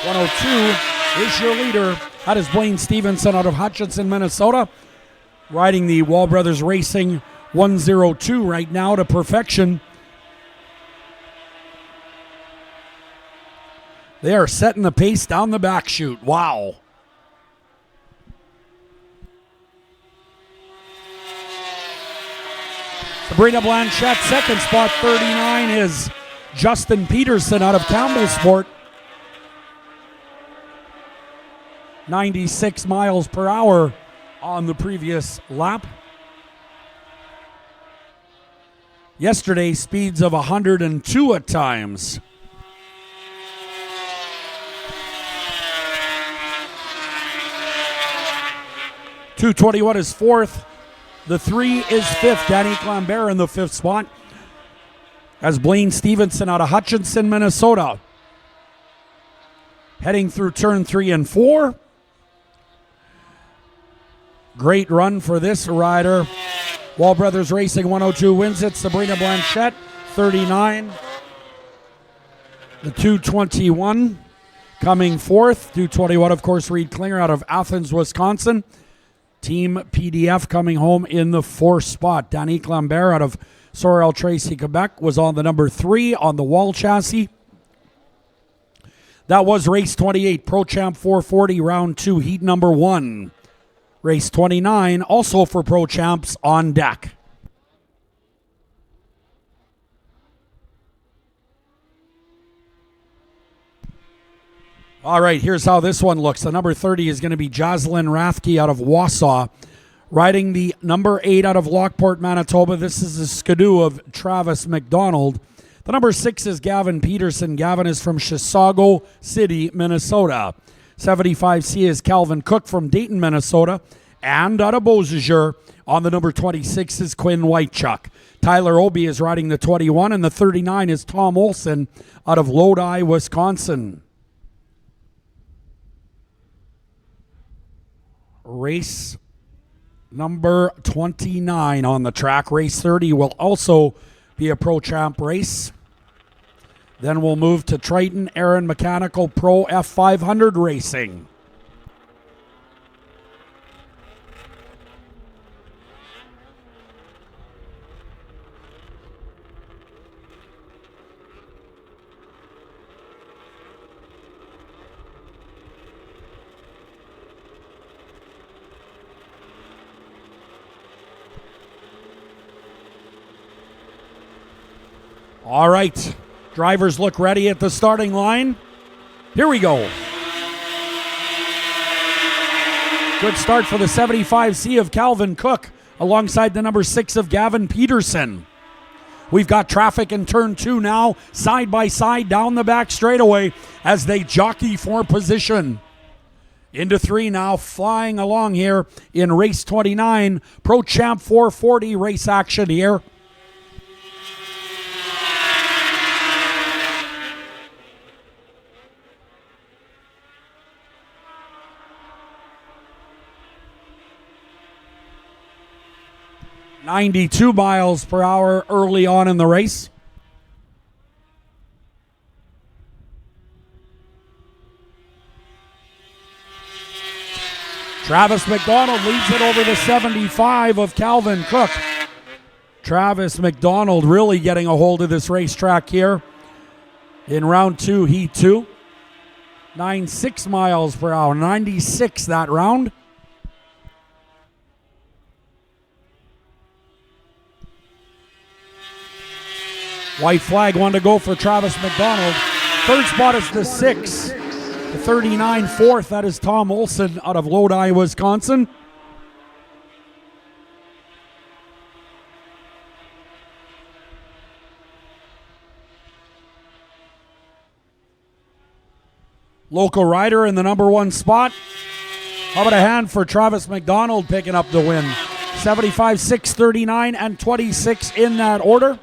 102 is your leader. That is Blaine Stevenson out of Hutchinson, Minnesota. Riding the Wall Brothers Racing 102 right now to perfection. They are setting the pace down the back chute. Wow. Sabrina Blanchette, second spot. 39 is Justin Peterson out of Campbellsport. 96 miles per hour on the previous lap. Yesterday, speeds of 102 at times. .221 is fourth. The 3 is fifth. Danique Lambert in the 5th spot. As Blaine Stevenson out of Hutchinson, Minnesota. Heading through turn 3 and 4. Great run for this rider. Wall Brothers Racing 102 wins it. Sabrina Blanchette, 39. The 221 coming fourth. 221, of course, Reed Klinger out of Athens, Wisconsin. Team PDF coming home in the 4th spot. Danique Lambert out of Sorel Tracy, Quebec was on the number 3 on the wall chassis. That was race 28, ProChamp 440, round 2, heat number 1. Race 29, also for ProChamps on deck. All right, here's how this one looks. The number 30 is going to be Jocelyn Rathke out of Wausau. Riding the number 8 out of Lockport, Manitoba. This is the Skidoo of Travis McDonald. The number 6 is Gavin Peterson. Gavin is from Chisago City, Minnesota. 75C is Calvin Cook from Dayton, Minnesota. And out of Beausejour on the number 26 is Quinn Whitechuck. Tyler Obie is riding the 21, and the 39 is Tom Olson out of Lodi, Wisconsin. Race number 29 on the track. Race 30 will also be a ProChamp race. Then we'll move to Triton Aaron Mechanical Pro F500 Racing. All right, drivers look ready at the starting line. Here we go. Good start for the 75C of Calvin Cook alongside the number 6 of Gavin Peterson. We've got traffic in turn 2 now, side by side down the back straightaway as they jockey for position. Into 3 now, flying along here in race 29. ProChamp 440 race action here. 92 miles per hour early on in the race. Travis McDonald leads it over the 75 of Calvin Cook. Travis McDonald really getting a hold of this racetrack here in round 2, heat 2. 96 miles per hour, 96 that round. White flag, one to go for Travis McDonald. Third spot is the 6. The 39 fourth, that is Tom Olson out of Lodi, Wisconsin. Local rider in the number 1 spot. How about a hand for Travis McDonald picking up the win? 75, 6, 39, and 26 in that order.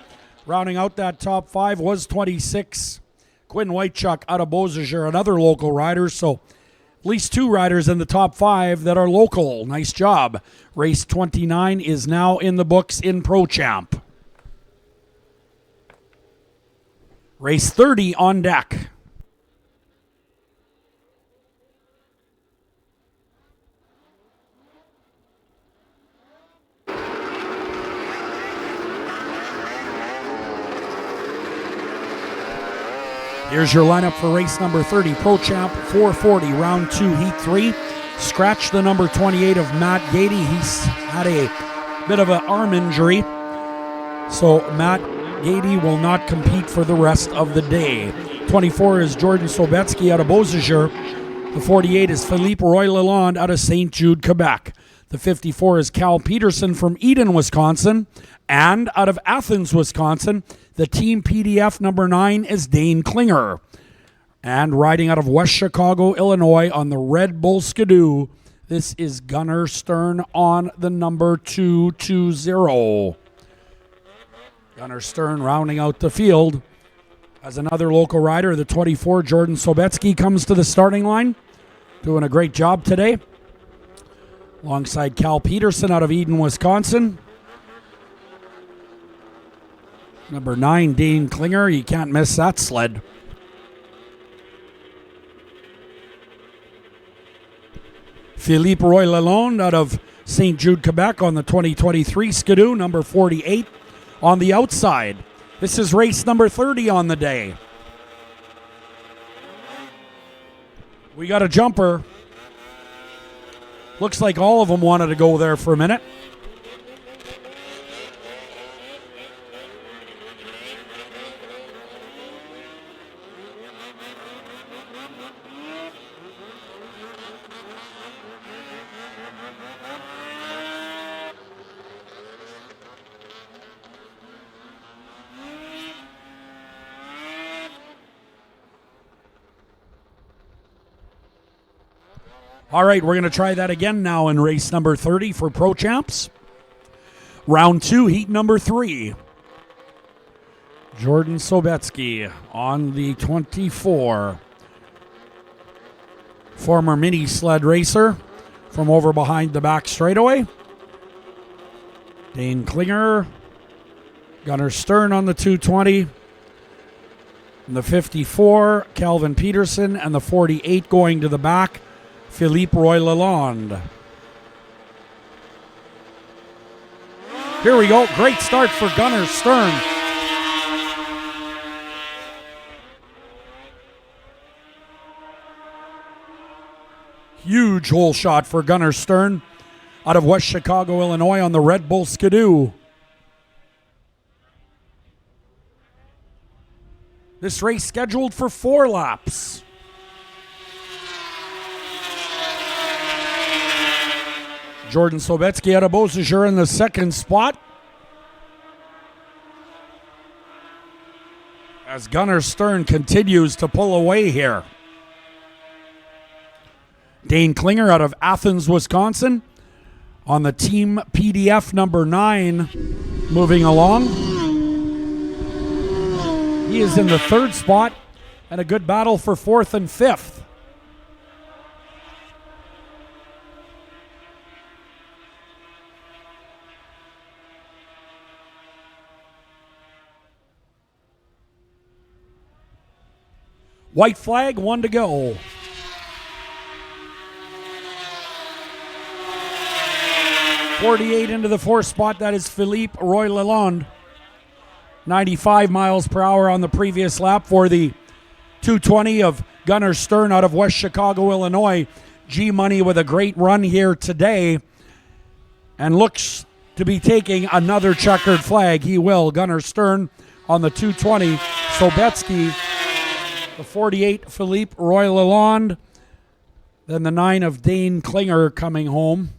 Rounding out that top 5 was 26. Quinn Whitechuck out of Beausejour, another local rider. So at least 2 riders in the top 5 that are local. Nice job. Race 29 is now in the books in ProChamp. Race 30 on deck. Here's your lineup for race number 30, ProChamp 440, round 2, heat 3. Scratch the number 28 of Matt Gady. He's had a bit of an arm injury, so Matt Gady will not compete for the rest of the day. 24 is Jordan Sobetsky out of Beausejour. The 48 is Philippe Roy Lalonde out of St. Jude, Quebec. The 54 is Cal Peterson from Eden, Wisconsin. And out of Athens, Wisconsin, the Team PDF number 9 is Dane Klinger. And riding out of West Chicago, Illinois on the Red Bull Skidoo, this is Gunnar Stern on the number 220. Gunnar Stern rounding out the field. As another local rider, the 24, Jordan Sobetsky, comes to the starting line. Doing a great job today. Alongside Cal Peterson out of Eden, Wisconsin. Number 9, Dane Klinger. You can't miss that sled. Philippe Roy Lalonde out of St. Jude, Quebec on the 2023 Skidoo, number 48 on the outside. This is race number 30 on the day. We got a jumper. Looks like all of them wanted to go there for a minute. All right, we're going to try that again now in race number 30 for ProChamps. Round 2, heat number 3. Jordan Sobetsky on the 24. Former mini sled racer from over behind the back straightaway. Dane Klinger. Gunnar Stern on the 220. And the 54, Calvin Peterson. And the 48 going to the back, Philippe Roy Lalonde. Here we go. Great start for Gunnar Stern. Huge hole shot for Gunnar Stern out of West Chicago, Illinois on the Red Bull Skidoo. This race scheduled for 4 laps. Jordan Sobetsky out of Beausejour in the second spot. As Gunnar Stern continues to pull away here. Dane Klinger out of Athens, Wisconsin on the Team PDF number 9 moving along. He is in the third spot and a good battle for 4th and 5th. White flag, 1 to go. .48 into the 4th spot. That is Philippe Roy Lalonde. 95 miles per hour on the previous lap for the 220 of Gunnar Stern out of West Chicago, Illinois. G-Money with a great run here today and looks to be taking another checkered flag. He will. Gunnar Stern on the 220. Sobetsky, the 48, Philippe Roy Lalonde. Then the 9 of Dane Klinger coming home.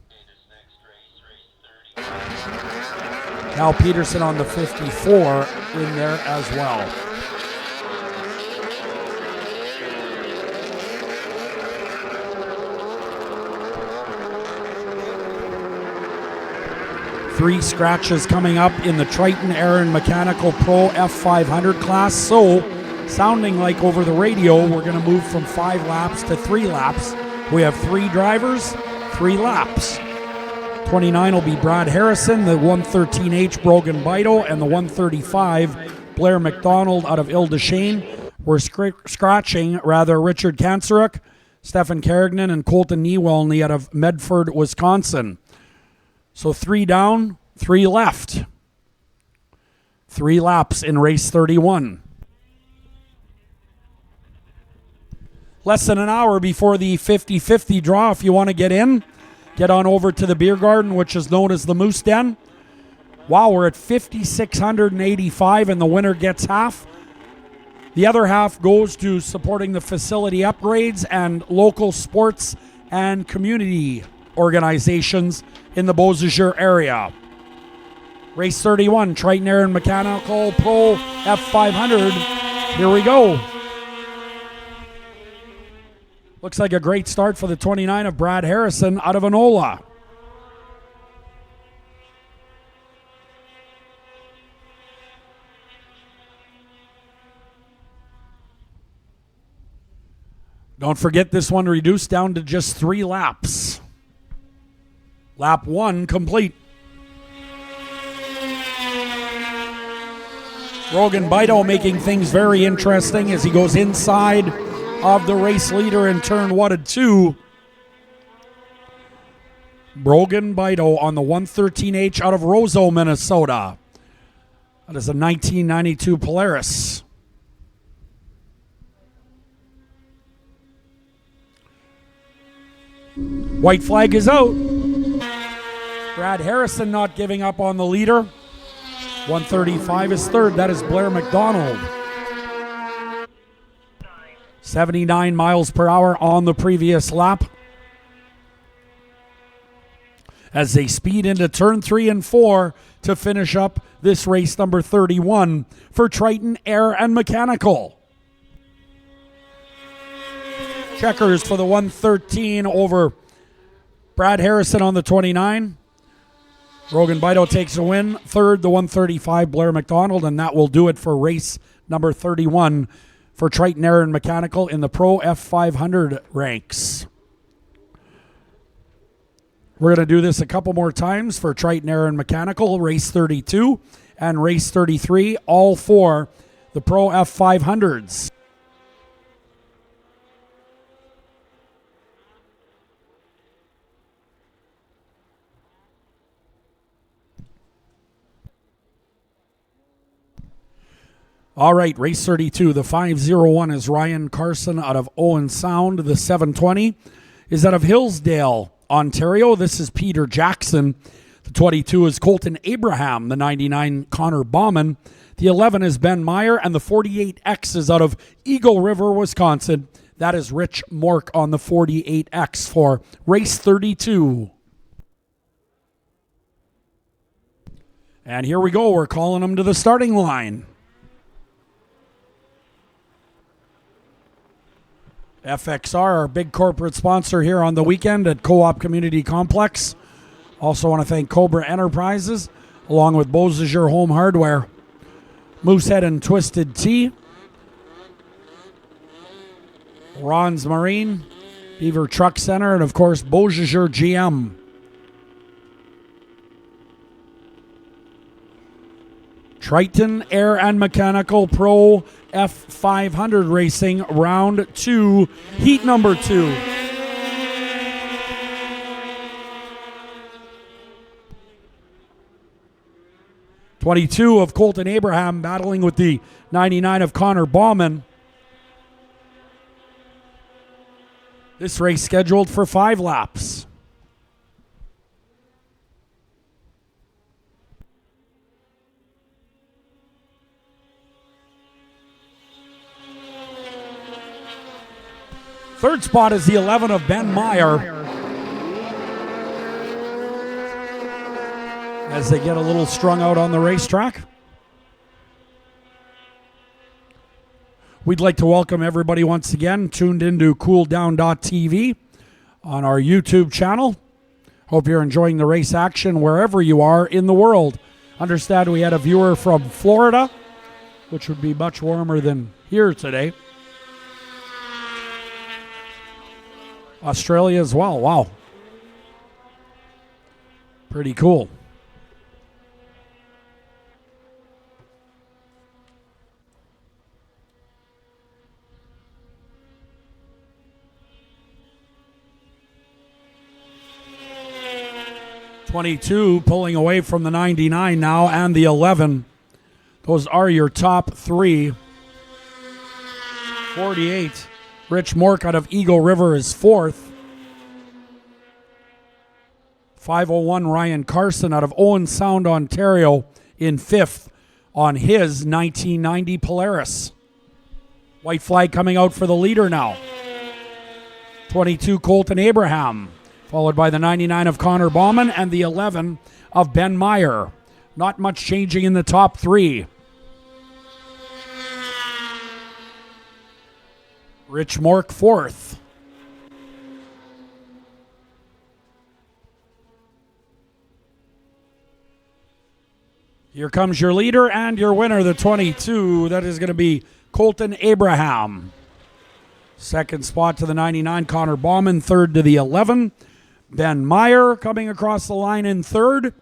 Cal Peterson on the 54 in there as well. Three scratches coming up in the Triton Air and Mechanical Pro F500 class. So, sounding like over the radio, we're going to move from 5 laps to 3 laps. We have 3 drivers, 3 laps. 29 will be Brad Harrison, the 113H Brogan Bido, and the 135 Blair McDonald out of Ile-des-Shane. We're scratching Richard Kanceruk, Stefan Carignan, and Colton Niewelny out of Medford, Wisconsin. So 3 down, 3 left. 3 laps in race 31. Less than an hour before the 50-50 draw. If you want to get in, get on over to the beer garden, which is known as the Moose Den. Wow, we're at 5,685 and the winner gets half. The other half goes to supporting the facility upgrades and local sports and community organizations in the Beausejour area. Race 31, Triton Air and Mechanical Pro F500. Here we go. Looks like a great start for the 29 of Brad Harrison out of Enola. Don't forget this one reduced down to just 3 laps. Lap 1 complete. Brogan Bido making things very interesting as he goes inside of the race leader in turn 1 and 2. Brogan Bido on the 113H out of Roseau, Minnesota. That is a 1992 Polaris. White flag is out. Brad Harrison not giving up on the leader. 135 is third. That is Blair McDonald. 79 miles per hour on the previous lap. As they speed into turn 3 and 4 to finish up this race number 31 for Triton Air and Mechanical. Checkers for the 113 over Brad Harrison on the 29. Brogan Bido takes a win. Third, the 135, Blair McDonald, and that will do it for race number 31 for Triton Air and Mechanical in the Pro F500 ranks. We're going to do this a couple more times for Triton Air and Mechanical, race 32 and race 33, all for the Pro F500s. All right, race 32. The 501 is Ryan Carson out of Owen Sound. The 720 is out of Hillsdale, Ontario. This is Peter Jackson. The 22 is Colton Abraham. The 99, Connor Bauman. The 11 is Ben Meyer. And the 48X is out of Eagle River, Wisconsin. That is Rich Mork on the 48X for race 32. And here we go. We're calling them to the starting line. FXR, our big corporate sponsor here on the weekend at Co-op Community Complex. Also want to thank Cobra Enterprises, along with Beausejour Home Hardware, Moosehead and Twisted Tea, Ron's Marine, Beaver Truck Center, and of course Beausejour GM. Triton Air and Mechanical Pro F500 racing, round 2, heat number 2. '22 of Colton Abraham battling with the 99 of Connor Bauman. This race scheduled for 5 laps. Third spot is the 11 of Ben Meyer. As they get a little strung out on the racetrack. We'd like to welcome everybody once again tuned into cooldown.tv on our YouTube channel. Hope you're enjoying the race action wherever you are in the world. Understand we had a viewer from Florida, which would be much warmer than here today. Australia as well. Wow. Pretty cool. '22 pulling away from the 99 now and the 11. Those are your top 3. 48. Rich Mork out of Eagle River is 4th. 501 Ryan Carson out of Owen Sound, Ontario in 5th on his 1990 Polaris. White flag coming out for the leader now. 22 Colton Abraham, followed by the 99 of Connor Bauman and the 11 of Ben Meyer. Not much changing in the top 3. Rich Mork 4th. Here comes your leader and your winner, the 22. That is going to be Colton Abraham. Second spot to the 99, Connor Bauman. Third to the 11. Ben Meyer coming across the line in 3rd.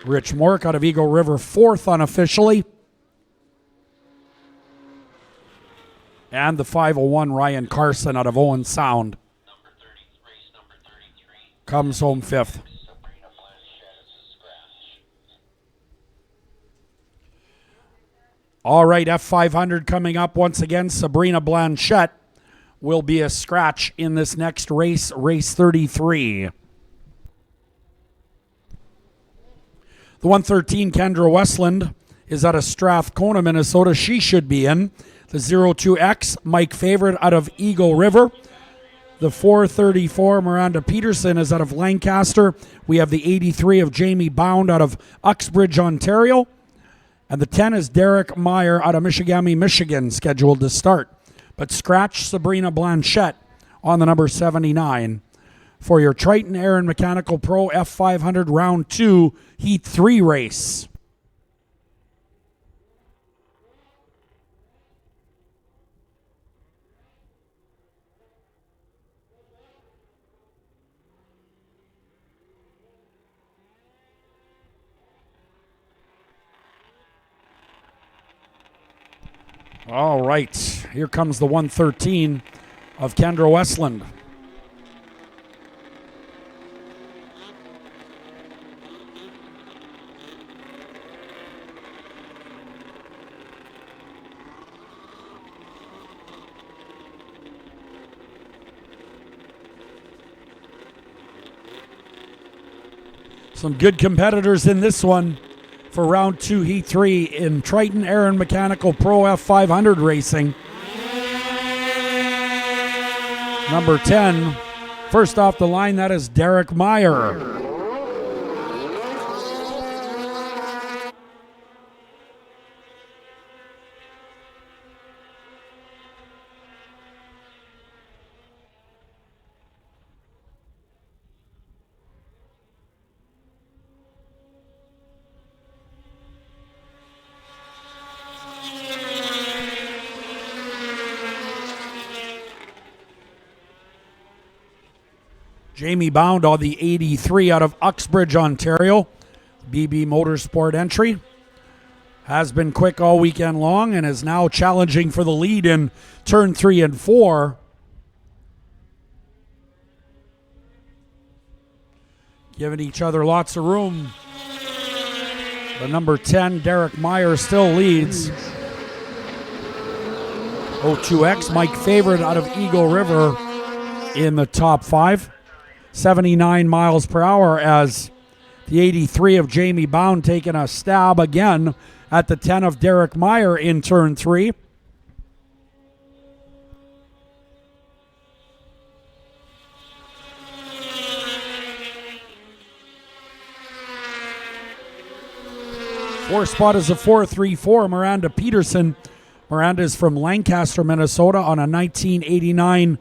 Rich Mork out of Eagle River 4th unofficially. And the 501 Ryan Carson out of Owen Sound comes home 5th. All right, F500 coming up once again. Sabrina Blanchette will be a scratch in this next race, race 33. The 113 Kendra Westland is out of Strathcona, Minnesota. She should be in. The 02X, Mike Favorite out of Eagle River. The 434, Miranda Peterson, is out of Lancaster. We have the 83 of Jamie Bound out of Uxbridge, Ontario. And the 10 is Derek Meyer out of Michigami, Michigan, scheduled to start. But scratch Sabrina Blanchette on the number 79 for your Triton Air and Mechanical Pro F500 Round 2 Heat 3 race. All right, here comes the 113 of Kendra Westland. Some good competitors in this one for round 2 Heat 3 in Triton Air and Mechanical Pro F500 racing. Number 10, first off the line, that is Derek Meyer. Jamie Bound on the 83 out of Uxbridge, Ontario. BB Motorsport entry. Has been quick all weekend long and is now challenging for the lead in turn 3 and 4. Giving each other lots of room. The number 10, Derek Meyer, still leads. 02X, Mike Favorite out of Eagle River in the top 5. 79 miles per hour as the 83 of Jamie Bound taking a stab again at the 10 of Derek Meyer in turn 3. Fourth spot is a 4.34, Miranda Peterson. Miranda is from Lancaster, Minnesota on a 1989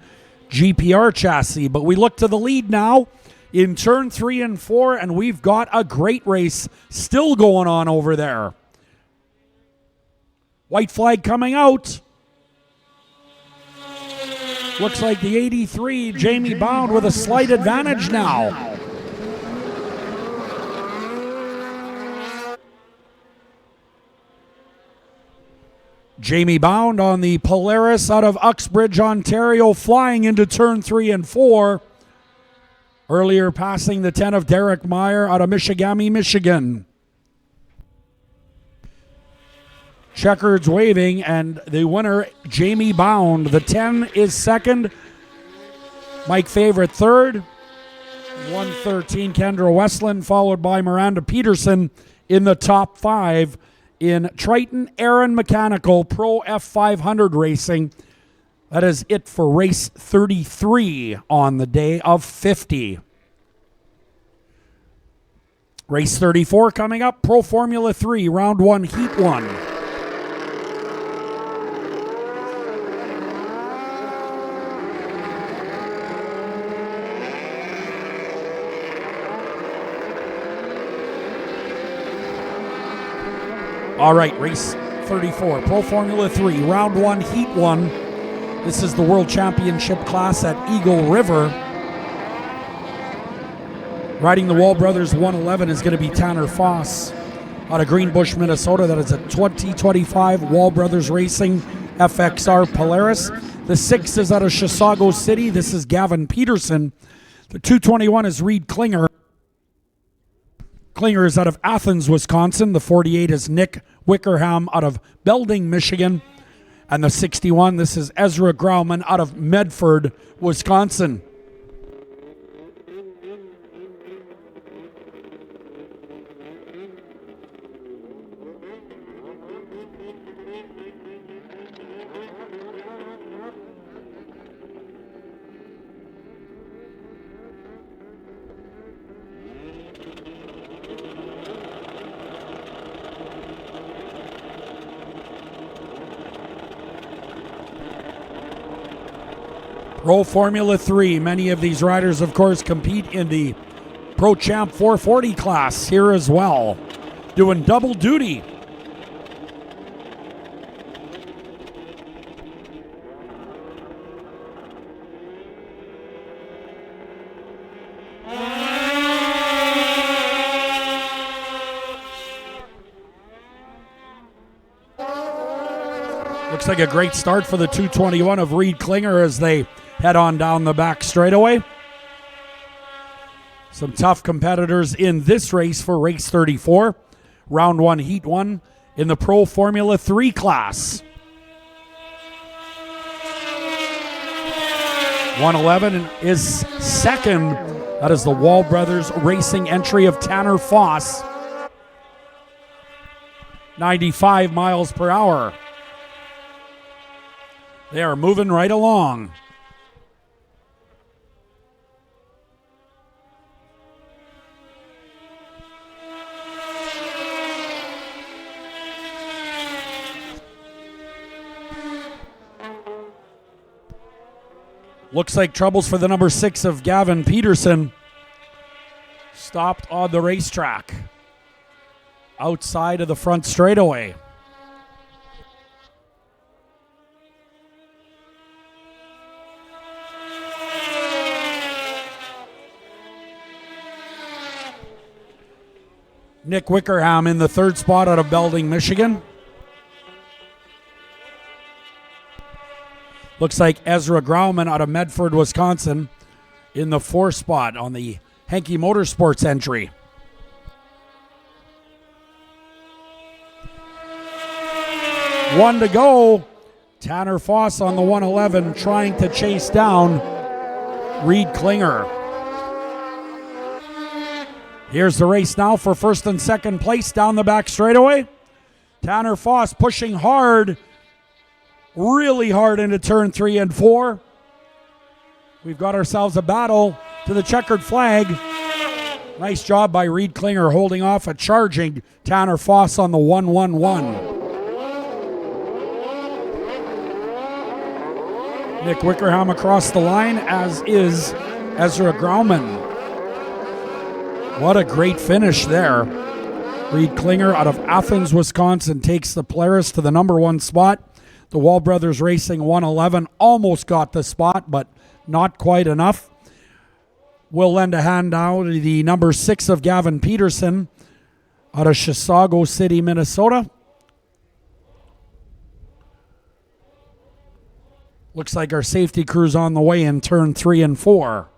GPR chassis. But we look to the lead now in turn 3 and 4, and we've got a great race still going on over there. White flag coming out. Looks like the 83, Jamie Bound, with a slight advantage now. Jamie Bound on the Polaris out of Uxbridge, Ontario, flying into turn 3 and 4. Earlier passing the 10 of Derek Meyer out of Michigami, Michigan. Checkers waving, and the winner, Jamie Bound. The 10 is second. Mike Favorite third. 113, Kendra Westland, followed by Miranda Peterson in the top 5. In Triton Aaron Mechanical Pro F500 Racing. That is it for race 33 on the day of 50. Race 34 coming up, Pro Formula 3, round 1, heat 1. All right, race 34, Pro Formula 3, round 1, heat 1. This is the World Championship class at Eagle River. Riding the Wall Brothers 111 is going to be Tanner Foss out of Greenbush, Minnesota. That is a 2025 Wall Brothers Racing FXR Polaris. The 6 is out of Chisago City. This is Gavin Peterson. The 221 is Reed Klinger. Klinger is out of Athens, Wisconsin. The 48 is Nick Wickerham out of Belding, Michigan. And the 61, this is Ezra Grauman out of Medford, Wisconsin. Pro Formula 3. Many of these riders, of course, compete in the ProChamp 440 class here as well, doing double duty. Looks like a great start for the 221 of Reed Klinger as they head on down the back straightaway. Some tough competitors in this race for race 34. Round 1, heat 1 in the Pro Formula 3 class. 111 is second. That is the Wall Brothers Racing entry of Tanner Foss. 95 miles per hour. They are moving right along. Looks like troubles for the number 6 of Gavin Peterson. Stopped on the racetrack. Outside of the front straightaway. Nick Wickerham in the third spot out of Belding, Michigan. Looks like Ezra Grauman out of Medford, Wisconsin in the fourth spot on the Henke Motorsports entry. One to go. Tanner Foss on the 111 trying to chase down Reed Klinger. Here's the race now for first and second place down the back straightaway. Tanner Foss pushing hard, really hard into turn 3 and 4. We've got ourselves a battle to the checkered flag. Nice job by Reed Klinger holding off a charging Tanner Foss on the 111. Nick Wickerham across the line, as is Ezra Grauman. What a great finish there. Reed Klinger out of Athens, Wisconsin takes the Polaris to the number 1 spot. The Wall Brothers Racing 111 almost got the spot, but not quite enough. We'll lend a hand now to the number 6 of Gavin Peterson out of Chisago City, Minnesota. Looks like our safety crew's on the way in turn 3 and 4.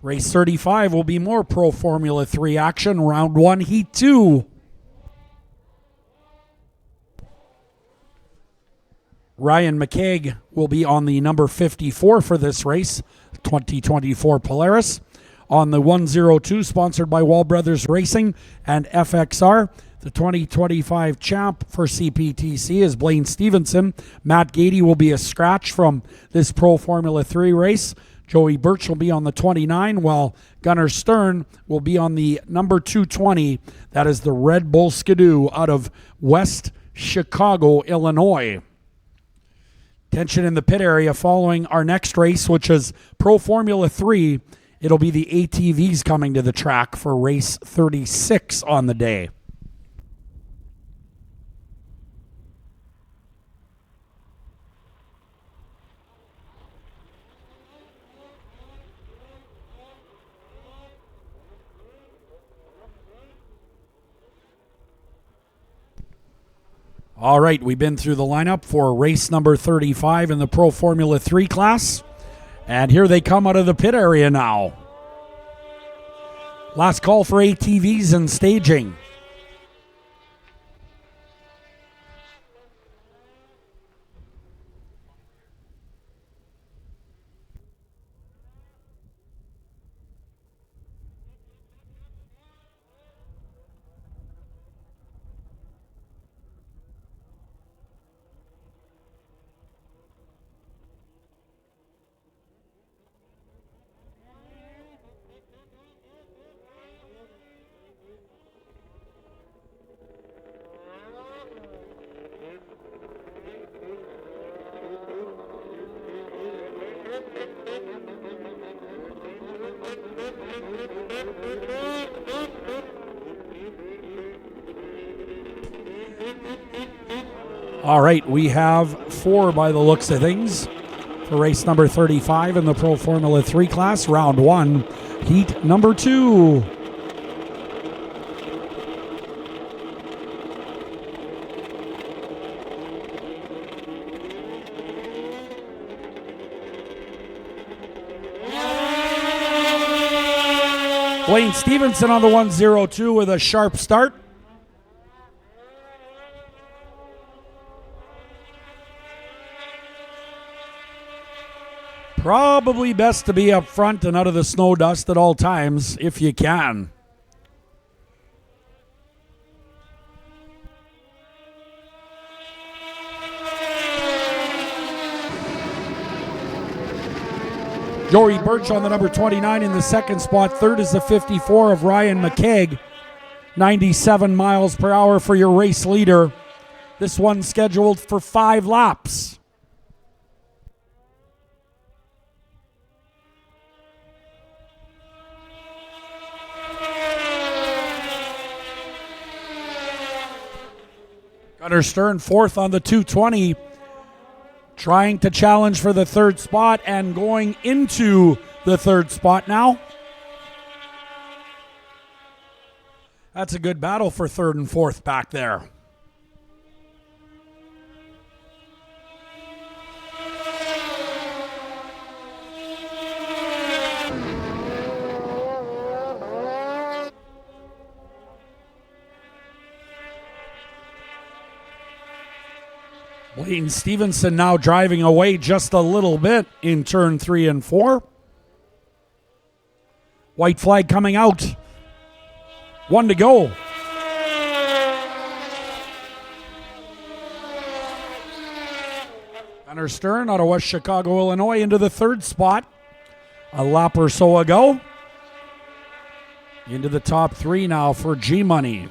Race 35 will be more Pro Formula 3 action. Round 1, Heat 2. Ryan McKeag will be on the number 54 for this race, 2024 Polaris. On the 102, sponsored by Wall Brothers Racing and FXR. The 2025 champ for CPTC is Blaine Stevenson. Matt Gady will be a scratch from this Pro Formula 3 race. Joey Birch will be on the 29, while Gunnar Stern will be on the number 220. That is the Red Bull Skidoo out of West Chicago, Illinois. Tension in the pit area following our next race, which is Pro Formula 3. It'll be the ATVs coming to the track for race 36 on the day. All right, we've been through the lineup for race number 35 in the Pro Formula 3 class. And here they come out of the pit area now. Last call for ATVs and staging. All right, we have 4 by the looks of things for race number 35 in the Pro Formula 3 class, round 1, heat number 2. Blaine Stevenson on the 102 with a sharp start. Probably best to be up front and out of the snow dust at all times if you can. Joey Birch on the number 29 in the second spot. Third is the 54 of Ryan McKeag. 97 miles per hour for your race leader. This one scheduled for 5 laps. Gunnar Stern fourth on the 220. trying to challenge for the third spot and going into the third spot now. That's a good battle for third and fourth back there. Wayne Stevenson now driving away just a little bit in turn 3 and 4. White flag coming out. 1 to go. Gunnar Stern out of West Chicago, Illinois, into the third spot. A lap or so ago. Into the top 3 now for G-Money.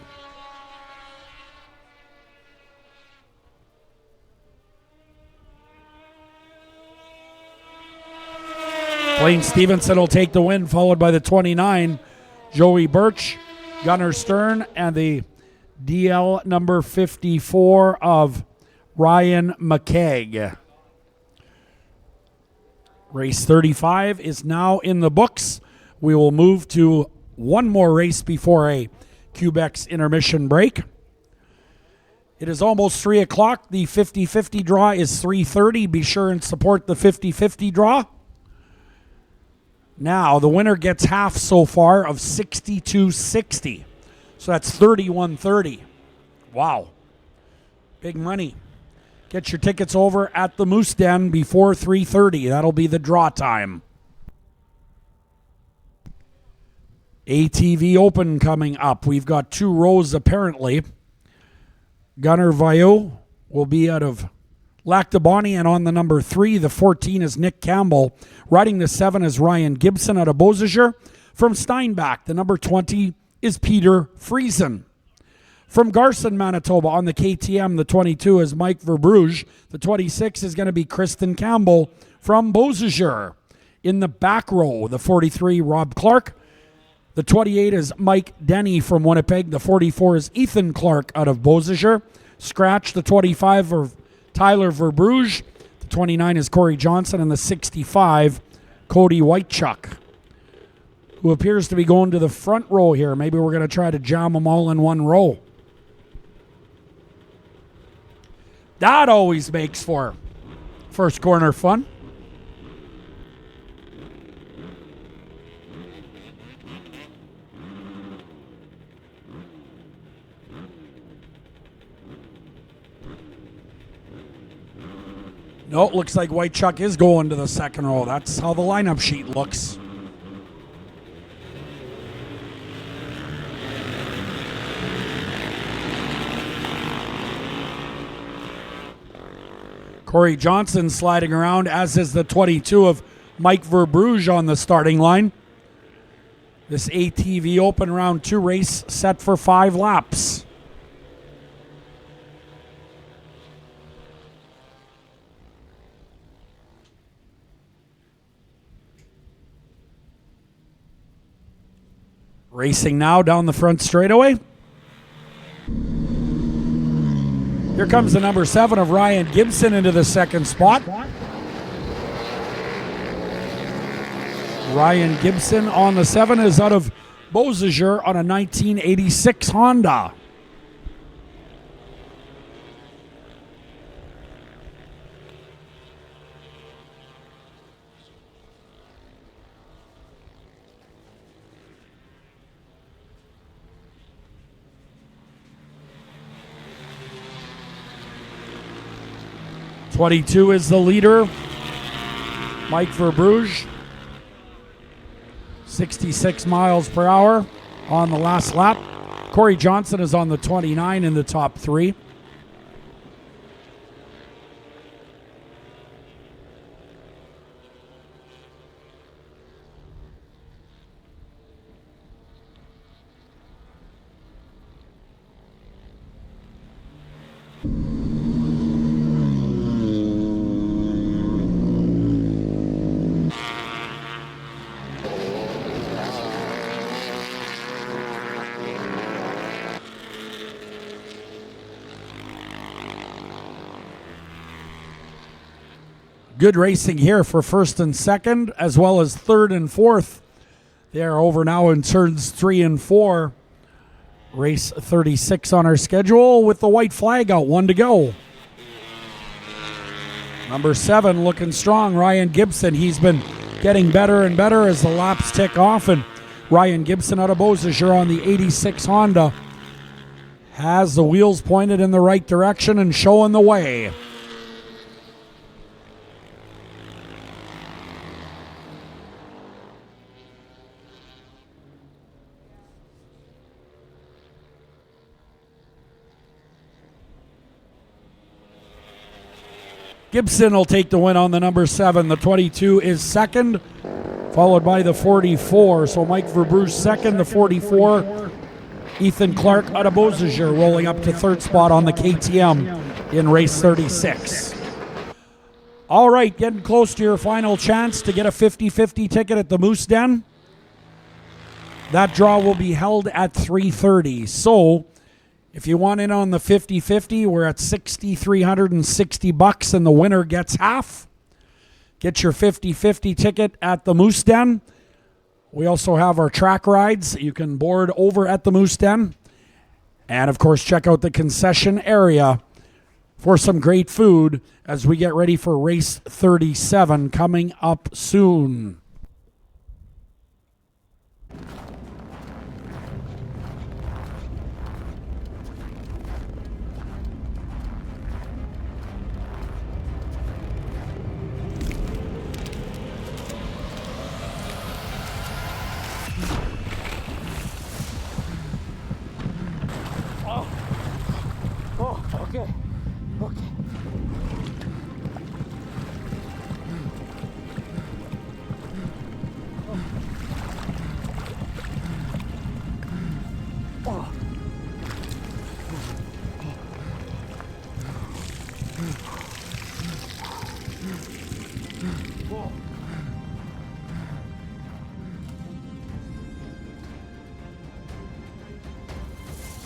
Wayne Stevenson will take the win, followed by the 29, Joey Birch, Gunnar Stern, and the DL number 54 of Ryan McKeag. Race 35 is now in the books. We will move to one more race before a Quebec's intermission break. It is almost 3 o'clock. The 50-50 draw is 3:30. Be sure and support the 50-50 draw. Now, the winner gets half so far of $62.60. So that's $31.30. Wow. Big money. Get your tickets over at the Moose Den before 3:30. That'll be the draw time. ATV Open coming up. We've got 2 rows apparently. Gunnar Vaillot will be out of Lactabani, and on the number 3, the 14 is Nick Campbell. Riding the 7 is Ryan Gibson out of Beausejour. From Steinbach, the number 20 is Peter Friesen. From Garson, Manitoba, on the KTM, the 22 is Mike Verbruge. The 26 is going to be Kristen Campbell from Beausejour. In the back row, the 43, Rob Clark. The 28 is Mike Denny from Winnipeg. The 44 is Ethan Clark out of Beausejour. Scratch, the 25 of Tyler Verbruge. The 29 is Corey Johnson, and the 65, Cody Whitechuck, who appears to be going to the front row here. Maybe we're going to try to jam them all in one row. That always makes for first corner fun. No, it looks like Whitechuck is going to the second row. That's how the lineup sheet looks. Corey Johnson sliding around, as is the 22 of Mike Verbruge on the starting line. This ATV Open Round 2 race set for 5 laps. Racing now down the front straightaway. Here comes the number 7 of Ryan Gibson into the second spot. Ryan Gibson on the 7 is out of Beausejour on a 1986 Honda. .22 is the leader, Mike Verbruge. 66 miles per hour on the last lap. Corey Johnson is on the 29 in the top 3. Good racing here for first and second, as well as third and fourth. They are over now in turns 3 and 4. Race 36 on our schedule with the white flag out, 1 to go. Number 7 looking strong, Ryan Gibson. He's been getting better and better as the laps tick off, and Ryan Gibson out of Beausejour on the 86 Honda has the wheels pointed in the right direction and showing the way. Gibson will take the win on the number 7. The 22 is second, followed by the 44. So Mike Verbruce second, the 44. Ethan Clark out of Beausejour rolling up to third spot on the KTM in race 36. All right, getting close to your final chance to get a 50-50 ticket at the Moose Den. That draw will be held at 3:30. So if you want in on the 50-50, we're at $6,360 and the winner gets half. Get your 50-50 ticket at the Moose Den. We also have our track rides. You can board over at the Moose Den. And of course, check out the concession area for some great food as we get ready for race 37 coming up soon. Okay.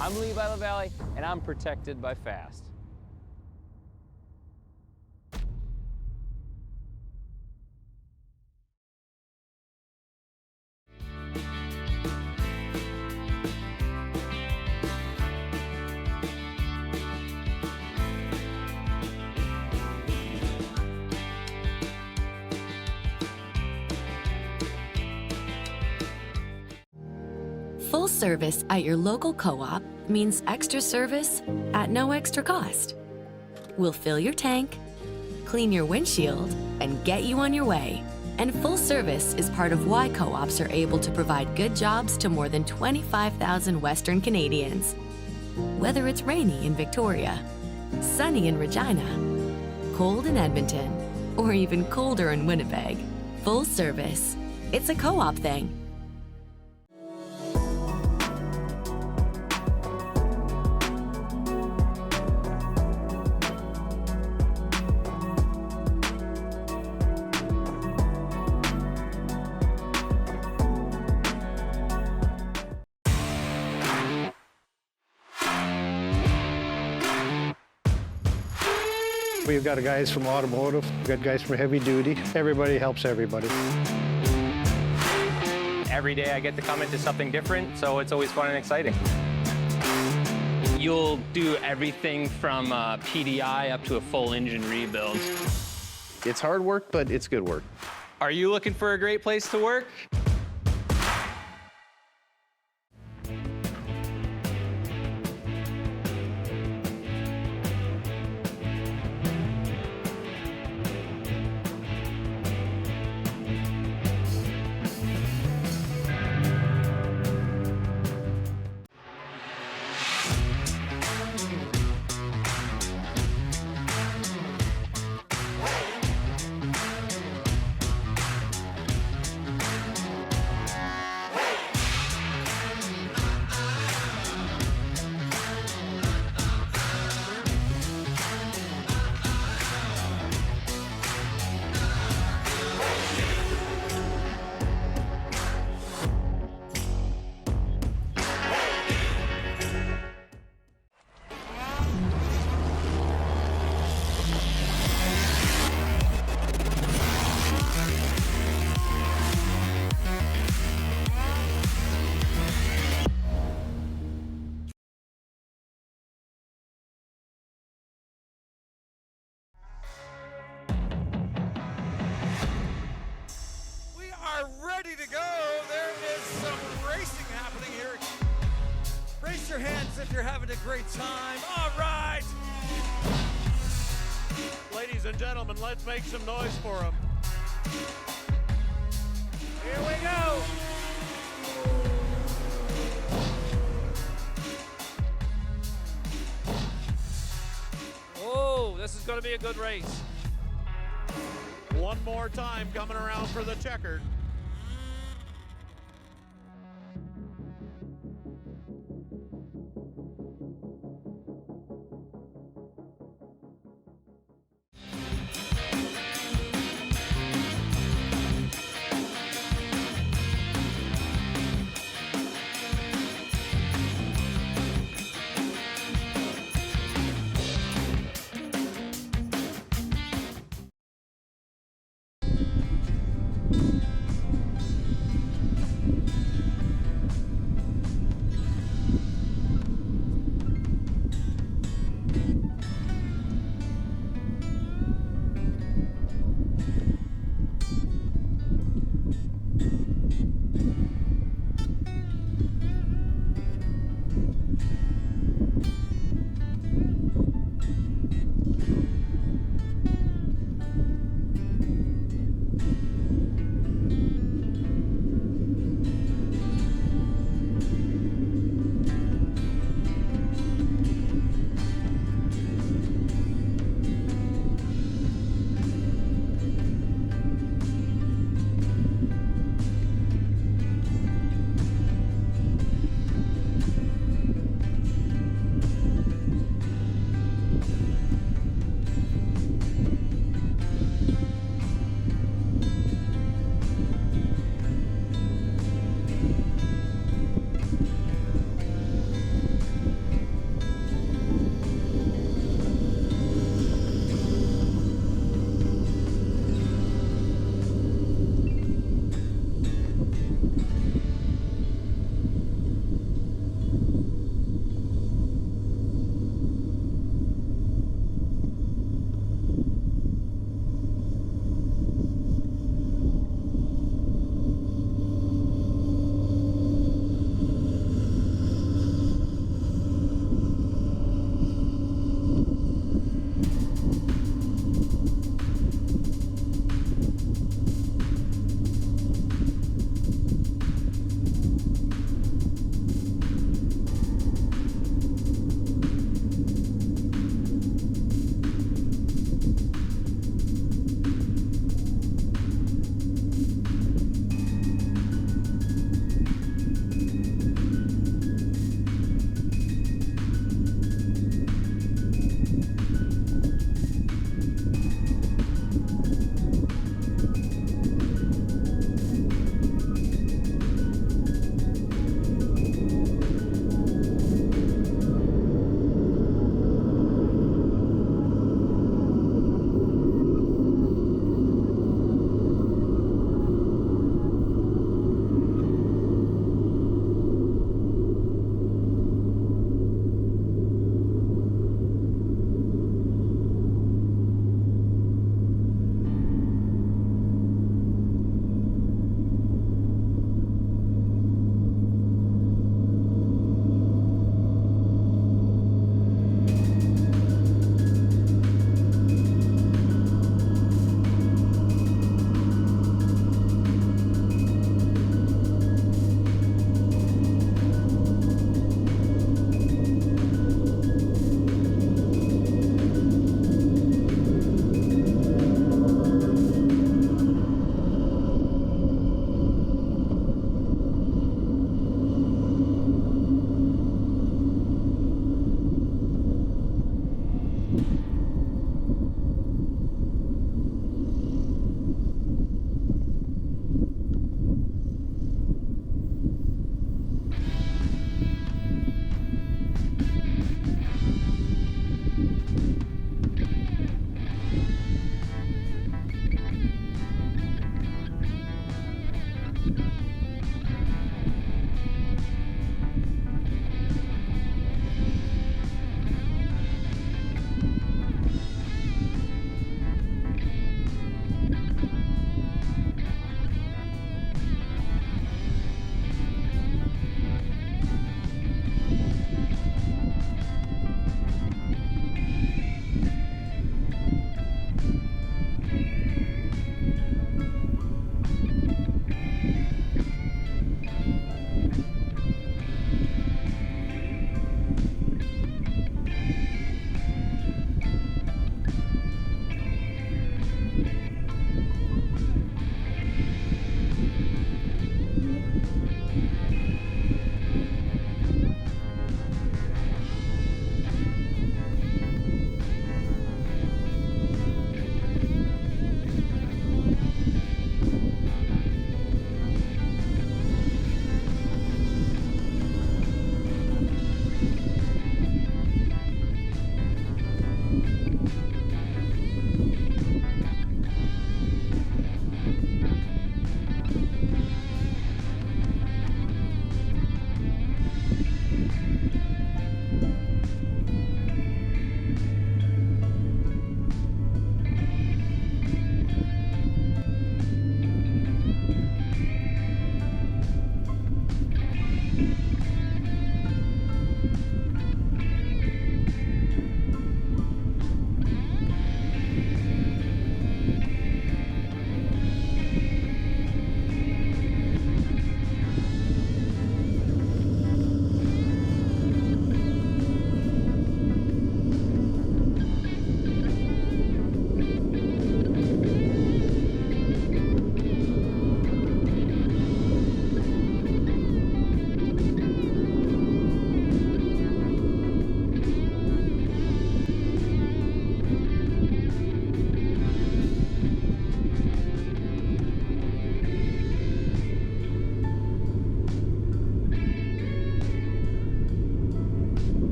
I'm Lee by the Valley, and I'm protected by FAST. Full service at your local co-op means extra service at no extra cost. We'll fill your tank, clean your windshield, and get you on your way. And full service is part of why co-ops are able to provide good jobs to more than 25,000 Western Canadians. Whether it's rainy in Victoria, sunny in Regina, cold in Edmonton, or even colder in Winnipeg, full service. It's a co-op thing. We've got guys from automotive, we've got guys from heavy duty. Everybody helps everybody. Every day I get to come into something different, so it's always fun and exciting. You'll do everything from PDI up to a full engine rebuild. It's hard work, but it's good work. Are you looking for a great place to work? your hands if you're having a great time. All right. Ladies and gentlemen, let's make some noise for him. Here we go. Oh, this is going to be a good race. One more time coming around for the checkered.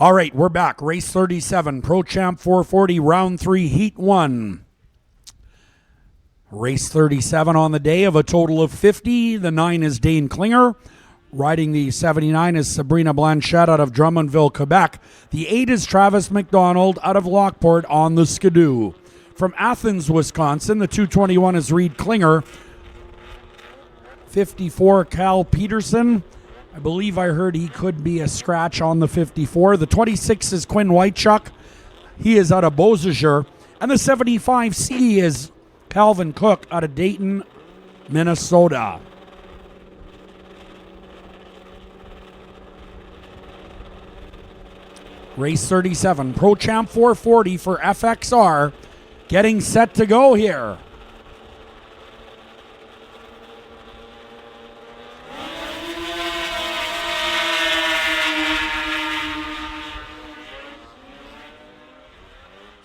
All right, we're back. Race 37, ProChamp 440, round 3, heat 1. Race 37 on the day of a total of 50. The 9 is Dane Klinger. Riding the 79 is Sabrina Blanchette out of Drummondville, Quebec. The 8 is Travis McDonald out of Lockport on the Skidoo. From Athens, Wisconsin, the 221 is Reed Klinger. 54, Cal Peterson. I believe I heard he could be a scratch on the 54. The 26 is Quinn Whitechuck. He is out of Beausejour. And the 75C is Calvin Cook out of Dayton, Minnesota. Race 37, ProChamp 440 for FXR. Getting set to go here.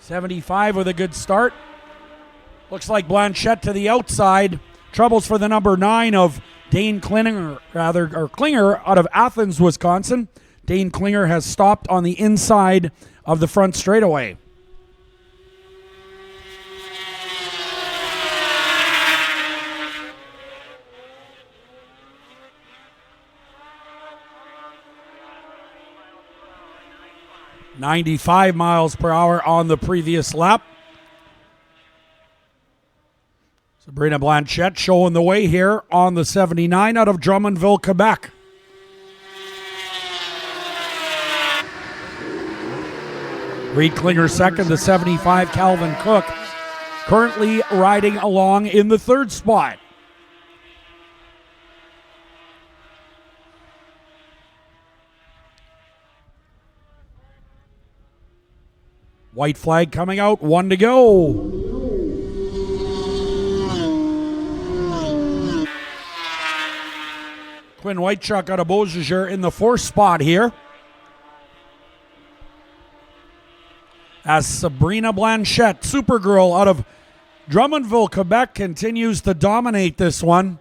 '75 with a good start. Looks like Blanchette to the outside. Troubles for the number 9 of Dane Klinger, Klinger out of Athens, Wisconsin. Dane Klinger has stopped on the inside of the front straightaway. .95 miles per hour on the previous lap. Sabrina Blanchette showing the way here on the 79 out of Drummondville, Quebec. Reed Klinger second, the 75 Calvin Cook currently riding along in the third spot. White flag coming out, 1 to go. Quinn Whitechuck out of Beausejour in the 4th spot here. As Sabrina Blanchette, Supergirl out of Drummondville, Quebec, continues to dominate this one.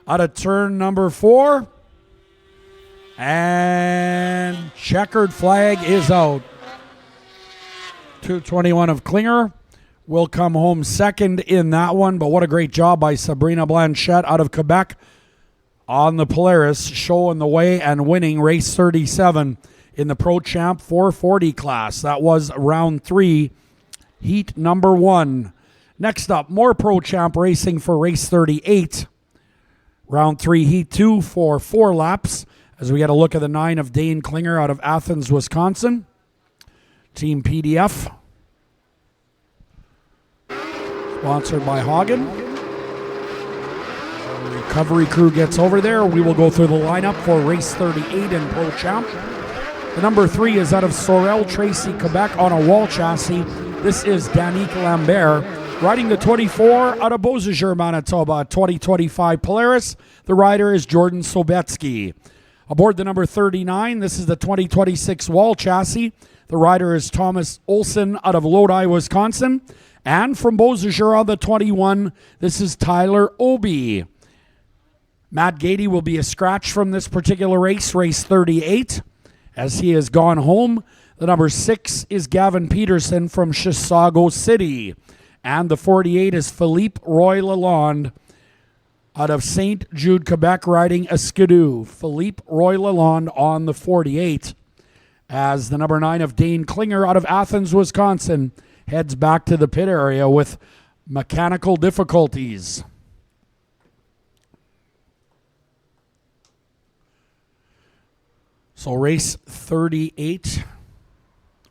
Out of turn number 4. And checkered flag is out. 221 of Klinger will come home second in that one, but what a great job by Sabrina Blanchette out of Quebec on the Polaris, showing the way and winning race 37 in the ProChamp 440 class. That was round 3, heat number 1. Next up, more ProChamp racing for race 38. Round 3, heat 2 for 4 laps, as we get a look at the 9 of Dane Klinger out of Athens, Wisconsin. Team PDF, sponsored by Hagen. The recovery crew gets over there. We will go through the lineup for race 38 in ProChamp. The number 3 is out of Sorel, Tracy, Quebec on a wall chassis. This is Danique Lambert. Riding the 24 out of Beausejour, Manitoba, 2025 Polaris. The rider is Jordan Sobetsky. Aboard the number 39, this is the 2026 wall chassis. The rider is Thomas Olson out of Lodi, Wisconsin. And from Beausejour on the 21, this is Tyler Obi. Matt Gady will be a scratch from this particular race, race 38, as he has gone home. The number 6 is Gavin Peterson from Chisago City. And the 48 is Philippe Roy Lalonde out of St. Jude, Quebec, riding a Skidoo. Philippe Roy Lalonde on the 48. As the number 9 of Dane Klinger out of Athens, Wisconsin, heads back to the pit area with mechanical difficulties. So race 38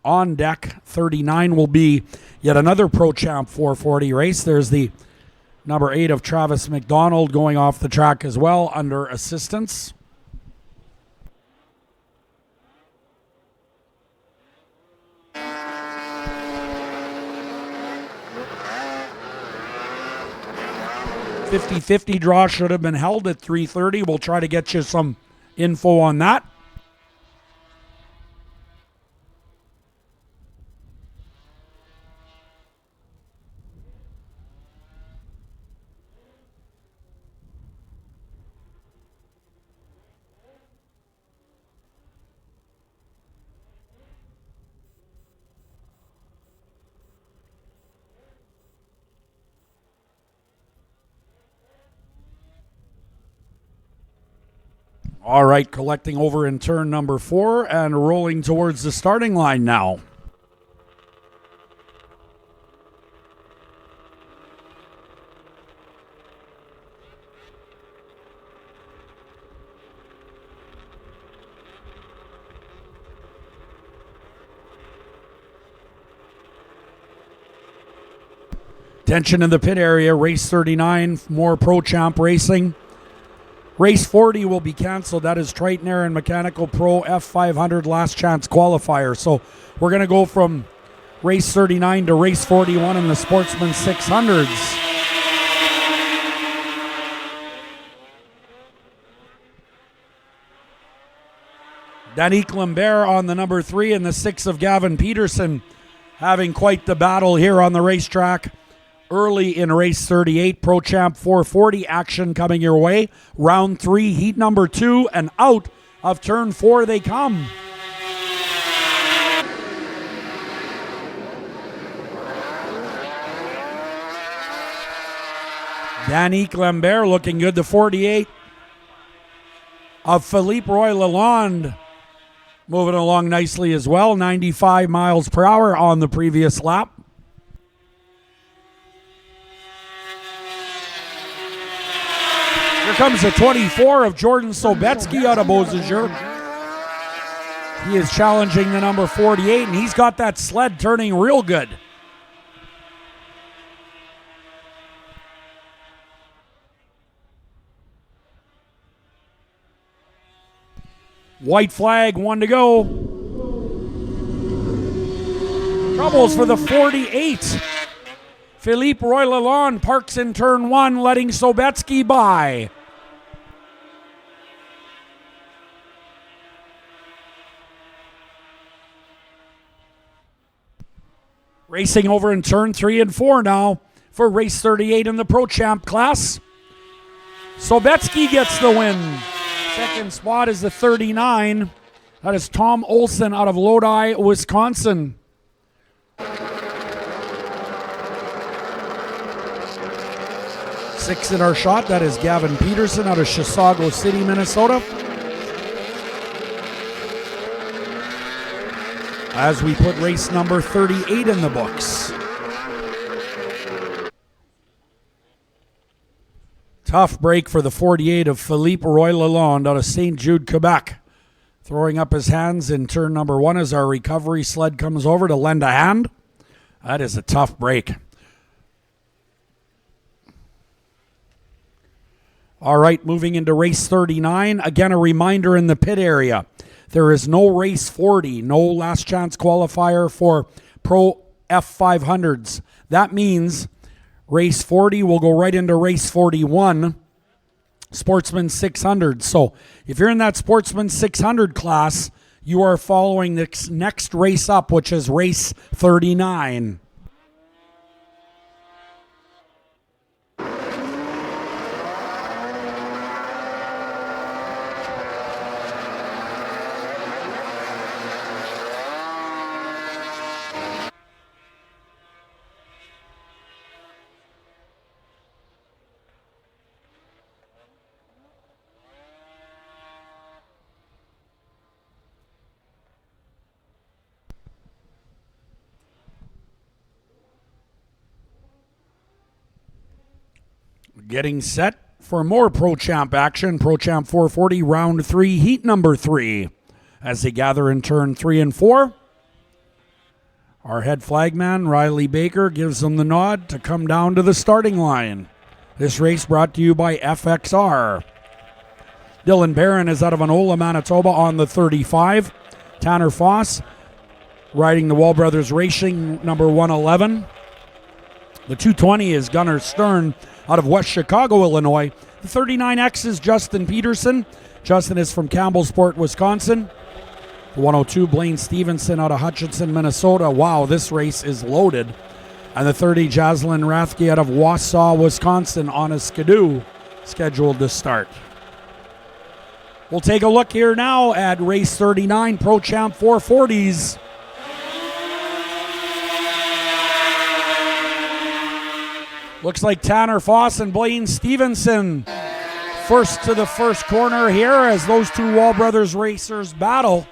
on deck. 39 will be yet another ProChamp 440 race. There's the number 8 of Travis McDonald going off the track as well under assistance. .50-50 draw should have been held at 3:30. We'll try to get you some info on that. All right, collecting over in turn number 4 and rolling towards the starting line now. Tension in the pit area, race 39, more ProChamp racing. Race 40 will be canceled. That is Triton Air and Mechanical Pro F500 last chance qualifier. So we're going to go from race 39 to race 41 in the Sportsman 600s. Danique Lambert on the number 3 and the 6 of Gavin Peterson having quite the battle here on the racetrack. Early in race 38, ProChamp 440 action coming your way. Round 3, heat number 2, and out of turn 4 they come. Danique Lambert looking good. The 48 of Philippe Roy Lalonde moving along nicely as well. 95 miles per hour on the previous lap. Here comes the 24 of Jordan Sobetsky out of Beausejour. He is challenging the number 48, and he's got that sled turning real good. White flag, 1 to go. Troubles for the 48. Philippe Roy Lalonde parks in turn 1, letting Sobetsky by. Racing over in turn 3 and 4 now for race 38 in the ProChamp class. Sobetsky gets the win. Second spot is the 39. That is Tom Olson out of Lodi, Wisconsin. Sixth in our shot, that is Gavin Peterson out of Chisago City, Minnesota. As we put race number 38 in the books. Tough break for the 48 of Philippe Roy Lalonde out of St. Jude, Quebec. Throwing up his hands in turn number 1 as our recovery sled comes over to lend a hand. That is a tough break. All right, moving into race 39. Again, a reminder in the pit area. There is no race 40, no last chance qualifier for Pro F500s. That means race 40 will go right into race 41, Sportsman 600. So if you're in that Sportsman 600 class, you are following the next race up, which is race 39. Getting set for more ProChamp action. ProChamp 440, round 3, heat number 3. As they gather in turn 3 and 4. Our head flagman, Riley Baker, gives them the nod to come down to the starting line. This race brought to you by FXR. Dylan Barron is out of Anola, Manitoba on the 35. Tanner Foss riding the Wall Brothers Racing number 111. The 220 is Gunnar Stern out of West Chicago, Illinois. The 39X is Justin Peterson. Justin is from Campbellsport, Wisconsin. The 102, Blaine Stevenson out of Hutchinson, Minnesota. Wow, this race is loaded. And the 30, Jaslyn Rathke out of Wausau, Wisconsin on a Skidoo scheduled to start. We'll take a look here now at race 39, ProChamp 440s. Looks like Tanner Foss and Blaine Stevenson First to the first corner here as those two Wall Brothers racers battle.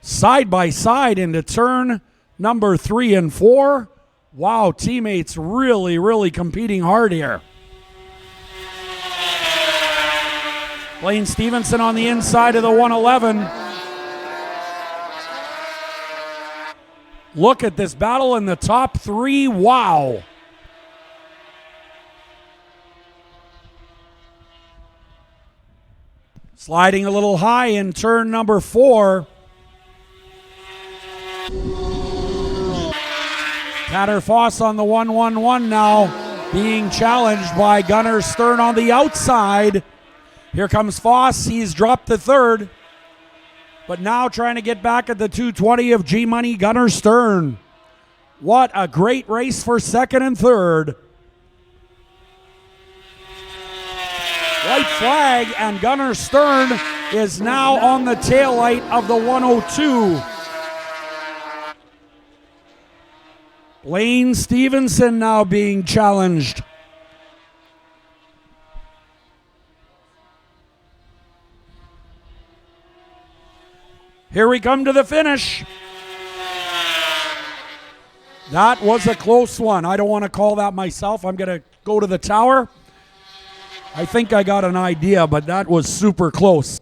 Side by side into turn number 3 and 4. Wow, teammates really competing hard here. Blaine Stevenson on the inside of the 111. Look at this battle in the top 3. Wow. Sliding a little high in turn number 4. Tanner Foss on the 111 now, being challenged by Gunnar Stern on the outside. Here comes Foss. He's dropped the third, but now trying to get back at the 220 of G-Money Gunnar Stern. What a great race for second and third. White flag, and Gunnar Stern is now on the tail light of the 102. Blaine Stevenson now being challenged. Here we come to the finish. That was a close one. I don't want to call that myself. I'm going to go to the tower. I think I got an idea, but that was super close.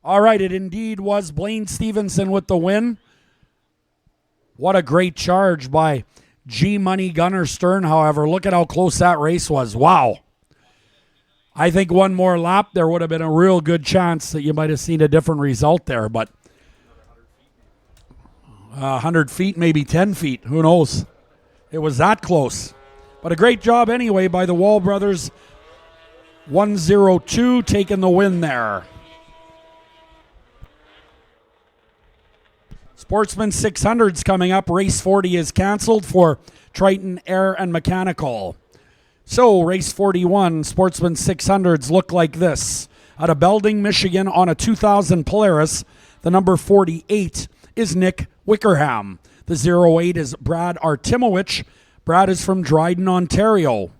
All right, it indeed was Blaine Stevenson with the win. What a great charge by G-Money Gunnar Stern, however. Look at how close that race was. Wow. I think one more lap, there would have been a real good chance that you might have seen a different result there, but 100 feet, maybe 10 feet. Who knows? It was that close. But a great job anyway by the Wall Brothers. 102 taking the win there. Sportsman 600's coming up. Race 40 is canceled for Triton Air and Mechanical. So race 41, Sportsman 600s look like this. Out of Belding, Michigan on a 2000 Polaris, the number 48 is Nick Wickerham. The 08 is Brad Artimowicz. Brad is from Dryden, Ontario.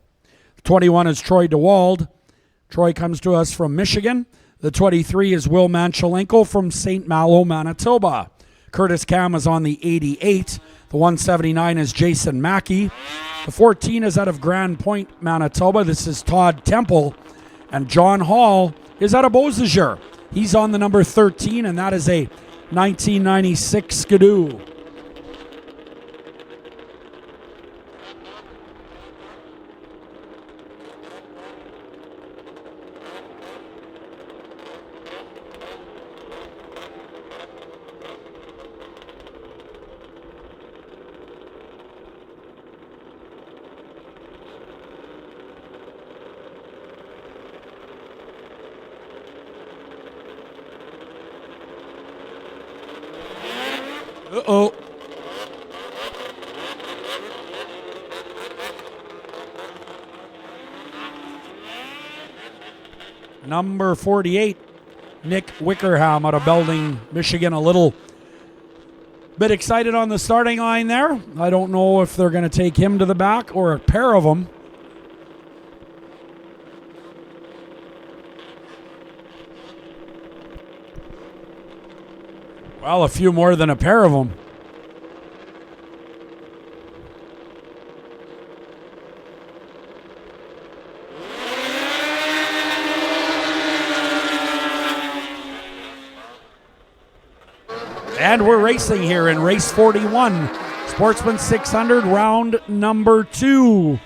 21 is Troy DeWald. Troy comes to us from Michigan. The 23 is Will Manchelenko from St. Malo, Manitoba. Curtis Cam is on the 88. The 179 is Jason Mackey. The 14 is out of Grand Point, Manitoba. This is Todd Temple. And John Hall is out of Beausejour. He's on the number 13, and that is a 1996 Skidoo. Uh-oh. Number 48, Nick Wickerham out of Belding, Michigan. A little bit excited on the starting line there. I don't know if they're going to take him to the back or a pair of them. Well, a few more than a pair of them. And we're racing here in race 41. Sportsman 600, round number 2.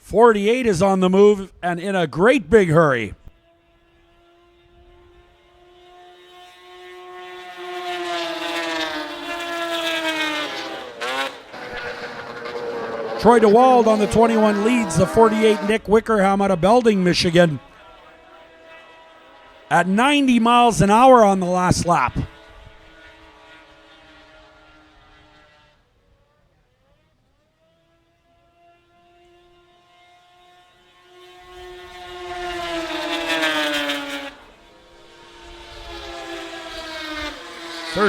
.48 is on the move and in a great big hurry. Troy DeWald on the 21 leads the 48 Nick Wickerham out of Belding, Michigan at 90 miles an hour on the last lap.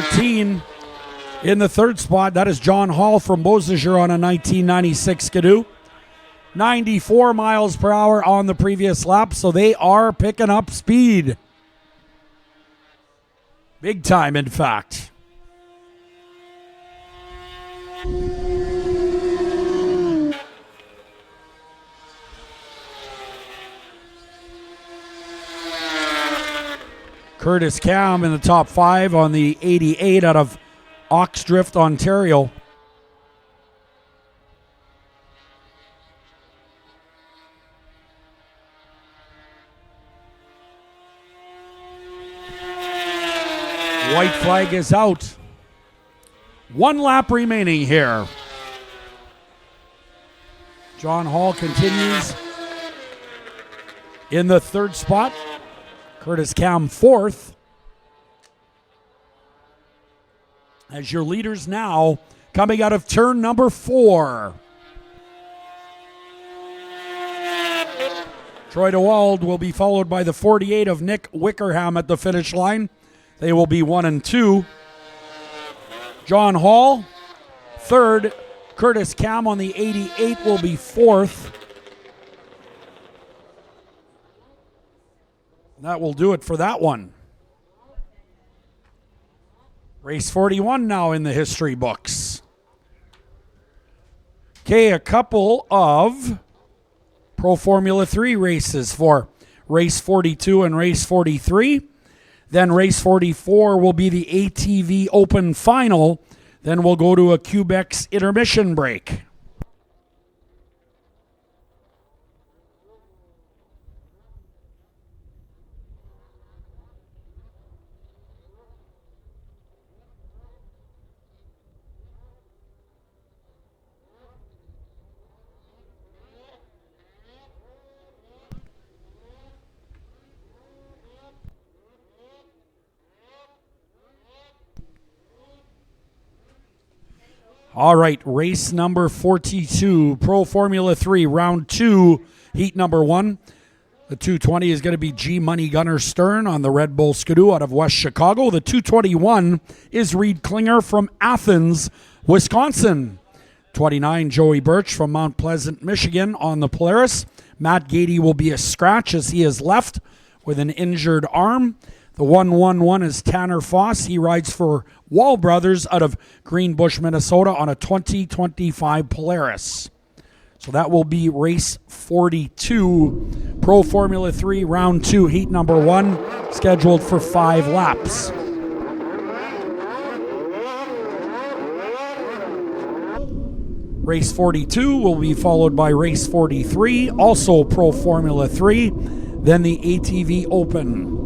13 in the third spot. That is John Hall from Beausejour on a 1996 Skidoo. 94 miles per hour on the previous lap, so they are picking up speed. Big time, in fact. Curtis Cam in the top 5 on the 88 out of Oxdrift, Ontario. White flag is out. 1 lap remaining here. John Hall continues in the third spot. Curtis Cam 4th. As your leaders now coming out of turn number 4. Troy DeWald will be followed by the 48 of Nick Wickerham at the finish line. They will be 1 and 2. John Hall, 3rd. Curtis Cam on the 88 will be 4th. That will do it for that one. Race 41 now in the history books. Okay, a couple of Pro Formula 3 races for race 42 and race 43. Then race 44 will be the ATV Open final. Then we'll go to a Quebec's intermission break. All right, race number 42, Pro Formula 3, round 2, heat number 1. The 220 is going to be G Money Gunner Stern on the Red Bull Skidoo out of West Chicago. The 221 is Reed Klinger from Athens, Wisconsin. 29, Joey Birch from Mount Pleasant, Michigan on the Polaris. Matt Gady will be a scratch as he is left with an injured arm. The 111 is Tanner Foss. He rides for Wall Brothers out of Greenbush, Minnesota on a 2025 Polaris. So that will be race 42, Pro Formula 3, round 2, heat number 1, scheduled for 5 laps. Race 42 will be followed by race 43, also Pro Formula 3, then the ATV Open.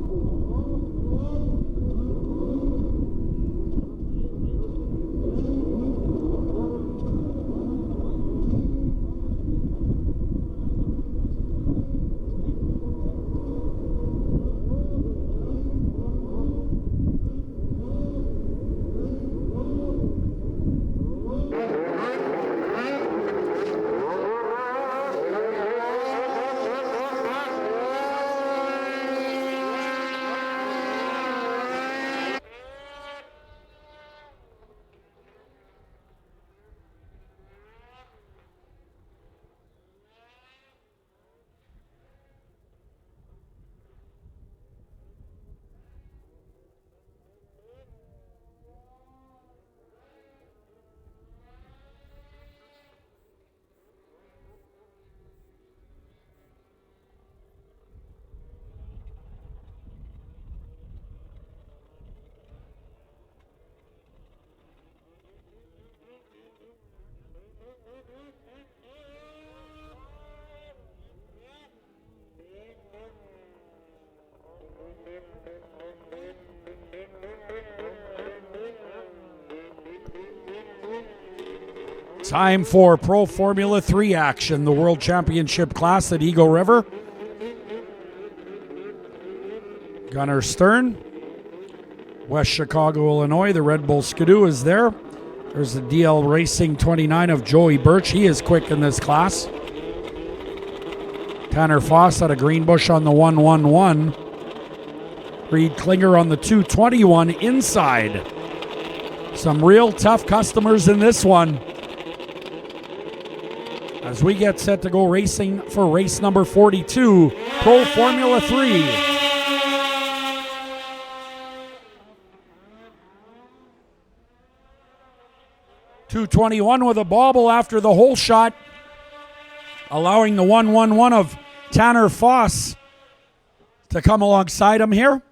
Time for Pro Formula 3 action, the World Championship class at Eagle River. Gunner Stern, West Chicago, Illinois. The Red Bull Skidoo is there. There's the DL Racing 29 of Joey Birch. He is quick in this class. Tanner Foss out of Greenbush on the 111. Reed Klinger on the 221 inside Some real tough customers in this one. As we get set to go racing for race number 42, Pro Formula 3. .221 with a bobble after the hole shot, allowing the 111 of Tanner Foss to come alongside him here.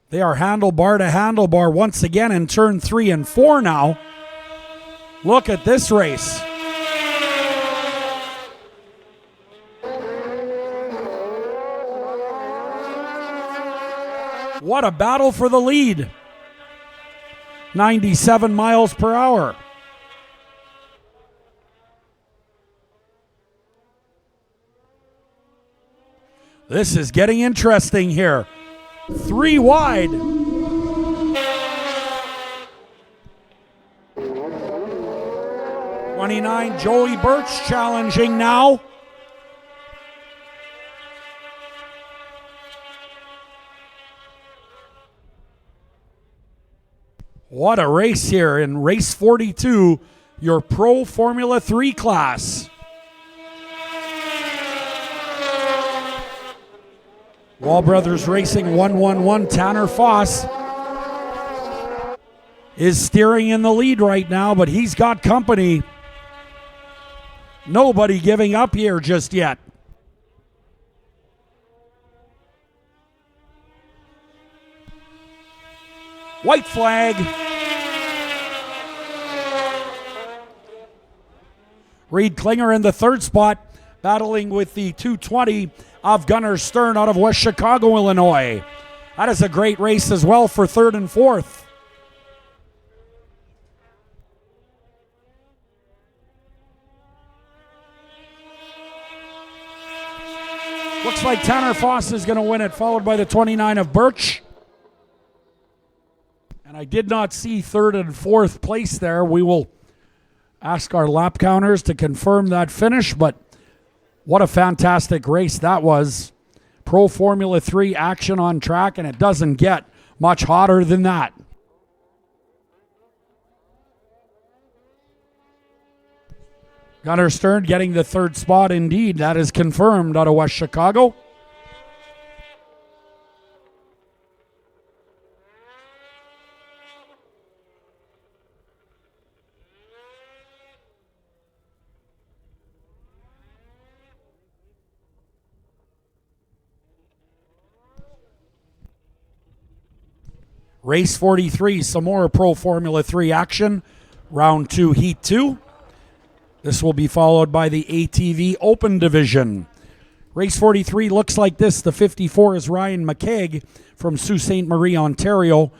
They are handlebar to handlebar once again in turn 3 and 4 now. Look at this race. What a battle for the lead. 97 miles per hour. This is getting interesting here. 3 wide. '29 Joey Birch challenging now. What a race here in race 42, your Pro Formula 3 class. Wall Brothers Racing 111, Tanner Foss is steering in the lead right now, but he's got company. Nobody giving up here just yet. White flag. Reed Klinger in the third spot, battling with the 220 of Gunnar Stern out of West Chicago, Illinois. That is a great race as well for third and fourth. Looks like Tanner Foss is going to win it, followed by the 29 of Birch. And I did not see third and fourth place there. We will ask our lap counters to confirm that finish, but what a fantastic race that was. Pro Formula 3 action on track, and it doesn't get much hotter than that. Gunnar Stern getting the third spot indeed. That is confirmed out of West Chicago. Race 43, some more Pro Formula 3 action. Round 2, Heat 2. This will be followed by the ATV Open division. Race 43 looks like this. The 54 is Ryan McKeag from Sault Ste. Marie, Ontario.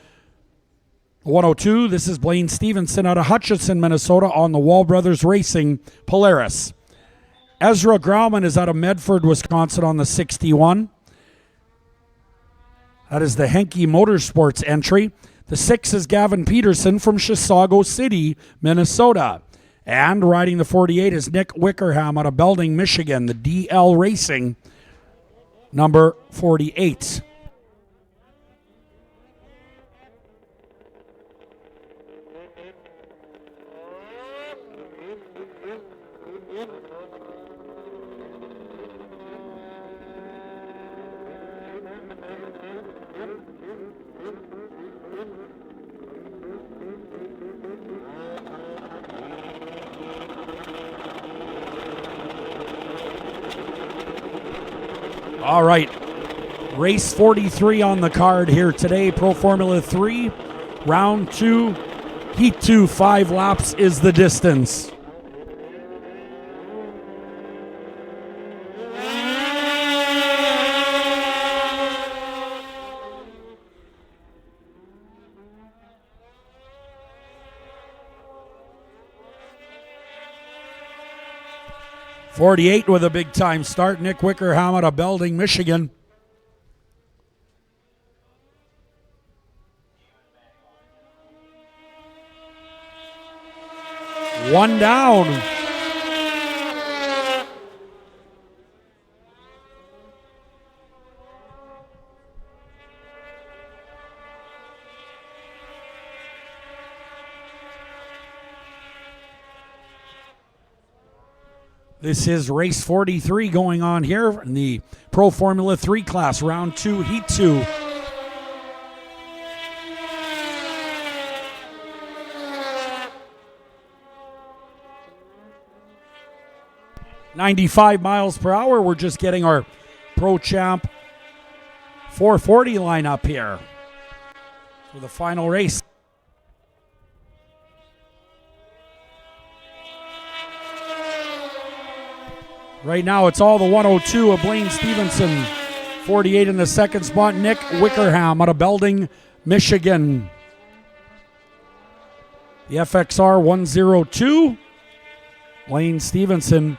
102, this is Blaine Stevenson out of Hutchinson, Minnesota on the Wall Brothers Racing Polaris. Ezra Grauman is out of Medford, Wisconsin on the 61. That is the Henke Motorsports entry. The 6 is Gavin Peterson from Chisago City, Minnesota. And riding the 48 is Nick Wickerham out of Belding, Michigan, the DL Racing, number 48. All right, race 43 on the card here today. Pro Formula 3, round 2, heat 2, 5 laps is the distance. .48 with a big time start. Nick Wickerham out of Belding, Michigan. One down. This is race 43 going on here in the Pro Formula 3 class, round 2, heat 2. .95 miles per hour. We're just getting our ProChamp 440 lineup here for the final race. Right now, it's all the 102 of Blaine Stevenson. 48 in the second spot, Nick Wickerham out of Belding, Michigan. The FXR 102. Blaine Stevenson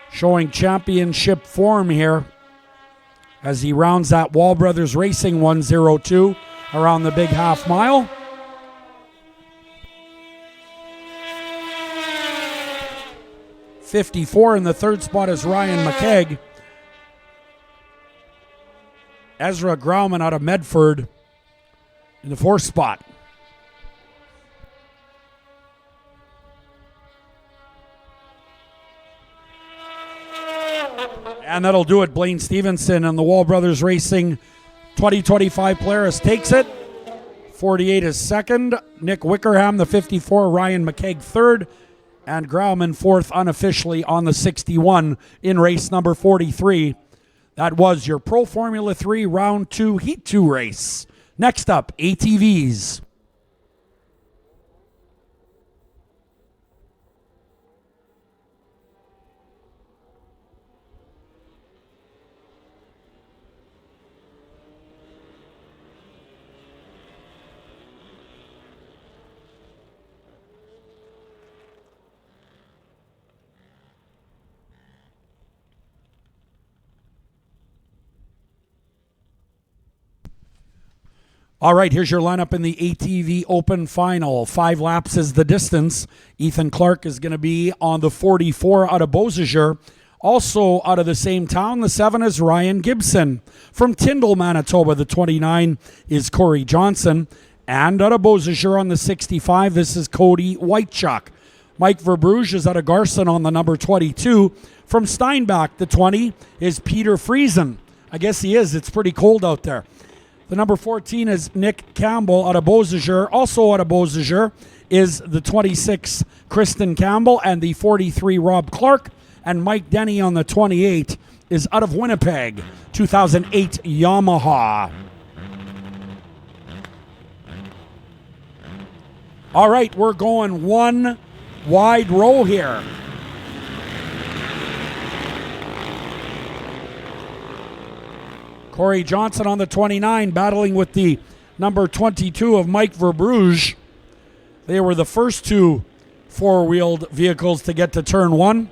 showing championship form here as he rounds that Wall Brothers Racing 102 around the big half mile. .54 in the third spot is Ryan McKegg. Ezra Grauman out of Medford in the fourth spot. And that'll do it. Blaine Stevenson and the Wall Brothers Racing 2025 Polaris takes it. 48 is second. Nick Wickerham, the 54. Ryan McKegg, third. And Grauman, fourth unofficially on the 61 in race number 43. That was your Pro Formula 3 Round 2 Heat 2 race. Next up, ATVs. All right, here's your lineup in the ATV Open Final. 5 laps is the distance. Ethan Clark is going to be on the 44 out of Beausejour. Also out of the same town, the 7 is Ryan Gibson. From Tyndall, Manitoba, the 29 is Corey Johnson. And out of Beausejour on the 65, this is Cody Whitechuck. Mike Verbruge is out of Garson on the number 22. From Steinbach, the 20 is Peter Friesen. I guess he is. It's pretty cold out there. The number 14 is Nick Campbell out of Beausejour. Also out of Beausejour is the 26 Kristen Campbell and the 43 Rob Clark. And Mike Denny on the 28 is out of Winnipeg, 2008 Yamaha. All right, we're going one wide row here. Corey Johnson on the 29, battling with the number 22 of Mike Verbruge. They were the first 2 four-wheeled vehicles to get to turn 1.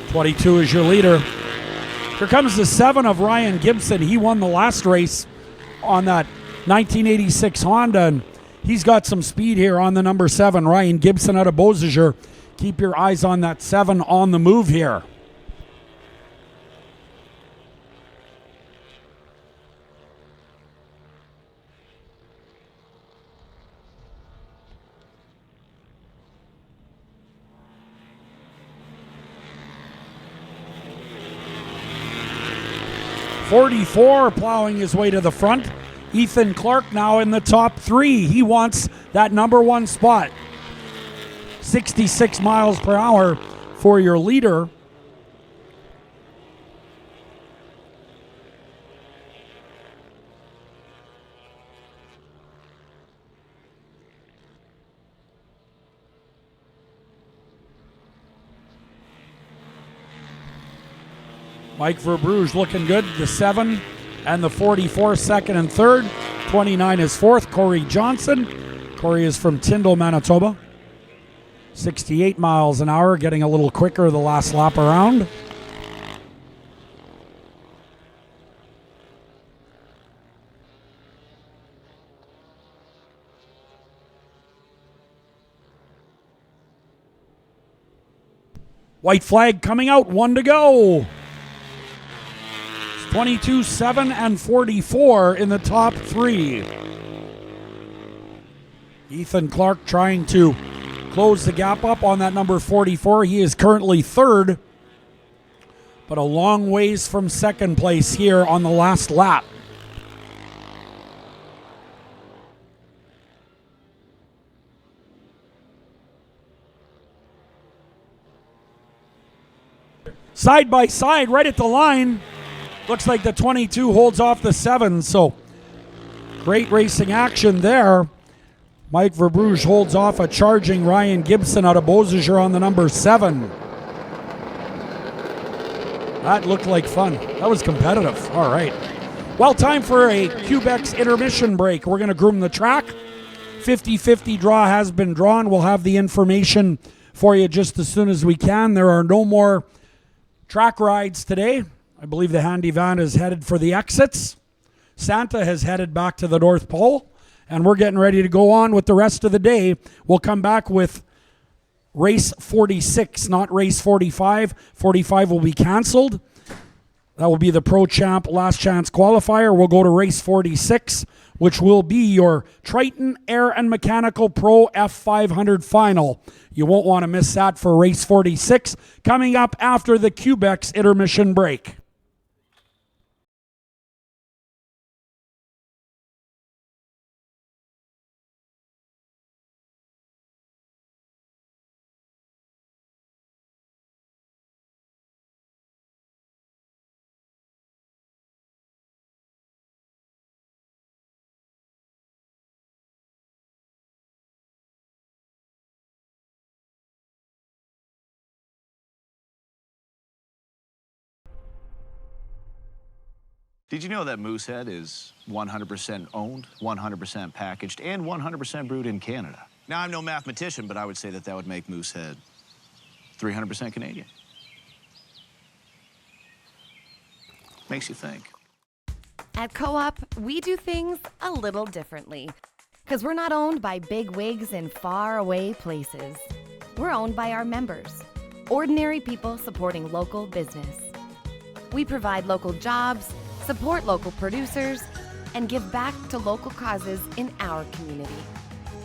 .22 is your leader. Here comes the 7 of Ryan Gibson. He won the last race on that 1986 Honda, and he's got some speed here on the number 7. Ryan Gibson out of Beausejour. Keep your eyes on that 7 on the move here. .44 plowing his way to the front. Ethan Clark now in the top 3. He wants that number 1 spot. 66 miles per hour for your leader. Mike Verbruge looking good. The 7 and the 44 second and third. 29 is fourth. Corey Johnson. Corey is from Tyndall, Manitoba. 68 miles an hour, getting a little quicker the last lap around. White flag coming out, 1 to go. It's 22, 7, and 44 in the top 3. Ethan Clark trying to close the gap up on that number 44. He is currently 3rd, but a long ways from 2nd place here on the last lap. Side by side, right at the line. Looks like the 22 holds off the 7, so great racing action there. Mike Verbruge holds off a charging Ryan Gibson out of Beausejour on the number 7. That looked like fun. That was competitive. All right. Well, time for a Quebec's intermission break. We're going to groom the track. 50-50 draw has been drawn. We'll have the information for you just as soon as we can. There are no more track rides today. I believe the handy van is headed for the exits. Santa has headed back to the North Pole. And we're getting ready to go on with the rest of the day. We'll come back with race 46, not race 45. 45 will be canceled. That will be the ProChamp last chance qualifier. We'll go to race 46, which will be your Triton Air and Mechanical Pro F500 final. You won't want to miss that for race 46, coming up after the Quebec's intermission break. Did you know that Moosehead is 100% owned, 100% packaged, and 100% brewed in Canada? Now, I'm no mathematician, but I would say that that would make Moosehead 300% Canadian. Makes you think. At Co-op, we do things a little differently. Because we're not owned by big wigs in faraway places. We're owned by our members, ordinary people supporting local business. We provide local jobs, support local producers, and give back to local causes in our community.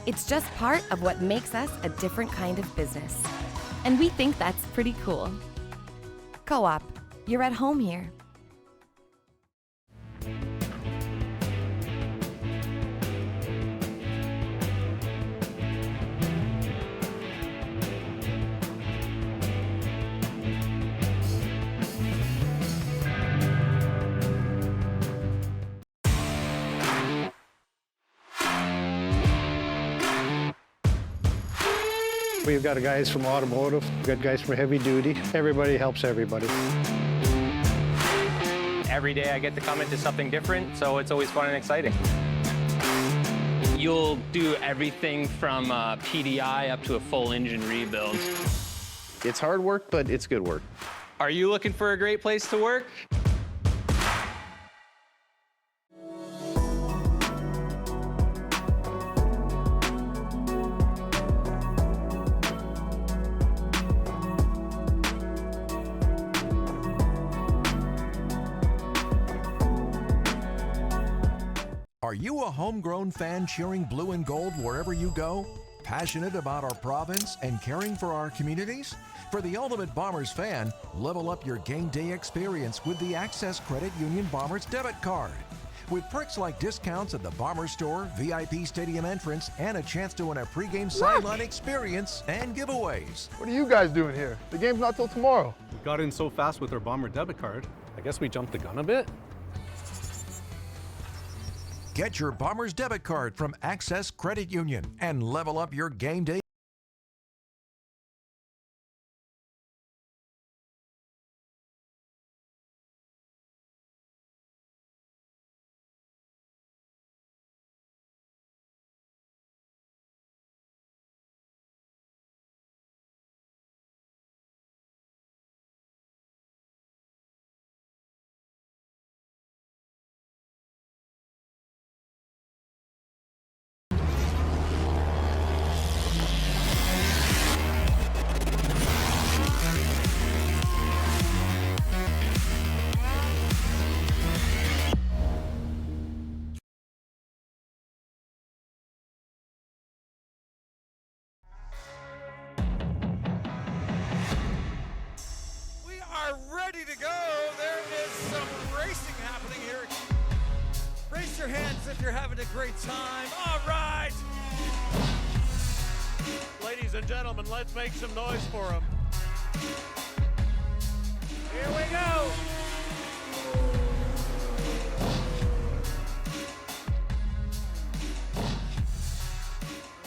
It's just part of what makes us a different kind of business. And we think that's pretty cool. Co-op, you're at home here. We've got guys from automotive, we've got guys from heavy duty. Everybody helps everybody. Every day I get to come into something different, so it's always fun and exciting. You'll do everything from PDI up to a full engine rebuild. It's hard work, but it's good work. Are you looking for a great place to work? Are you a homegrown fan cheering blue and gold wherever you go? Passionate about our province and caring for our communities? For the ultimate Bombers fan, level up your game day experience with the Access Credit Union Bombers debit card. With perks like discounts at the Bomber Store, VIP stadium entrance, and a chance to win a pregame sideline experience and giveaways. What are you guys doing here? The game's not till tomorrow. We got in so fast with our Bomber debit card. I guess we jumped the gun a bit. Get your Bombers debit card from Access Credit Union and level up your game day. Raise your hands if you're having a great time. All right. Ladies and gentlemen, let's make some noise for him. Here we go.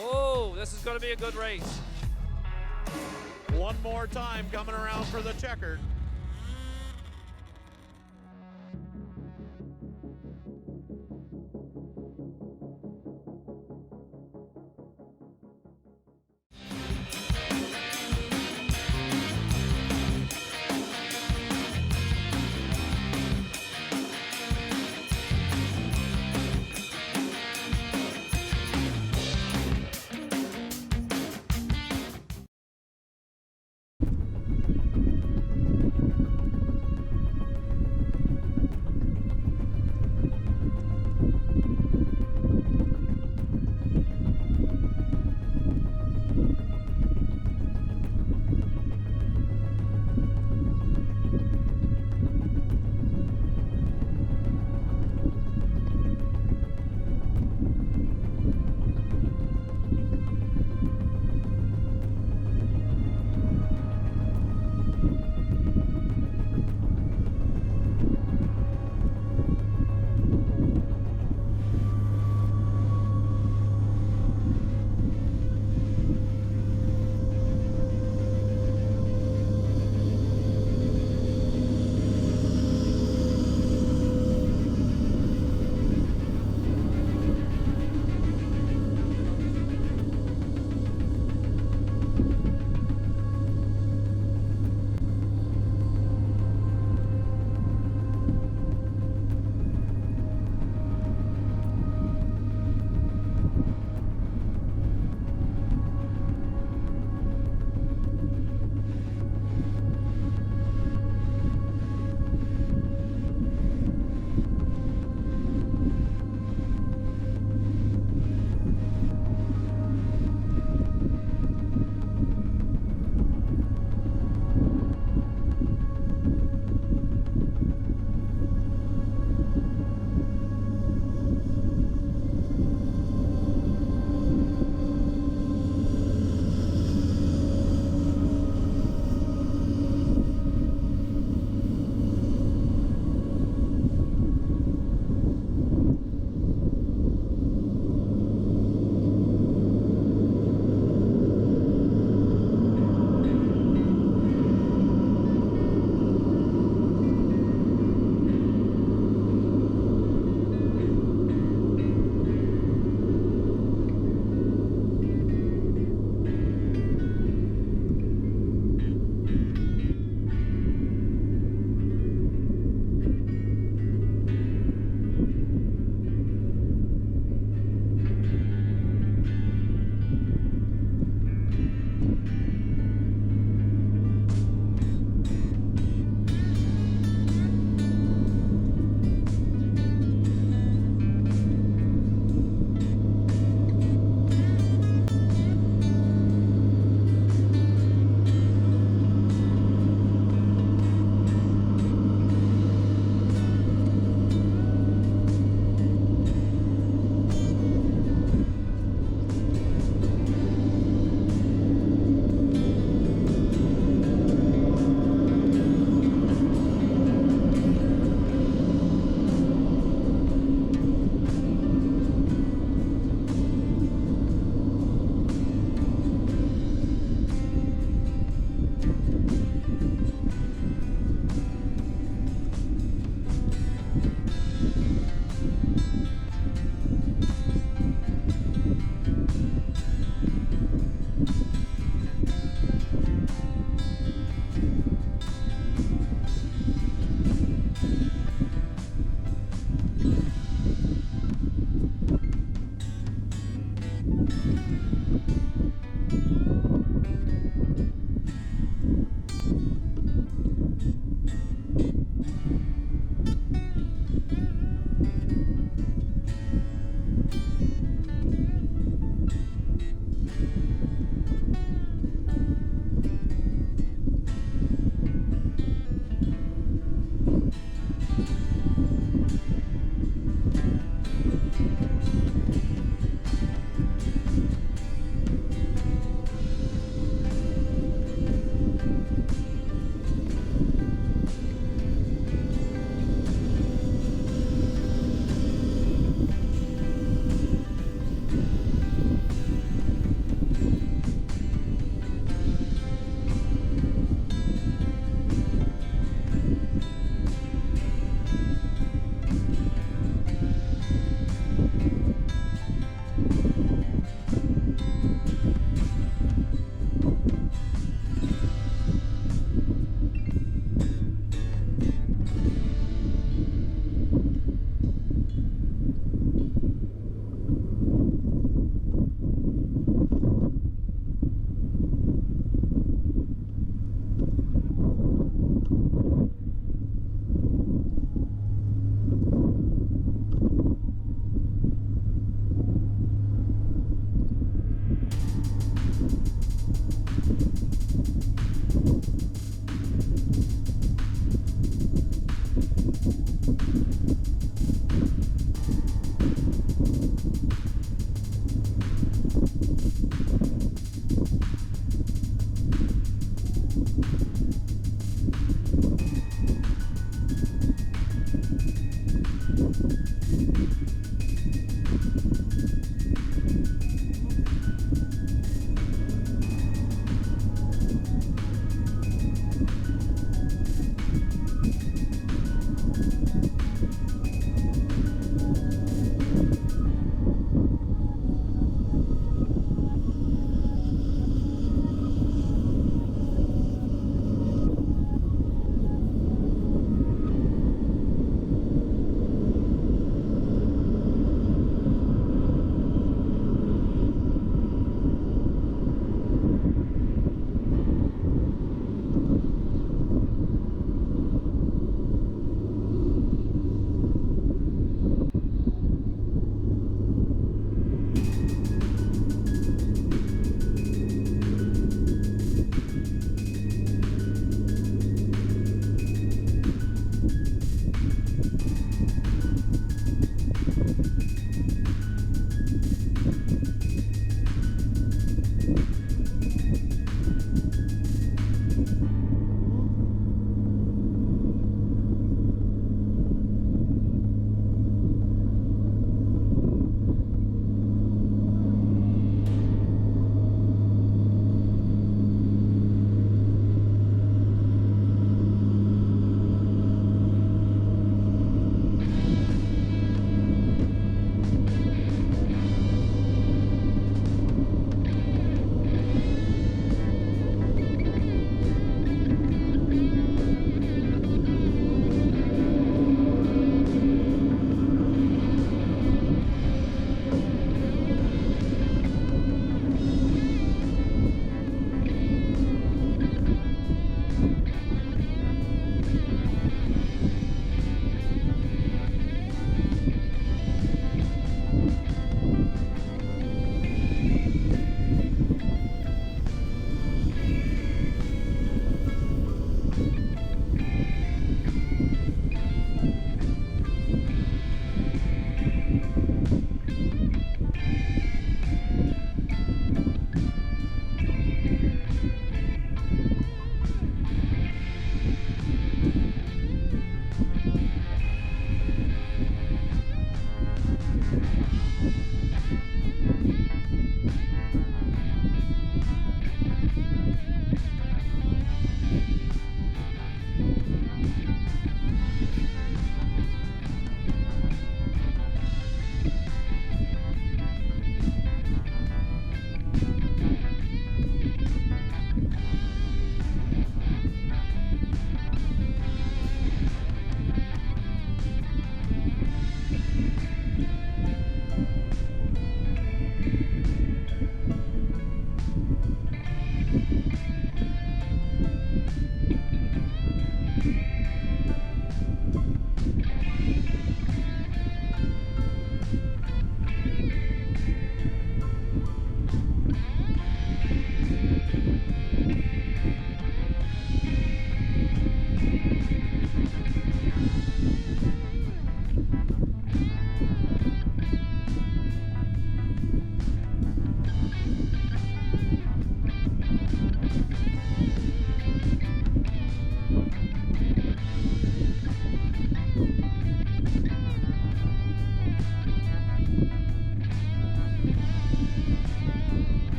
Oh, this is going to be a good race. One more time coming around for the checkered.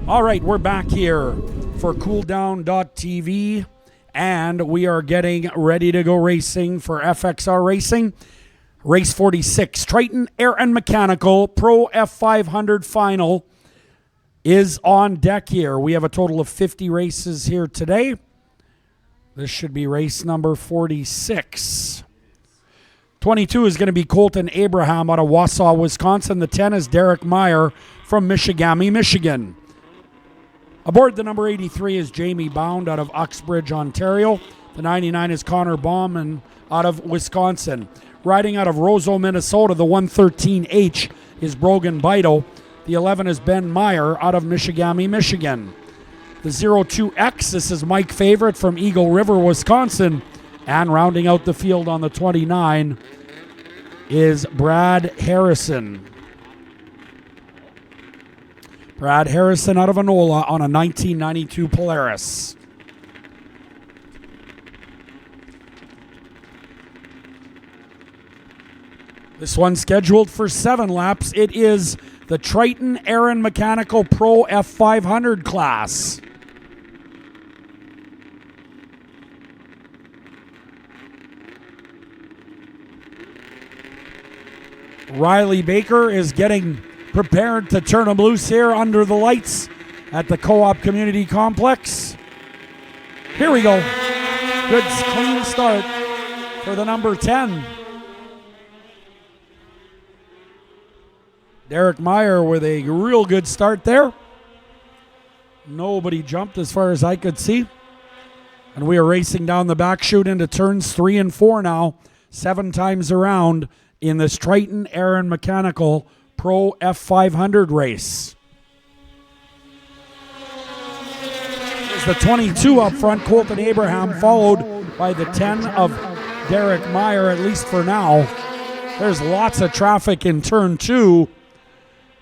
All right, we're back here for cooldown.tv, and we are getting ready to go racing for FXR Racing. Race 46, Triton Air and Mechanical Pro F500 Final is on deck here. We have a total of 50 races here today. This should be race number 46. 22 is going to be Colton Abraham out of Wausau, Wisconsin. The 10 is Derek Meyer from Michigami, Michigan. Aboard the number 83 is Jamie Bound out of Uxbridge, Ontario. The 99 is Connor Bauman out of Wisconsin. Riding out of Roseau, Minnesota, the 113H is Brogan Bido. The 11 is Ben Meyer out of Michigami, Michigan. The 02X, this is Mike Favorite from Eagle River, Wisconsin. And rounding out the field on the 29 is Brad Harrison. Brad Harrison out of Enola on a 1992 Polaris. This one's scheduled for 7 laps. It is the Triton Aaron Mechanical Pro F500 class. Riley Baker is getting prepared to turn him loose here under the lights at the Co-op Community Complex. Here we go. Good clean start for the number 10. Derek Meyer with a real good start there. Nobody jumped as far as I could see. And we are racing down the back chute into turns 3 and 4 now, 7 times around in this Triton Aaron Mechanical Pro F500 race. There's the 22 up front, Colton Abraham, followed by the 10 of Derek Meyer, at least for now. There's lots of traffic in turn 2.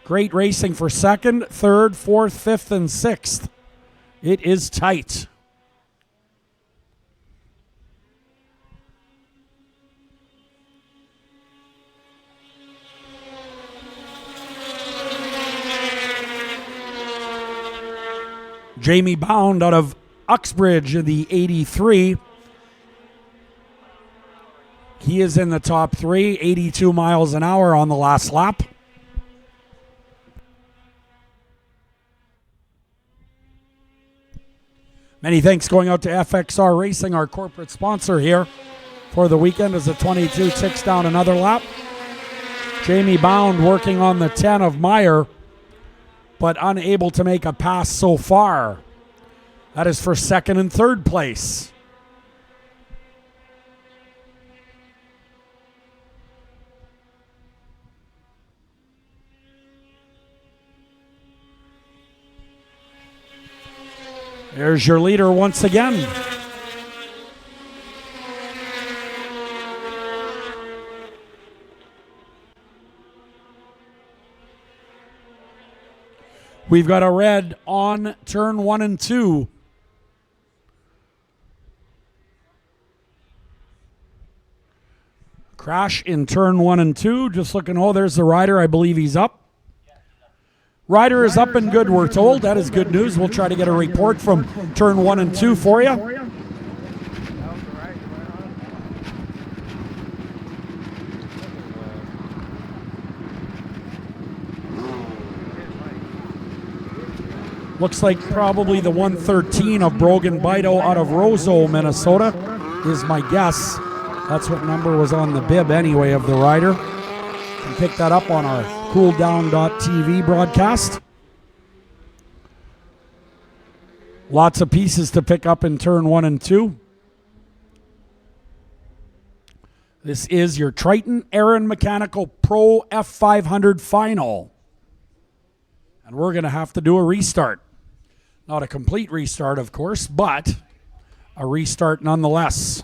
Great racing for 2nd, 3rd, 4th, 5th, and 6th. It is tight. Jamie Bound out of Uxbridge in the 83. He is in the top 3, 82 miles an hour on the last lap. Many thanks going out to FXR Racing, our corporate sponsor here for the weekend, as the 22 ticks down another lap. Jamie Bound working on the 10 of Meyer, but unable to make a pass so far. That is for 2nd and 3rd place. There's your leader once again. We've got a red on turn 1 and 2. Crash in turn 1 and 2. Just looking, oh, there's the rider. I believe he's up. Rider is up and good, we're told. That is good news. We'll try to get a report from turn 1 and 2 for you. Looks like probably the 113 of Brogan Bido out of Roseau, Minnesota, is my guess. That's what number was on the bib anyway of the rider. You can pick that up on our cooldown.tv broadcast. Lots of pieces to pick up in turn 1 and 2. This is your Triton Aaron Mechanical Pro F500 final. And we're going to have to do a restart. Not a complete restart, of course, but a restart nonetheless.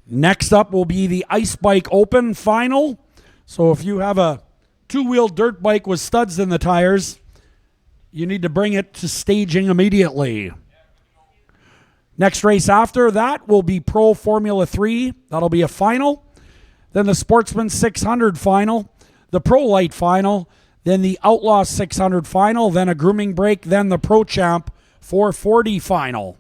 Next up will be the Ice Bike Open final. So if you have a two-wheel dirt bike with studs in the tires, you need to bring it to staging immediately. Next race after that will be Pro Formula 3. That'll be a final. Then the Sportsman 600 final, the Pro Light final, then the Outlaw 600 final, then a grooming break, then the ProChamp 440 final.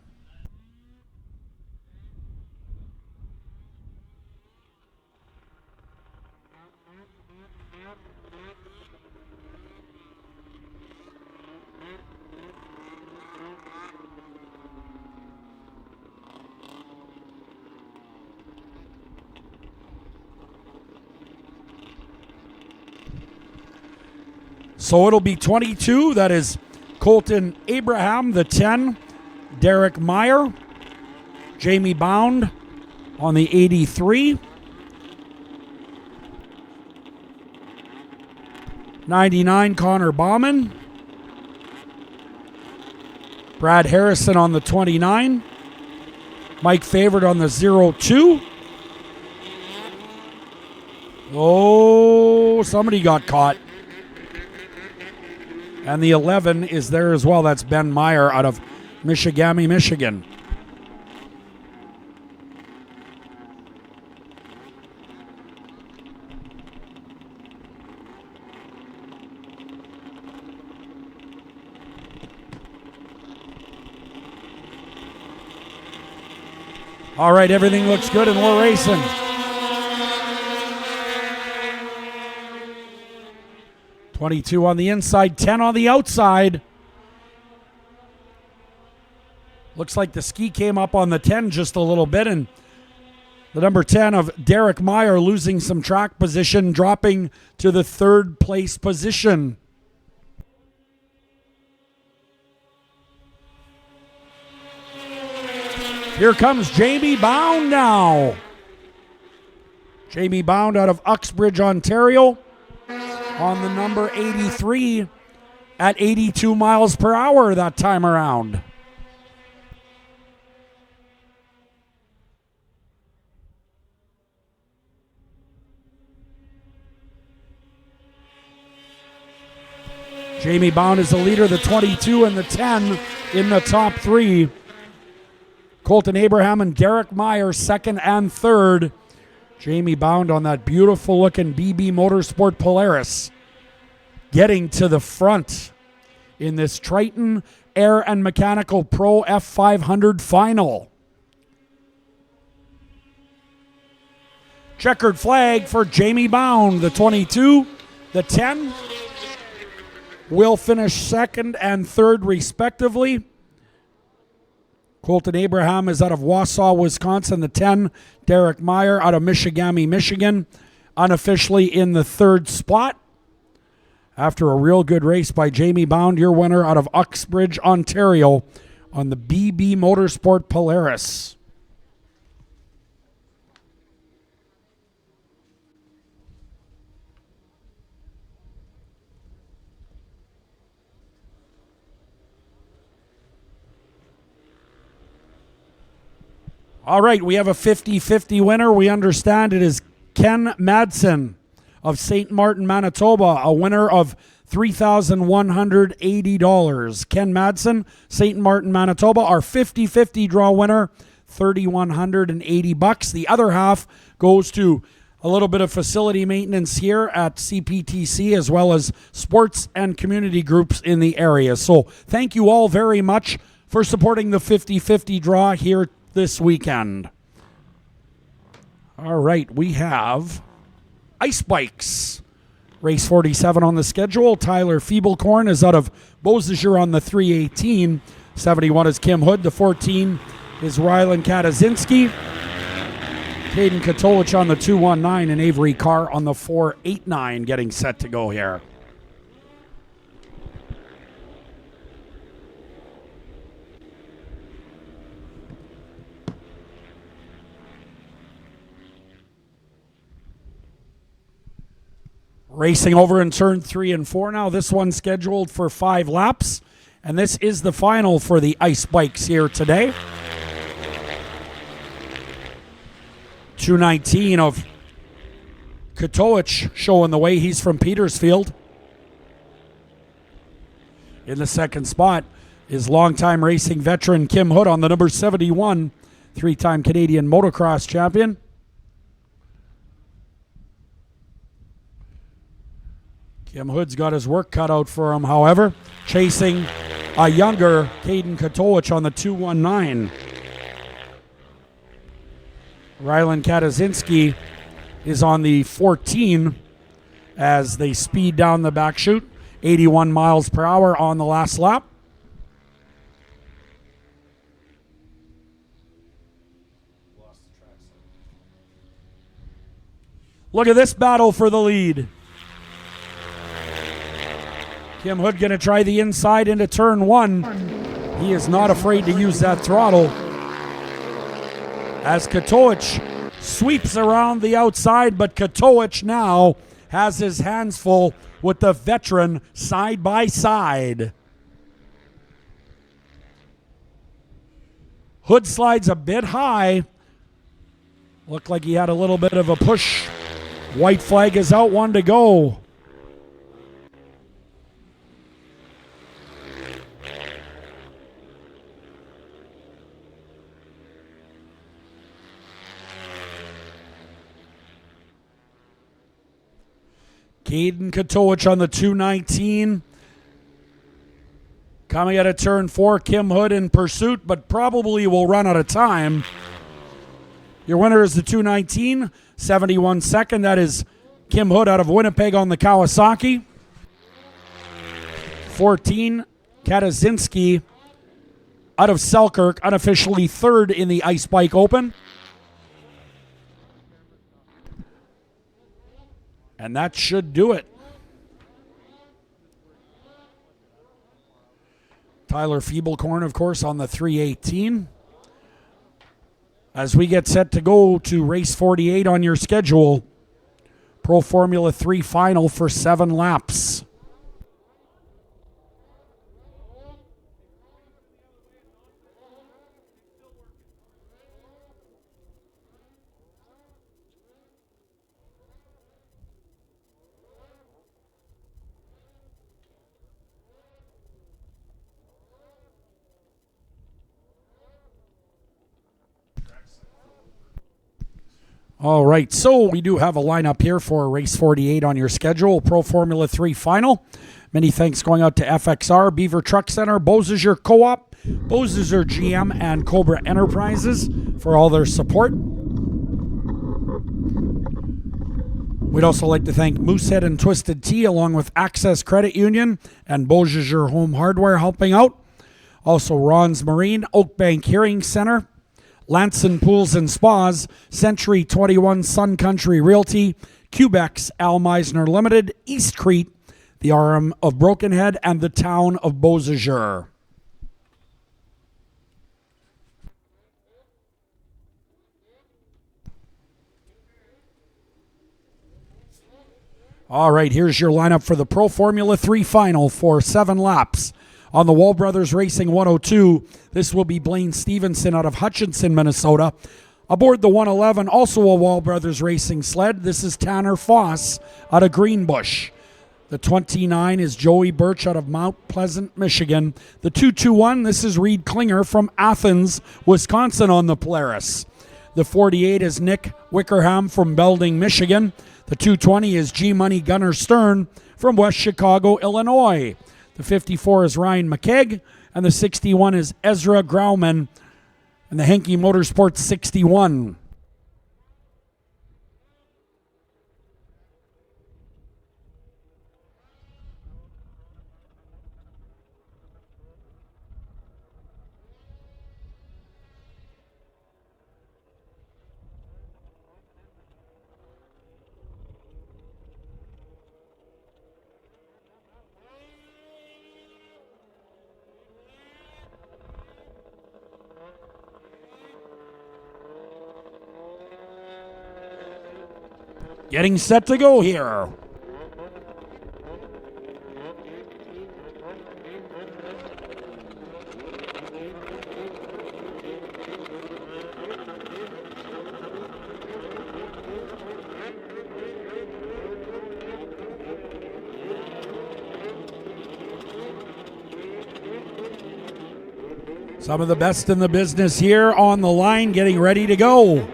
So it'll be 22. That is Colton Abraham, the 10. Derek Meyer. Jamie Bound on the 83. 99, Connor Bauman. Brad Harrison on the 29. Mike Favorite on the 02. Oh, somebody got caught. And the 11 is there as well. That's Ben Meyer out of Michigami, Michigan. All right, everything looks good and we're racing. .22 on the inside, 10 on the outside. Looks like the ski came up on the 10 just a little bit, and the number 10 of Derek Meyer losing some track position, dropping to the 3rd place position. Here comes Jamie Bound now. Jamie Bound out of Uxbridge, Ontario on the number 83 at 82 miles per hour that time around. Jamie Bound is the leader, the 22 and the 10 in the top 3. Colton Abraham and Derek Meyer, 2nd and 3rd. Jamie Bound on that beautiful looking BB Motorsport Polaris, getting to the front in this Triton Air and Mechanical Pro F500 final. Checkered flag for Jamie Bound, the 22, the 10. Will finish 2nd and 3rd respectively. Colton Abraham is out of Wausau, Wisconsin. The 10, Derek Meyer out of Michigami, Michigan, unofficially in the 3rd spot. After a real good race by Jamie Bound, your winner out of Uxbridge, Ontario on the BB Motorsport Polaris. All right, we have a 50-50 winner. We understand it is Ken Madsen of St. Martin, Manitoba, a winner of $3,180. Ken Madsen, St. Martin, Manitoba, our 50-50 draw winner, $3,180. The other half goes to a little bit of facility maintenance here at CPTC, as well as sports and community groups in the area. So thank you all very much for supporting the 50-50 draw here this weekend. All right, we have ice bikes. Race 47 on the schedule. Tyler Feeblecorn is out of Beausejour on the 318. 71 is Kim Hood. The 14 is Rylan Katazinski. Caden Katolich on the 219 and Avery Carr on the 489 getting set to go here. Racing over in turn 3 and 4 now. This one's scheduled for 5 laps. And this is the final for the ice bikes here today. 219 of Katolich showing the way. He's from Petersfield. In the 2nd spot is longtime racing veteran Kim Hood on the number 71. 3-time Canadian motocross champion. Kim Hood's got his work cut out for him, however, chasing a younger Caden Katolich on the 219. Rylan Katazinski is on the 14 as they speed down the back chute. 81 miles per hour on the last lap. Look at this battle for the lead. Kim Hood going to try the inside into turn 1. He is not afraid to use that throttle. As Katoich sweeps around the outside, but Katoich now has his hands full with the veteran side by side. Hood slides a bit high. Looked like he had a little bit of a push. White flag is out, 1 to go. Caden Katoich on the 219. Coming out of turn 4, Kim Hood in pursuit, but probably will run out of time. Your winner is the 219, 71 second. That is Kim Hood out of Winnipeg on the Kawasaki. 14, Katazinski out of Selkirk, unofficially 3rd in the Ice Bike Open. And that should do it. Tyler Feeblecorn, of course, on the 318. As we get set to go to race 48 on your schedule, Pro Formula 3 final for 7 laps. All right, so we do have a lineup here for race 48 on your schedule, Pro Formula 3 final. Many thanks going out to FXR, Beaver Truck Center, Beausejour Co-op, Beausejour GM, and Cobra Enterprises for all their support. We'd also like to thank Moosehead and Twisted Tea along with Access Credit Union and Beausejour Home Hardware helping out. Also Ron's Marine, Oakbank Hearing Center, Lanson Pools and Spas, Century 21 Sun Country Realty, Cubex, Al Meisner Limited, East Crete, the RM of Brokenhead, and the town of Beausejour. All right, here's your lineup for the Pro Formula 3 final for 7 laps. On the Wall Brothers Racing 102, this will be Blaine Stevenson out of Hutchinson, Minnesota. Aboard the 111, also a Wall Brothers Racing sled, this is Tanner Foss out of Greenbush. The 29 is Joey Birch out of Mount Pleasant, Michigan. The 221, this is Reed Klinger from Athens, Wisconsin on the Polaris. The 48 is Nick Wickerham from Belding, Michigan. The 220 is G-Money Gunner Stern from West Chicago, Illinois. The 54 is Ryan McKegg, and the 61 is Ezra Grauman, and the Henke Motorsports 61. Getting set to go here. Some of the best in the business here on the line, getting ready to go.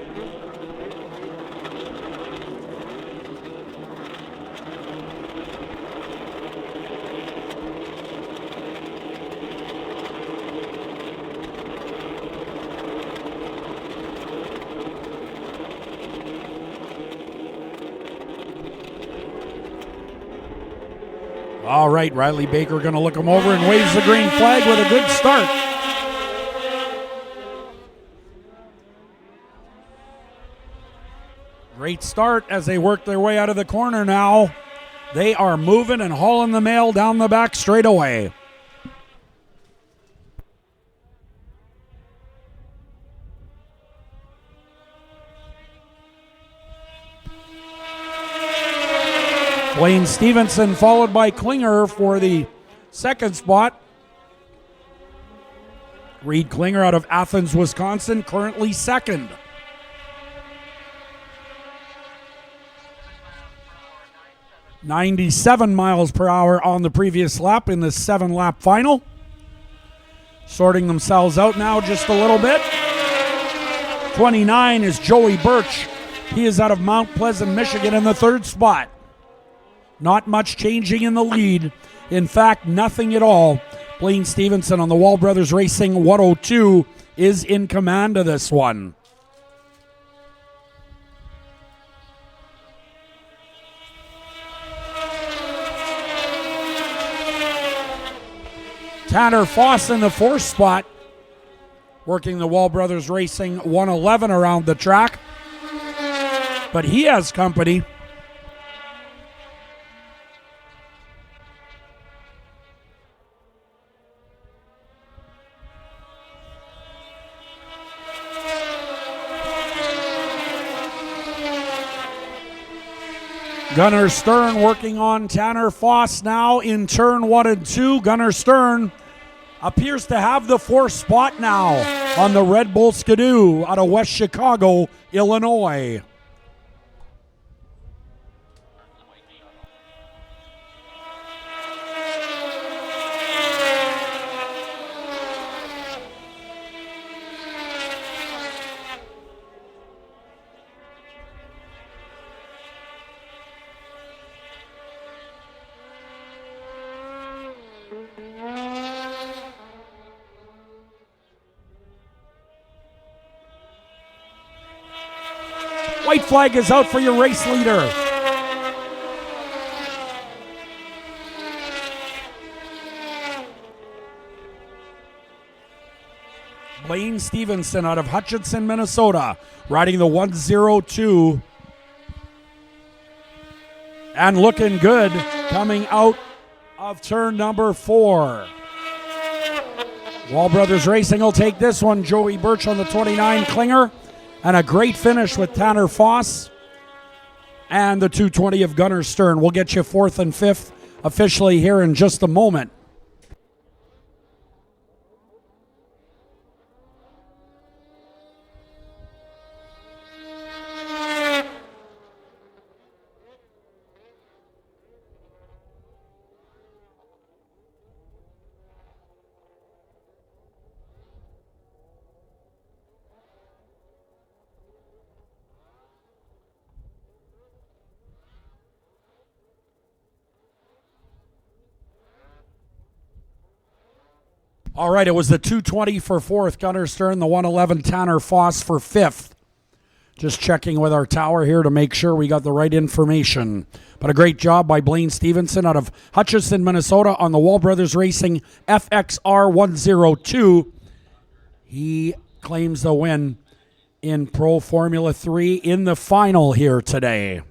All right, Riley Baker going to look him over and waves the green flag with a good start. Great start as they work their way out of the corner now. They are moving and hauling the mail down the back straightaway. Blaine Stevenson followed by Klinger for the second spot. Reed Klinger out of Athens, Wisconsin, currently second. .97 miles per hour on the previous lap in the 7-lap final. Sorting themselves out now just a little bit. 29 is Joey Birch. He is out of Mount Pleasant, Michigan in the third spot. Not much changing in the lead. In fact, nothing at all. Blaine Stevenson on the Wall Brothers Racing 102 is in command of this one. Tanner Foss in the fourth spot, working the Wall Brothers Racing 111 around the track. But he has company. Gunnar Stern working on Tanner Foss now in turn 1 and 2. Gunnar Stern appears to have the fourth spot now on the Red Bull Skidoo out of West Chicago, Illinois. White flag is out for your race leader. Blaine Stevenson out of Hutchinson, Minnesota, riding the 102. And looking good coming out of turn number 4. Wall Brothers Racing will take this one. Joey Birch on the 29, Klinger. And a great finish with Tanner Foss and the 220 of Gunnar Stern. We'll get you 4th and 5th officially here in just a moment. All right, it was the 220 for 4th, Gunnar Stern, the 111 Tanner Foss for 5th. Just checking with our tower here to make sure we got the right information. But a great job by Blaine Stevenson out of Hutchinson, Minnesota on the Wall Brothers Racing FXR 102. He claims the win in Pro Formula 3 in the final here today.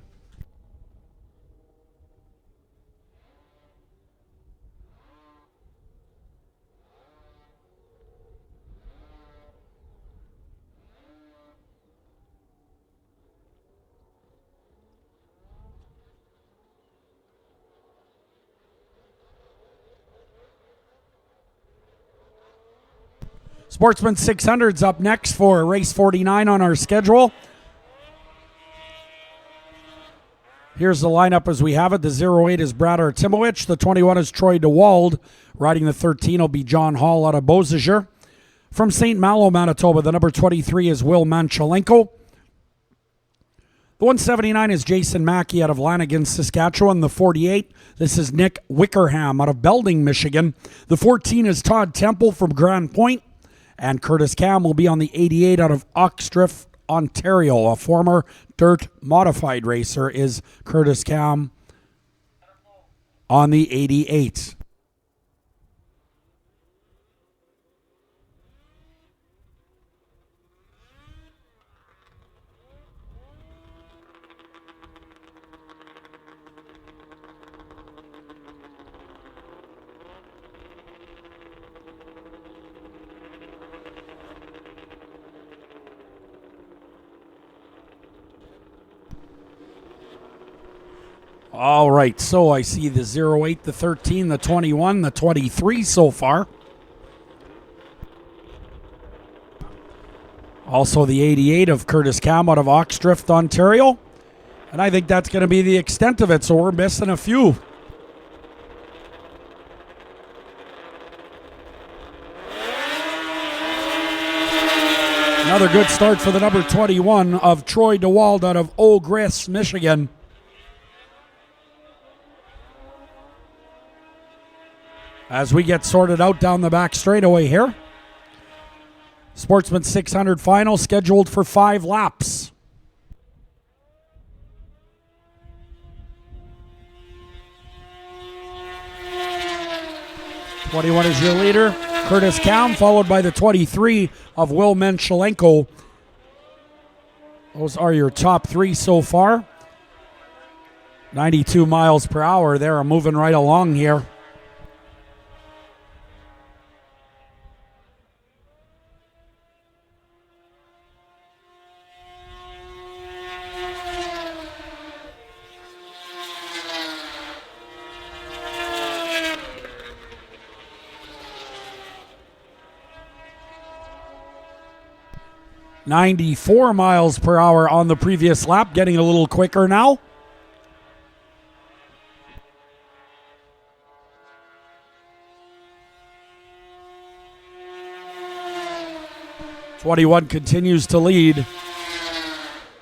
Sportsman 600's up next for race 49 on our schedule. Here's the lineup as we have it. The 08 is Brad Artimowicz. The 21 is Troy DeWald. Riding the 13 will be John Hall out of Beausejour. From St. Malo, Manitoba, the number 23 is Will Manchalenko. The 179 is Jason Mackey out of Lanigan, Saskatchewan. The 48, this is Nick Wickerham out of Belding, Michigan. The 14 is Todd Temple from Grand Point. And Curtis Cam will be on the 88 out of Oxdrift, Ontario. A former dirt modified racer is Curtis Cam on the 88. All right, so I see the 08, the 13, the 21, the 23 so far. Also the 88 of Curtis Cam out of Oxdrift, Ontario. And I think that's going to be the extent of it, so we're missing a few. Another good start for the number 21 of Troy DeWald out of Eau Grasse, Michigan. As we get sorted out down the back straightaway here. Sportsman 600 final scheduled for 5 laps. '21 is your leader, Curtis Cam, followed by the 23 of Will Menchelenko. Those are your top 3 so far. 92 miles per hour. They're moving right along here. .94 miles per hour on the previous lap, getting a little quicker now. '21 continues to lead,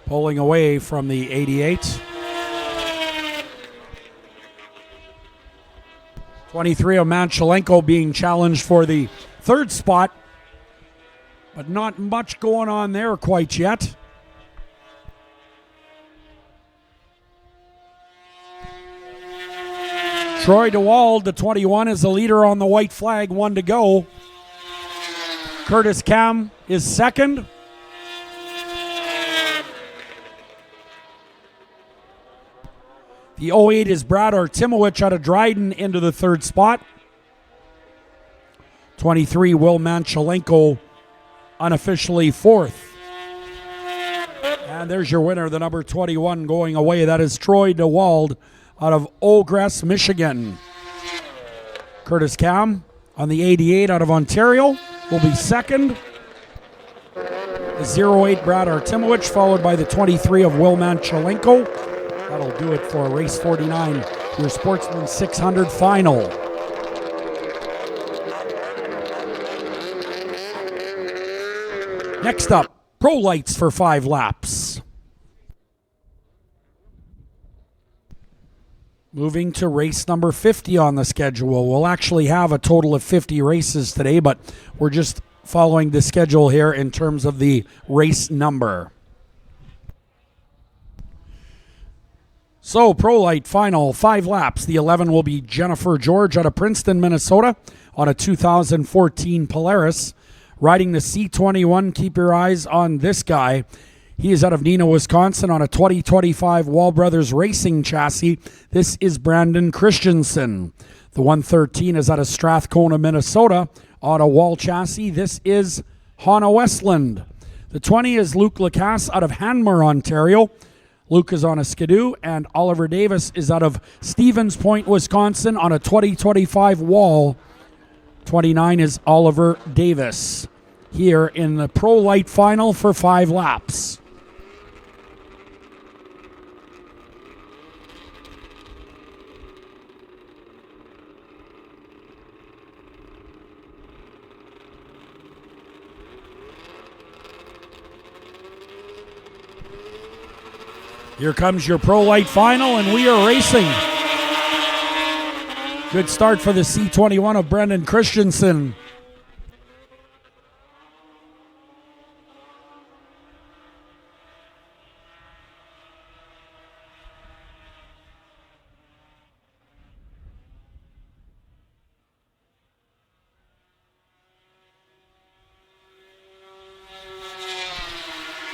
pulling away from the 88. 23 of Manchelenko being challenged for the 3rd spot. But not much going on there quite yet. Troy DeWald, the 21, is the leader on the white flag, 1 to go. Curtis Cam is 2nd. The 08 is Brad Artimowicz out of Dryden into the 3rd spot. 23, Will Manchelenko, unofficially 4th. And there's your winner, the number 21 going away. That is Troy DeWald out of Eau Grasse, Michigan. Curtis Cam on the 88 out of Ontario will be 2nd. The 08 Brad Artimowicz, followed by the 23 of Will Manchelenko. That'll do it for race 49, your Sportsman 600 final. Next up, Pro Lights for 5 laps. Moving to race number 50 on the schedule. We'll actually have a total of 50 races today, but we're just following the schedule here in terms of the race number. So, Pro Light final, 5 laps. The 11 will be Jennifer George out of Princeton, Minnesota on a 2014 Polaris. Riding the C21, keep your eyes on this guy. He is out of Neenah, Wisconsin on a 2025 Wall Brothers Racing chassis. This is Brandon Christensen. The 113 is out of Strathcona, Minnesota on a Wall chassis. This is Hannah Westland. The 20 is Luke Lacasse out of Hanmer, Ontario. Luke is on a Skidoo, and Oliver Davis is out of Stevens Point, Wisconsin on a 2025 Wall. 29 is Oliver Davis here in the Pro Light final for 5 laps. Here comes your Pro Light final, and we are racing. Good start for the C21 of Brendan Christensen.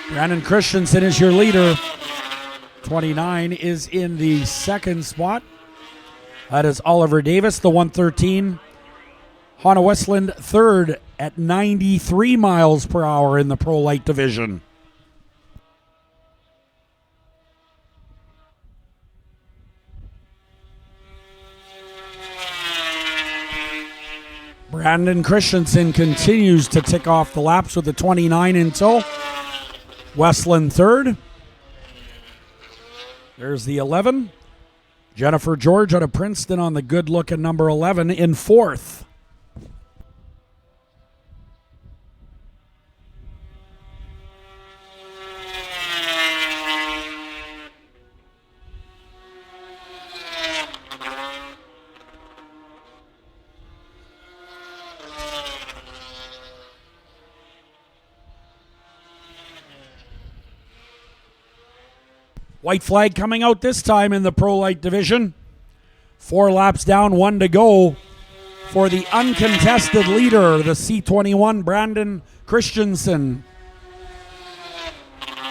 Brandon Christensen is your leader. 29 is in the 2nd spot. That is Oliver Davis, the 113. Hannah Westland, 3rd at 93 miles per hour in the Pro Light division. Brandon Christensen continues to tick off the laps with the 29 in tow. Westland third. There's the 11. Jennifer George out of Princeton on the good-looking number 11 in fourth. White flag coming out this time in the Pro Light division. 4 laps down, 1 to go for the uncontested leader, the C21, Brandon Christensen.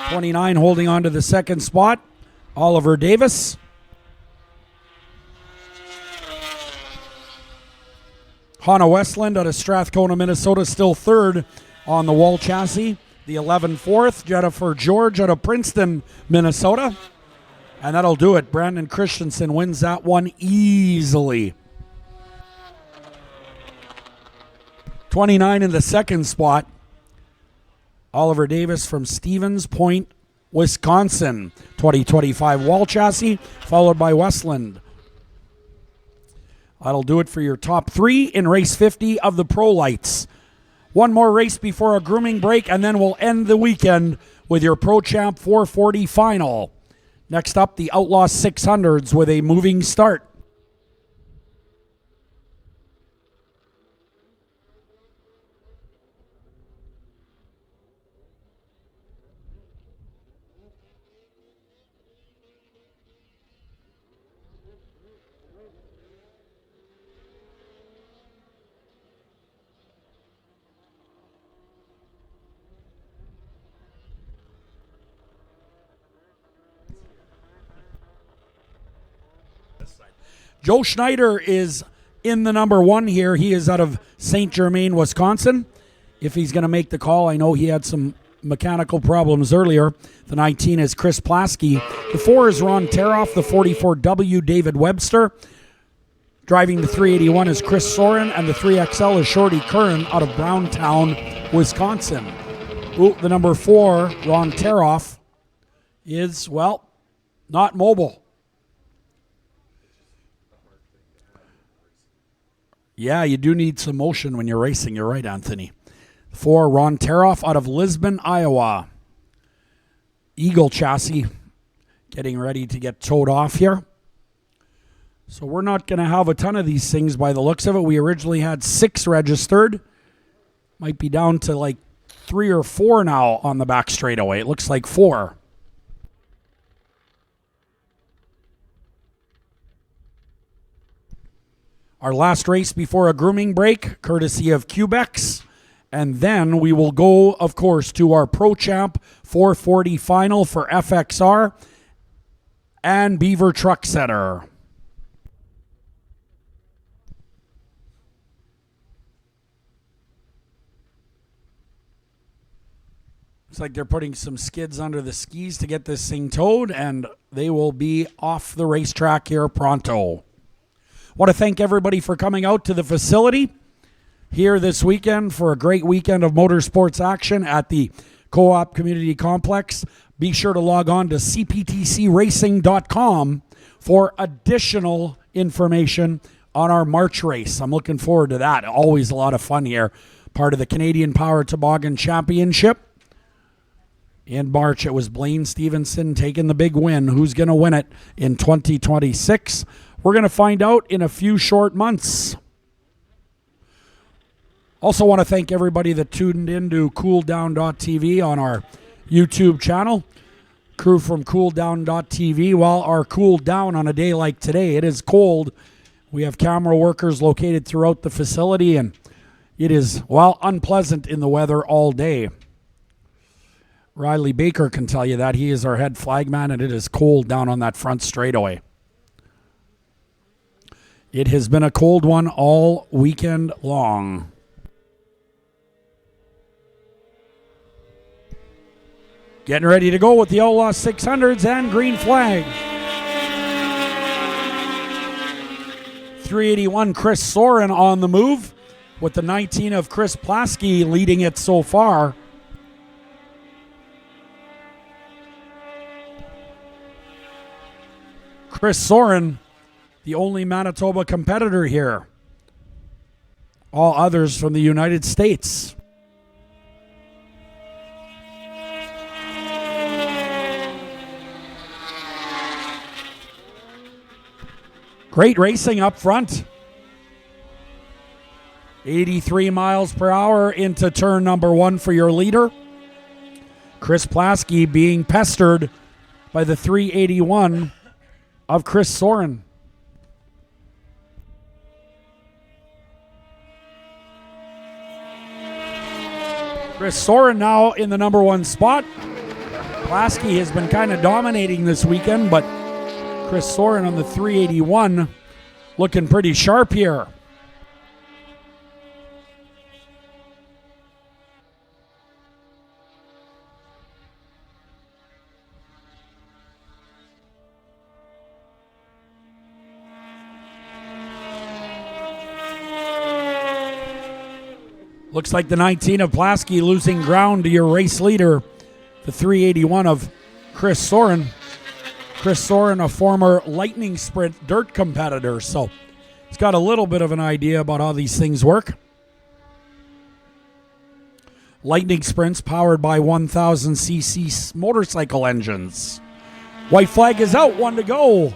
29 holding on to the second spot, Oliver Davis. Hannah Westland out of Strathcona, Minnesota, still third on the wall chassis. The 11 fourth, Jennifer George out of Princeton, Minnesota. And that'll do it. Brandon Christensen wins that one easily. 29 in the second spot, Oliver Davis from Stevens Point, Wisconsin. 2025 wall chassis, followed by Westland. That'll do it for your top 3 in race 50 of the Pro Lights. One more race before a grooming break, and then we'll end the weekend with your ProChamp 440 final. Next up, the Outlaw 600s with a moving start. Joe Schneider is in the number 1 here. He is out of St. Germain, Wisconsin. If he's going to make the call, I know he had some mechanical problems earlier. The 19 is Chris Plasky. The 4 is Ron Teroff. The 44W, David Webster. Driving the 381 is Chris Soren, and the 3XL is Shorty Curran out of Browntown, Wisconsin. Ooh, the number 4, Ron Teroff, is, well, not mobile. Yeah, you do need some motion when you're racing. You're right, Anthony. 4, Ron Teroff out of Lisbon, Iowa. Eagle chassis getting ready to get towed off here. So we're not going to have a ton of these things by the looks of it. We originally had 6 registered. Might be down to like 3 or 4 now on the back straightaway. It looks like 4. Our last race before a grooming break, courtesy of Quebex. And then we will go, of course, to our ProChamp 440 final for FXR and Beaver Truck Center. Looks like they're putting some skids under the skis to get this thing towed, and they will be off the racetrack here pronto. Want to thank everybody for coming out to the facility here this weekend for a great weekend of motorsports action at the Co-op Community Complex. Be sure to log on to cptcracing.com for additional information on our March race. I'm looking forward to that. Always a lot of fun here. Part of the Canadian Power Toboggan Championship. In March, it was Blaine Stevenson taking the big win. Who's going to win it in 2026? We're going to find out in a few short months. Also want to thank everybody that tuned in to cooldown.tv on our YouTube channel. Crew from cooldown.tv. Well, our cool down on a day like today, it is cold. We have camera workers located throughout the facility, and it is, well, unpleasant in the weather all day. Riley Baker can tell you that. He is our head flagman, and it is cold down on that front straightaway. It has been a cold one all weekend long. Getting ready to go with the Outlaw 600s and green flag. 381 Chris Soren on the move. with the 19 of Chris Plasky leading it so far. Chris Soren, the only Manitoba competitor here. All others from the United States. Great racing up front. 83 miles per hour into turn number 1 for your leader. Chris Plasky being pestered by the 381 of Chris Soren. Chris Soren now in the number 1 spot. Plasky has been kind of dominating this weekend, but Chris Soren on the 381 looking pretty sharp here. Looks like the 19 of Plasky losing ground to your race leader, the 381 of Chris Soren. Chris Soren, a former Lightning Sprint dirt competitor, so he's got a little bit of an idea about how these things work. Lightning Sprints powered by 1000cc motorcycle engines. White flag is out, 1 to go.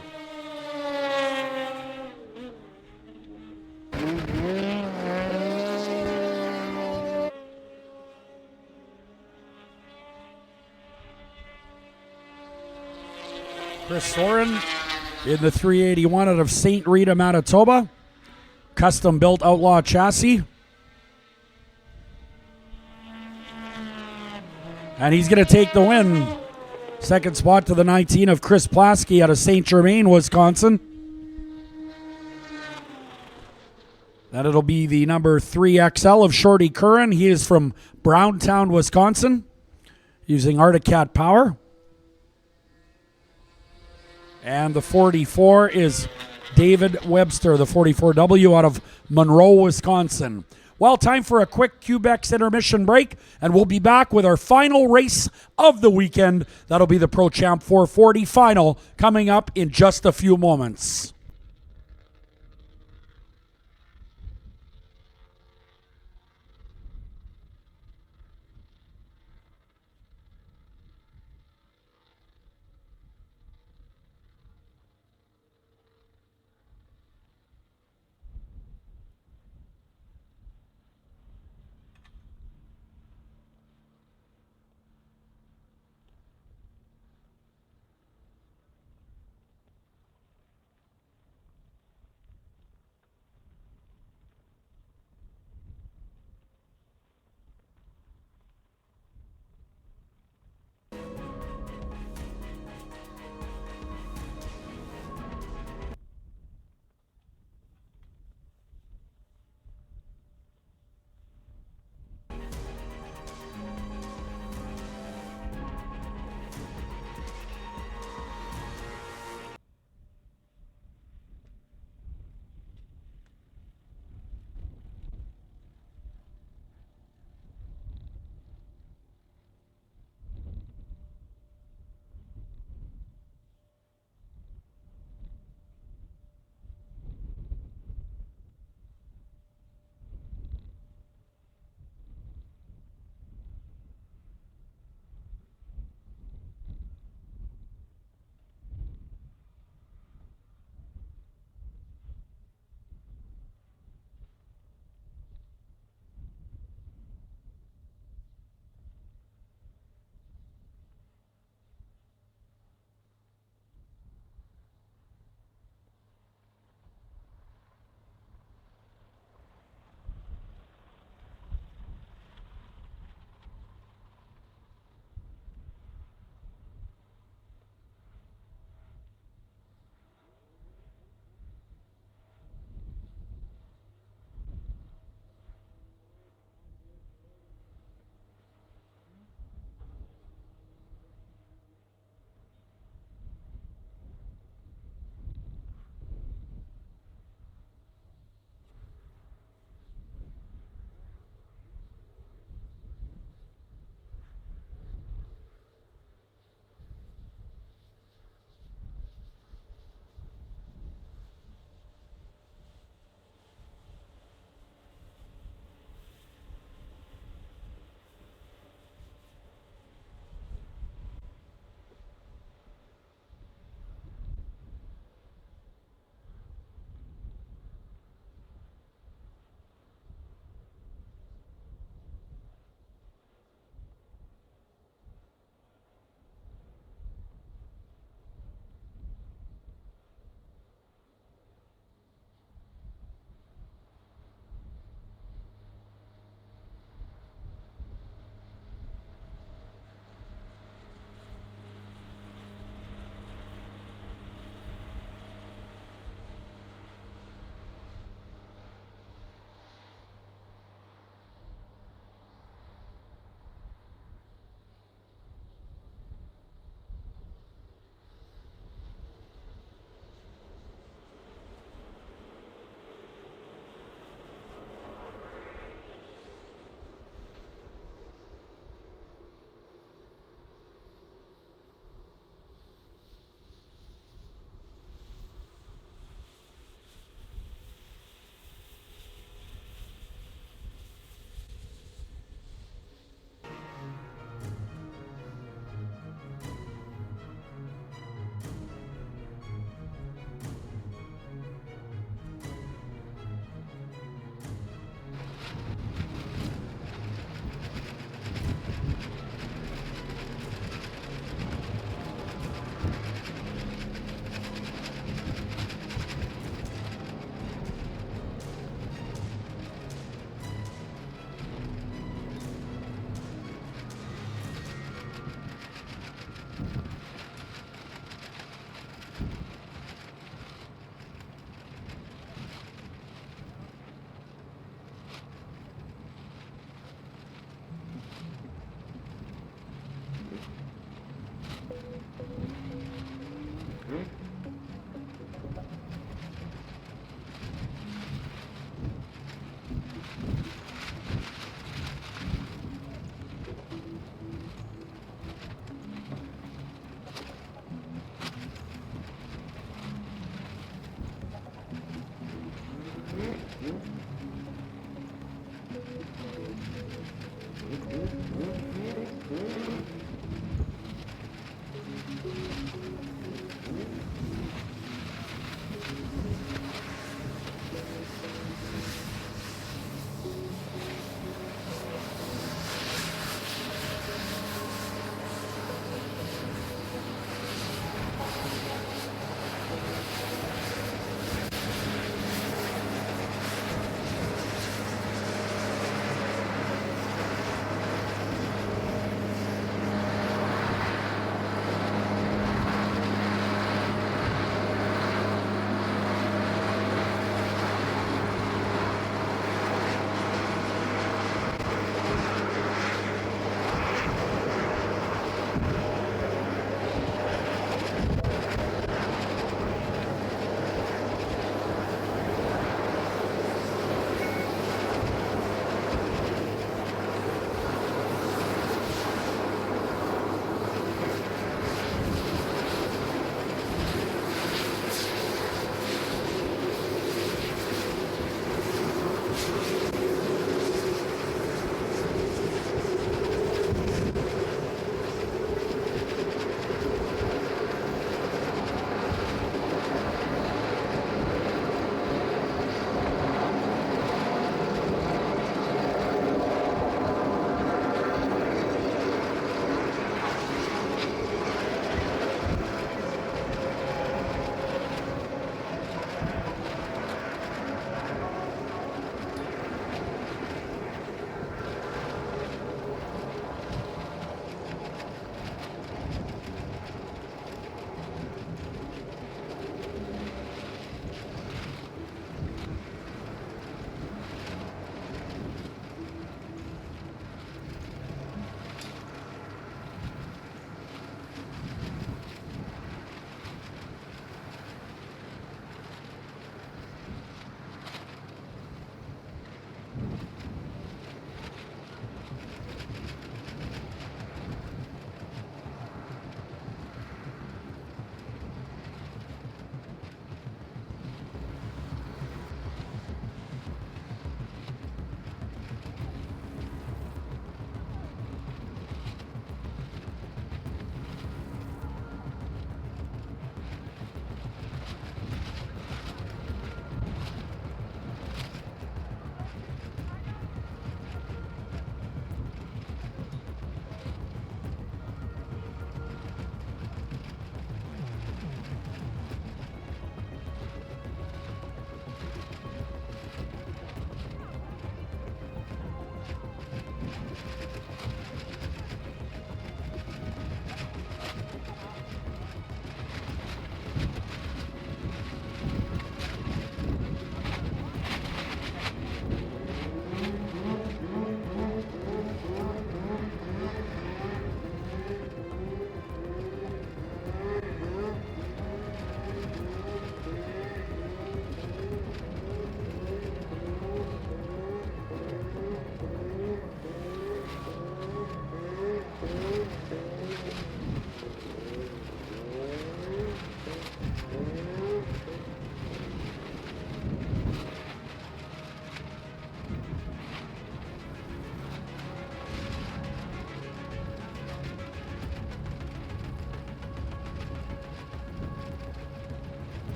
Chris Soren in the 381 out of St. Rita, Manitoba. Custom-built Outlaw chassis. And he's going to take the win. Second spot to the 19 of Chris Plasky out of St. Germain, Wisconsin. Then it'll be the number 3XL of Shorty Curran. He is from Browntown, Wisconsin, using Arctic Cat power. And the 44 is David Webster, the 44W out of Monroe, Wisconsin. Well, time for a quick QBEX intermission break, and we'll be back with our final race of the weekend. That'll be the ProChamp 440 final coming up in just a few moments.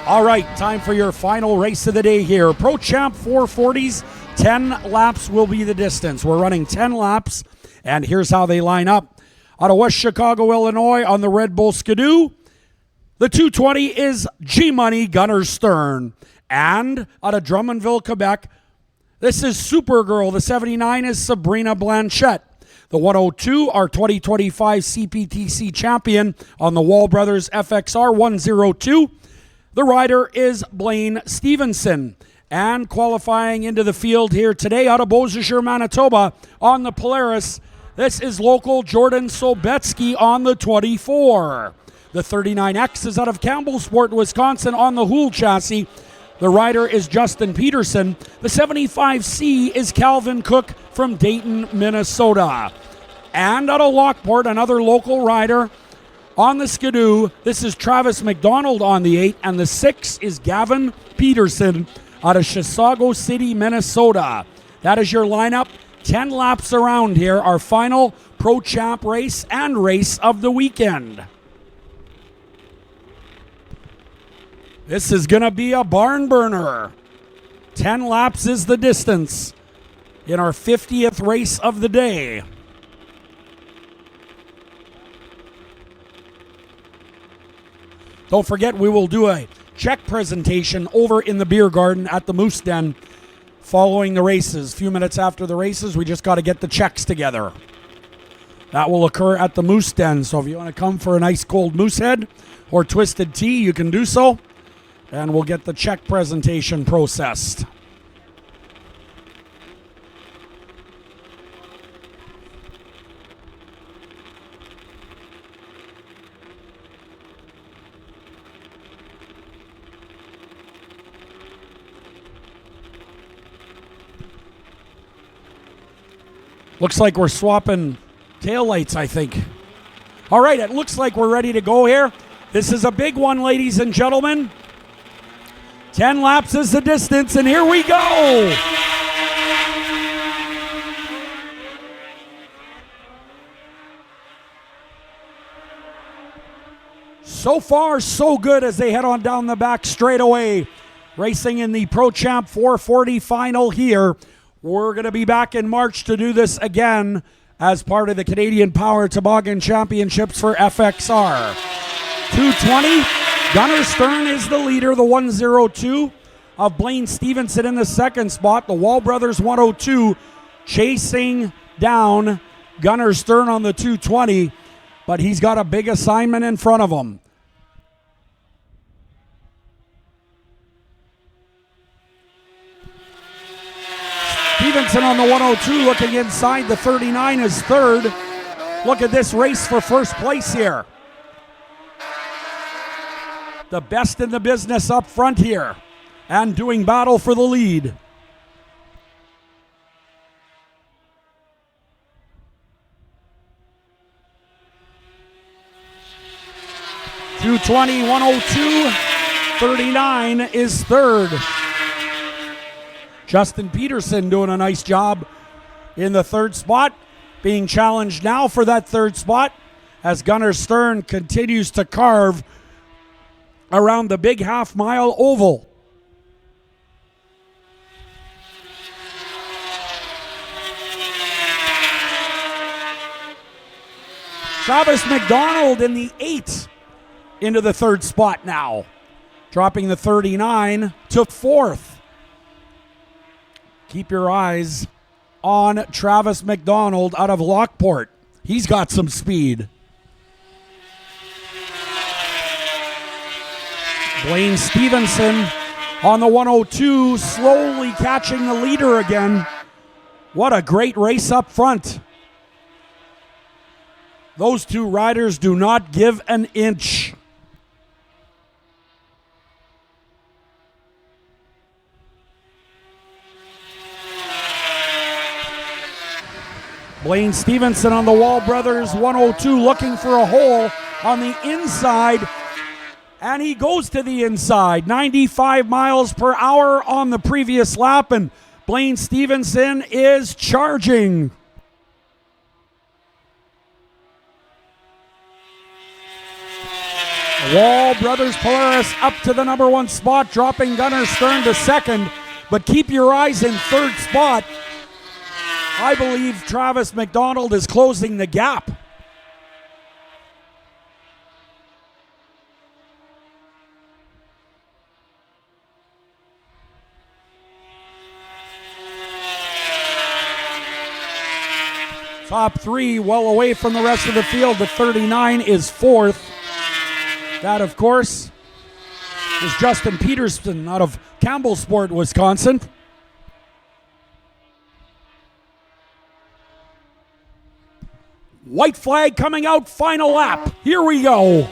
All right, time for your final race of the day here. ProChamp 440s, 10 laps will be the distance. We're running 10 laps, and here's how they line up. Out of West Chicago, Illinois, on the Red Bull Skidoo, the 220 is G-Money Gunner Stern. And out of Drummondville, Quebec, this is Supergirl. The 79 is Sabrina Blanchette. The 102, our 2025 CPTC champion on the Wall Brothers FXR 102. The rider is Blaine Stevenson. And qualifying into the field here today out of Beausejour, Manitoba on the Polaris, this is local Jordan Sobetsky on the 24. The 39X is out of Campbellsport, Wisconsin on the Hool chassis. The rider is Justin Peterson. The 75C is Calvin Cook from Dayton, Minnesota. And out of Lockport, another local rider on the Skidoo. This is Travis McDonald on the 8, and the 6 is Gavin Peterson out of Chisago City, Minnesota. That is your lineup. 10 laps around here, our final ProChamp race and race of the weekend. This is going to be a barn burner. 10 laps is the distance in our 50th race of the day. Don't forget, we will do a check presentation over in the beer garden at the Moose Den following the races. A few minutes after the races, we just got to get the checks together. That will occur at the Moose Den. So if you want to come for a nice cold Moosehead or Twisted Tea, you can do so. And we'll get the check presentation processed. Looks like we're swapping taillights, I think. All right, it looks like we're ready to go here. This is a big one, ladies and gentlemen. 10 laps is the distance, and here we go. So far, so good as they head on down the back straightaway. Racing in the ProChamp 440 final here. We're going to be back in March to do this again as part of the Canadian Power Toboggan Championships for FXR. 220, Gunner Stern is the leader, the 102 of Blaine Stevenson in the second spot. The Wall Brothers 102 chasing down Gunner Stern on the 220, but he's got a big assignment in front of him. Stevenson on the 102 looking inside. The 39 is third. Look at this race for first place here. The best in the business up front here and doing battle for the lead. .220, 102, 39 is third. Justin Peterson doing a nice job in the third spot, being challenged now for that third spot as Gunner Stern continues to carve around the big half-mile oval. Travis McDonald in the 8 into the third spot now, dropping the 39 to fourth. Keep your eyes on Travis McDonald out of Lockport. He's got some speed. Blaine Stevenson on the 102, slowly catching the leader again. What a great race up front. Those two riders do not give an inch. Blaine Stevenson on the Wall Brothers 102 looking for a hole on the inside. And he goes to the inside. 95 miles per hour on the previous lap. And Blaine Stevenson is charging. Wall Brothers Polaris up to the number 1 spot, dropping Gunnar Stern to second. But keep your eyes in third spot. I believe Travis McDonald is closing the gap. Top 3 well away from the rest of the field. The 39 is 4th. That, of course, is Justin Peterson out of Campbellsport, Wisconsin. White flag coming out, final lap. Here we go.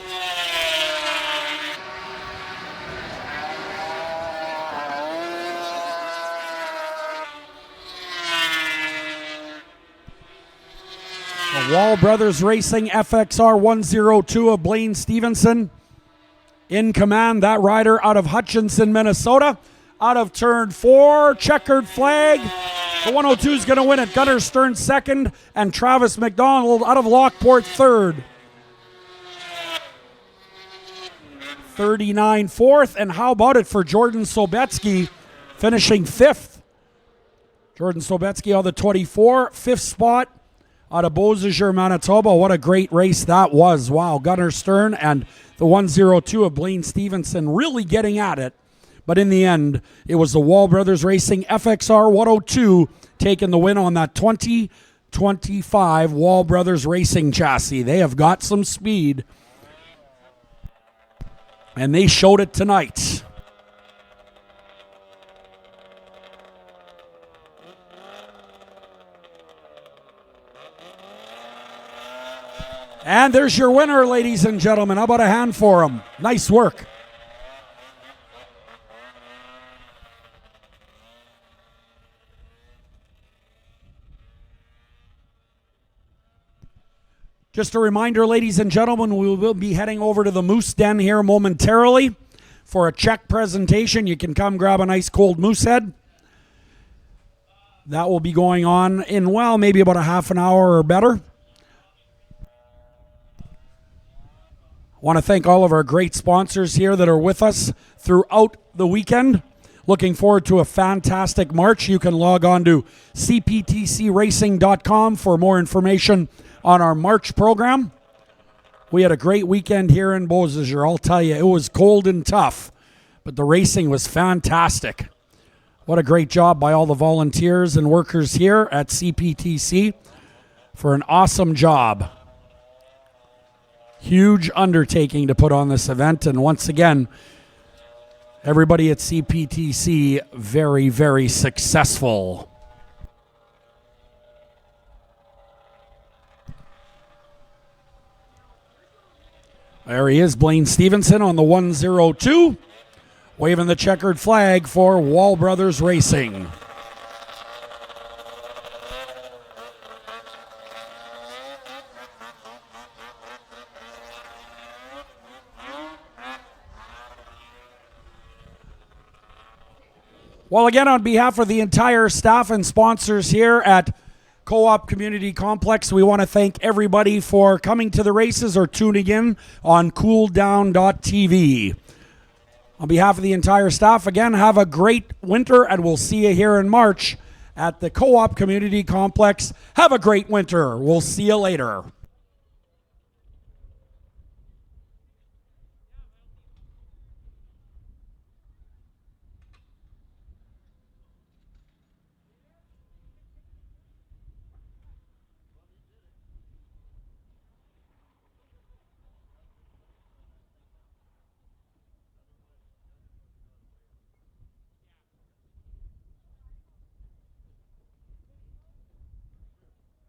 The Wall Brothers Racing FXR 102 of Blaine Stevenson in command. That rider out of Hutchinson, Minnesota. Out of turn 4, checkered flag. The 102 is going to win it. Gunnar Stern second, and Travis McDonald out of Lockport third. 39 fourth, and how about it for Jordan Sobetsky finishing 5th. Jordan Sobetsky on the 24, 5th spot out of Beausejour, Manitoba. What a great race that was. Wow, Gunnar Stern and the 102 of Blaine Stevenson really getting at it. But in the end, it was the Wall Brothers Racing FXR 102 taking the win on that 2025 Wall Brothers Racing chassis. They have got some speed, and they showed it tonight. And there's your winner, ladies and gentlemen. How about a hand for him? Nice work. Just a reminder, ladies and gentlemen, we will be heading over to the Moose Den here momentarily for a check presentation. You can come grab a nice cold Moosehead. That will be going on in, well, maybe about a half an hour or better. I want to thank all of our great sponsors here that are with us throughout the weekend. Looking forward to a fantastic March. You can log on to cptcracing.com for more information on our March program. We had a great weekend here in Beausejour. I'll tell you, it was cold and tough, but the racing was fantastic. What a great job by all the volunteers and workers here at CPTC for an awesome job. Huge undertaking to put on this event, and once again, everybody at CPTC very, very successful. There he is, Blaine Stevenson on the 102, waving the checkered flag for Wall Brothers Racing. Well, again, on behalf of the entire staff and sponsors here at Co-op Community Complex, we want to thank everybody for coming to the races or tuning in on cooldown.tv. On behalf of the entire staff, again, have a great winter, and we'll see you here in March at the Co-op Community Complex. Have a great winter. We'll see you later.